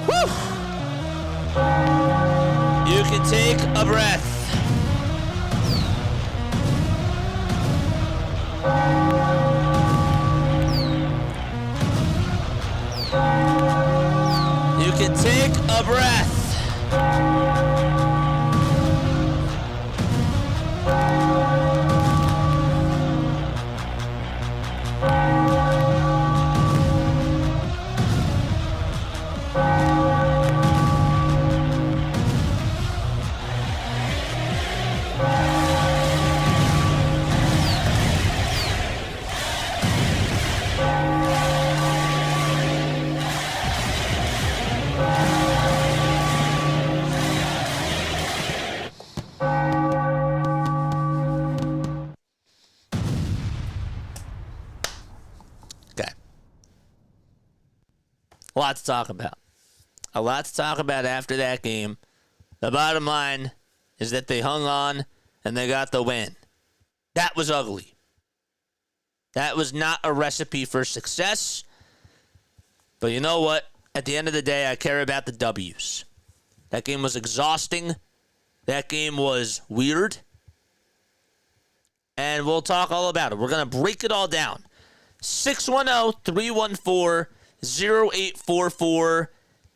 Whew. You can take a breath. You can take a breath. A lot to talk about. A lot to talk about after that game. The bottom line is that they hung on and they got the win. That was ugly. That was not a recipe for success. But you know what? At the end of the day, I care about the W's. That game was exhausting. That game was weird. And we'll talk all about it. We're going to break it all down. 610-314-0844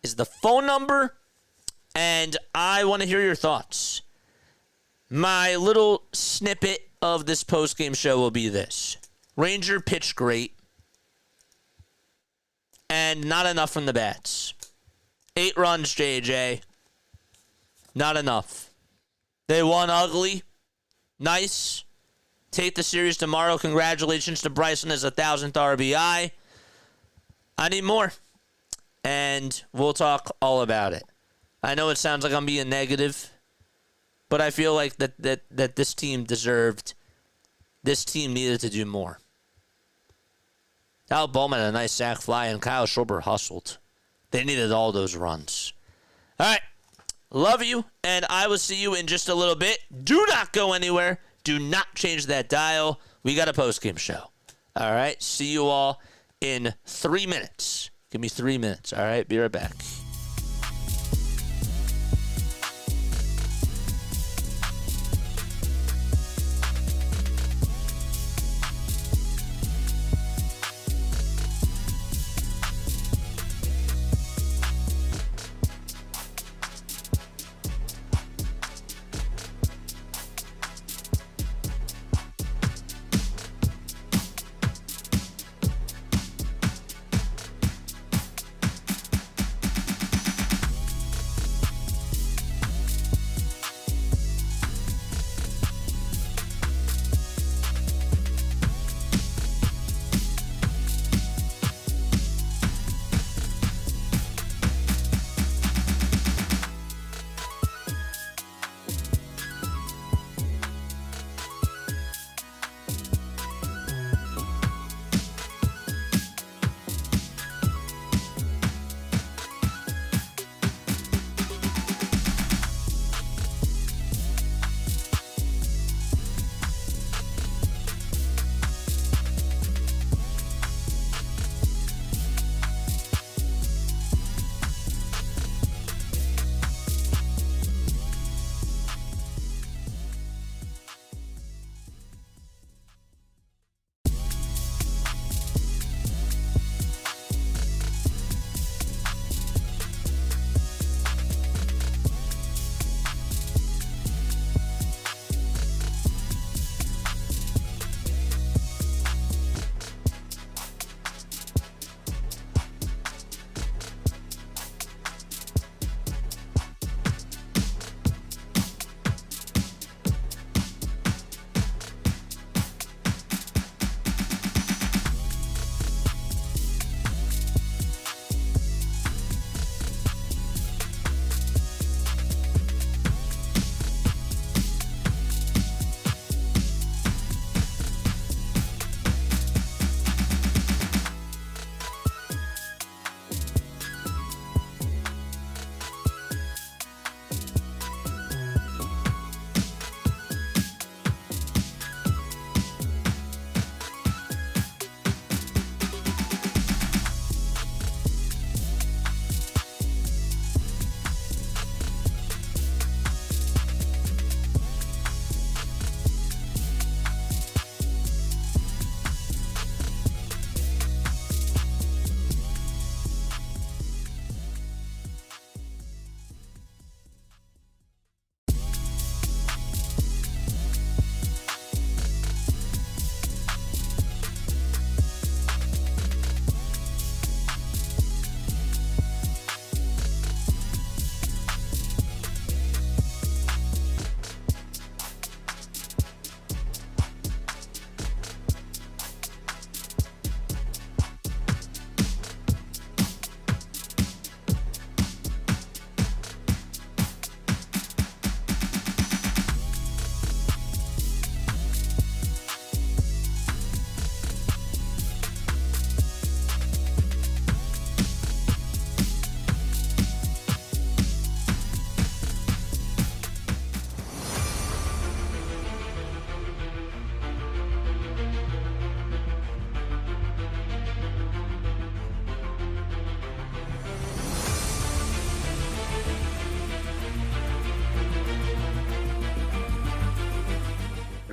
is the phone number, and I want to hear your thoughts. My little snippet of this postgame show will be this. Ranger pitched great, and not enough from the bats. 8 runs, JJ. Not enough. They won ugly. Nice. Take the series tomorrow. Congratulations to Bryce on his 1,000th RBI. I need more. And we'll talk all about it. I know it sounds like I'm being negative, but I feel like that this team deserved, this team needed to do more. Al Bowman had a nice sac fly, and Kyle Schwarber hustled. They needed all those runs. All right. Love you, and I will see you in just a little bit. Do not go anywhere. Do not change that dial. We got a postgame show. All right. See you all in 3 minutes. Give me 3 minutes. All right. Be right back.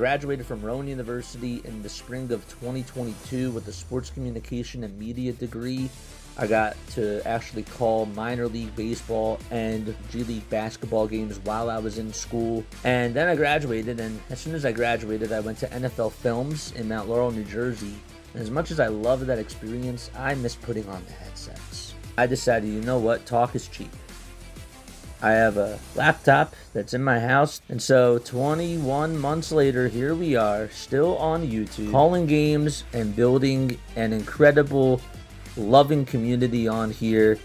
graduated from Rowan University in the spring of 2022 with a sports communication and media degree. I got to actually call minor league baseball and G League basketball games while I was in school. And then I graduated, and as soon as I graduated, I went to NFL Films in Mount Laurel, New Jersey. And as much as I loved that experience, I missed putting on the headsets. I decided, you know what, talk is cheap. I have a laptop that's in my house, and so 21 months later, here we are, still on YouTube, calling games and building an incredible, loving community on here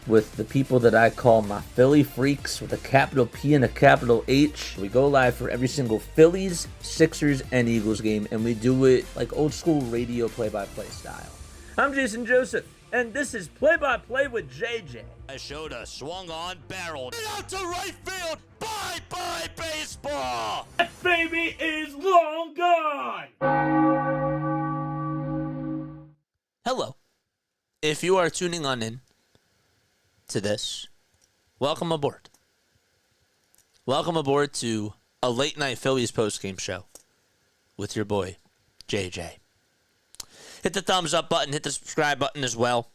with the people that I call my Philly freaks with a capital P and a capital H. We go live for every single Phillies, Sixers, and Eagles game, and we do it like old school radio play-by-play style. I'm Jason Joseph, and this is Play-by-Play with JJ. I showed a swung on, barreled out to right field. Bye-bye baseball. That baby is long gone. Hello. If you are tuning on in to this, welcome aboard. Welcome aboard to a late night Phillies postgame show with your boy, JJ. Hit the thumbs up button, hit the subscribe button as well,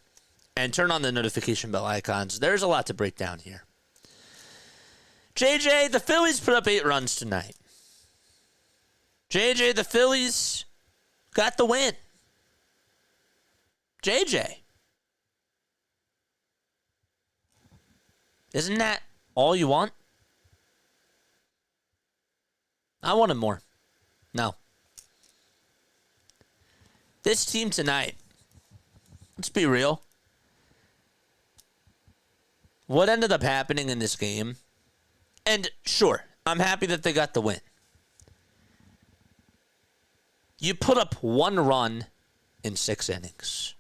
and turn on the notification bell icons. There's a lot to break down here. JJ, the Phillies put up 8 runs tonight. JJ, the Phillies got the win. JJ. Isn't that all you want? I wanted more. No. This team tonight, let's be real. What ended up happening in this game, and sure, I'm happy that they got the win. You put up 1 run in 6 innings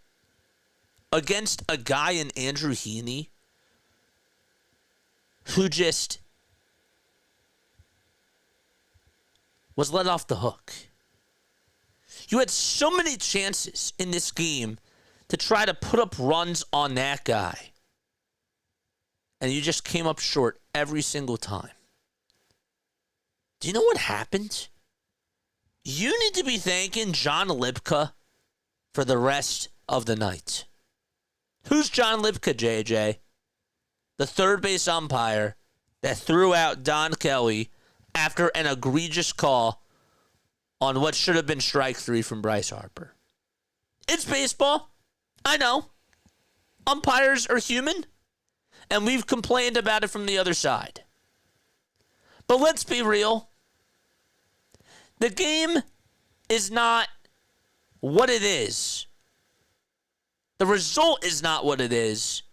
against a guy in Andrew Heaney who just was let off the hook. You had so many chances in this game to try to put up runs on that guy, and you just came up short every single time. Do you know what happened? You need to be thanking John Lipka for the rest of the night. Who's John Lipka, JJ? The third base umpire that threw out Don Kelly after an egregious call on what should have been strike 3 from Bryce Harper. It's baseball. I know. Umpires are human, and we've complained about it from the other side. But let's be real. The game is not what it is. The result is not what it is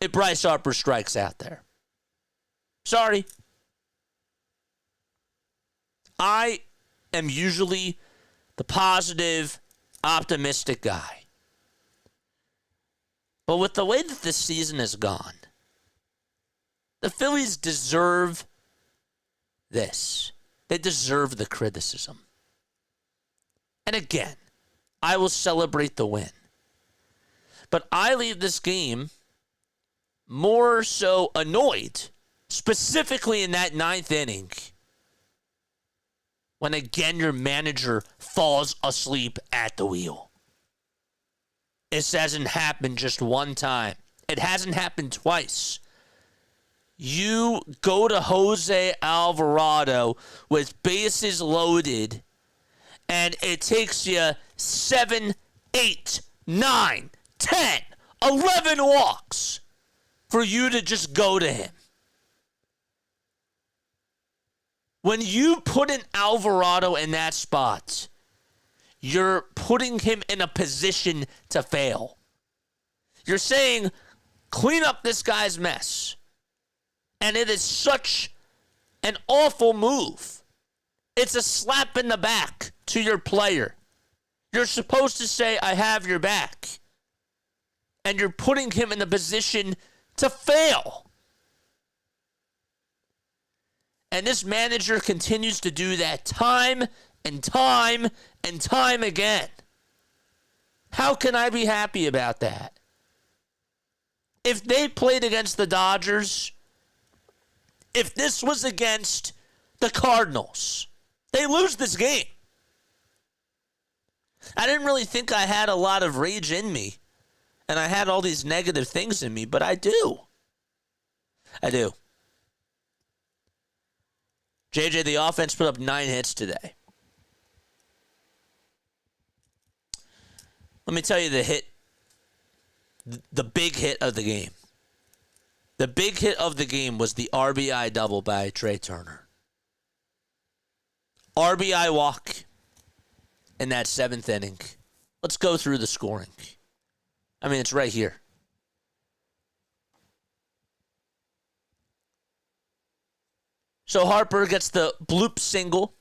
if Bryce Harper strikes out there. Sorry. I am usually the positive, optimistic guy. But with the way that this season has gone, the Phillies deserve this. They deserve the criticism. And again, I will celebrate the win. But I leave this game more so annoyed, specifically in that 9th inning, when again your manager falls asleep at the wheel. This hasn't happened just one time. It hasn't happened twice. You go to Jose Alvarado with bases loaded, and it takes you 7, 8, 9, 10, 11 walks for you to just go to him. When you put an Alvarado in that spot, you're putting him in a position to fail. You're saying, clean up this guy's mess. And it is such an awful move. It's a slap in the back to your player. You're supposed to say, I have your back. And you're putting him in a position to fail. And this manager continues to do that time and time and time again. How can I be happy about that? If they played against the Dodgers, if this was against the Cardinals, they lose this game. I didn't really think I had a lot of rage in me, and I had all these negative things in me, but I do. I do. JJ, the offense put up 9 hits today. Let me tell you the big hit of the game. The big hit of the game was the RBI double by Trey Turner. RBI walk in that 7th inning. Let's go through the scoring. I mean, it's right here. So Harper gets the bloop single.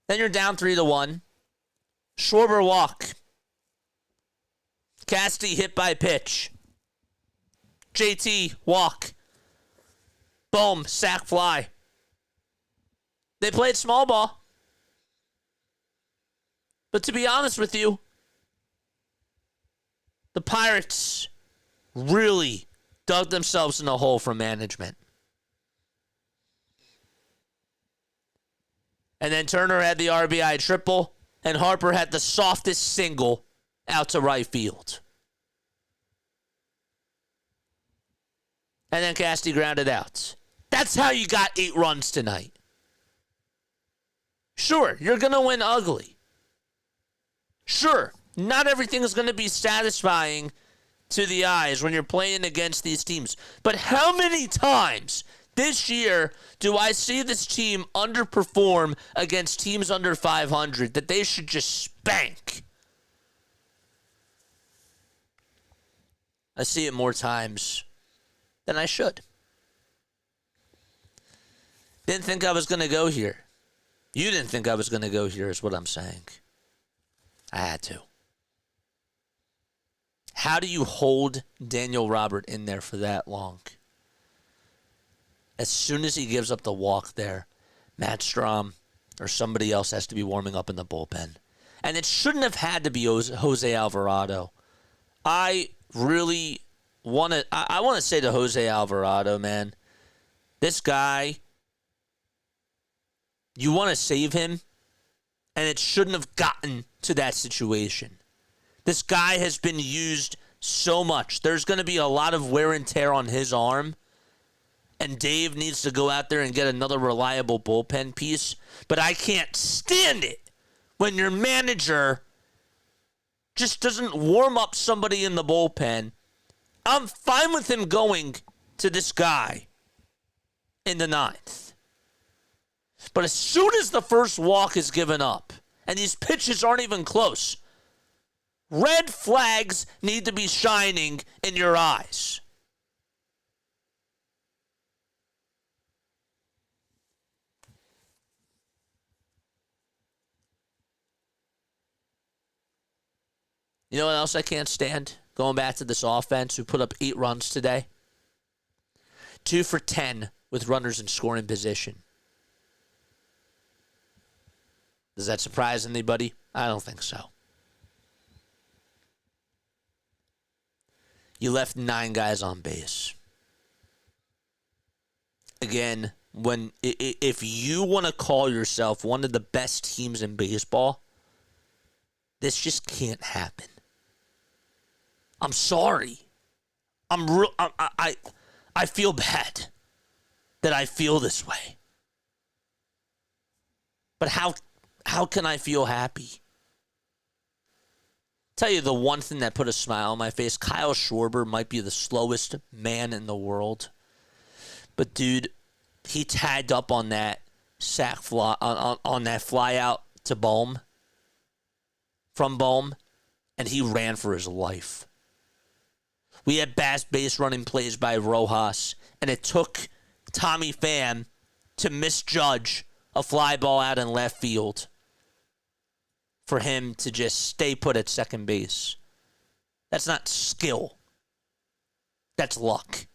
Then you're down 3-1. Schwarber walk. Casty hit by pitch. JT walk. Bohm sack fly. They played small ball. But to be honest with you, the Pirates really dug themselves in a hole from management. And then Turner had the RBI triple, and Harper had the softest single out to right field. And then Casty grounded out. That's how you got 8 runs tonight. Sure, you're going to win ugly. Sure, not everything is going to be satisfying to the eyes when you're playing against these teams. But how many times this year do I see this team underperform against teams under 500 that they should just spank? I see it more times than I should. Didn't think I was going to go here. You didn't think I was going to go here is what I'm saying. I had to. How do you hold Daniel Robert in there for that long? As soon as he gives up the walk there, Matt Strom or somebody else has to be warming up in the bullpen. And it shouldn't have had to be Jose Alvarado. I really want to I want to say to Jose Alvarado, man, this guy, you want to save him, and it shouldn't have gotten to that situation. This guy has been used so much. There's going to be a lot of wear and tear on his arm. And Dave needs to go out there and get another reliable bullpen piece. But I can't stand it when your manager just doesn't warm up somebody in the bullpen. I'm fine with him going to this guy in the 9th. But as soon as the first walk is given up, and these pitches aren't even close, red flags need to be shining in your eyes. You know what else I can't stand? Going back to this offense who put up 8 runs today. 2 for 10 with runners in scoring position. Does that surprise anybody? I don't think so. You left 9 guys on base. Again, if you want to call yourself one of the best teams in baseball, this just can't happen. I'm sorry. I feel bad that I feel this way. But how can I feel happy? Tell you the one thing that put a smile on my face, Kyle Schwarber might be the slowest man in the world. But dude, he tagged up on that sack fly on that fly out to Bohm. From Bohm, and he ran for his life. We had base running plays by Rojas, and it took Tommy Pham to misjudge a fly ball out in left field for him to just stay put at second base. That's not skill. That's luck.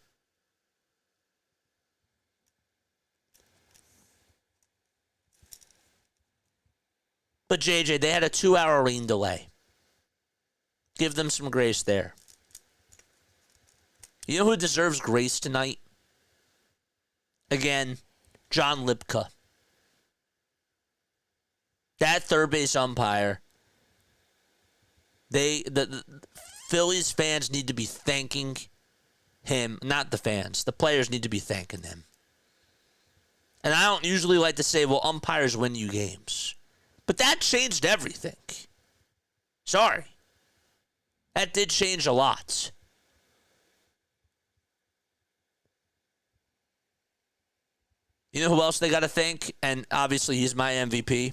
But JJ, they had a 2-hour rain delay. Give them some grace there. You know who deserves grace tonight? Again, John Lipka. that third base umpire, the Phillies fans need to be thanking him, not the fans. The players need to be thanking him. And I don't usually like to say, well, umpires win you games. But that changed everything. Sorry. That did change a lot. You know who else they got to thank? And obviously he's my MVP.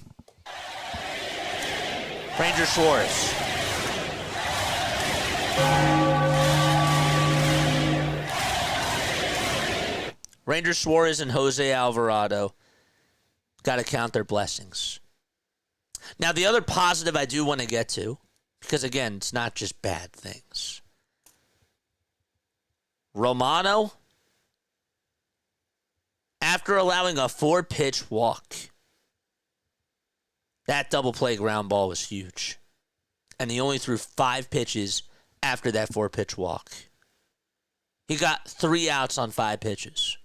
Ranger Suarez. Ranger Suarez and Jose Alvarado got to count their blessings. Now, the other positive I do want to get to, because, again, it's not just bad things. Romano, after allowing a 4-pitch walk, that double play ground ball was huge. And he only threw 5 pitches after that 4-pitch walk. He got 3 outs on 5 pitches.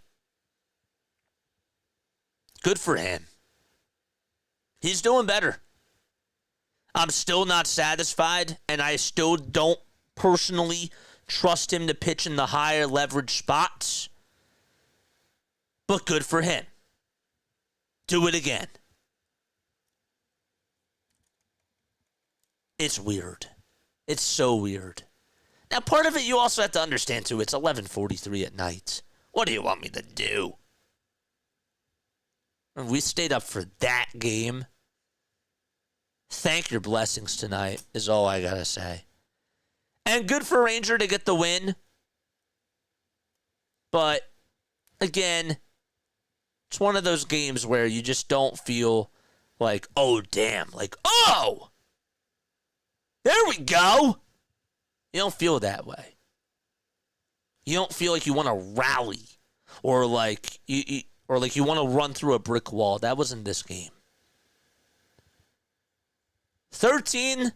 Good for him. He's doing better. I'm still not satisfied, and I still don't personally trust him to pitch in the higher leverage spots. But good for him. Do it again. It's weird. It's so weird. Now, part of it you also have to understand, too. It's 11:43 at night. What do you want me to do? We stayed up for that game. Thank your blessings tonight is all I got to say. And good for Ranger to get the win. But, again, it's one of those games where you just don't feel like, oh, damn. Like, oh! There we go! You don't feel that way. You don't feel like you want to rally or like you want to run through a brick wall. That wasn't this game. 13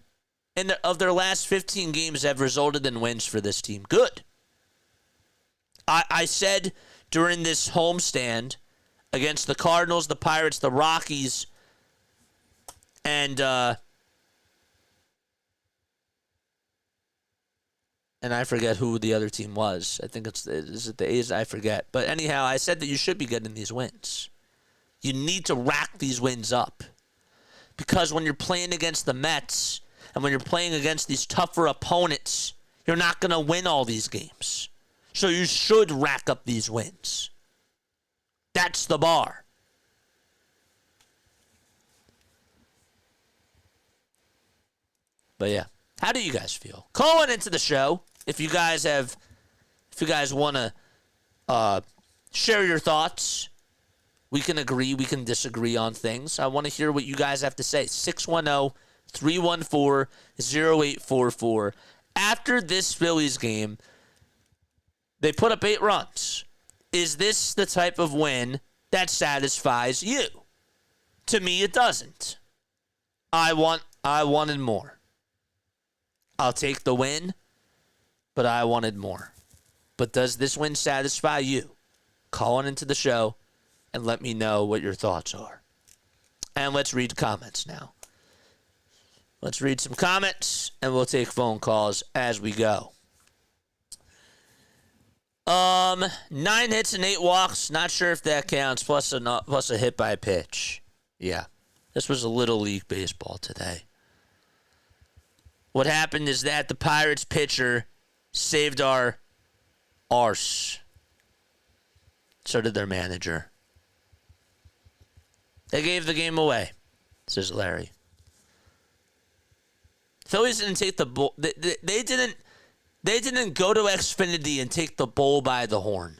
of their last 15 games have resulted in wins for this team. Good. I said during this homestand against the Cardinals, the Pirates, the Rockies, and I forget who the other team was. I think is it the A's? I forget. But anyhow, I said that you should be getting these wins. You need to rack these wins up. Because when you're playing against the Mets and when you're playing against these tougher opponents, you're not going to win all these games. So you should rack up these wins. That's the bar. But yeah, how do you guys feel? Calling into the show. If you guys want to share your thoughts, we can agree, we can disagree on things. I want to hear what you guys have to say. 610-314-0844. After this Phillies game, they put up 8 runs. Is this the type of win that satisfies you? To me, it doesn't. I wanted more. I'll take the win, but I wanted more. But does this win satisfy you? Call on into the show and let me know what your thoughts are. And let's read comments now. Let's read some comments, and we'll take phone calls as we go. 9 hits and 8 walks. Not sure if that counts. Plus a hit by pitch. Yeah, this was a Little League baseball today. What happened is that the Pirates pitcher saved our arse. So did their manager. They gave the game away, says Larry. Phillies didn't take the bull. They didn't go to Xfinity and take the bull by the horn.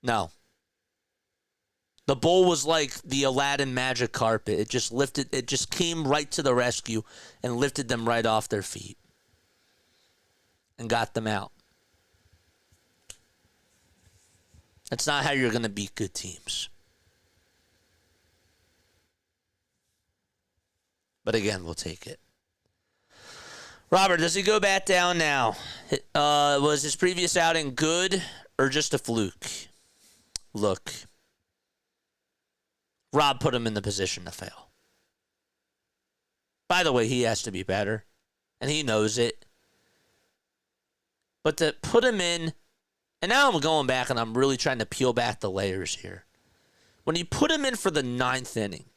No. The bull was like the Aladdin magic carpet. It just came right to the rescue and lifted them right off their feet and got them out. That's not how you're going to beat good teams. But again, we'll take it. Robert, does he go bat down now? Was his previous outing good or just a fluke? Look, Rob put him in the position to fail. By the way, he has to be better, and he knows it. But to put him in, and now I'm going back and I'm really trying to peel back the layers here. When you put him in for the 9th inning,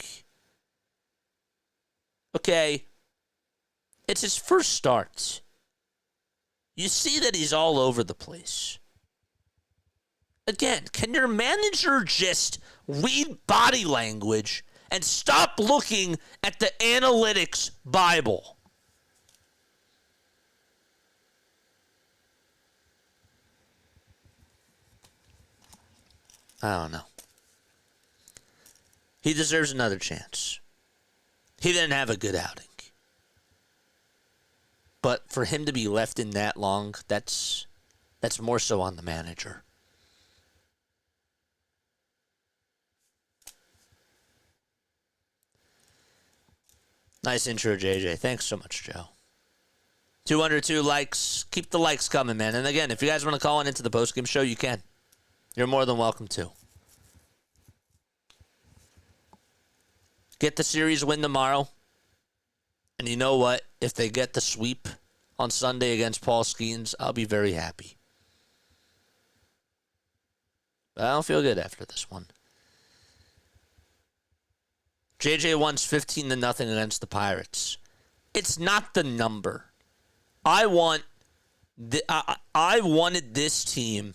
okay, it's his first start. You see that he's all over the place. Again, can your manager just read body language and stop looking at the analytics Bible? I don't know. He deserves another chance. He didn't have a good outing. But for him to be left in that long, that's more so on the manager. Nice intro, JJ. Thanks so much, Joe. 202 likes. Keep the likes coming, man. And again, if you guys want to call in into the postgame show, you can. You're more than welcome to. Get the series win tomorrow. And you know what? If they get the sweep on Sunday against Paul Skeens, I'll be very happy. But I don't feel good after this one. JJ wants 15-0 against the Pirates. It's not the number. I wanted this team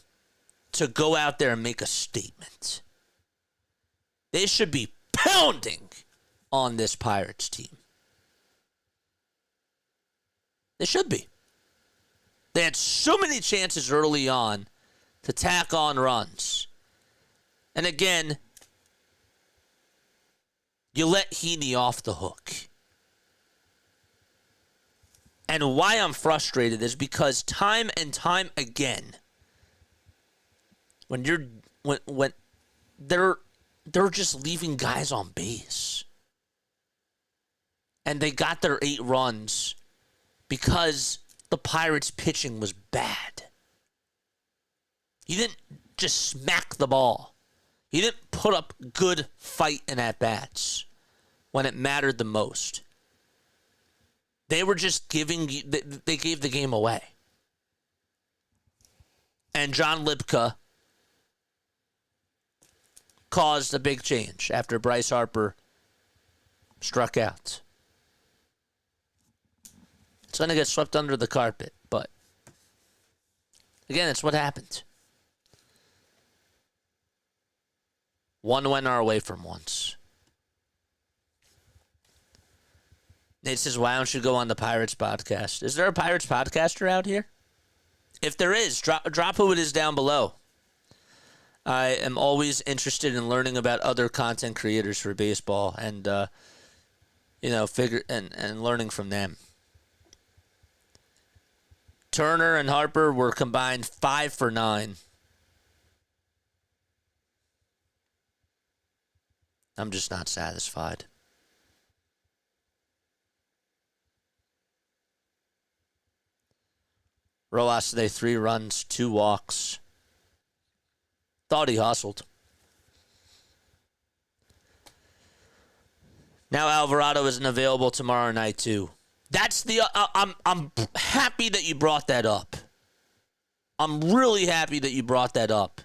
to go out there and make a statement. They should be pounding on this Pirates team. They should be. They had so many chances early on to tack on runs. And again, you let Heaney off the hook. And why I'm frustrated is because time and time again, when they're just leaving guys on base. And they got their 8 runs because the Pirates' pitching was bad. He didn't just smack the ball. He didn't put up good fight and at-bats when it mattered the most. They were just they gave the game away. And John Lipka caused a big change after Bryce Harper struck out. It's going to get swept under the carpet, but again, it's what happened. One went our way from once. Nate says, why don't you go on the Pirates podcast? Is there a Pirates podcaster out here? If there is, drop who it is down below. I am always interested in learning about other content creators for baseball and, and learning from them. Turner and Harper were combined 5 for 9. I'm just not satisfied. Rojas today, 3 runs, 2 walks. Thought he hustled. Now Alvarado isn't available tomorrow night too. That's the. I'm happy that you brought that up. I'm really happy that you brought that up,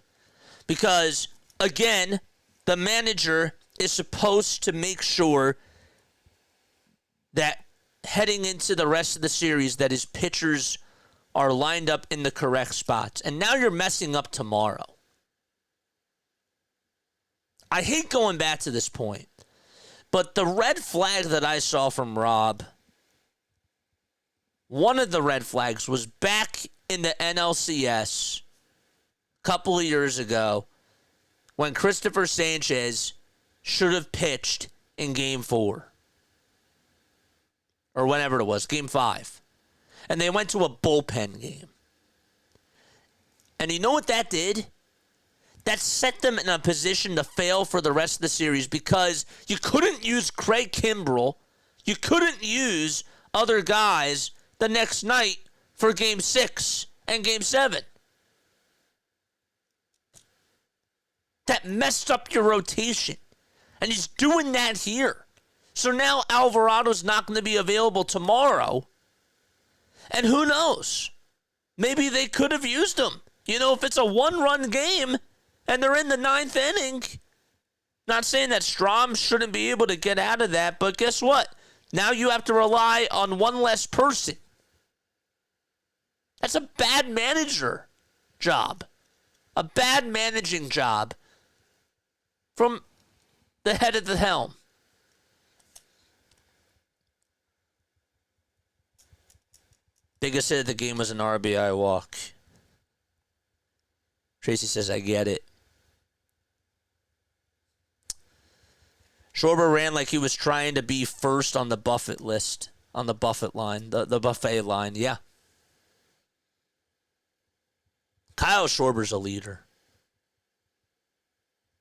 because again, the manager is supposed to make sure that heading into the rest of the series that his pitchers are lined up in the correct spots. And now you're messing up tomorrow. I hate going back to this point, but the red flag that I saw from Rob, one of the red flags was back in the NLCS a couple of years ago when Christopher Sanchez should have pitched in Game 4. Or whenever it was, Game 5. And they went to a bullpen game. And you know what that did? That set them in a position to fail for the rest of the series, because you couldn't use Craig Kimbrell. You couldn't use other guys the next night for Game 6 and Game 7. That messed up your rotation. And he's doing that here. So now Alvarado's not going to be available tomorrow. And who knows? Maybe they could have used him. If it's a one-run game and they're in the ninth inning, not saying that Strom shouldn't be able to get out of that, but guess what? Now you have to rely on one less person. That's a bad manager job. A bad managing job from the head of the helm. Biggest hit of the game was an RBI walk. Tracy says, I get it. Schwarber ran like he was trying to be first on the Buffett list, on the Buffett line, the buffet line. Yeah. Kyle Schwarber's a leader.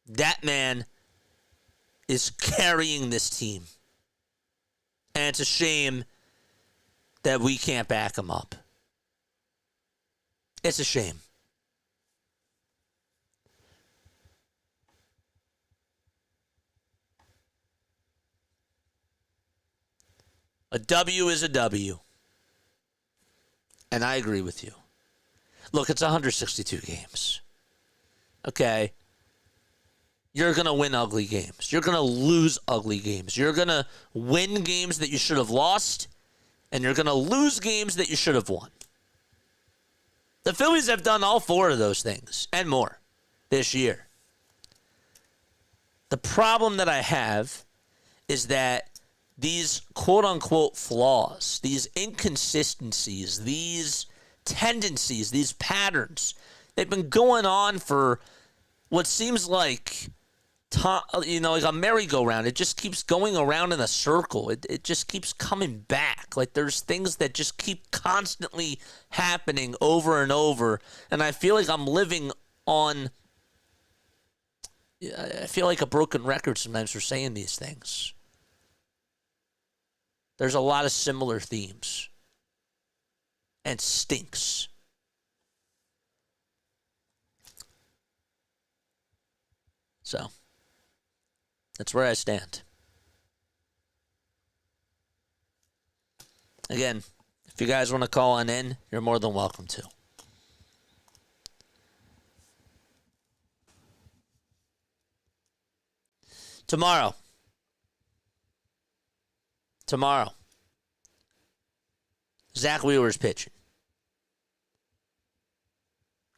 That man is carrying this team. And it's a shame that we can't back him up. It's a shame. A W is a W. And I agree with you. Look, it's 162 games. Okay? You're going to win ugly games. You're going to lose ugly games. You're going to win games that you should have lost, and you're going to lose games that you should have won. The Phillies have done all four of those things and more this year. The problem that I have is that these quote-unquote flaws, these inconsistencies, these tendencies, these patterns, they've been going on for what seems like, like a merry-go-round. It just keeps going around in a circle. It just keeps coming back. Like there's things that just keep constantly happening over and over. And I feel like I'm living on, I feel like a broken record sometimes for saying these things. There's a lot of similar themes. And stinks. So, that's where I stand. Again, if you guys want to call on in, you're more than welcome to. Tomorrow, Zach Wheeler's pitching.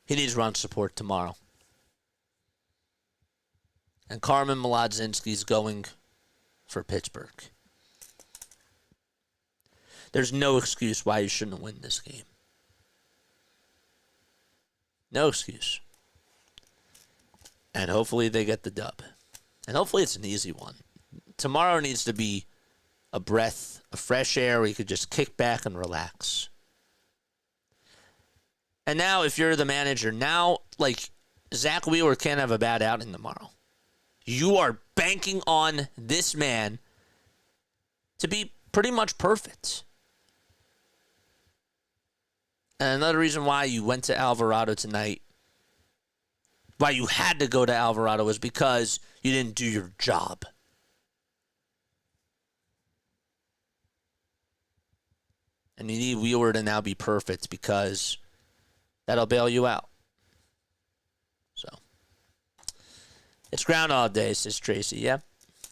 He needs run support tomorrow. And Carmen Mlodzinski's going for Pittsburgh. There's no excuse why you shouldn't win this game. No excuse. And hopefully they get the dub. And hopefully it's an easy one. Tomorrow needs to be a breath of fresh air where you could just kick back and relax. And now, if you're the manager, Zach Wheeler can't have a bad outing tomorrow. You are banking on this man to be pretty much perfect. And another reason why you went to Alvarado tonight, why you had to go to Alvarado, was because you didn't do your job. And you need Wheeler to now be perfect because that'll bail you out. So, it's Groundhog Day, says Tracy. Yeah,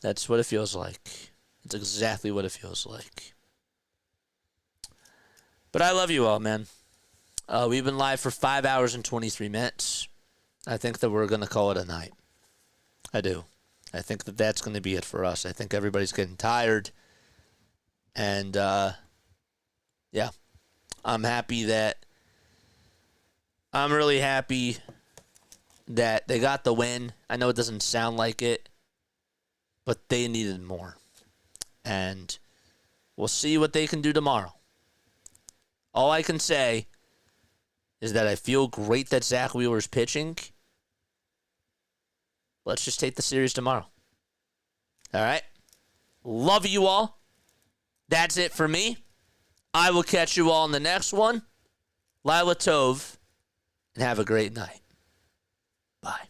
that's what it feels like. It's exactly what it feels like. But I love you all, man. We've been live for 5 hours and 23 minutes. I think that we're going to call it a night. I do. I think that that's going to be it for us. I think everybody's getting tired. And, yeah, I'm really happy that they got the win. I know it doesn't sound like it, but they needed more. And we'll see what they can do tomorrow. All I can say is that I feel great that Zach Wheeler's pitching. Let's just take the series tomorrow. All right? Love you all. That's it for me. I will catch you all in the next one. Lila Tov, and have a great night. Bye.